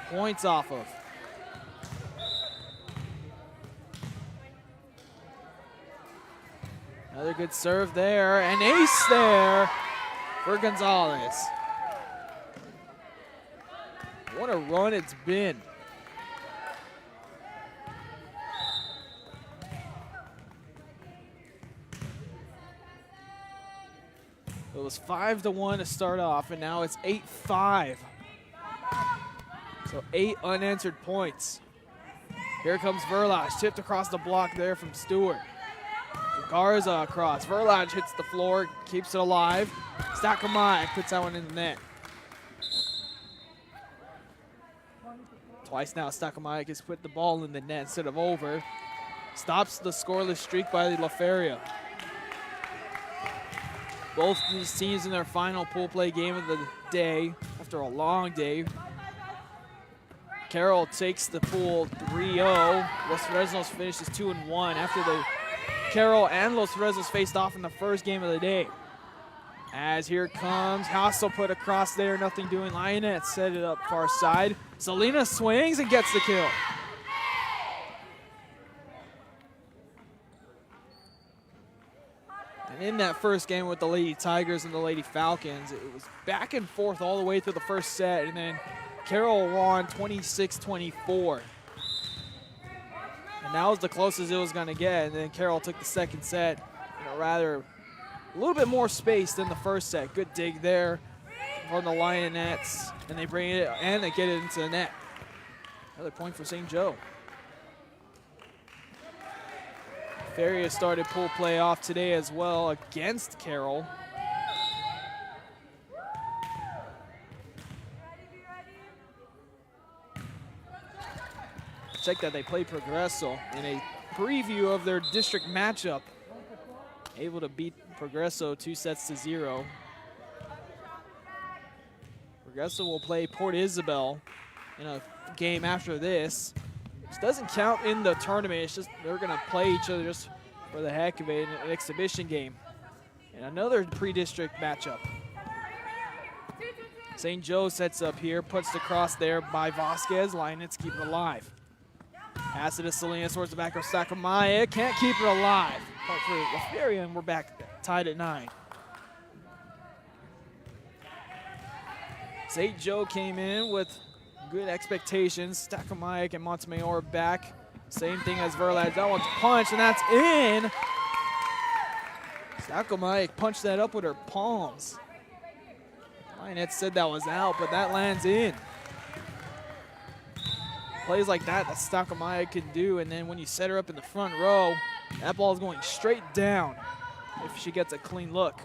points off of. Another good serve there. An ace there for Gonzalez. What a run it's been. It was 5-1 to start off, and now it's 8-5. So 8 unanswered points. Here comes Verlage, tipped across the block there from Stewart. Garza across. Verlage hits the floor, keeps it alive. Stakamai puts that one in the net. Twice now, Stakamai has put the ball in the net instead of over. Stops the scoreless streak by La Feria. Both these teams in their final pool play game of the day after a long day. Carroll takes the pool 3-0. Los Fresnos finishes 2-1 after the Carroll and Los Fresnos faced off in the first game of the day. As here comes Hassel, put across there, nothing doing. Lionette set it up far side. Salinas swings and gets the kill. And in that first game with the Lady Tigers and the Lady Falcons, it was back and forth all the way through the first set, and then Carroll won 26-24. And that was the closest it was going to get, and then Carroll took the second set, a little bit more space than the first set. Good dig there from the Lionettes, and they bring it and they get it into the net. Another point for St. Joe. Feria started pool play off today as well against Carroll. Check that they play Progreso in a preview of their district matchup. Able to beat Progreso 2-0. Progreso will play Port Isabel in a game after this. Which doesn't count in the tournament. It's just they're going to play each other just for the heck of it in an exhibition game. And another pre-district matchup. St. Joe sets up here, puts the cross there by Vasquez. Lionets keep it alive. Pass it to Salinas towards the back of Sakamaya. Can't keep it alive. Point for La Feria, and we're back tied at 9. St. Joe came in with good expectations. Stakamaya and Montemayor back. Same thing as Verlage. That one's punched, and that's in. Stakamaya punched that up with her palms. Lionette said that was out, but that lands in. Plays like that Stakamaya can do, and then when you set her up in the front row, that ball is going straight down if she gets a clean look.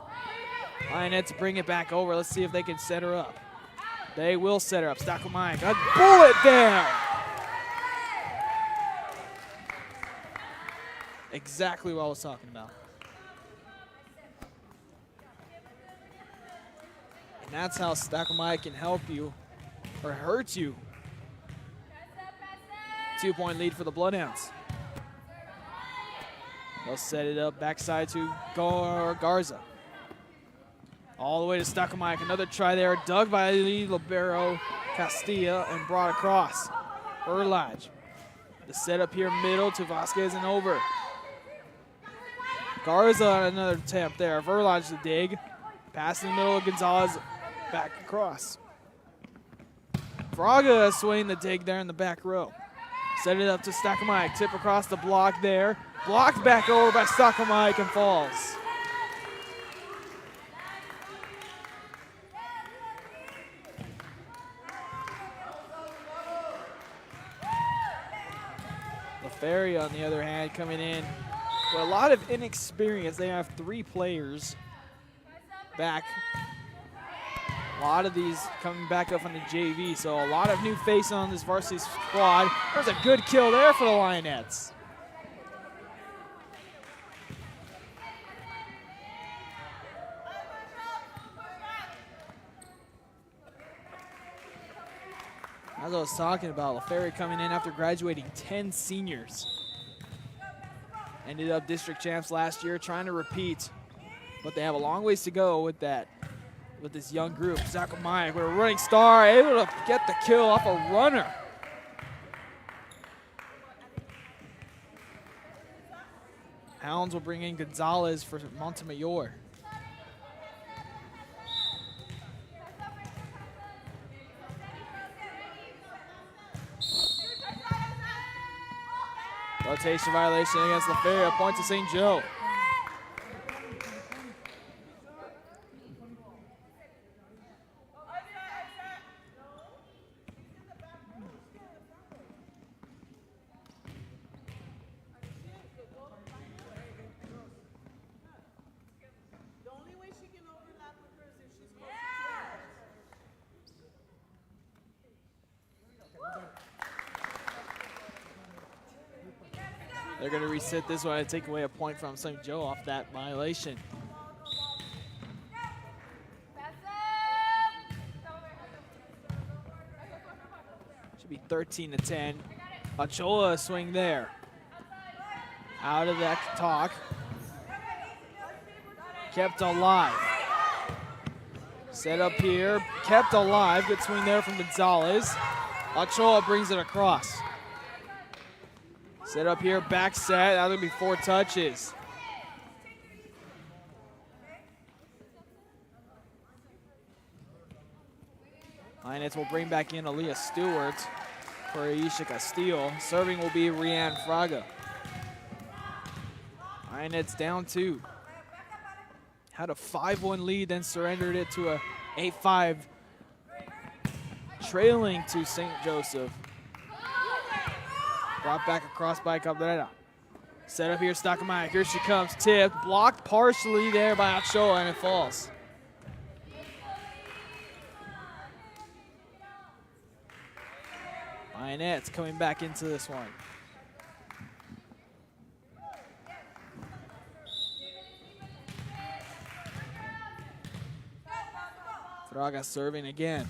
Lionettes bring it back over. Let's see if they can set her up. They will set her up. Stakamaya, a bullet there. Exactly what I was talking about. And that's how Stakamaya can help you or hurt you. 2-point lead for the Bloodhounds. They'll set it up backside to Garza. All the way to Stakamaya. Another try there. Dug by the libero Castilla and brought across. Verlage. The setup here middle to Vasquez and over. Garza another attempt there. Verlage the dig. Pass in the middle of Gonzalez. Back across. Fraga swinging the dig there in the back row. Set it up to Stakamaya. Tip across the block there. Blocked back over by Stakamaya and falls. LaFeria, on the other hand, coming in with a lot of inexperience. They have 3 players back. A lot of these coming back up on the JV, so a lot of new faces on this varsity squad. There's a good kill there for the Lionettes. As I was talking about, LaFeria coming in after graduating 10 seniors. Ended up district champs last year, trying to repeat, but they have a long ways to go with that. With this young group, Zakamaya with a running star, able to get the kill off a runner. Hounds will bring in Gonzalez for Montemayor. Rotation violation against LaFeria, point to St. Joe. They're going to reset this one and take away a point from St. Joe off that violation. Should be 13-10. Ochoa swing there. Out of that talk. Kept alive. Set up here, kept alive. Good swing there from Gonzalez. Ochoa brings it across. Set up here, back set. That'll be 4 touches. Lionettes will bring back in Aaliyah Stewart for Aisha Castillo. Serving will be Rianne Fraga. Lionettes down 2. Had a 5-1 lead, then surrendered it to a 8-5, trailing to St. Joseph. Brought back across by Cabrera. Set up here, Stockmeyer. Here she comes, tipped, blocked partially there by Ochoa, and it falls. Lionettes coming back into this one. Fraga serving again.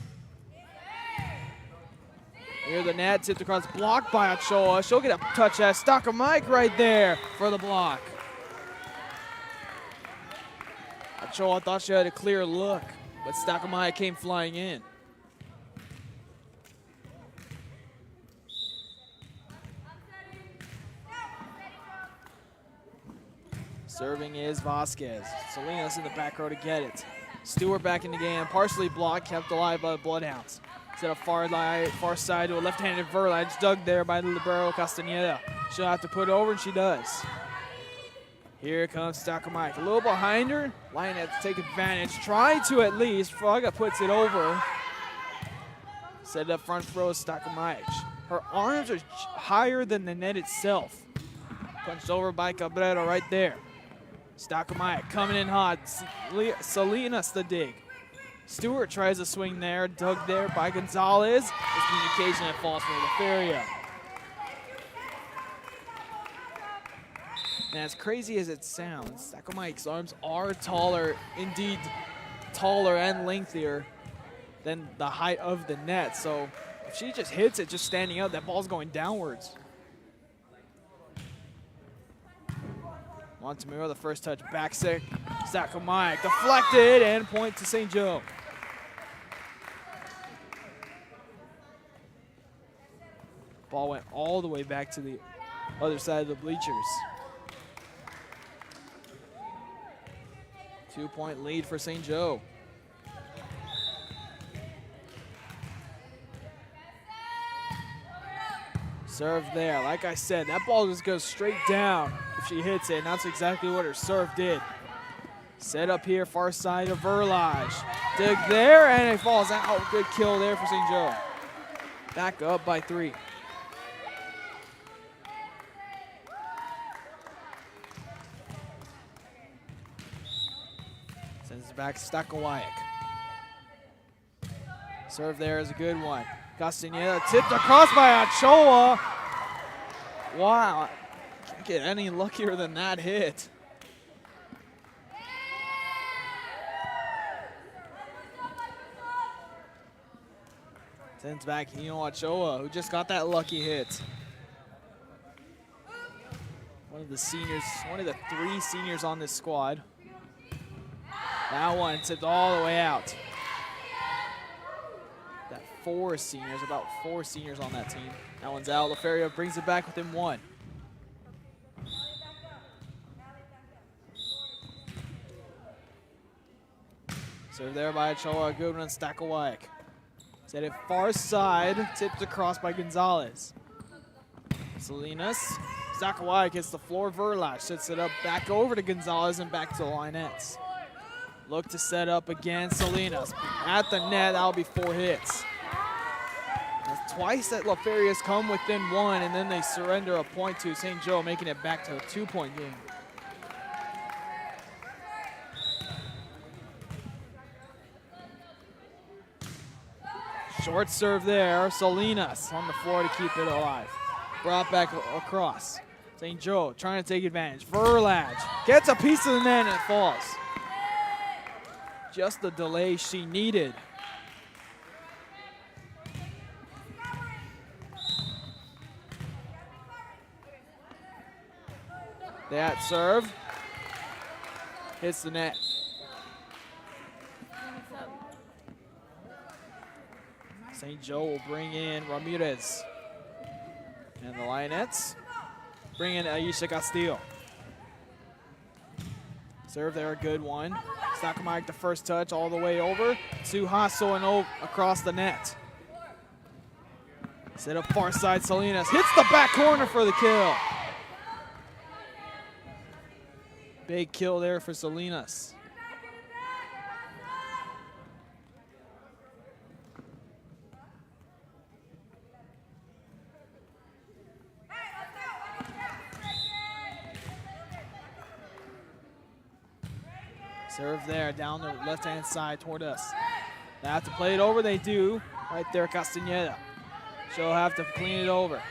Near the net, tipped across, blocked by Ochoa. She'll get a touch at Stockmike right there for the block. Ochoa thought she had a clear look, but Stockmike came flying in. Serving is Vasquez. Salinas in the back row to get it. Stewart back in the game, partially blocked, kept alive by the Bloodhounds. Set up far side to a left-handed Verline, dug there by the libero Castaneda. She'll have to put it over, and she does. Here comes Stockmike. A little behind her. Lioness to take advantage. Try to at least. Fraga puts it over. Set it up front row, Stockmike. Her arms are higher than the net itself. Punched over by Cabrera right there. Stockmike coming in hot. Salinas the dig. Stewart tries to swing there, dug there by Gonzalez. Miscommunication that falls for LaFeria. And as crazy as it sounds, Stockmike's arms are taller, indeed taller and lengthier than the height of the net. So if she just hits it just standing up, that ball's going downwards. Montemiro, the first touch, back set. Stockmike deflected and point to St. Joe. Ball went all the way back to the other side of the bleachers. 2-point lead for St. Joe. Serve there. Like I said, that ball just goes straight down if she hits it, and that's exactly what her serve did. Set up here, far side of Verlage. Dig there, and it falls out. Good kill there for St. Joe. Back up by 3. It's back to Stakowiak. Serve there is a good one. Castaneda tipped across by Ochoa. Wow. Can't get any luckier than that hit. Sends back Hino Ochoa, who just got that lucky hit. One of the seniors, one of the 3 seniors on this squad. That one tipped all the way out. That 4 seniors, about 4 seniors on that team. That one's out. Laferia brings it back within 1. Served there by Ochoa, good one on Stakowiak. Set it far side, tipped across by Gonzalez. Salinas, Stakowiak hits the floor, Verlash sets it up back over to Gonzalez and back to the Linettes. Look to set up again, Salinas. At the net, that'll be 4 hits. That's twice that Laferia's come within 1, and then they surrender a point to St. Joe, making it back to a 2-point game. Short serve there, Salinas on the floor to keep it alive. Brought back across. St. Joe trying to take advantage. Verlage gets a piece of the net and it falls. Just the delay she needed. That serve hits the net. St. Joe will bring in Ramirez. And the Lionettes bring in Aisha Castillo. Serve there, a good one. Stakowiak the first touch all the way over to Hasso and across the net. Set up far side, Salinas hits the back corner for the kill. Big kill there for Salinas. Serve there, down the left-hand side toward us. They have to play it over, they do. Right there, Castaneda. She'll have to clean it over.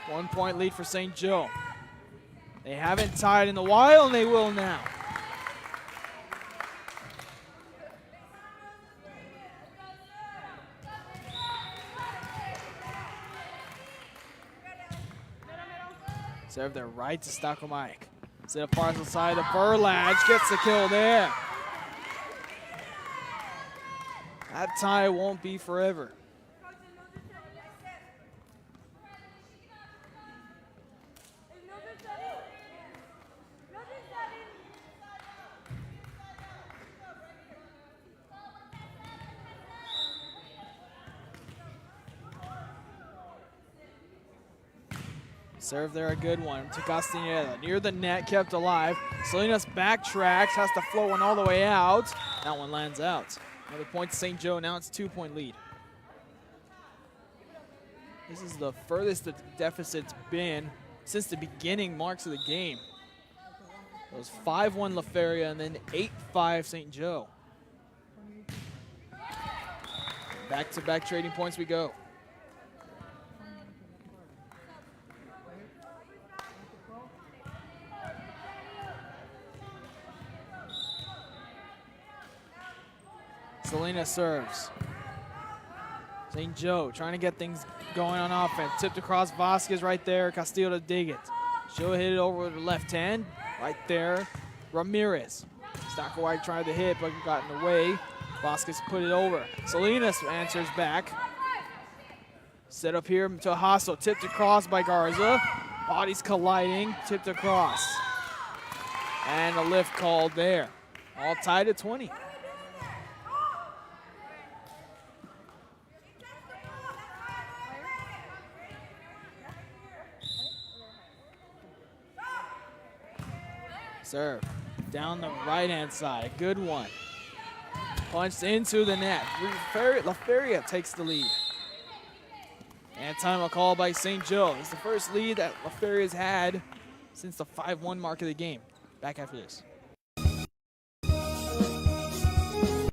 1-point lead for St. Joe. They haven't tied in a while, and they will now. Serve there right to Stakowiak. Set up far side to Verlage, gets the kill there. That tie won't be forever. Serve there, a good one to Castaneda. Near the net, kept alive. Salinas backtracks, has to float one all the way out. That one lands out. Another point to St. Joe, now it's a 2-point lead. This is the furthest the deficit's been since the beginning marks of the game. It was 5-1 LaFeria and then 8-5 St. Joe. Back-to-back trading points we go. Salinas serves. St. Joe trying to get things going on offense. Tipped across Vasquez right there. Castillo to dig it. She'll hit it over with the left hand. Right there. Ramirez. Stakowiak tried to hit but got in the way. Vasquez put it over. Salinas answers back. Set up here to Hasso. Tipped across by Garza. Bodies colliding. Tipped across. And a lift called there. All tied at 20. Serve down the right-hand side. Good one. Punched into the net. LaFeria takes the lead. And time a call by St. Joe. It's the first lead that LaFeria's had since the 5-1 mark of the game. Back after this.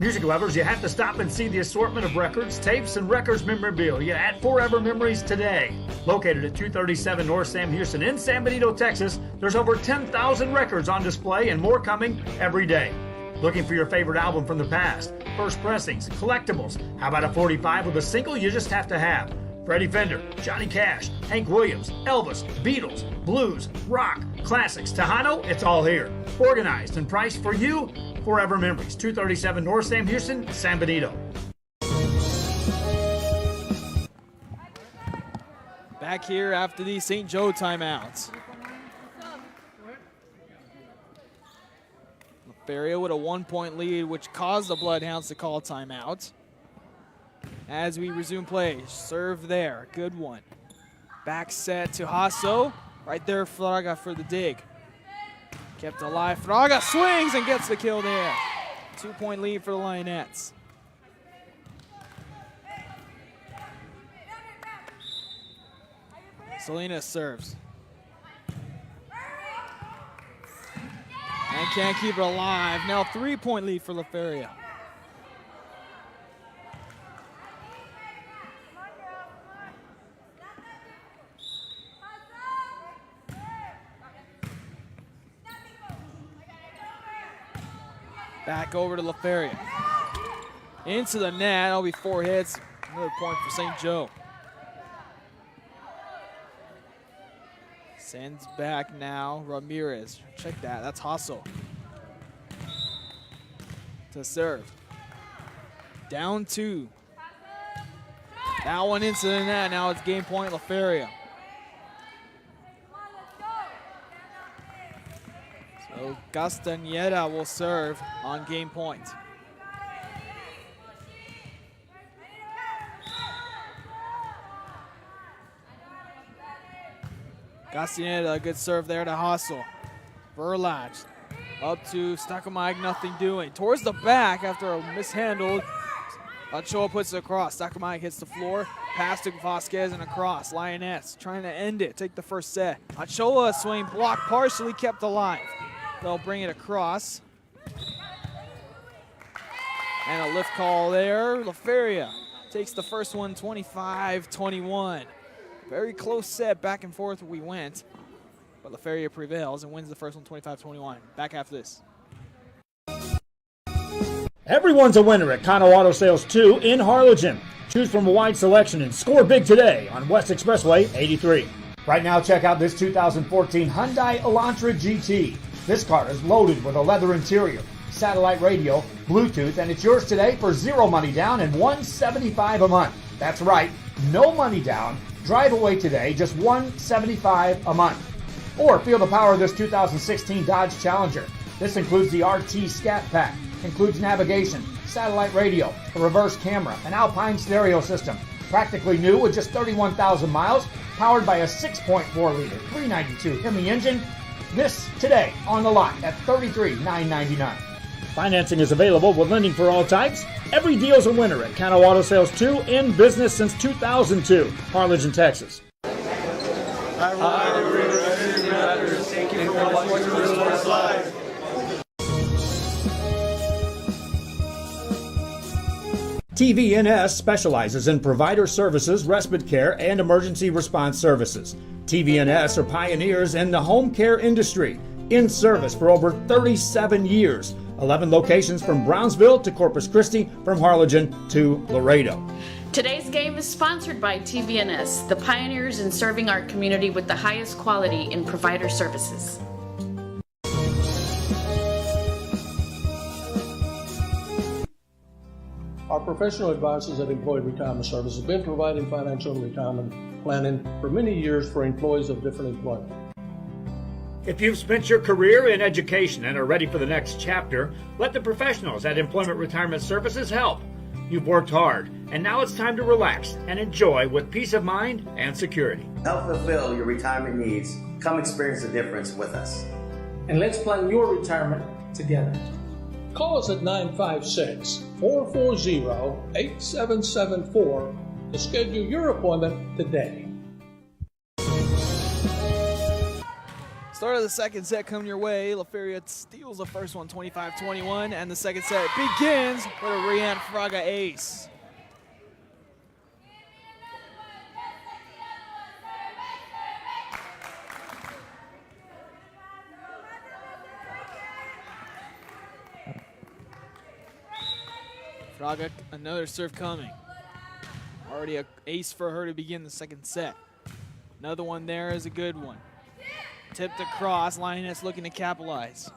Music lovers, you have to stop and see the assortment of records, tapes, and records memorabilia at Forever Memories today. Located at 237 North Sam Houston in San Benito, Texas, there's over 10,000 records on display and more coming every day. Looking for your favorite album from the past, first pressings, collectibles? How about a 45 with a single you just have to have? Freddie Fender, Johnny Cash, Hank Williams, Elvis, Beatles, blues, rock, classics, Tejano, it's all here. Organized and priced for you. Forever Memories, 237 North Sam Houston, San Benito. Back here after the St. Joe timeouts. LaFeria with a 1-point lead, which caused the Bloodhounds to call timeout. As we resume play, serve there, good one. Back set to Hasso, right there Fraga for the dig. Kept alive, Fraga swings and gets the kill there. 2-point lead for the Lionettes. Salinas serves. And can't keep it alive. Now 3-point lead for LaFeria. Back over to LaFeria. Into the net. That'll be 4 hits. Another point for St. Joe. Sends back now. Ramirez. Check that. That's Hasso. To serve. Down 2. That one into the net. Now it's game point LaFeria. So Castañeda will serve on game point. Castañeda, a good serve there to Hasso. Verlach up to Stakamag, nothing doing. Towards the back after a mishandled. Ochoa puts it across. Stakamag hits the floor. Pass to Vasquez and across. Lioness trying to end it, take the first set. Ochoa swing blocked, partially kept alive. They'll bring it across. And a lift call there. LaFeria takes the first one 25-21. Very close set, back and forth we went. But LaFeria prevails and wins the first one 25-21. Back after this. Everyone's a winner at Kano Auto Sales 2 in Harlingen. Choose from a wide selection and score big today on West Expressway 83. Right now, check out this 2014 Hyundai Elantra GT. This car is loaded with a leather interior, satellite radio, Bluetooth, and it's yours today for zero money down and $175 a month. That's right, no money down. Drive away today, just $175 a month. Or feel the power of this 2016 Dodge Challenger. This includes the RT Scat Pack, includes navigation, satellite radio, a reverse camera, an Alpine stereo system. Practically new with just 31,000 miles, powered by a 6.4-liter 392 Hemi engine. This today on the lot at $33,999. Financing is available with lending for all types. Every deal's a winner at Kano Auto Sales 2, in business since 2002, Harlingen, Texas. Hi, thank you for watching Real Sports Live. TVNS specializes in provider services, respite care, and emergency response services. TVNS are pioneers in the home care industry, in service for over 37 years. 11 locations from Brownsville to Corpus Christi, from Harlingen to Laredo. Today's game is sponsored by TVNS, the pioneers in serving our community with the highest quality in provider services. Our professional advisors at Employee Retirement Services have been providing financial and retirement planning for many years for employees of different employment. If you've spent your career in education and are ready for the next chapter, let the professionals at Employment Retirement Services help. You've worked hard, and now it's time to relax and enjoy with peace of mind and security. Help fulfill your retirement needs. Come experience the difference with us. And let's plan your retirement together. Call us at 956-440-8774 to schedule your appointment today. Start of the second set coming your way. LaFeria steals the first one, 25-21, and the second set begins with a Rian Fraga ace. Fraga, another serve coming. Already an ace for her to begin the second set. Another one there is a good one. Tipped across, Lioness looking to capitalize.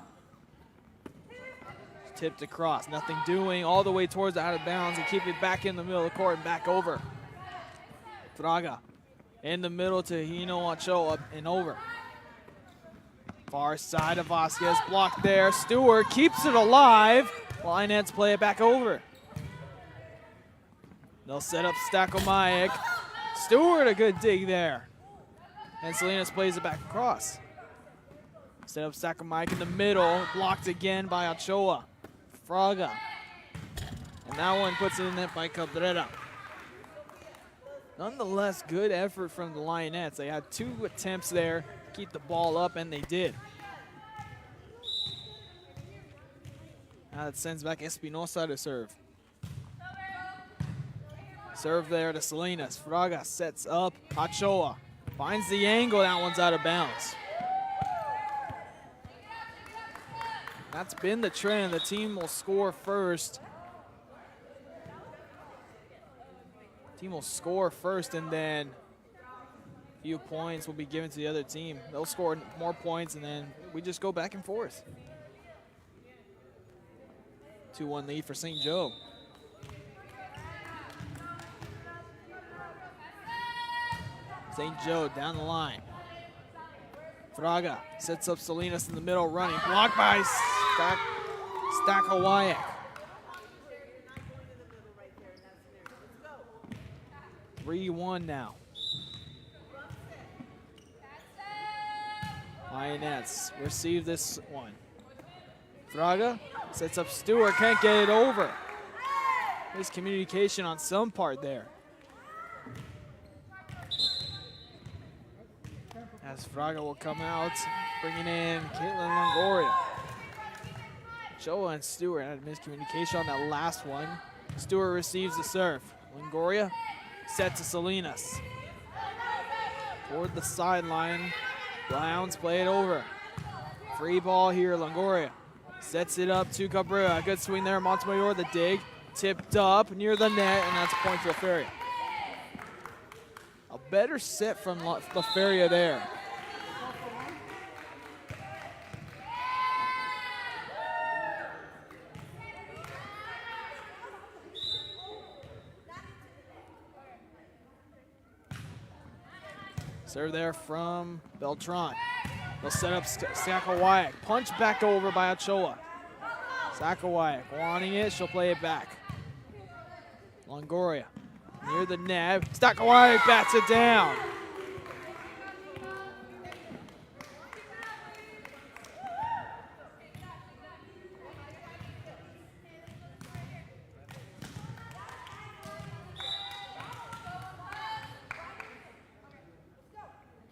Tipped across, nothing doing, all the way towards the out of bounds and keep it back in the middle of the court and back over. Fraga in the middle to Hino Ochoa and over. Far side of Vasquez, blocked there. Stewart keeps it alive. Lioness play it back over. They'll set up Stakomayak. Stewart, a good dig there. And Salinas plays it back across. Set up Stakomayak in the middle. Blocked again by Ochoa. Fraga. And that one puts it in net by Cabrera. Nonetheless, good effort from the Lionettes. They had 2 attempts there to keep the ball up, and they did. Now that sends back Espinosa to serve. Serve there to Salinas. Fraga sets up. Ochoa finds the angle. That one's out of bounds. That's been the trend. The team will score first. Team will score first, and then a few points will be given to the other team. They'll score more points, and then we just go back and forth. 2-1 lead for St. Joe. St. Joe down the line. Fraga sets up Salinas in the middle, running. Blocked by Stakowayak. (3-1) now. Lionettes receive this one. Fraga sets up Stewart, can't get it over. Miscommunication on some part there. As Fraga will come out, bringing in Caitlin Longoria. Ochoa and Stewart had a miscommunication on that last one. Stewart receives the serve. Longoria set to Salinas. Toward the sideline. Browns play it over. Free ball here, Longoria. Sets it up to Cabrera. Good swing there, Montemayor, the dig. Tipped up near the net, and that's a point to LaFeria. A better set from LaFeria there. Serve there from Beltran. They'll set up Stakowayak. Punch back over by Ochoa. Stakowayak wanting it. She'll play it back. Longoria near the net. Stakowayak bats it down.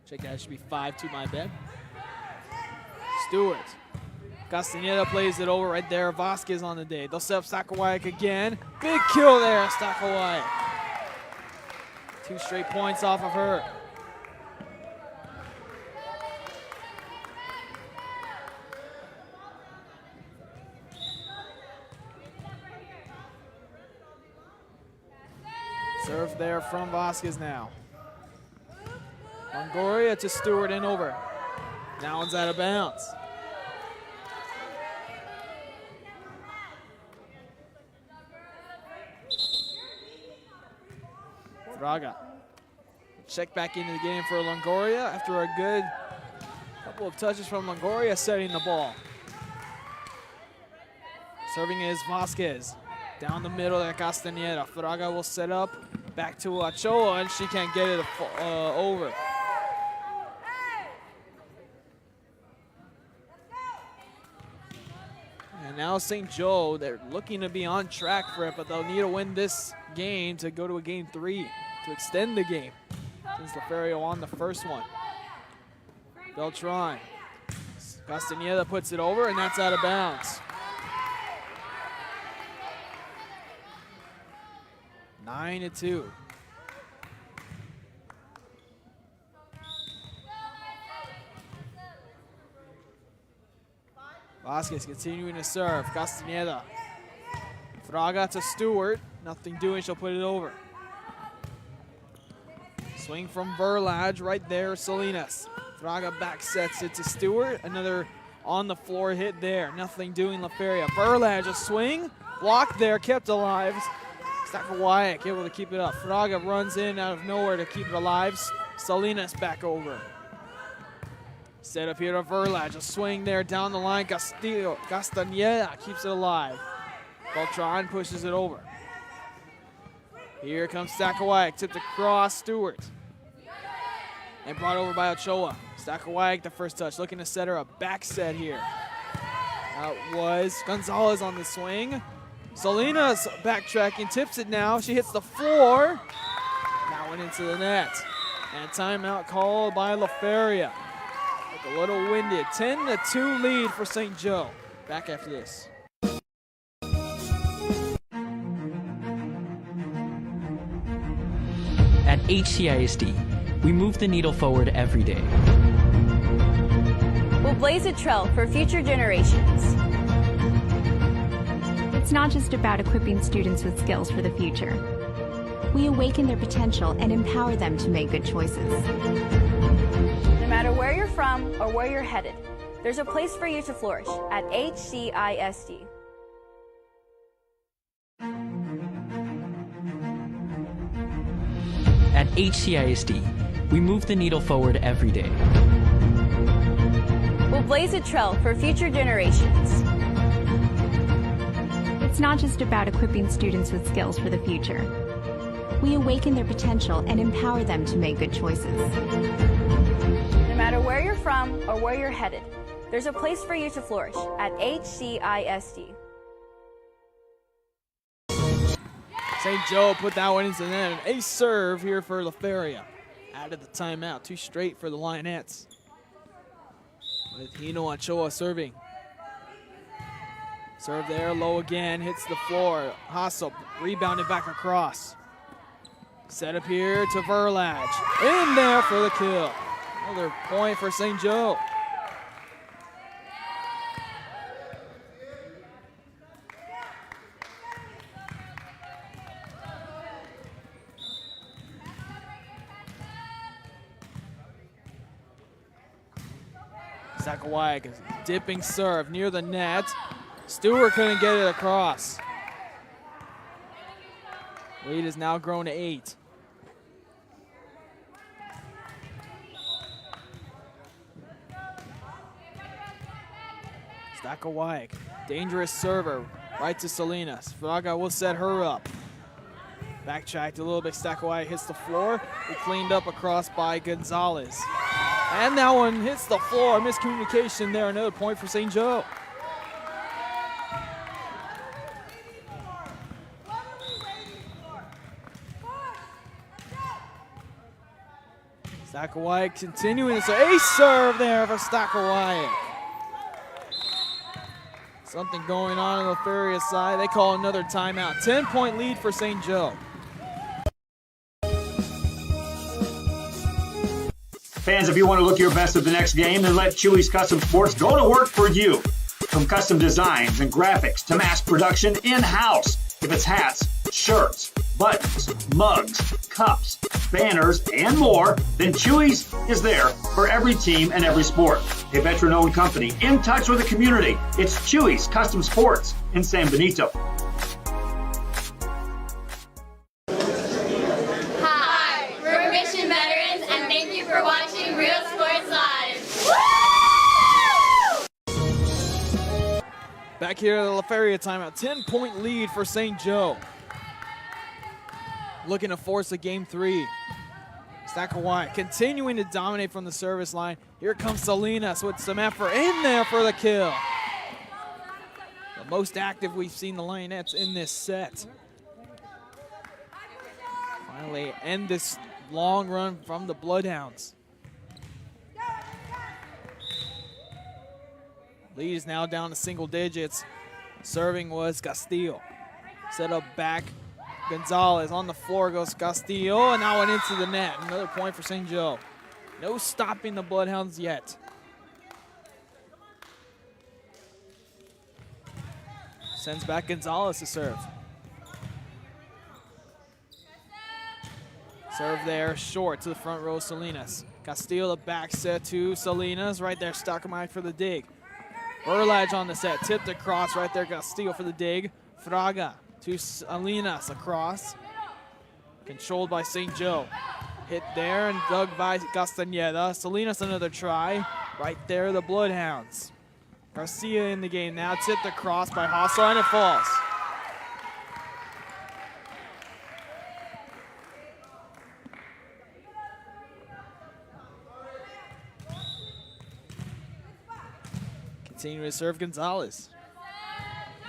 Check that, it should be 5-2 my bet. Stewart. Castaneda plays it over right there. Vasquez on the day. They'll set up Stakowayak again. Big kill there, Stakowayak. 2 straight points off of her. Serve there from Vasquez now. Longoria to Stewart and over. That one's out of bounds. Fraga. Check back into the game for Longoria after a good couple of touches from Longoria setting the ball. Serving is Vasquez. Down the middle there, Castaneda. Fraga will set up back to Ochoa, and she can't get it over. And now St. Joe, they're looking to be on track for it, but they'll need to win this game to go to a game 3 to extend the game. Since LaFeria won the first one. Beltran Castaneda puts it over, and that's out of bounds. 9-2. Vasquez continuing to serve. Castaneda. Fraga to Stewart. Nothing doing. She'll put it over. Swing from Verlage right there. Salinas. Fraga back sets it to Stewart. Another on the floor hit there. Nothing doing. LaFeria. Verlage a swing. Blocked there. Kept alive. Stackawayek able to keep it up. Fraga runs in out of nowhere to keep it alive. Salinas back over. Set up here to Verlage. A swing there down the line. Castaneda keeps it alive. Beltran pushes it over. Here comes Stackawayek. Tipped across Stewart. And brought over by Ochoa. Stackawayek the first touch. Looking to set her up. Back set here. That was Gonzalez on the swing. Salinas backtracking. Tips it now. She hits the floor. That went into the net. And a timeout called by LaFeria. A little winded. 10-2 lead for St. Joe. Back after this. At HCISD, we move the needle forward every day. We'll blaze a trail for future generations. It's not just about equipping students with skills for the future. We awaken their potential and empower them to make good choices. No matter where you're from or where you're headed, there's a place for you to flourish at HCISD. At HCISD, we move the needle forward every day. We'll blaze a trail for future generations. It's not just about equipping students with skills for the future. We awaken their potential and empower them to make good choices. No matter where you're from or where you're headed, there's a place for you to flourish at HCISD. St. Joe put that one into the net. An ace serve here for LaFeria. Added the timeout. 2 straight for the Lionettes. With Hino Ochoa serving. Serve there, low again, hits the floor. Hassel rebounded back across. Set up here to Verlage. In there for the kill. Another point for St. Joe. Stackawayek is dipping serve near the net. Stewart couldn't get it across. Lead has now grown to 8. Stackawayek, dangerous server, right to Salinas. Fraga will set her up. Backtracked a little bit, Stackawayek hits the floor. Cleaned up across by Gonzalez. And that one hits the floor. Miscommunication there. Another point for St. Joe. Stackawayek continuing. It's an ace serve there for Stackawayek. Something going on the LaFeria side. They call another timeout. 10-point lead for St. Joe. Fans, if you want to look your best at the next game, then let Chewy's Custom Sports go to work for you. From custom designs and graphics to mass production in-house. If it's hats, shirts, buttons, mugs, cups, banners, and more, then Chewy's is there for every team and every sport. A veteran-owned company in touch with the community. It's Chewy's Custom Sports in San Benito. Hi, we're Mission Veterans, and thank you for watching Real Sports Live. Woo! Back here at the LaFeria timeout. 10-point lead for St. Joe. Looking to force a game 3. Stackawayek continuing to dominate from the service line. Here comes Salinas with some effort in there for the kill. The most active we've seen the Lionettes in this set. Finally end this long run from the Bloodhounds. Lead is now down to single digits. Serving was Castillo. Set up back. Gonzalez on the floor goes Castillo, and that one into the net. Another point for St. Joe. No stopping the Bloodhounds yet. Sends back Gonzalez to serve. Serve there, short to the front row, Salinas. Castillo, the back set to Salinas. Right there, Stockmire for the dig. Burlage on the set, tipped across right there, Castillo for the dig. Fraga to Salinas across. Controlled by St. Joe. Hit there and dug by Castañeda. Salinas another try. Right there, the Bloodhounds. Garcia in the game now, tipped across by Hassel, and it falls. Continuing to serve Gonzalez.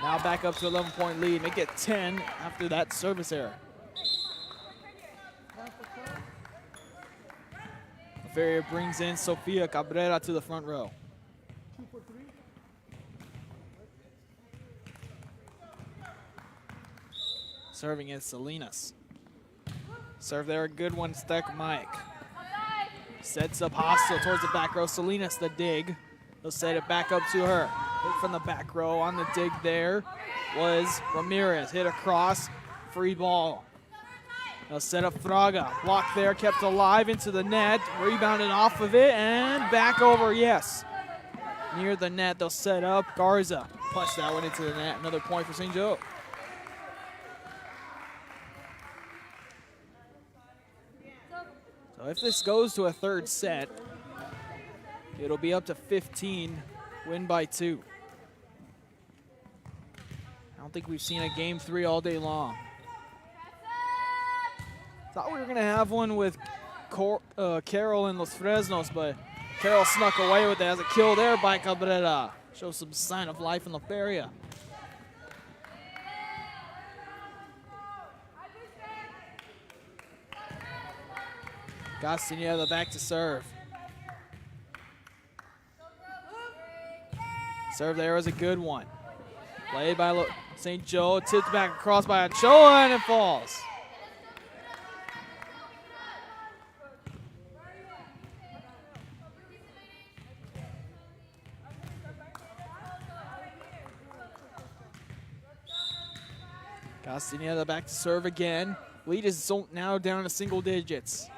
Now back up to 11-point lead. Make it 10 after that service error. Feria brings in Sofia Cabrera to the front row. Serving is Salinas. Serve there, a good one, Stack Mike. Sets up Hostile towards the back row. Salinas the dig. They'll set it back up to her. Hit from the back row on the dig there was Ramirez. Hit across, free ball. They'll set up Fraga. Blocked there, kept alive into the net. Rebounded off of it and back over, yes. Near the net, they'll set up Garza. Punch that one into the net. Another point for St. Joe. So if this goes to a third set, it'll be up to 15, win by 2. I don't think we've seen a game 3 all day long. Thought we were gonna have one with Carroll and Los Fresnos, but Carroll snuck away with it as a kill there by Cabrera. Shows some sign of life in La Feria. Castañeda back to serve. Serve there is a good one. Played by St. Joe, tipped back across by Ochoa, and it falls. Castañeda back to serve again. Lead is now down to single digits.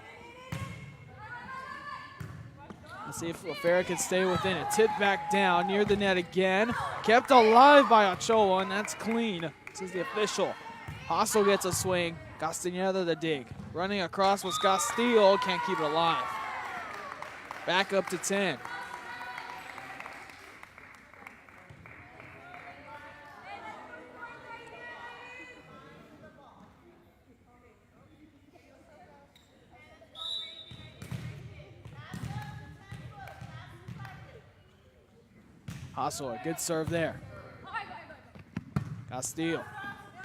Let's see if La Feria can stay within it. Tipped back down near the net again. Kept alive by Ochoa, and that's clean. This is the official. Hostile gets a swing. Castañeda the dig. Running across was Castillo. Can't keep it alive. Back up to 10. Hostile, a good serve there. Castillo,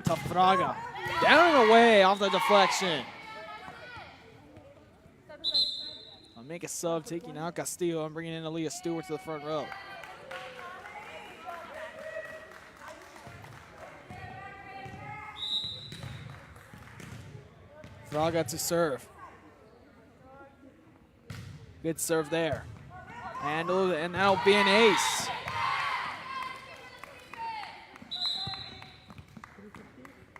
tough Fraga. Down and away off the deflection. I'll make a sub, taking out Castillo and bringing in Aaliyah Stewart to the front row. Fraga to serve. Good serve there. Handled, and that'll be an ace.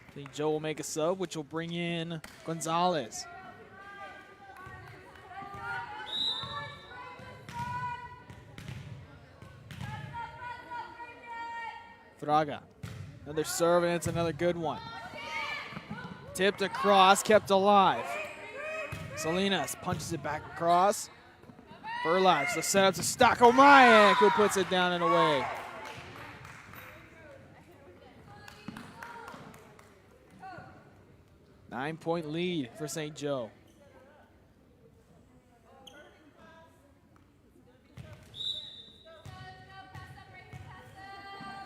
I think Joe will make a sub, which will bring in Gonzalez. Fraga, another serve, and it's another good one. Tipped across, kept alive. Salinas punches it back across. Burlage, the setup to Stockmire, who puts it down and away. Nine-point lead for St. Joe.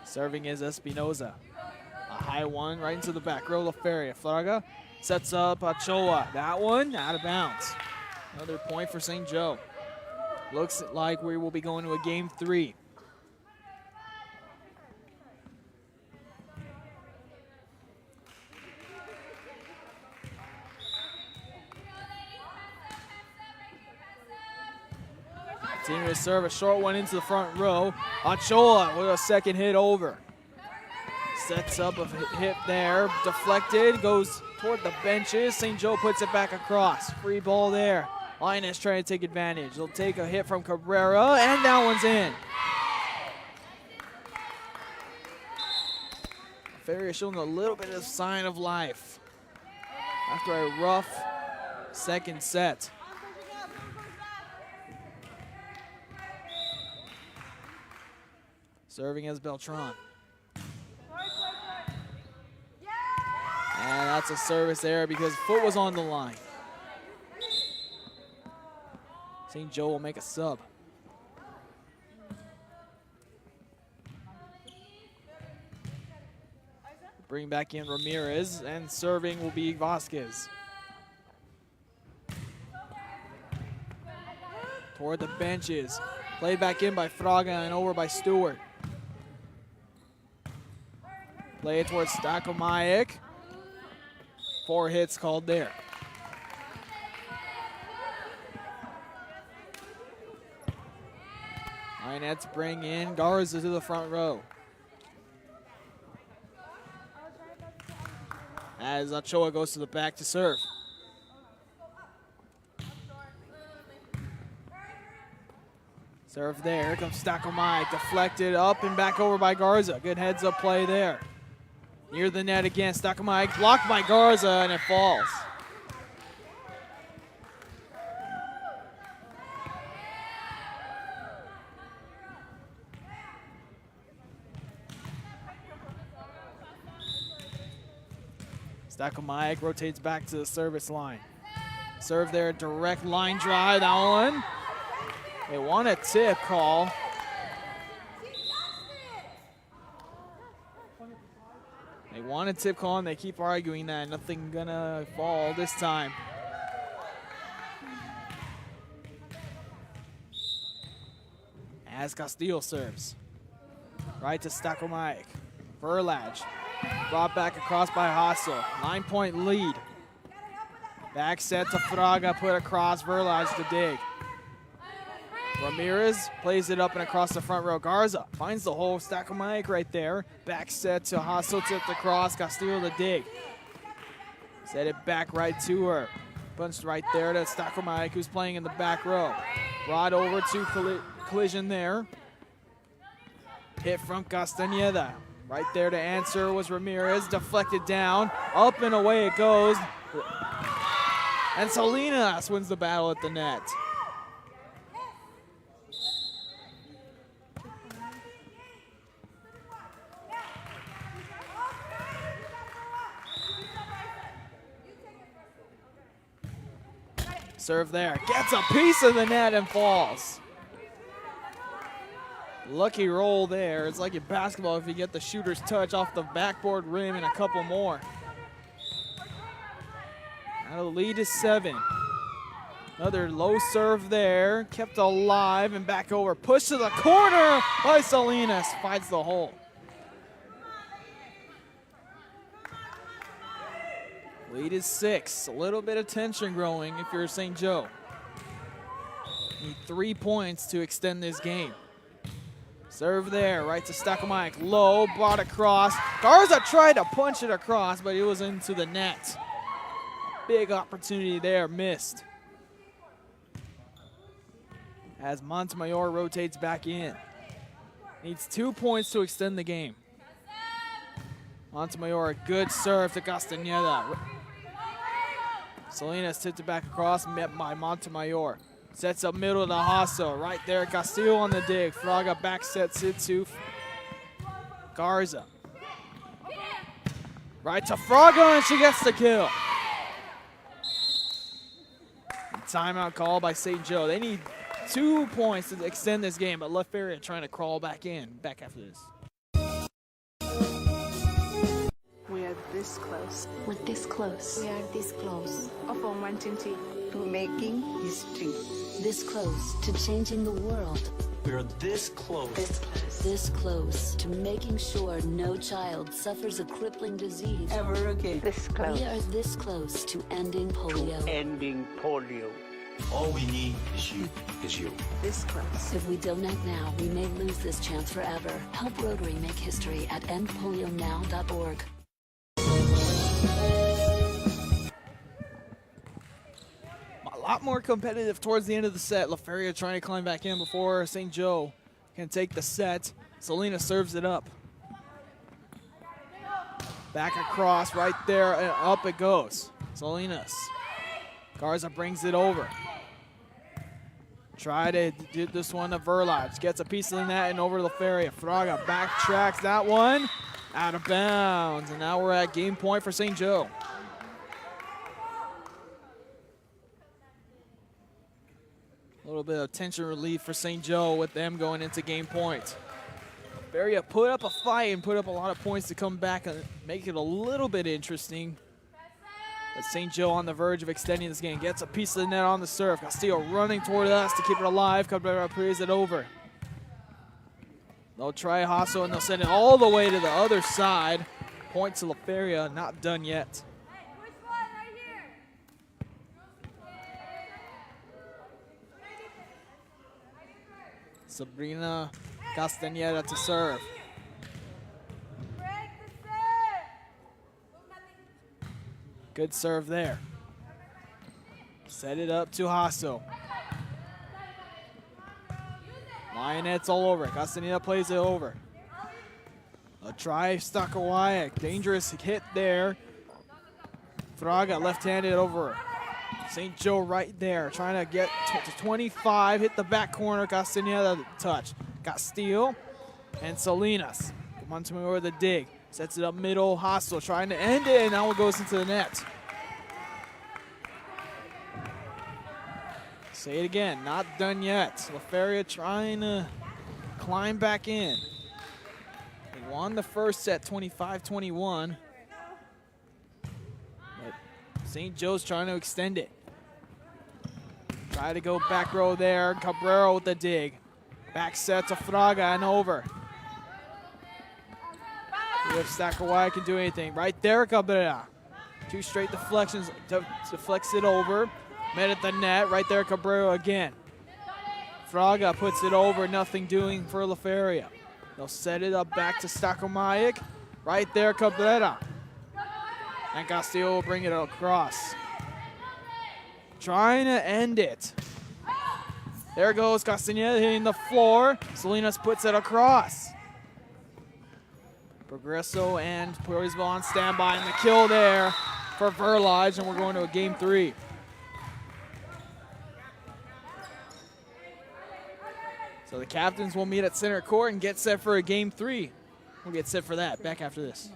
Serving is Espinoza. A high one right into the back row. La Feria. Fraga sets up Ochoa. That one out of bounds. Another point for St. Joe. Looks like we will be going to a game 3. Continue to serve a short one into the front row. Ochoa with a second hit over. Sets up a hit there, deflected, goes toward the benches. St. Joe puts it back across. Free ball there. Linus trying to take advantage. He'll take a hit from Cabrera, and that one's in. Ferry showing a little bit of sign of life after a rough second set. Serving as Beltran. And that's a service error because foot was on the line. St. Joe will make a sub. Bring back in Ramirez, and serving will be Vasquez. Toward the benches. Played back in by Fraga and over by Stewart. Play it towards Stakomajic. 4 hits called there. Minets bring in Garza to the front row. As Ochoa goes to the back to serve. Serve there. Here comes Stakomajic. Deflected up and back over by Garza. Good heads up play there. Near the net again. Stakomajic blocked by Garza and it falls. Stakomajic rotates back to the service line. Serve there, direct line drive, that one. They want a tip call. They want a tip call and they keep arguing that. Nothing gonna fall this time. As Castillo serves. Right to Stakomajic. Verlage. Brought back across by Hassel. 9-point lead. Back set to Fraga, put across, Verlage to dig. Ramirez plays it up and across the front row. Garza finds the hole, Stakomajic right there. Back set to Hassel, tipped across, Castillo to dig. Set it back right to her. Punched right there to Stakomajic, who's playing in the back row. Brought over to collision there. Hit from Castañeda. Right there to answer was Ramirez, deflected down, up and away it goes. And Salinas wins the battle at the net. Serve there, gets a piece of the net and falls. Lucky roll there. It's like in basketball if you get the shooter's touch off the backboard rim and a couple more. Now the lead is 7. Another low serve there. Kept alive and back over. Push to the corner by Salinas. Finds the hole. Lead is 6. A little bit of tension growing if you're St. Joe. Need 3 points to extend this game. Serve there, right to Stakomajic. Low, brought across. Garza tried to punch it across, but it was into the net. Big opportunity there, missed. As Montemayor rotates back in. Needs 2 points to extend the game. Montemayor, a good serve to Castañeda. Salinas tipped it back across, met by Montemayor. Sets up middle to Hasso. Right there, Castillo on the dig. Fraga back sets it to Garza. Right to Fraga, and she gets the kill. Timeout call by St. Joe. They need 2 points to extend this game, but Left Area trying to crawl back in. Back after this. We are this close. We're this close. We are this close. Of wanting to making history. This close to changing the world. We are this close. This close. This close to making sure no child suffers a crippling disease Ever again. This close. We are this close to ending polio. Ending polio. All we need is you. This close. If we don't act now, we may lose this chance forever. Help Rotary make history at endpolionow.org. A lot more competitive towards the end of the set. LaFeria trying to climb back in before St. Joe can take the set. Selena serves it up. Back across right there, and up it goes. Salinas. Garza brings it over. Try to do this one to Verlage. Gets a piece of the net and over to LaFeria. Fraga backtracks that one. Out of bounds. And now we're at game point for St. Joe. A little bit of tension relief for St. Joe with them going into game point. LaFeria put up a fight and put up a lot of points to come back and make it a little bit interesting. But St. Joe on the verge of extending this game. Gets a piece of the net on the serve. Castillo running toward us to keep it alive. Cabrera plays it over. They'll try Hasso and they'll send it all the way to the other side. Point to LaFeria, not done yet. Sabrina Castañeda to serve. Good serve there. Set it up to Hasso. Lionettes all over. Castañeda plays it over. A try, Stakawayak. Dangerous hit there. Fraga left-handed over. St. Joe right there, trying to get to 25, hit the back corner. Castañeda touch. Castillo and Salinas. Come on to me over the dig. Sets it up middle. Hasso trying to end it, and now it goes into the net. Say it again, not done yet. LaFeria trying to climb back in. They won the first set 25-21. But St. Joe's trying to extend it. Try to go back row there. Cabrera with the dig. Back set to Fraga and over. If Stakawayak can do anything. Right there, Cabrera. Two straight deflections. Deflects it over. Met at the net. Right there, Cabrera again. Fraga puts it over. Nothing doing for LaFeria. They'll set it up back to Stakawayak. Right there, Cabrera. And Castillo will bring it across. Trying to end it. There goes Castañeda hitting the floor. Salinas puts it across. Progresso and Purisville on standby, and the kill there for Verlage, and we're going to a game 3. So the captains will meet at center court and get set for a game 3. We'll get set for that. Back after this.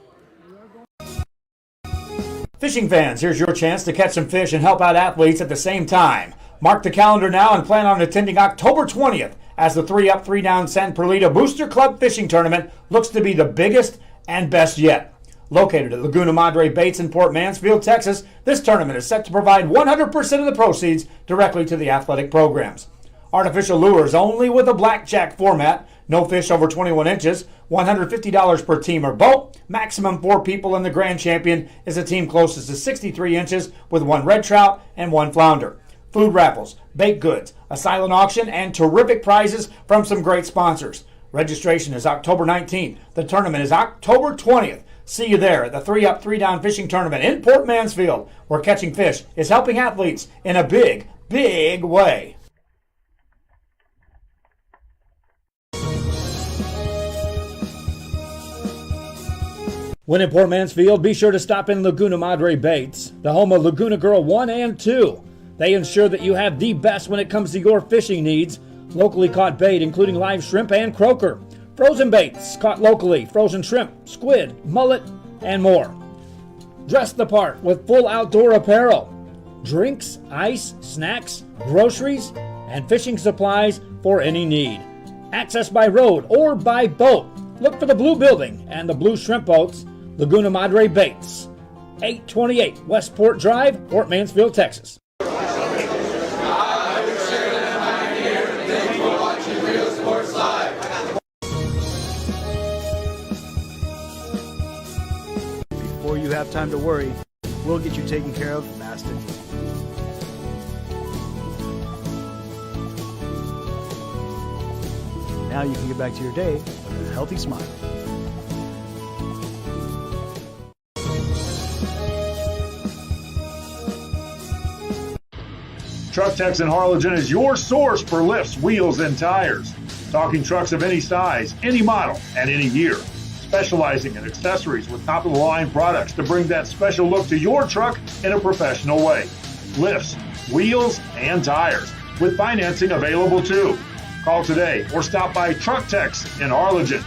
Fishing fans, here's your chance to catch some fish and help out athletes at the same time. Mark the calendar now and plan on attending October 20th as the 3-Up, 3-Down San Perlita Booster Club Fishing Tournament looks to be the biggest and best yet. Located at Laguna Madre Baits in Port Mansfield, Texas, this tournament is set to provide 100% of the proceeds directly to the athletic programs. Artificial lures only with a blackjack format, no fish over 21 inches, $150 per team or boat, maximum 4 people, and the grand champion is a team closest to 63 inches with 1 red trout and 1 flounder. Food raffles, baked goods, a silent auction, and terrific prizes from some great sponsors. Registration is October 19th. The tournament is October 20th. See you there at the 3-Up, 3-Down Fishing Tournament in Port Mansfield, where catching fish is helping athletes in a big, big way. When in Port Mansfield, be sure to stop in Laguna Madre Baits, the home of Laguna Girl 1 and 2. They ensure that you have the best when it comes to your fishing needs. Locally caught bait, including live shrimp and croaker. Frozen baits caught locally, frozen shrimp, squid, mullet, and more. Dress the part with full outdoor apparel. Drinks, ice, snacks, groceries, and fishing supplies for any need. Access by road or by boat. Look for the blue building and the blue shrimp boats. Laguna Madre Baits, 828 Westport Drive, Port Mansfield, Texas. Before you have time to worry, we'll get you taken care of fast and Now you can get back to your day with a healthy smile. Truck Techs in Harlingen is your source for lifts, wheels, and tires. Talking trucks of any size, any model, and any year. Specializing in accessories with top-of-the-line products to bring that special look to your truck in a professional way. Lifts, wheels, and tires, with financing available too. Call today or stop by Truck Techs in Harlingen.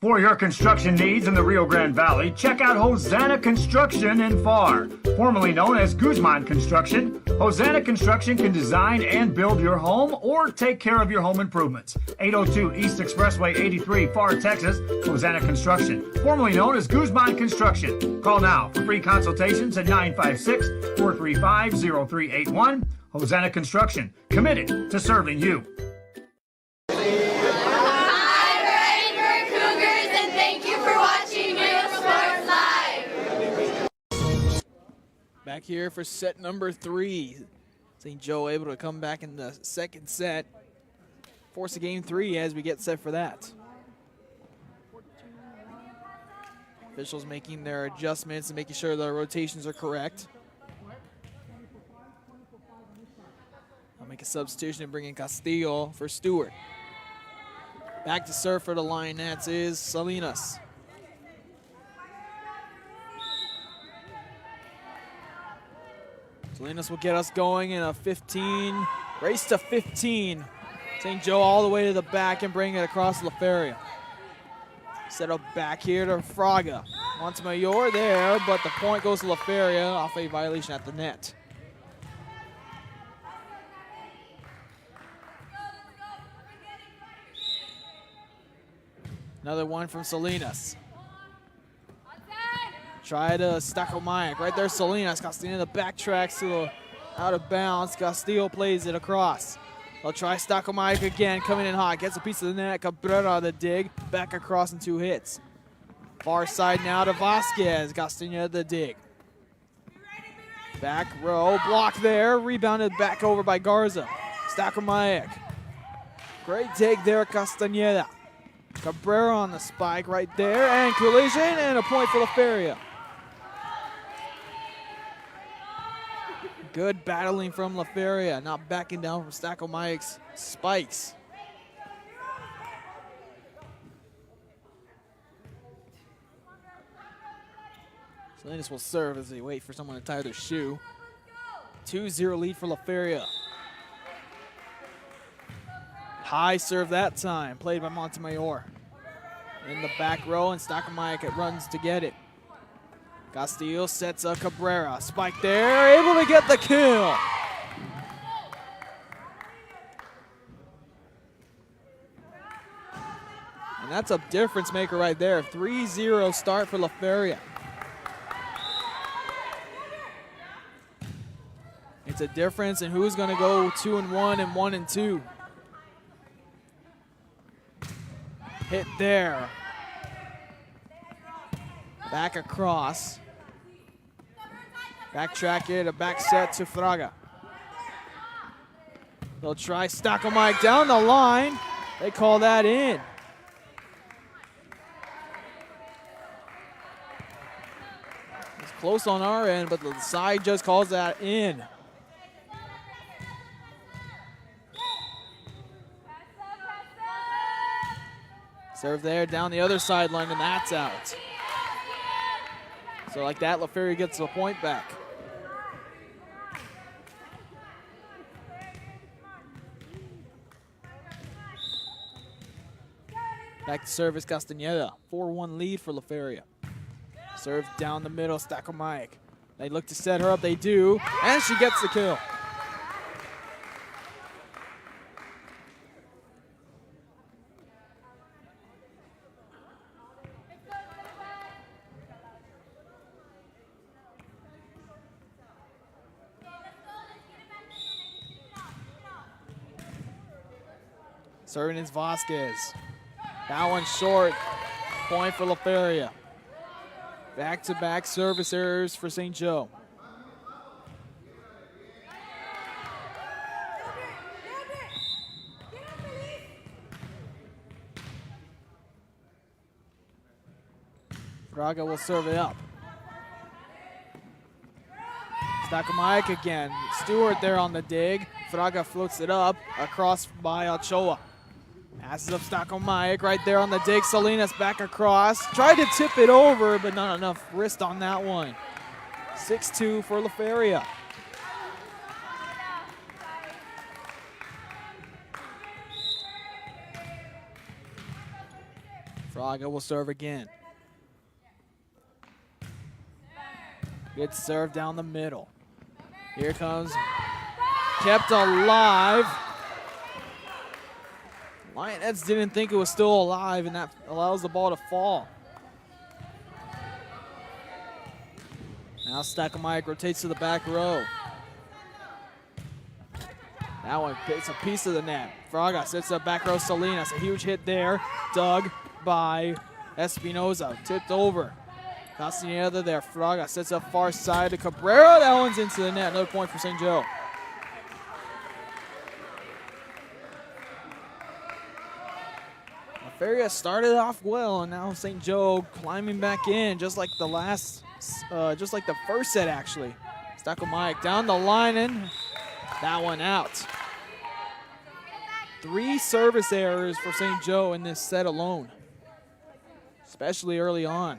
For your construction needs in the Rio Grande Valley, check out Hosanna Construction in Pharr. Formerly known as Guzman Construction, Hosanna Construction can design and build your home or take care of your home improvements. 802 East Expressway 83, Pharr, Texas, Hosanna Construction. Formerly known as Guzman Construction. Call now for free consultations at 956-435-0381. Hosanna Construction, committed to serving you. Back here for set number 3. St. Joe able to come back in the second set. Force a game 3 as we get set for that. Officials making their adjustments and making sure the rotations are correct. I'll make a substitution and bring in Castillo for Stewart. Back to serve for the Lionettes is Salinas. Salinas will get us going in a 15, race to 15. St. Joe all the way to the back and bring it across La Feria. Set up back here to Fraga. Montemayor there, but the point goes to La Feria off a violation at the net. Another one from Salinas. Try to Stakomayak. Right there, Salinas. Castillo backtracks to the out of bounds. Castillo plays it across. They'll try Stakomayak again, coming in hot. Gets a piece of the net. Cabrera the dig. Back across in 2 hits. Far side now to Vasquez. Castañeda the dig. Back row. Block there. Rebounded back over by Garza. Stakomayak. Great dig there, Castañeda. Cabrera on the spike right there. And collision and a point for La Feria. Good battling from La Feria, not backing down from Stakomayak's spikes. Salinas will serve as they wait for someone to tie their shoe. 2-0 lead for La Feria. High serve that time, played by Montemayor. In the back row, and Stakomayak runs to get it. Castillo sets up Cabrera. Spike there, able to get the kill. And that's a difference maker right there. 3-0 start for La Feria. It's a difference in who's going to go 2-1 and 1-2. Hit there. Back across. Backtrack it, a back set to Fraga. They'll try Stakomayak down the line. They call that in. It's close on our end, but the side just calls that in. Serve there down the other sideline, and that's out. So like that, La Feria gets the point back. Back to service, Castañeda. 4-1 lead for La Feria. Serve down the middle, Stakomayak. They look to set her up, they do, and she gets the kill. Serving is Vasquez. That one short. Point for La Feria. Back-to-back service errors for St. Joe. Fraga will serve it up. Stakomaik again. Stewart there on the dig. Fraga floats it up across by Ochoa. Passes up Stakomaik right there on the dig. Salinas back across. Tried to tip it over, but not enough wrist on that one. 6-2 for La Feria. Fraga will serve again. Good serve down the middle. Here comes, kept alive. Lionets didn't think it was still alive, and that allows the ball to fall. Now Stakomaik rotates to the back row. That one hits a piece of the net. Fraga sits up back row. Salinas, a huge hit there. Dug by Espinoza, tipped over. Castaneda there. Fraga sets up far side to Cabrera. That one's into the net. Another point for St. Joe. La Feria started off well, and now St. Joe climbing back in, just like the first set actually. Stakomaik down the line and that one out. 3 service errors for St. Joe in this set alone, especially early on.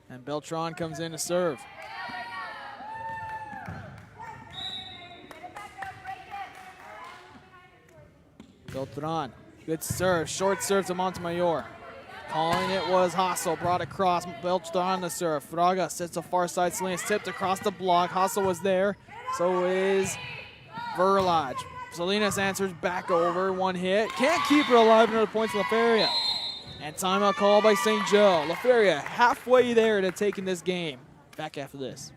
And Beltran comes in to serve. Beltran, good serve, short serve to Montemayor. Calling it was Hassel, brought across, Beltran the serve. Fraga sits to far side, Salinas tipped across the block. Hassel was there, so is Verlage. Salinas answers back over, one hit. Can't keep it alive, another point to La Feria. And timeout call by St. Joe. La Feria halfway there to taking this game. Back after this.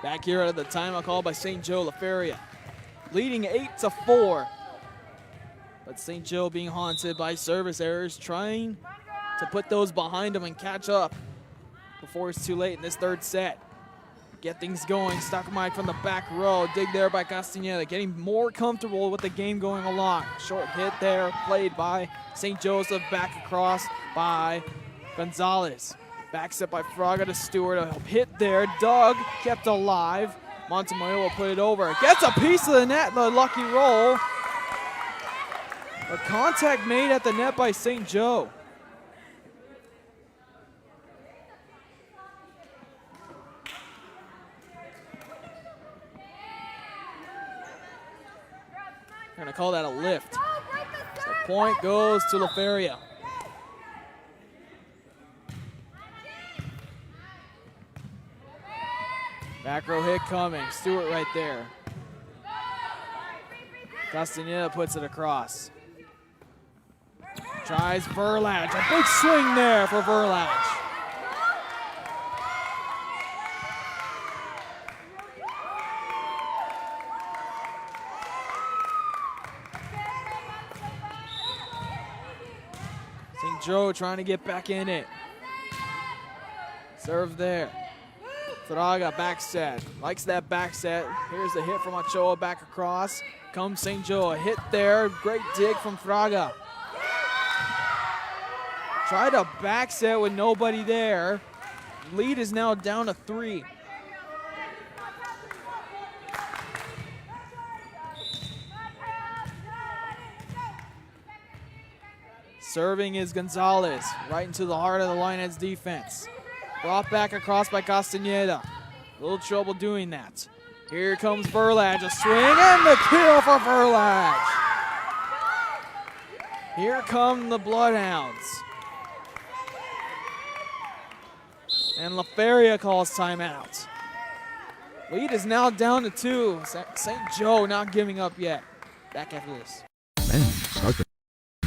Back here at the timeout call by St. Joe. La Feria leading 8-4. But St. Joe being haunted by service errors, trying to put those behind them and catch up before it's too late in this third set. Get things going. Stakomaik from the back row. Dig there by Castaneda. Getting more comfortable with the game going along. Short hit there played by St. Joseph. Back across by Gonzalez. Back set by Fraga to Stewart. A hit there. Doug kept alive. Montemayor will put it over. Gets a piece of the net. The lucky roll. A contact made at the net by St. Joe. They're going to call that a lift. So point goes to La Feria. Back row hit coming. Stewart right there. Castaneda puts it across. Tries Verlage. A big swing there for Verlage. St. Joe trying to get back in it. Serve there. Fraga back set. Likes that back set. Here's the hit from Ochoa back across. Comes St. Joe. A hit there. Great dig from Fraga. Tried a back set with nobody there. Lead is now down to 3. Serving is Gonzalez. Right into the heart of the Lionheads defense. Brought back across by Castaneda. A little trouble doing that. Here comes Verlage, a swing and the kill for Verlage. Here come the Bloodhounds. And LaFeria calls timeout. Lead is now down to 2. St. Joe not giving up yet. Back after this. Men, start the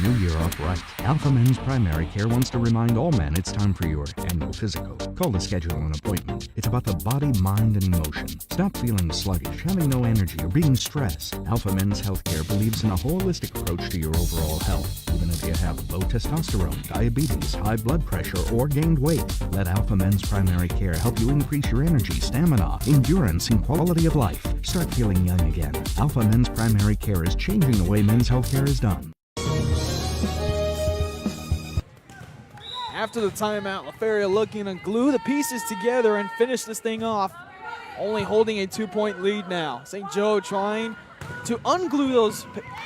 new year off right. Alpha Men's Primary Care wants to remind all men it's time for your annual physical. Call to schedule an appointment. It's about the body, mind, and emotion. Stop feeling sluggish, having no energy, or being stressed. Alpha Men's Healthcare believes in a holistic approach to your overall health. Even if you have low testosterone, diabetes, high blood pressure, or gained weight, let Alpha Men's Primary Care help you increase your energy, stamina, endurance, and quality of life. Start feeling young again. Alpha Men's Primary Care is changing the way men's healthcare is done. After the timeout, LaFeria looking to glue the pieces together and finish this thing off, only holding a 2-point lead now. St. Joe trying to unglue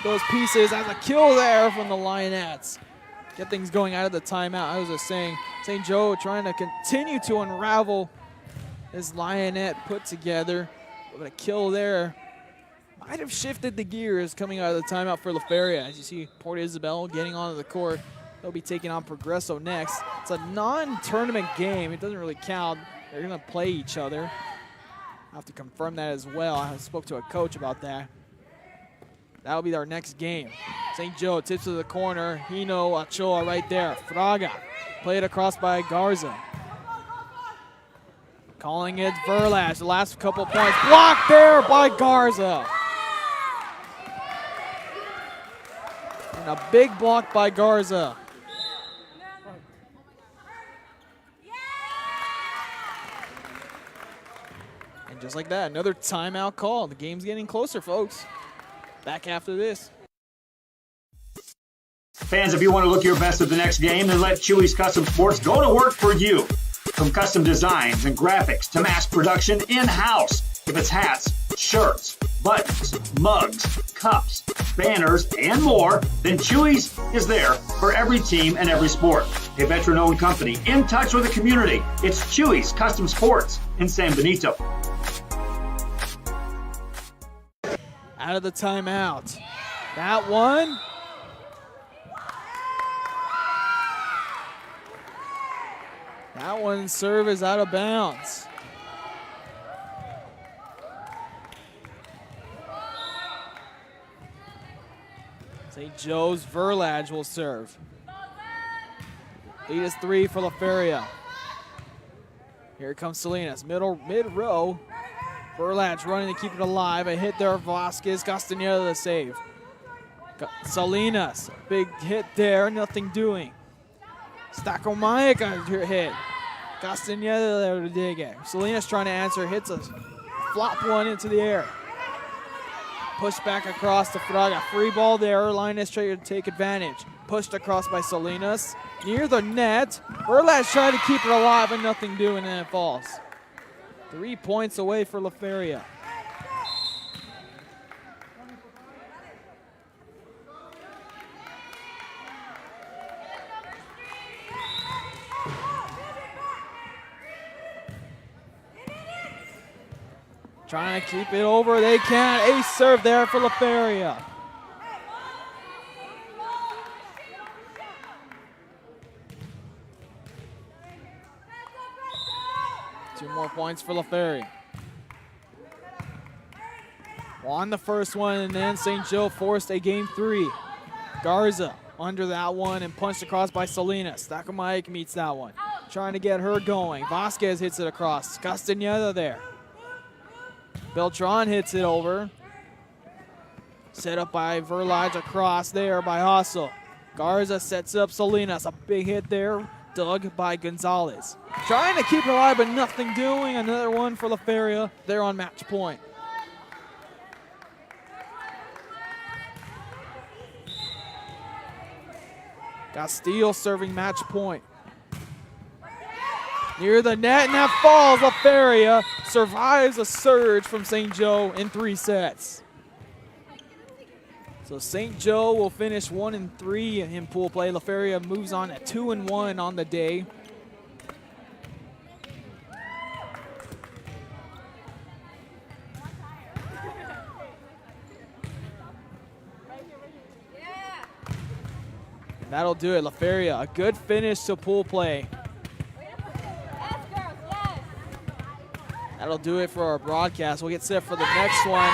those pieces as a kill there from the Lionettes. Get things going out of the timeout. I was just saying, St. Joe trying to continue to unravel this Lionette put together. But a kill there might have shifted the gears coming out of the timeout for LaFeria. As you see, Port Isabel getting onto the court. They'll be taking on Progresso next. It's a non-tournament game. It doesn't really count. They're going to play each other. I have to confirm that as well. I spoke to a coach about that. That'll be our next game. St. Joe tips to the corner. Hino Ochoa right there. Fraga played across by Garza. Calling it Verlage. The last couple points. Blocked there by Garza. And a big block by Garza. And just like that, another timeout call. The game's getting closer, folks. Back after this. Fans, if you want to look your best at the next game, then let Chewy's Custom Sports go to work for you. From custom designs and graphics to mass production in-house. If it's hats, shirts, buttons, mugs, cups, banners, and more, then Chewy's is there for every team and every sport. A veteran-owned company in touch with the community. It's Chewy's Custom Sports in San Benito. Out of the timeout. That one. That one serve is out of bounds. St. Joe's Verlage will serve. Lead is 3 for LaFeria. Here comes Salinas, mid-row. Verlage running to keep it alive. A hit there, Vasquez. Castañeda the save. Salinas, big hit there, nothing doing. Stakomaya got hit. Castañeda there to dig it. Salinas trying to answer, hits a flop one into the air. Push back across to Fraga. Free ball there. Linus trying to take advantage. Pushed across by Salinas. Near the net. Verlage trying to keep it alive and nothing doing, and it falls. 3 points away for LaFeria. Trying to keep it over. They can't. Ace serve there for LaFeria. Two more points for LaFeria. Won the first one, and then St. Joe forced a game 3. Garza under that one and punched across by Salinas. Stakomaya meets that one. Trying to get her going. Vasquez hits it across. Castañeda there. Beltran hits it over. Set up by Verlage across there by Hassel. Garza sets up Salinas. A big hit there. Dug by Gonzalez. Trying to keep it alive, but nothing doing. Another one for LaFeria. They're on match point. Castillo serving match point. Near the net, and that falls. LaFeria survives a surge from St. Joe in 3 sets. So St. Joe will finish 1-3 in pool play. LaFeria moves on at 2-1 on the day. That'll do it. LaFeria, a good finish to pool play. That'll do it for our broadcast. We'll get set for the next one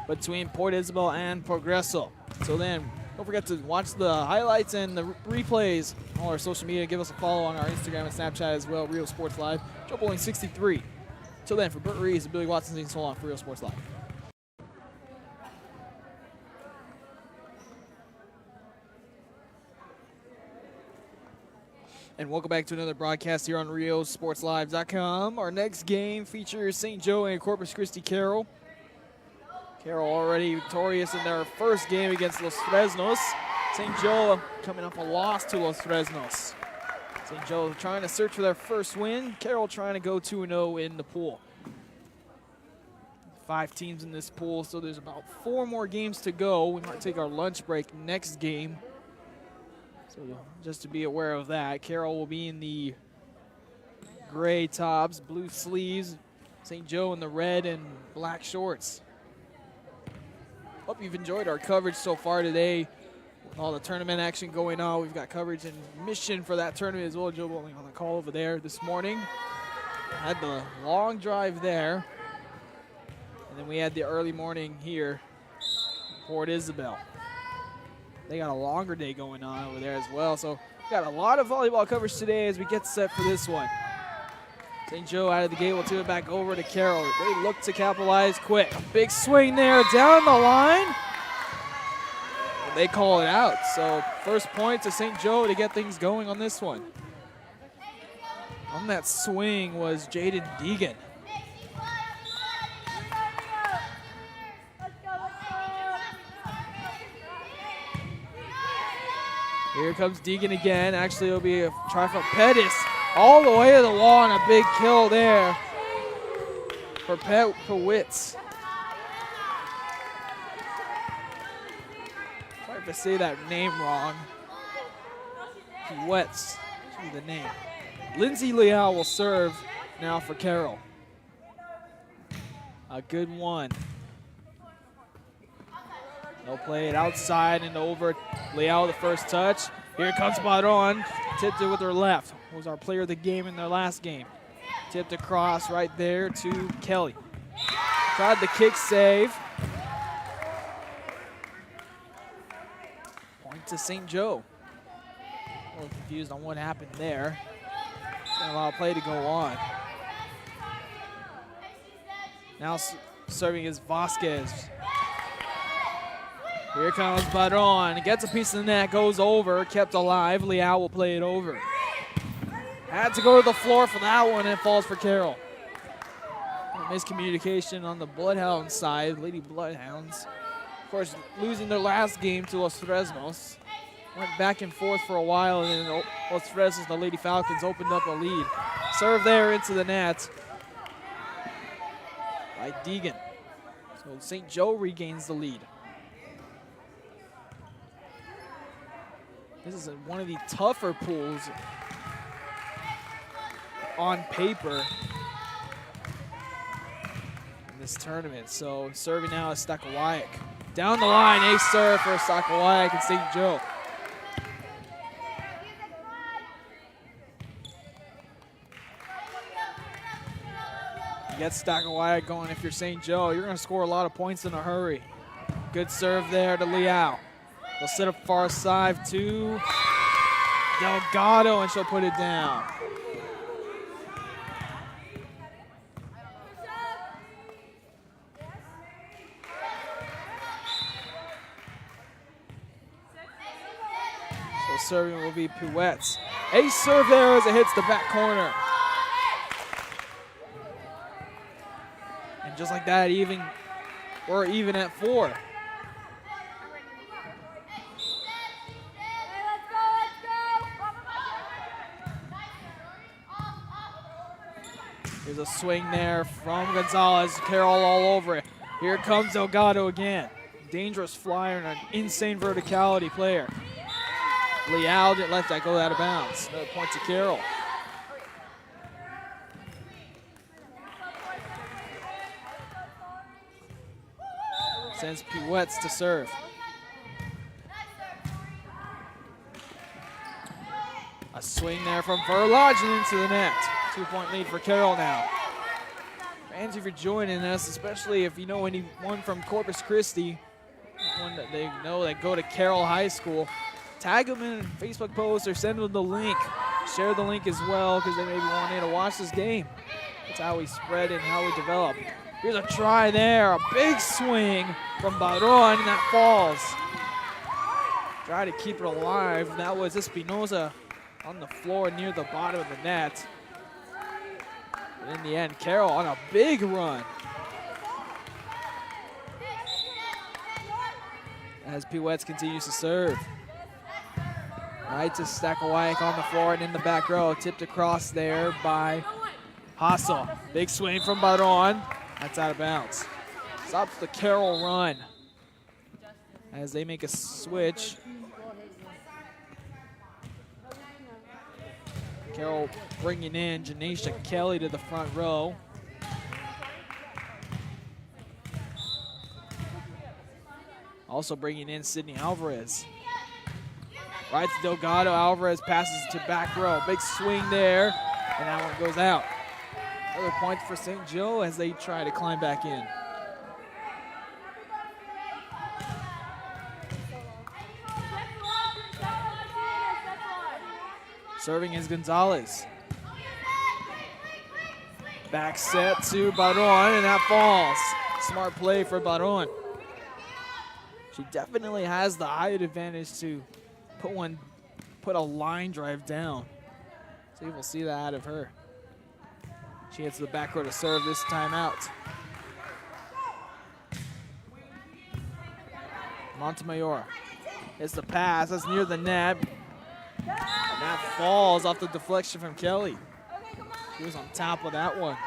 between Port Isabel and Progreso. So then, don't forget to watch the highlights and the replays on all our social media. Give us a follow on our Instagram and Snapchat as well, Real Sports Live. Joe Bowling 63. Till then, for Bert Reeves and Billy Watson, saying so long for Real Sports Live. And welcome back to another broadcast here on RioSportsLive.com. Our next game features St. Joe and Corpus Christi Carroll. Carroll already victorious in their first game against Los Fresnos. St. Joe coming off a loss to Los Fresnos. St. Joe trying to search for their first win. Carroll trying to go 2-0 in the pool. 5 teams in this pool, so there's about 4 more games to go. We might take our lunch break next game. So just to be aware of that, Carroll will be in the gray tops, blue sleeves. St. Joe in the red and black shorts. Hope you've enjoyed our coverage so far today. With all the tournament action going on, we've got coverage and mission for that tournament as well. Joe Bowling on the call over there this morning. Had the long drive there. And then we had the early morning here in Port Isabel. They got a longer day going on over there as well. So we got a lot of volleyball coverage today as we get set for this one. St. Joe out of the gate will turn it back over to Carroll. They look to capitalize quick. A big swing there down the line. And they call it out. So first point to St. Joe to get things going on this one. On that swing was Jaden Deegan. Here comes Deegan again. Actually, it'll be a try from Pettis all the way to the wall and a big kill there for Pewitz. Sorry if I say that name wrong. Pewitz should be the name. Lindsay Leal will serve now for Carroll. A good one. They'll play it outside and over. Leal the first touch. Here comes Baron. Tipped it with her left. Was our player of the game in their last game. Tipped across right there to Kelly. Tried the kick save. Point to St. Joe. A little confused on what happened there. Didn't allow play to go on. Now serving is Vasquez. Here comes Baron. Gets a piece of the net, goes over, kept alive. Leal will play it over. Had to go to the floor for that one, and it falls for Carroll. Miscommunication on the Bloodhound side, Lady Bloodhounds. Of course, losing their last game to Los Fresnos. Went back and forth for a while, and then Los Fresnos, the Lady Falcons, opened up a lead. Serve there into the net by Deegan. So St. Joe regains the lead. This is one of the tougher pools on paper in this tournament. So serving now is Stakawayak. Down the line, ace serve for Stakawayak and St. Joe. You get Stakawayak going if you're St. Joe. You're going to score a lot of points in a hurry. Good serve there to Leal. They'll set up far side to Delgado, and she'll put it down. So serving will be Pewitz. Ace serve there as it hits the back corner. And just like that, we're even at 4. There's a swing there from Gonzalez. Carroll all over it. Here comes Delgado again. Dangerous flyer and an insane verticality player. Leal didn't let that go out of bounds. Another point to Carroll. Sends Pewitz to serve. A swing there from Verlage and into the net. 2-point lead for Carroll now. Fans, if you're joining us, especially if you know anyone from Corpus Christi, one that they know that go to Carroll High School, tag them in a Facebook post or send them the link. Share the link as well because they may be wanting to watch this game. That's how we spread and how we develop. Here's a try there. A big swing from Baron, and that falls. Try to keep it alive. That was Espinoza on the floor near the bottom of the net. But in the end, Carroll on a big run. As Piwetz continues to serve. Right to Stakawayek on the floor and in the back row. Tipped across there by Hassel. Big swing from Baron. That's out of bounds. Stops the Carroll run as they make a switch. Carroll bringing in Janisha Kelly to the front row. Also bringing in Sydney Alvarez. Right to Delgado. Alvarez passes to back row. Big swing there, and that one goes out. Another point for St. Joe as they try to climb back in. Serving is Gonzalez. Back set to Baron, and that falls. Smart play for Baron. She definitely has the height advantage to put a line drive down. So we'll see that out of her. She hits the back row to serve this time out. Montemayor hits the pass. That's near the net. And that falls off the deflection from Kelly. He was on top of that one.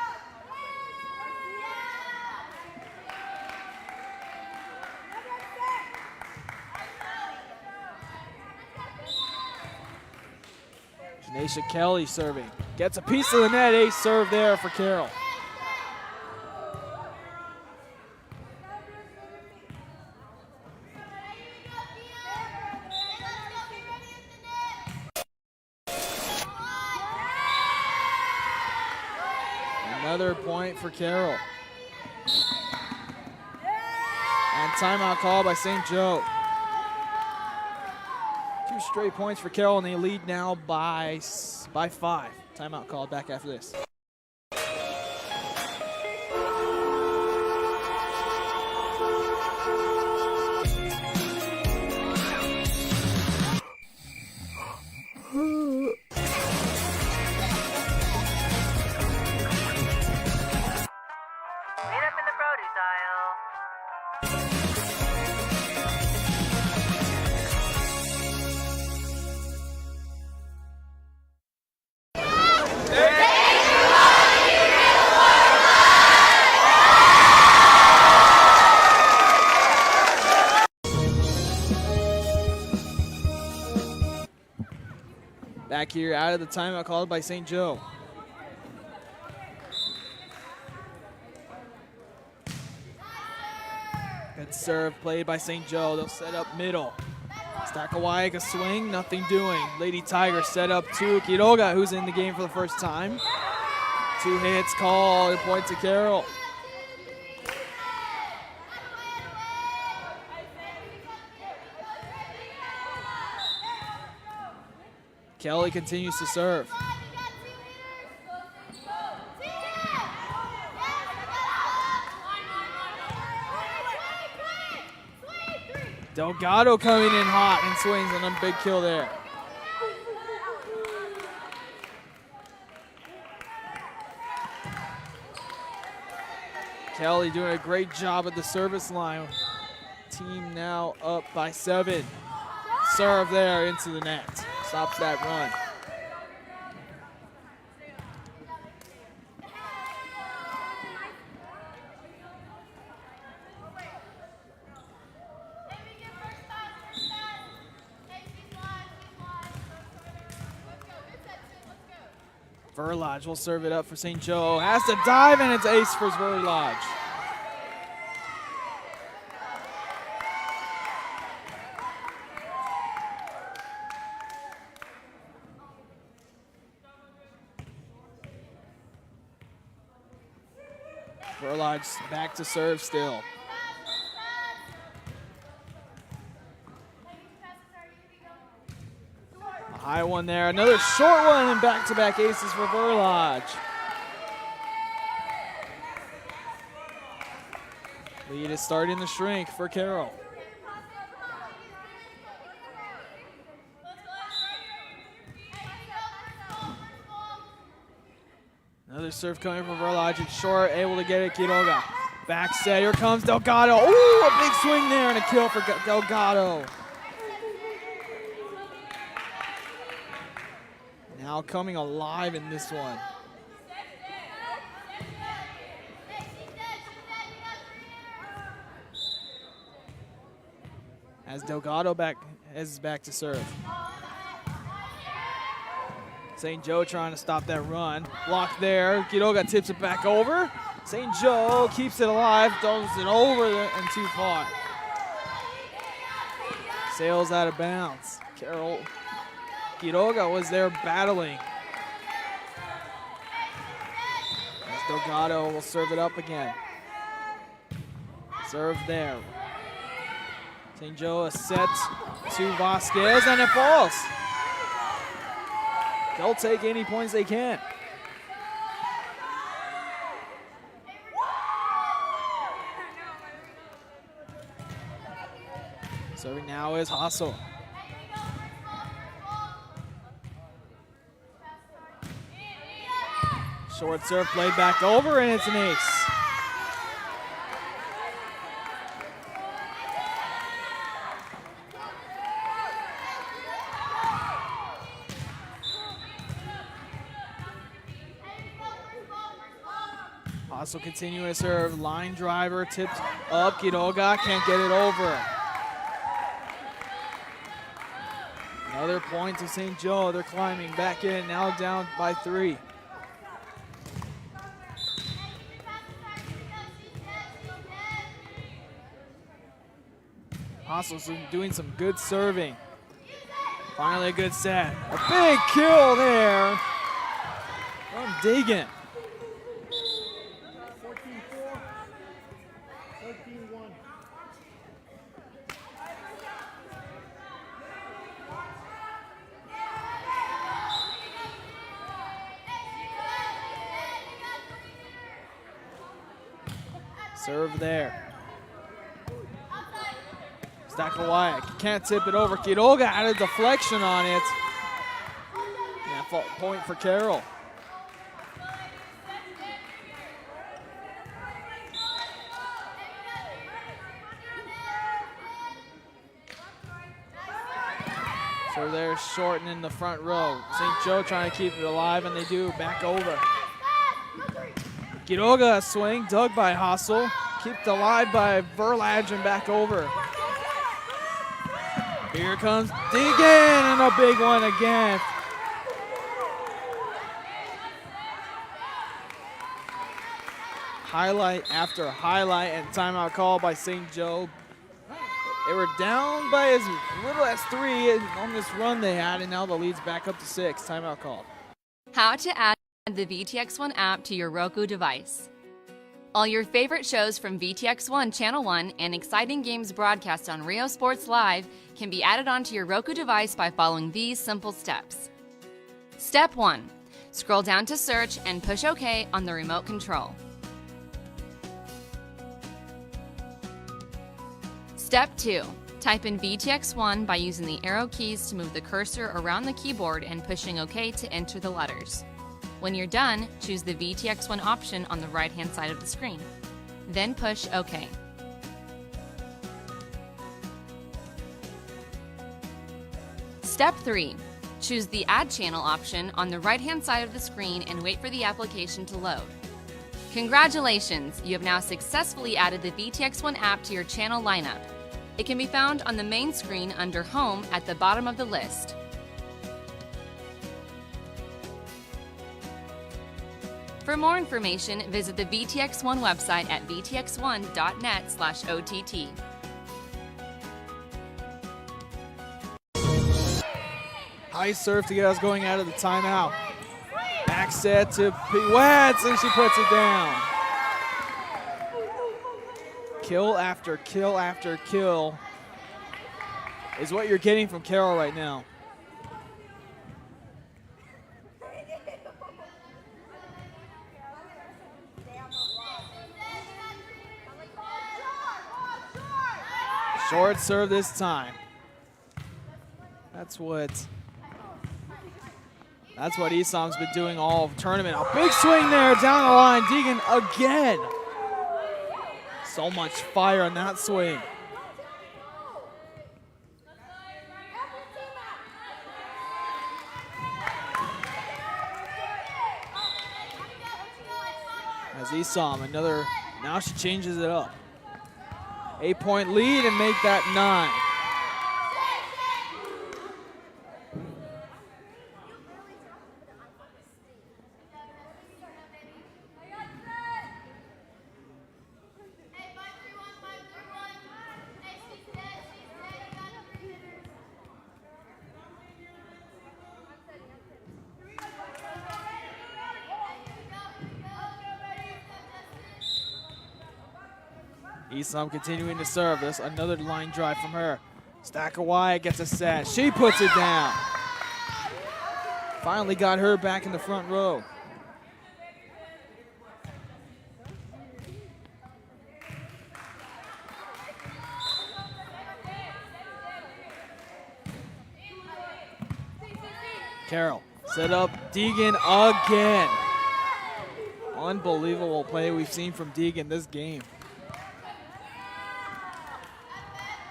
Janisha Kelly serving. Gets a piece of the net. Ace serve there for Carroll. Another point for Carroll. And timeout call by St. Joe. 2 straight points for Carroll, and they lead now by 5. Timeout called back after this. Back here out of the timeout called by St. Joe. Good serve played by St. Joe. They'll set up middle. Stakawayek a swing, nothing doing. Lady Tiger set up to Quiroga, who's in the game for the first time. 2 hits called, point to Carroll. Kelly continues to serve. Delgado coming in hot and swings on a big kill there. Kelly doing a great job at the service line. Team now up by 7. Serve there into the net. Stops that run. Verlage will serve it up for St. Joe. Has to dive, and it's ace for Verlage. Verlage back to serve still. A high one there, another short one, and back-to-back aces for Verlage. Lead is starting to shrink for Carroll. Another serve coming from Verlage. It's short, able to get it. Quiroga. Back set. Here comes Delgado. Ooh, a big swing there and a kill for Delgado. Now coming alive in this one. As Delgado is back to serve. St. Joe trying to stop that run. Blocked there. Quiroga tips it back over. St. Joe keeps it alive, throws it over and too far. Sails out of bounds. Quiroga was there battling. As Delgado will serve it up again. Serve there. St. Joe a set to Vasquez, and it falls. They'll take any points they can. Serving now is Hassel. Short serve played back over, and it's an ace. Also continuing to serve, line driver, tipped up, Quiroga can't get it over. Another point to St. Joe, they're climbing back in, now down by 3. Hassel's doing some good serving. Finally a good set. A big kill there from Deegan. Serve there. Stakawaya can't tip it over. Quiroga had a deflection on it. Yeah, point for Carroll. So they're shortening the front row. St. Joe trying to keep it alive, and they do. Back over. Quiroga, a swing, dug by Hassel. Kept alive by Verlage and back over. Here comes Deegan, and a big one again. Highlight after highlight, and timeout call by St. Joe. They were down by as little as 3 on this run they had, and now the lead's back up to 6. Timeout call. How to add the VTX1 app to your Roku device. All your favorite shows from VTX1 Channel 1 and exciting games broadcast on Rio Sports Live can be added onto your Roku device by following these simple steps. Step 1. Scroll down to search and push OK on the remote control. Step 2. Type in VTX1 by using the arrow keys to move the cursor around the keyboard and pushing OK to enter the letters. When you're done, choose the VTX1 option on the right-hand side of the screen. Then push OK. Step 3. Choose the Add Channel option on the right-hand side of the screen and wait for the application to load. Congratulations! You have now successfully added the VTX1 app to your channel lineup. It can be found on the main screen under Home at the bottom of the list. For more information, visit the VTX1 website at vtx1.net/OTT. High serve to get us going out of the timeout. Back set to P. Wetz, and she puts it down. Kill after kill after kill is what you're getting from Carroll right now. Short serve this time. That's what Esam's been doing all tournament. A big swing there down the line. Deegan again. So much fire on that swing. As Esam, now she changes it up. 8-point lead and make that 9. Esam continuing to serve. That's another line drive from her. Stackawaya gets a set. She puts it down. Finally got her back in the front row. Carroll set up Deegan again. Unbelievable play we've seen from Deegan this game.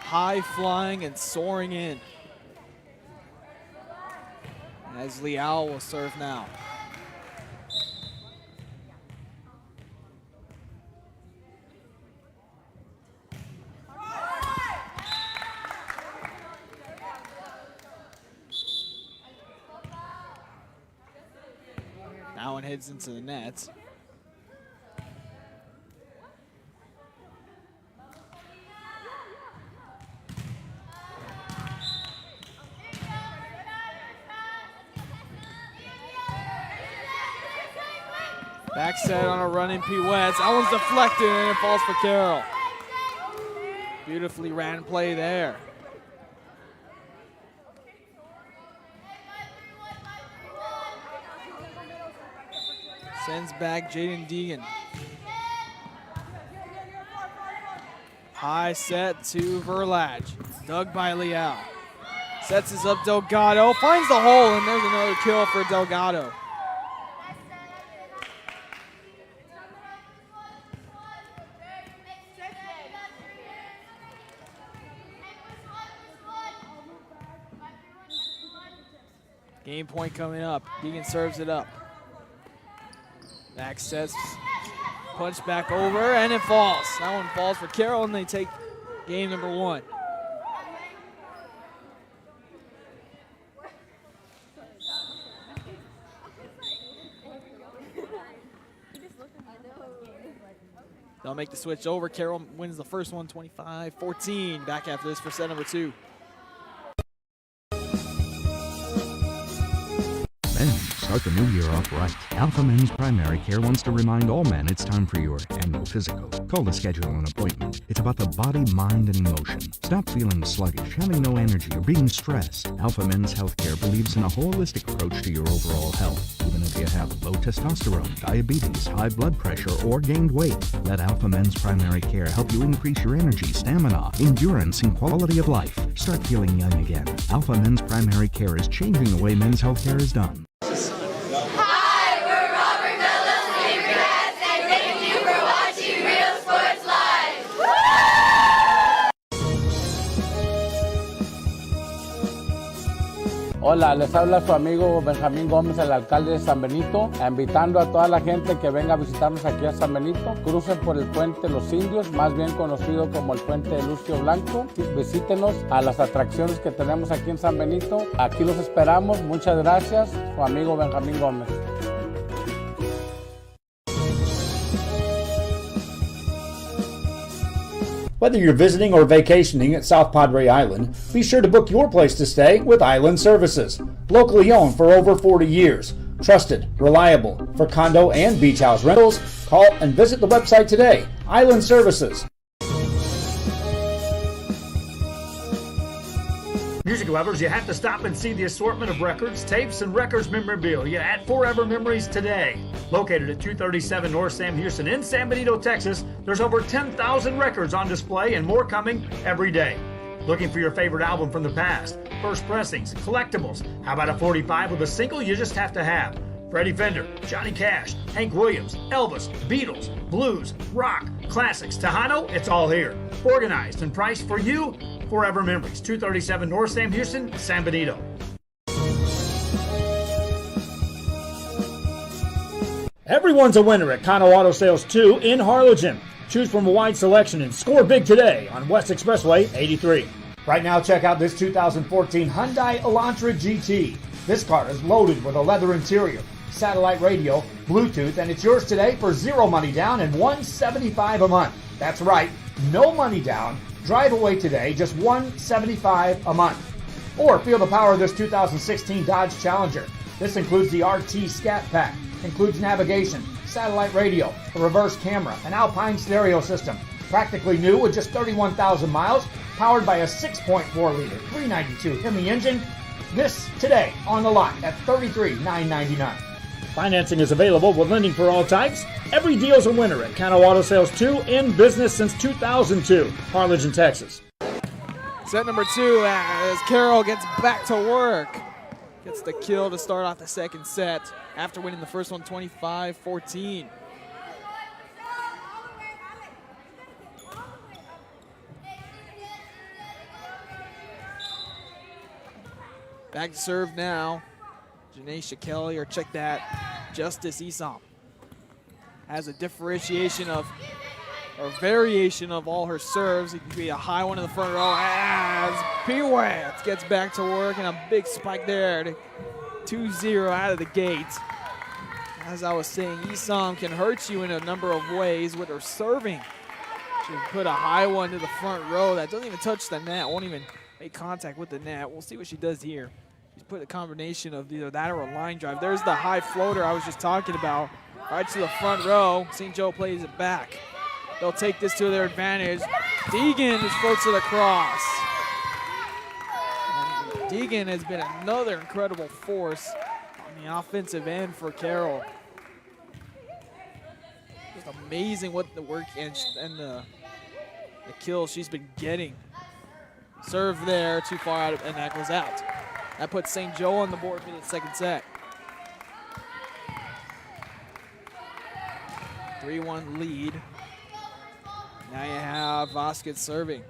High flying and soaring in. As Liao will serve now. That one heads into the net. Back set on a running pirouette. That one's deflected and it falls for Carroll. Beautifully ran play there. Sends back Jaden Deegan. High set to Verlage. Dug by Liao. Sets this up Delgado. Finds the hole and there's another kill for Delgado. Game point coming up. Deegan serves it up. Back sets, punch back over, and it falls. That one falls for Carroll, and they take game number 1. They'll make the switch over. Carroll wins the first one, 25-14. Back after this for set number 2. Start the new year off right. Alpha Men's Primary Care wants to remind all men it's time for your annual physical. Call to schedule an appointment. It's about the body, mind, and emotion. Stop feeling sluggish, having no energy, or being stressed. Alpha Men's Healthcare believes in a holistic approach to your overall health. Even if you have low testosterone, diabetes, high blood pressure, or gained weight, let Alpha Men's Primary Care help you increase your energy, stamina, endurance, and quality of life. Start feeling young again. Alpha Men's Primary Care is changing the way men's healthcare is done. Hola, les habla su amigo Benjamín Gómez, el alcalde de San Benito, invitando a toda la gente que venga a visitarnos aquí a San Benito. Crucen por el puente Los Indios, más bien conocido como el puente de Lucio Blanco. Visítenos a las atracciones que tenemos aquí en San Benito. Aquí los esperamos. Muchas gracias. Su amigo Benjamín Gómez. Whether you're visiting or vacationing at South Padre Island, be sure to book your place to stay with Island Services. Locally owned for over 40 years. Trusted, reliable. For condo and beach house rentals, call and visit the website today. Island Services. Music lovers, you have to stop and see the assortment of records, tapes, and records memorabilia at Forever Memories today. Located at 237 North Sam Houston in San Benito, Texas, there's over 10,000 records on display and more coming every day. Looking for your favorite album from the past, first pressings, collectibles? How about a 45 with a single you just have to have? Freddie Fender, Johnny Cash, Hank Williams, Elvis, Beatles, blues, rock, classics, Tejano, it's all here. Organized and priced for you. Forever Memories, 237 North Sam Houston, San Benito. Everyone's a winner at Kano Auto Sales 2 in Harlingen. Choose from a wide selection and score big today on West Expressway 83. Right now, check out this 2014 Hyundai Elantra GT. This car is loaded with a leather interior, satellite radio, Bluetooth, and it's yours today for zero money down and $175 a month. That's right, no money down. Drive away today, just $175 a month. Or feel the power of this 2016 Dodge Challenger. This includes the RT Scat Pack, includes navigation, satellite radio, a reverse camera, an Alpine stereo system. Practically new with just 31,000 miles, powered by a 6.4-liter 392 Hemi engine. This today on the lot at $33,999. Financing is available with lending for all types. Every deal's a winner at Kano Auto Sales 2, in business since 2002, Harlingen, Texas. Set number 2 as Carroll gets back to work. Gets the kill to start off the second set after winning the first one 25-14. Back to serve now. Janaisha Kelly, or check that, Justice Esom. Has a differentiation of, or variation of all her serves. It could be a high one in the front row as Piwat gets back to work, and a big spike there to 2-0 out of the gate. As I was saying, Esom can hurt you in a number of ways with her serving. She put a high one to the front row that doesn't even touch the net, won't even make contact with the net. We'll see what she does here. She's put a combination of either that or a line drive. There's the high floater I was just talking about. Right to the front row. St. Joe plays it back. They'll take this to their advantage. Deegan just floats it across. And Deegan has been another incredible force on the offensive end for Carroll. Just amazing what the work and the kills she's been getting. Serve there, too far out, and that goes out. That puts St. Joe on the board for the second set. 3-1 lead. Now you have Vasquez serving.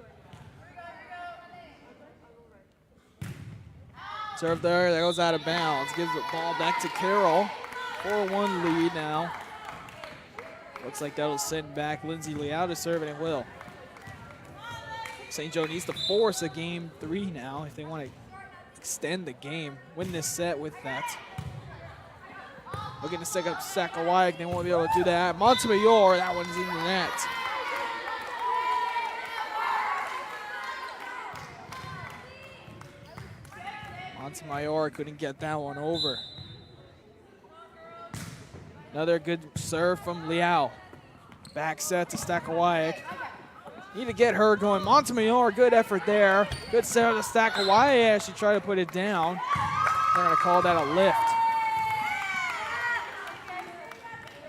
Serve there, that goes out of bounds. Gives the ball back to Carroll. 4-1 lead now. Looks like that'll send back Lindsay Leao to serve, and it will. St. Joe needs to force a game 3 now if they want to extend the game, win this set with that. Looking to set up Sakawayek, they won't be able to do that. Montemayor, that one's in the net. Montemayor couldn't get that one over. Another good serve from Liao. Back set to Sakawayek. Need to get her going. Montemayor, good effort there. Good set to Sakawayek. She tried to put it down. They're going to call that a lift.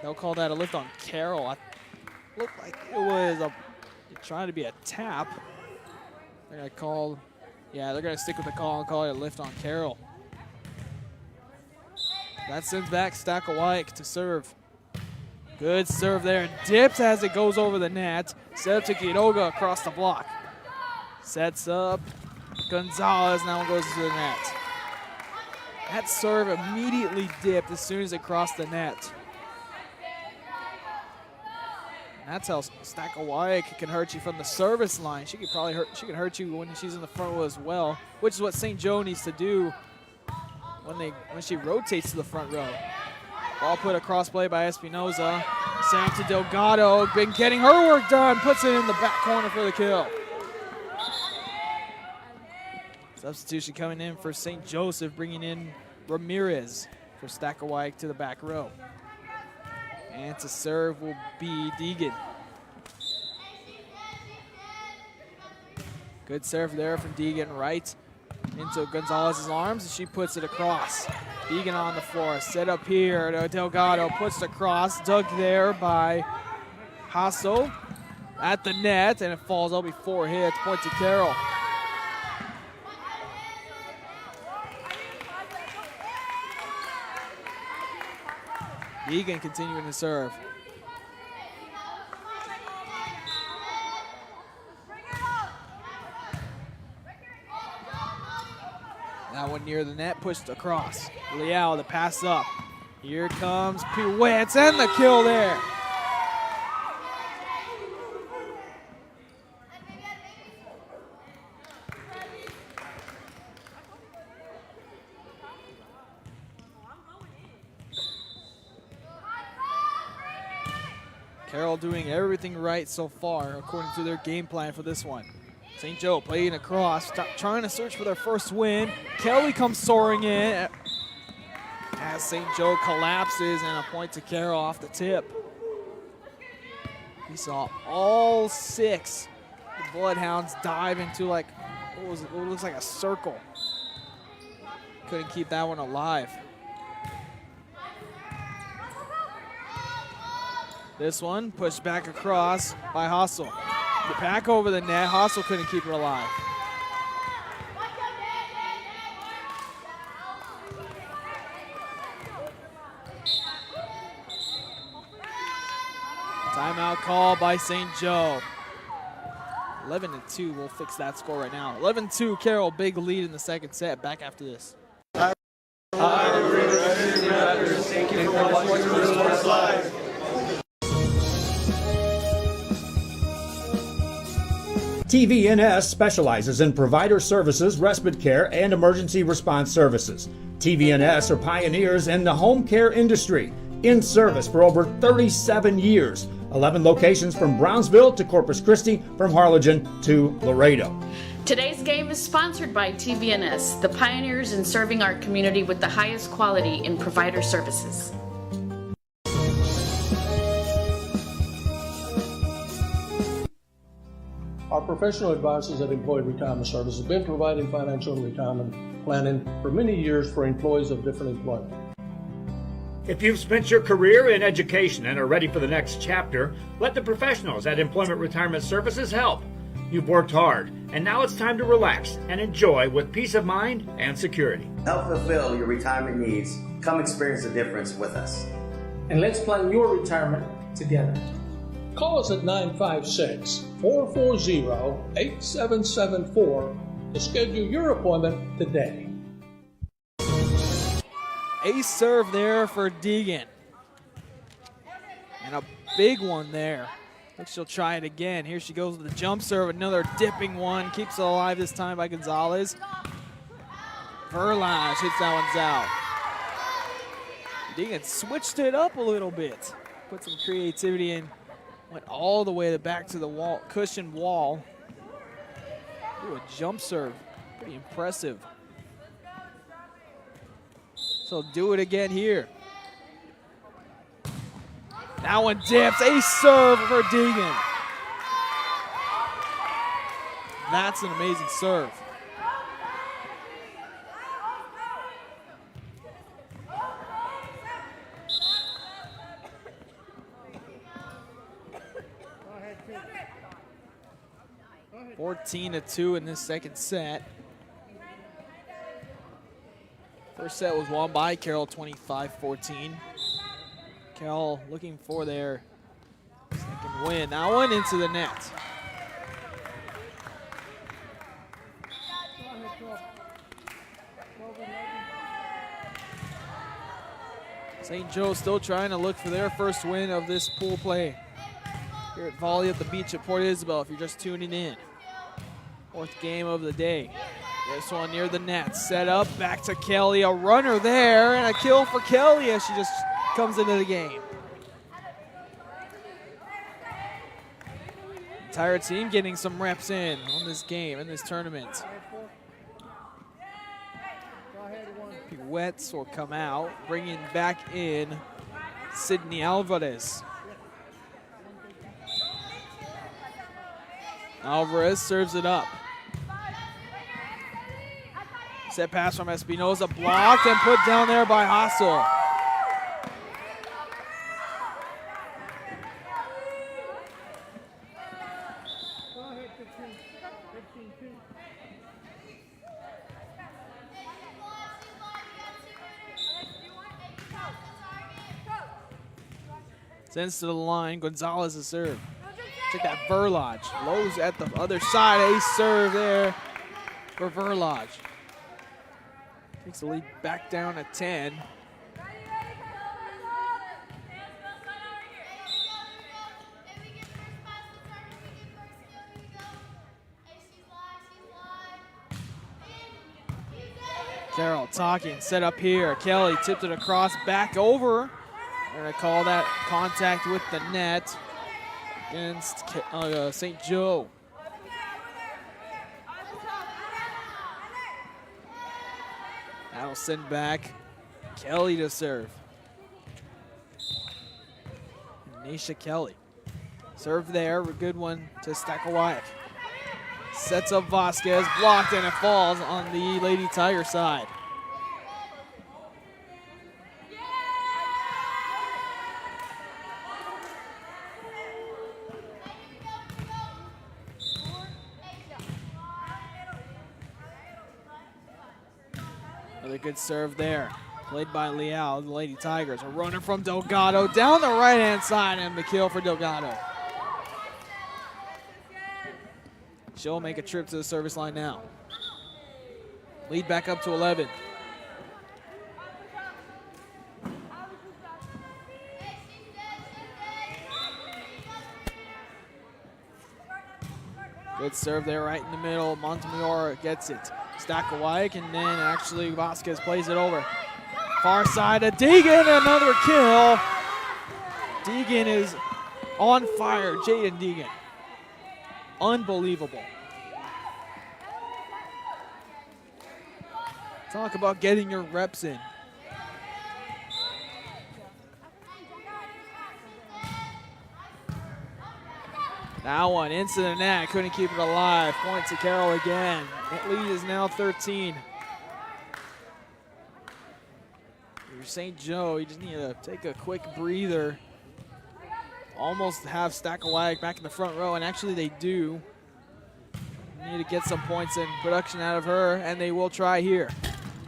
They'll call that a lift on Carroll. It looked like it was trying to be a tap. They're going to call, yeah, they're going to stick with the call and call it a lift on Carroll. That sends back Sakawayek to serve. Good serve there. Dips as it goes over the net. Set up to Quiroga across the block. Sets up. Gonzalez now goes to the net. That serve immediately dipped as soon as it crossed the net. That's how Sakawayek can hurt you from the service line. She can hurt you when she's in the front row as well, which is what St. Joe needs to do when she rotates to the front row. Ball put across play by Espinoza. Sent to Delgado. Been getting her work done. Puts it in the back corner for the kill. Substitution coming in for St. Joseph, bringing in Ramirez for Sakawayek to the back row. And to serve will be Deegan. Good serve there from Deegan, right into Gonzalez's arms, and she puts it across. Deegan on the floor, set up here. Delgado puts it across, dug there by Hasso at the net, and it falls out before it hits. Point to Carroll. Deegan continuing to serve. That one near the net, pushed across. Leal, the pass up. Here comes Pirouettes, and the kill there. Carroll doing everything right so far, according to their game plan for this one. St. Joe playing across, trying to search for their first win. Kelly comes soaring in as St. Joe collapses, and a point to Carroll off the tip. We saw all 6 the Bloodhounds dive into like what looks like a circle. Couldn't keep that one alive. This one pushed back across by Hassel. Get back over the net. Hassel couldn't keep it alive. Timeout call by St. Joe. 11-2. We'll fix that score right now. 11-2. Carroll, big lead in the second set. Back after this. Hi, thank you for watching Real Sports Live. TVNS specializes in provider services, respite care, and emergency response services. TVNS are pioneers in the home care industry, in service for over 37 years. 11 locations from Brownsville to Corpus Christi, from Harlingen to Laredo. Today's game is sponsored by TVNS, the pioneers in serving our community with the highest quality in provider services. Our professional advisors at Employee Retirement Services have been providing financial and retirement planning for many years for employees of different employment. If you've spent your career in education and are ready for the next chapter, let the professionals at Employment Retirement Services help. You've worked hard, and now it's time to relax and enjoy with peace of mind and security. Help fulfill your retirement needs. Come experience the difference with us. And let's plan your retirement together. Call us at 956-440-8774 to schedule your appointment today. Ace serve there for Deegan. And a big one there. Looks she'll try it again. Here she goes with the jump serve. Another dipping one. Keeps it alive this time by Gonzalez. Verlage hits that one's out. Deegan switched it up a little bit. Put some creativity in. Went all the way back to the wall, cushioned wall. Ooh, a jump serve. Pretty impressive. So do it again here. That one dips. Ace serve for Deegan. That's an amazing serve. Go ahead. 14-2 in this second set. First set was won by Carroll, 25-14. Carroll looking for their second win. That one into the net. St. Joe still trying to look for their first win of this pool play here at Volley at the Beach at Port Isabel if you're just tuning in. Fourth game of the day. This one near the net. Set up, back to Kelly. A runner there, and a kill for Kelly as she just comes into the game. Entire team getting some reps in on this game, in this tournament. Pirouettes will come out, bringing back in Sydney Alvarez. Alvarez serves it up. Set pass from Espinoza, blocked and put down there by Hassel. Sends to the line, Gonzalez is serve. Check that Verlage. Lowe's at the other side, ace serve there for Verlage. Takes the lead back down to 10. Carroll talking, set up here. Kelly tipped it across, back over. They're going to call that contact with the net against St. Joe. That'll send back Kelly to serve. Nisha Kelly. Serve there, a good one to Stakowicz. Sets up Vasquez, blocked, and it falls on the Lady Tiger side. Another good serve there. Played by Leal, the Lady Tigers. A runner from Delgado down the right-hand side, and the kill for Delgado. She'll make a trip to the service line now. Lead back up to 11. Good serve there right in the middle. Montemayor gets it. Stakowicz, and then actually Vasquez plays it over. Far side of Deegan, another kill. Deegan is on fire, Jaden Deegan. Unbelievable. Talk about getting your reps in. That one into the net, couldn't keep it alive. Point to Carroll again. That lead is now 13. You're St. Joe, you just need to take a quick breather. Almost have Stakowicz back in the front row, and actually they do. Need to get some points in production out of her, and they will try here.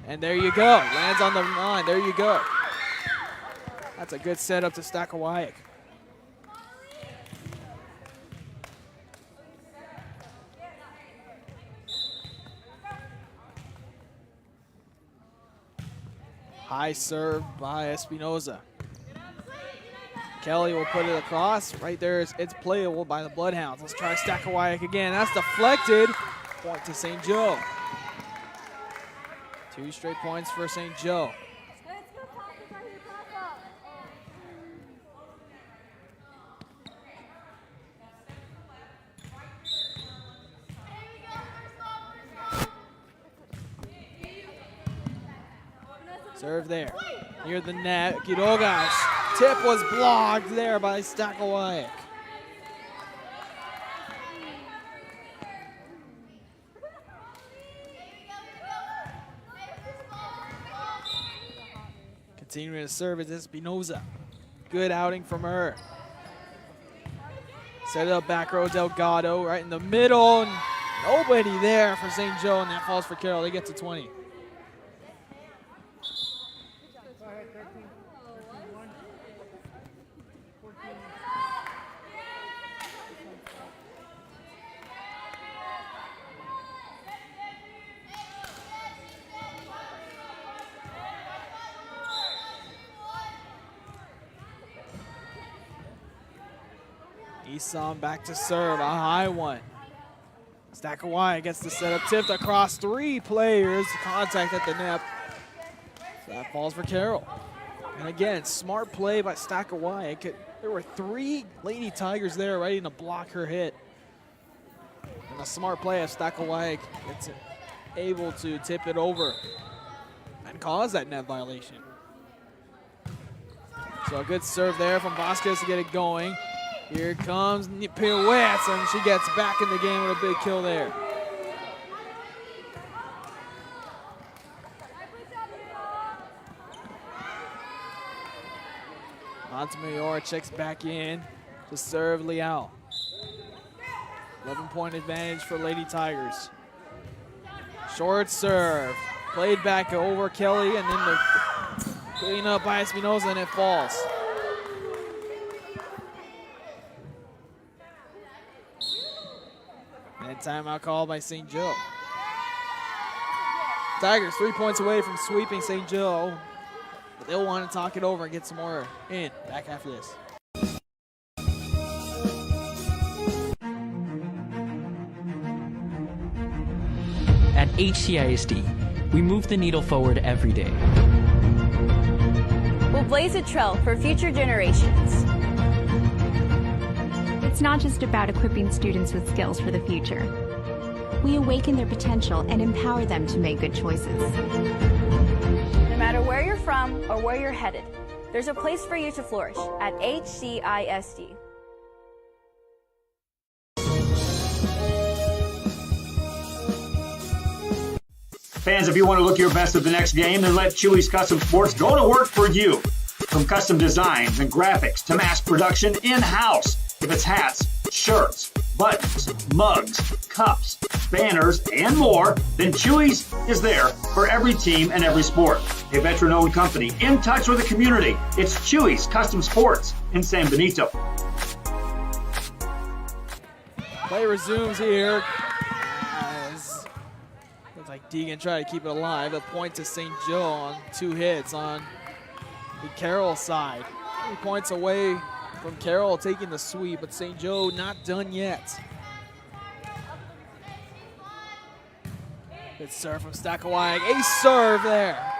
And there you go, lands on the line, there you go. That's a good setup to Stakowicz. High serve by Espinoza. Kelly will put it across. Right there, it's playable by the Bloodhounds. Let's try Stakowicz again. That's deflected. Point to St. Joe. 2 straight points for St. Joe. Serve there, near the net. Quiroga's tip was blocked there by Stakowicz. Continuing to serve is Espinoza. Good outing from her. Set it up back row, Delgado right in the middle. Nobody there for St. Joe, and that falls for Carroll. They get to 20. Esom back to serve, a high one. Stakowicz gets the setup, tipped across 3 players. Contact at the net. So that falls for Carroll. And again, smart play by Stakowicz. There were 3 Lady Tigers there ready to block her hit. And a smart play of Stakowicz gets able to tip it over and cause that net violation. So a good serve there from Vasquez to get it going. Here comes pirouettes, and she gets back in the game with a big kill there. Montemayor checks back in to serve Liao. 11-point advantage for Lady Tigers. Short serve. Played back over Kelly, and then the clean up by Espinoza, and it falls. And timeout called by St. Joe. Tigers 3 points away from sweeping St. Joe, but they'll want to talk it over and get some more in back after this. At HCISD, we move the needle forward every day. We'll blaze a trail for future generations. It's not just about equipping students with skills for the future. We awaken their potential and empower them to make good choices. No matter where you're from or where you're headed, there's a place for you to flourish at HCISD. Fans, if you want to look your best at the next game, then let Chewy's Custom Sports go to work for you. From custom designs and graphics to mass production in-house. If it's hats, shirts, buttons, mugs, cups, banners, and more, then Chewy's is there for every team and every sport. A veteran-owned company in touch with the community. It's Chewy's Custom Sports in San Benito. Play resumes here. Looks like Deegan tried to keep it alive. A point to St. Joe on 2 hits on the Carroll side. 3 points away from Carroll taking the sweep, but St. Joe not done yet. Good serve from Stackawag. A serve there.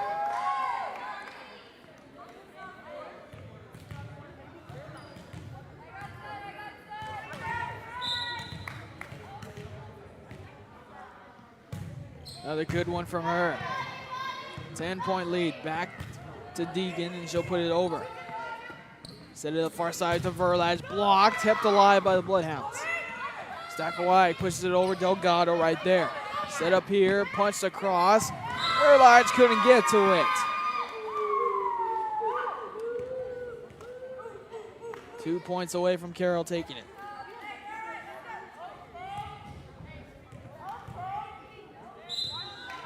Another good one from her. 10-point lead. Back to Deegan, and she'll put it over. Set it up far side to Verlage. Blocked, kept alive by the Bloodhounds. Stackaway pushes it over. Delgado right there. Set up here, punched across. Verlage couldn't get to it. 2 points away from Carroll taking it.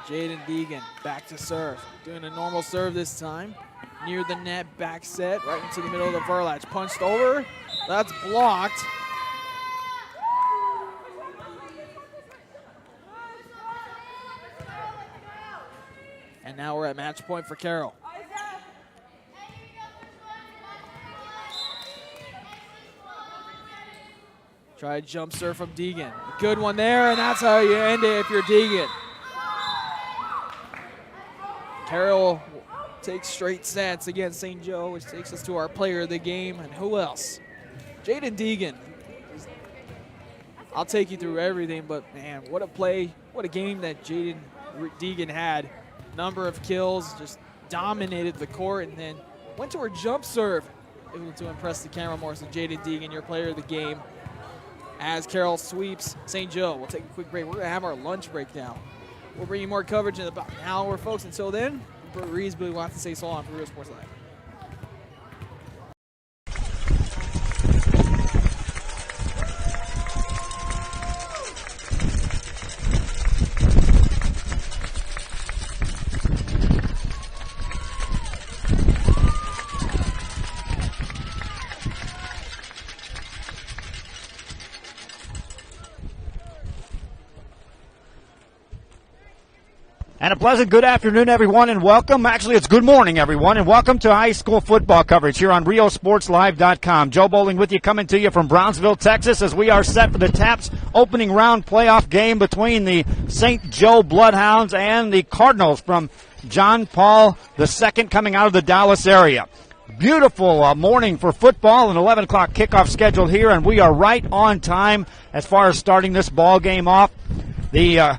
Jaden Deegan back to serve. Doing a normal serve this time. Near the net, back set, right into the middle of the Verlage. Punched over, that's blocked. And now we're at match point for Carroll. Try a jump serve from Deegan. A good one there, and that's how you end it if you're Deegan. Carroll takes straight sets against St. Joe, which takes us to our player of the game. And who else? Jaden Deegan. I'll take you through everything, but man, what a play, what a game that Jaden Deegan had. Number of kills, just dominated the court, and then went to her jump serve, able to impress the camera more. So Jaden Deegan, your player of the game, as Carroll sweeps St. Joe. We'll take a quick break. We're going to have our lunch break now. We'll bring you more coverage in about an hour, folks. Until then, Bert Reeves, Billy wants to say so long for Real Sports Live. And a pleasant good afternoon, everyone, and welcome. Actually, it's good morning, everyone, and welcome to high school football coverage here on RioSportsLive.com. Joe Bowling with you, coming to you from Brownsville, Texas, as we are set for the TAPS opening round playoff game between the St. Joe Bloodhounds and the Cardinals from John Paul II, coming out of the Dallas area. Beautiful morning for football, an 11 o'clock kickoff scheduled here, and we are right on time as far as starting this ball game off. The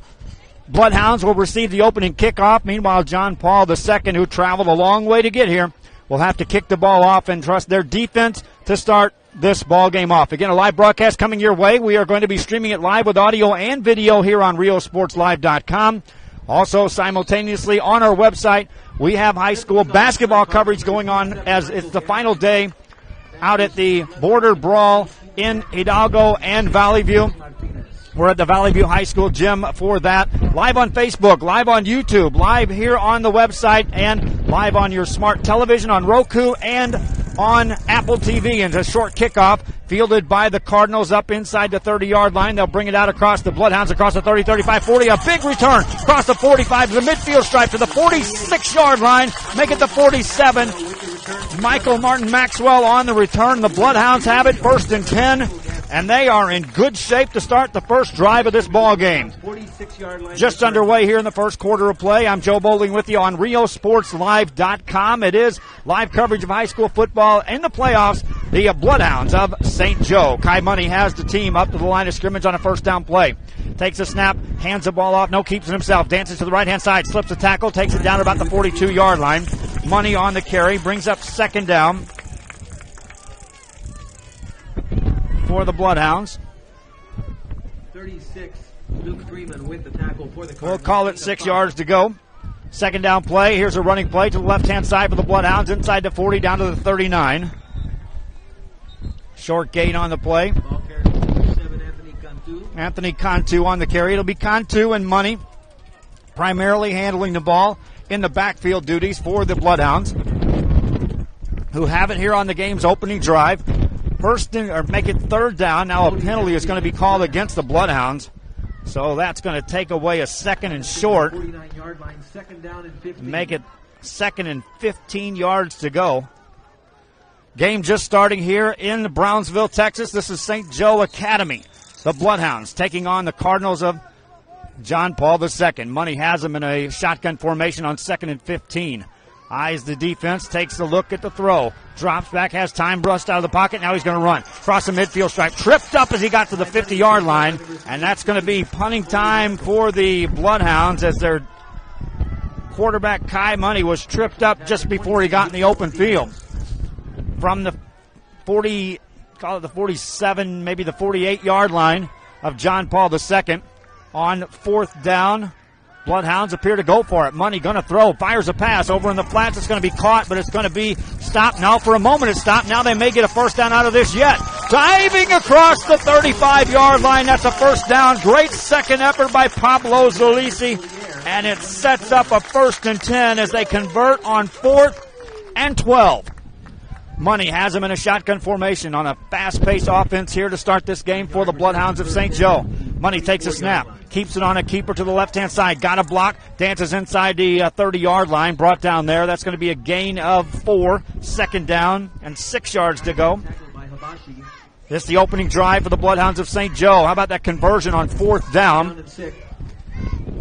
Bloodhounds will receive the opening kickoff. Meanwhile, John Paul II, who traveled a long way to get here, will have to kick the ball off and trust their defense to start this ball game off. Again, a live broadcast coming your way. We are going to be streaming it live with audio and video here on RioSportsLive.com. Also, simultaneously on our website, we have high school basketball coverage going on as it's the final day out at the Border Brawl in Hidalgo and Valley View. We're at the Valley View High School gym for that. Live on Facebook, live on YouTube, live here on the website, and live on your smart television on Roku and on Apple TV. And a short kickoff fielded by the Cardinals up inside the 30-yard line. They'll bring it out across the Bloodhounds, across the 30, 35, 40. A big return across the 45 to the midfield stripe to the 46-yard line. Make it the 47. Michael Martin Maxwell on the return. The Bloodhounds have it, 1st and 10. And they are in good shape to start the first drive of this ball game. Just underway here in the first quarter of play. I'm Joe Bowling with you on RioSportsLive.com. It is live coverage of high school football in the playoffs. The Bloodhounds of St. Joe. Kai Money has the team up to the line of scrimmage on a first down play. Takes a snap, hands the ball off, no, keeps it himself. Dances to the right-hand side, slips a tackle, takes it down to about the 42-yard line. Money on the carry, brings up 2nd down for the Bloodhounds. 36, Luke Freeman with the tackle for the Cardinals. We'll call it 6 yards to go. 2nd down play. Here's a running play to the left-hand side for the Bloodhounds, inside the 40, down to the 39. Short gain on the play. Ball carrier number 7, Anthony Cantu. Anthony Cantu on the carry. It'll be Cantu and Money primarily handling the ball in the backfield duties for the Bloodhounds, who have it here on the game's opening drive. Make it 3rd down. Now a penalty is going to be called against the Bloodhounds. So that's going to take away a 2nd and short. 49-yard line, 2nd down and 15. Make it 2nd and 15 yards to go. Game just starting here in Brownsville, Texas. This is St. Joe Academy. The Bloodhounds taking on the Cardinals of John Paul II. Money has them in a shotgun formation on 2nd and 15. Eyes the defense, takes a look at the throw. Drops back, has time, brushed out of the pocket. Now he's going to run. Cross the midfield stripe. Tripped up as he got to the 50-yard line. And that's going to be punting time for the Bloodhounds as their quarterback, Kai Money, was tripped up just before he got in the open field. From the 40, call it the 47, maybe the 48-yard line of John Paul II. On 4th down, Bloodhounds appear to go for it. Money going to throw, fires a pass over in the flats. It's going to be caught, but it's going to be stopped. Now for a moment it's stopped. Now they may get a 1st down out of this yet. Diving across the 35-yard line. That's a 1st down. Great 2nd effort by Pablo Zalisi. And it sets up a 1st and 10 as they convert on 4th and 12. Money has them in a shotgun formation on a fast-paced offense here to start this game for the Bloodhounds of St. Joe. Money takes a snap, keeps it on a keeper to the left-hand side, got a block, dances inside the 30-yard line, brought down there. That's going to be a gain of 4, 2nd down, and 6 yards to go. This is the opening drive for the Bloodhounds of St. Joe. How about that conversion on 4th down?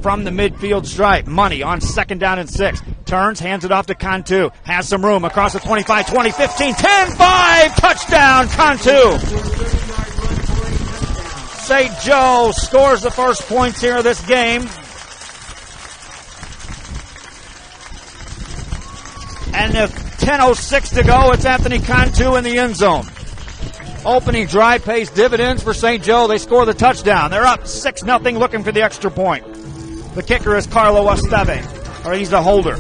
From the midfield stripe. Money on 2nd down and 6. Turns, hands it off to Cantu. Has some room across the 25, 20, 15, 10, 5. Touchdown, Cantu. St. Joe scores the first points here of this game. And with 10:06 to go, it's Anthony Cantu in the end zone. Opening drive pays dividends for St. Joe. They score the touchdown. They're up 6-0, looking for the extra point. The kicker is Carlo Esteve, or he's the holder.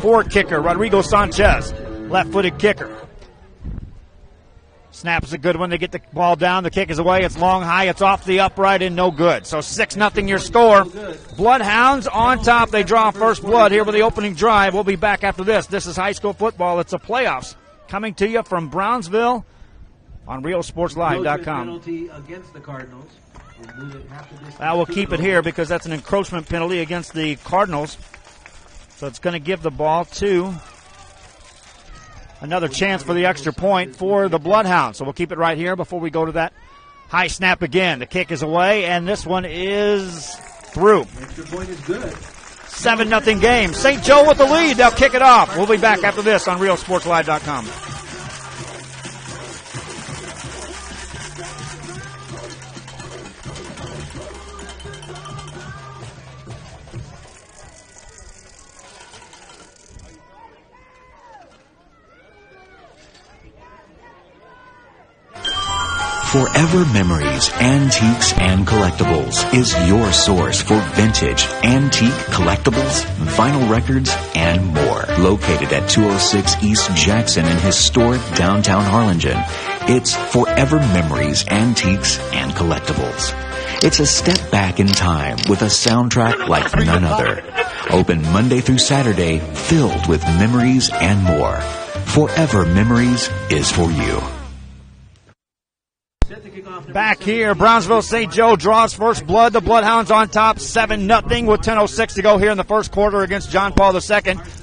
For kicker, Rodrigo Sanchez, left-footed kicker. Snap is a good one. They get the ball down. The kick is away. It's long, high. It's off the upright and no good. So 6-0 your score. Bloodhounds on top. They draw first blood here with the opening drive. We'll be back after this. This is high school football. It's the playoffs coming to you from Brownsville on RioSportsLive.com. Penalty against the Cardinals. We'll keep it here because that's an encroachment penalty against the Cardinals. So it's going to give the ball to another chance for the extra point for the Bloodhounds. So we'll keep it right here before we go to that high snap again. The kick is away, and this one is through. Extra point is good. 7-0 game. St. Joe with the lead. They'll kick it off. We'll be back after this on RioSportsLive.com. Forever Memories, Antiques and Collectibles is your source for vintage, antique, collectibles, vinyl records, and more. Located at 206 East Jackson in historic downtown Harlingen, it's Forever Memories, Antiques and Collectibles. It's a step back in time with a soundtrack like none other. Open Monday through Saturday, filled with memories and more. Forever Memories is for you. Back here, Brownsville St. Joe draws first blood. The Bloodhounds on top 7-0 with 10:06 to go here in the first quarter against John Paul II.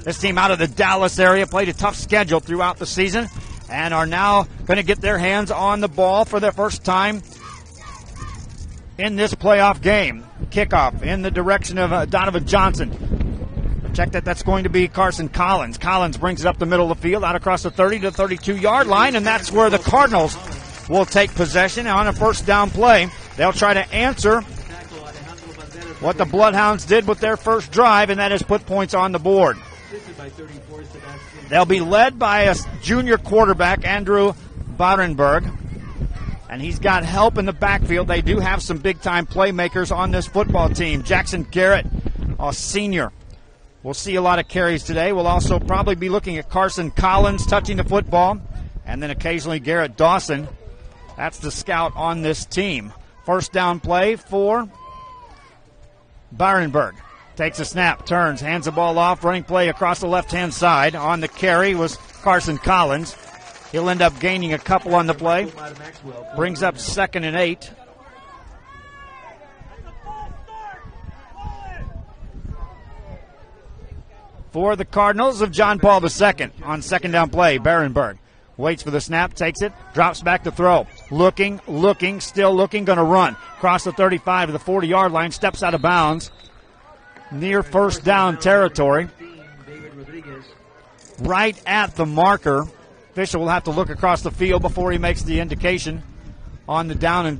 This team out of the Dallas area played a tough schedule throughout the season and are now going to get their hands on the ball for their first time in this playoff game. Kickoff in the direction of Donovan Johnson. Check that's going to be Carson Collins. Collins brings it up the middle of the field, out across the 30 to 32-yard line, and that's where the Cardinals will take possession on a first down play. They'll try to answer what the Bloodhounds did with their first drive, and that is put points on the board. They'll be led by a junior quarterback, Andrew Barenberg, and he's got help in the backfield. They do have some big-time playmakers on this football team. Jackson Garrett, a senior, will see a lot of carries today. We'll also probably be looking at Carson Collins touching the football, and then occasionally Garrett Dawson. That's the scout on this team. First down play for Barenberg. Takes a snap, turns, hands the ball off, running play across the left-hand side. On the carry was Carson Collins. He'll end up gaining a couple on the play. Brings up 2nd and 8. For the Cardinals of John Paul II on second down play, Barenberg. Waits for the snap, takes it, drops back to throw. Looking, still looking, going to run. Across the 35 to the 40-yard line, steps out of bounds. Near first down territory. Right at the marker. Official will have to look across the field before he makes the indication on the down and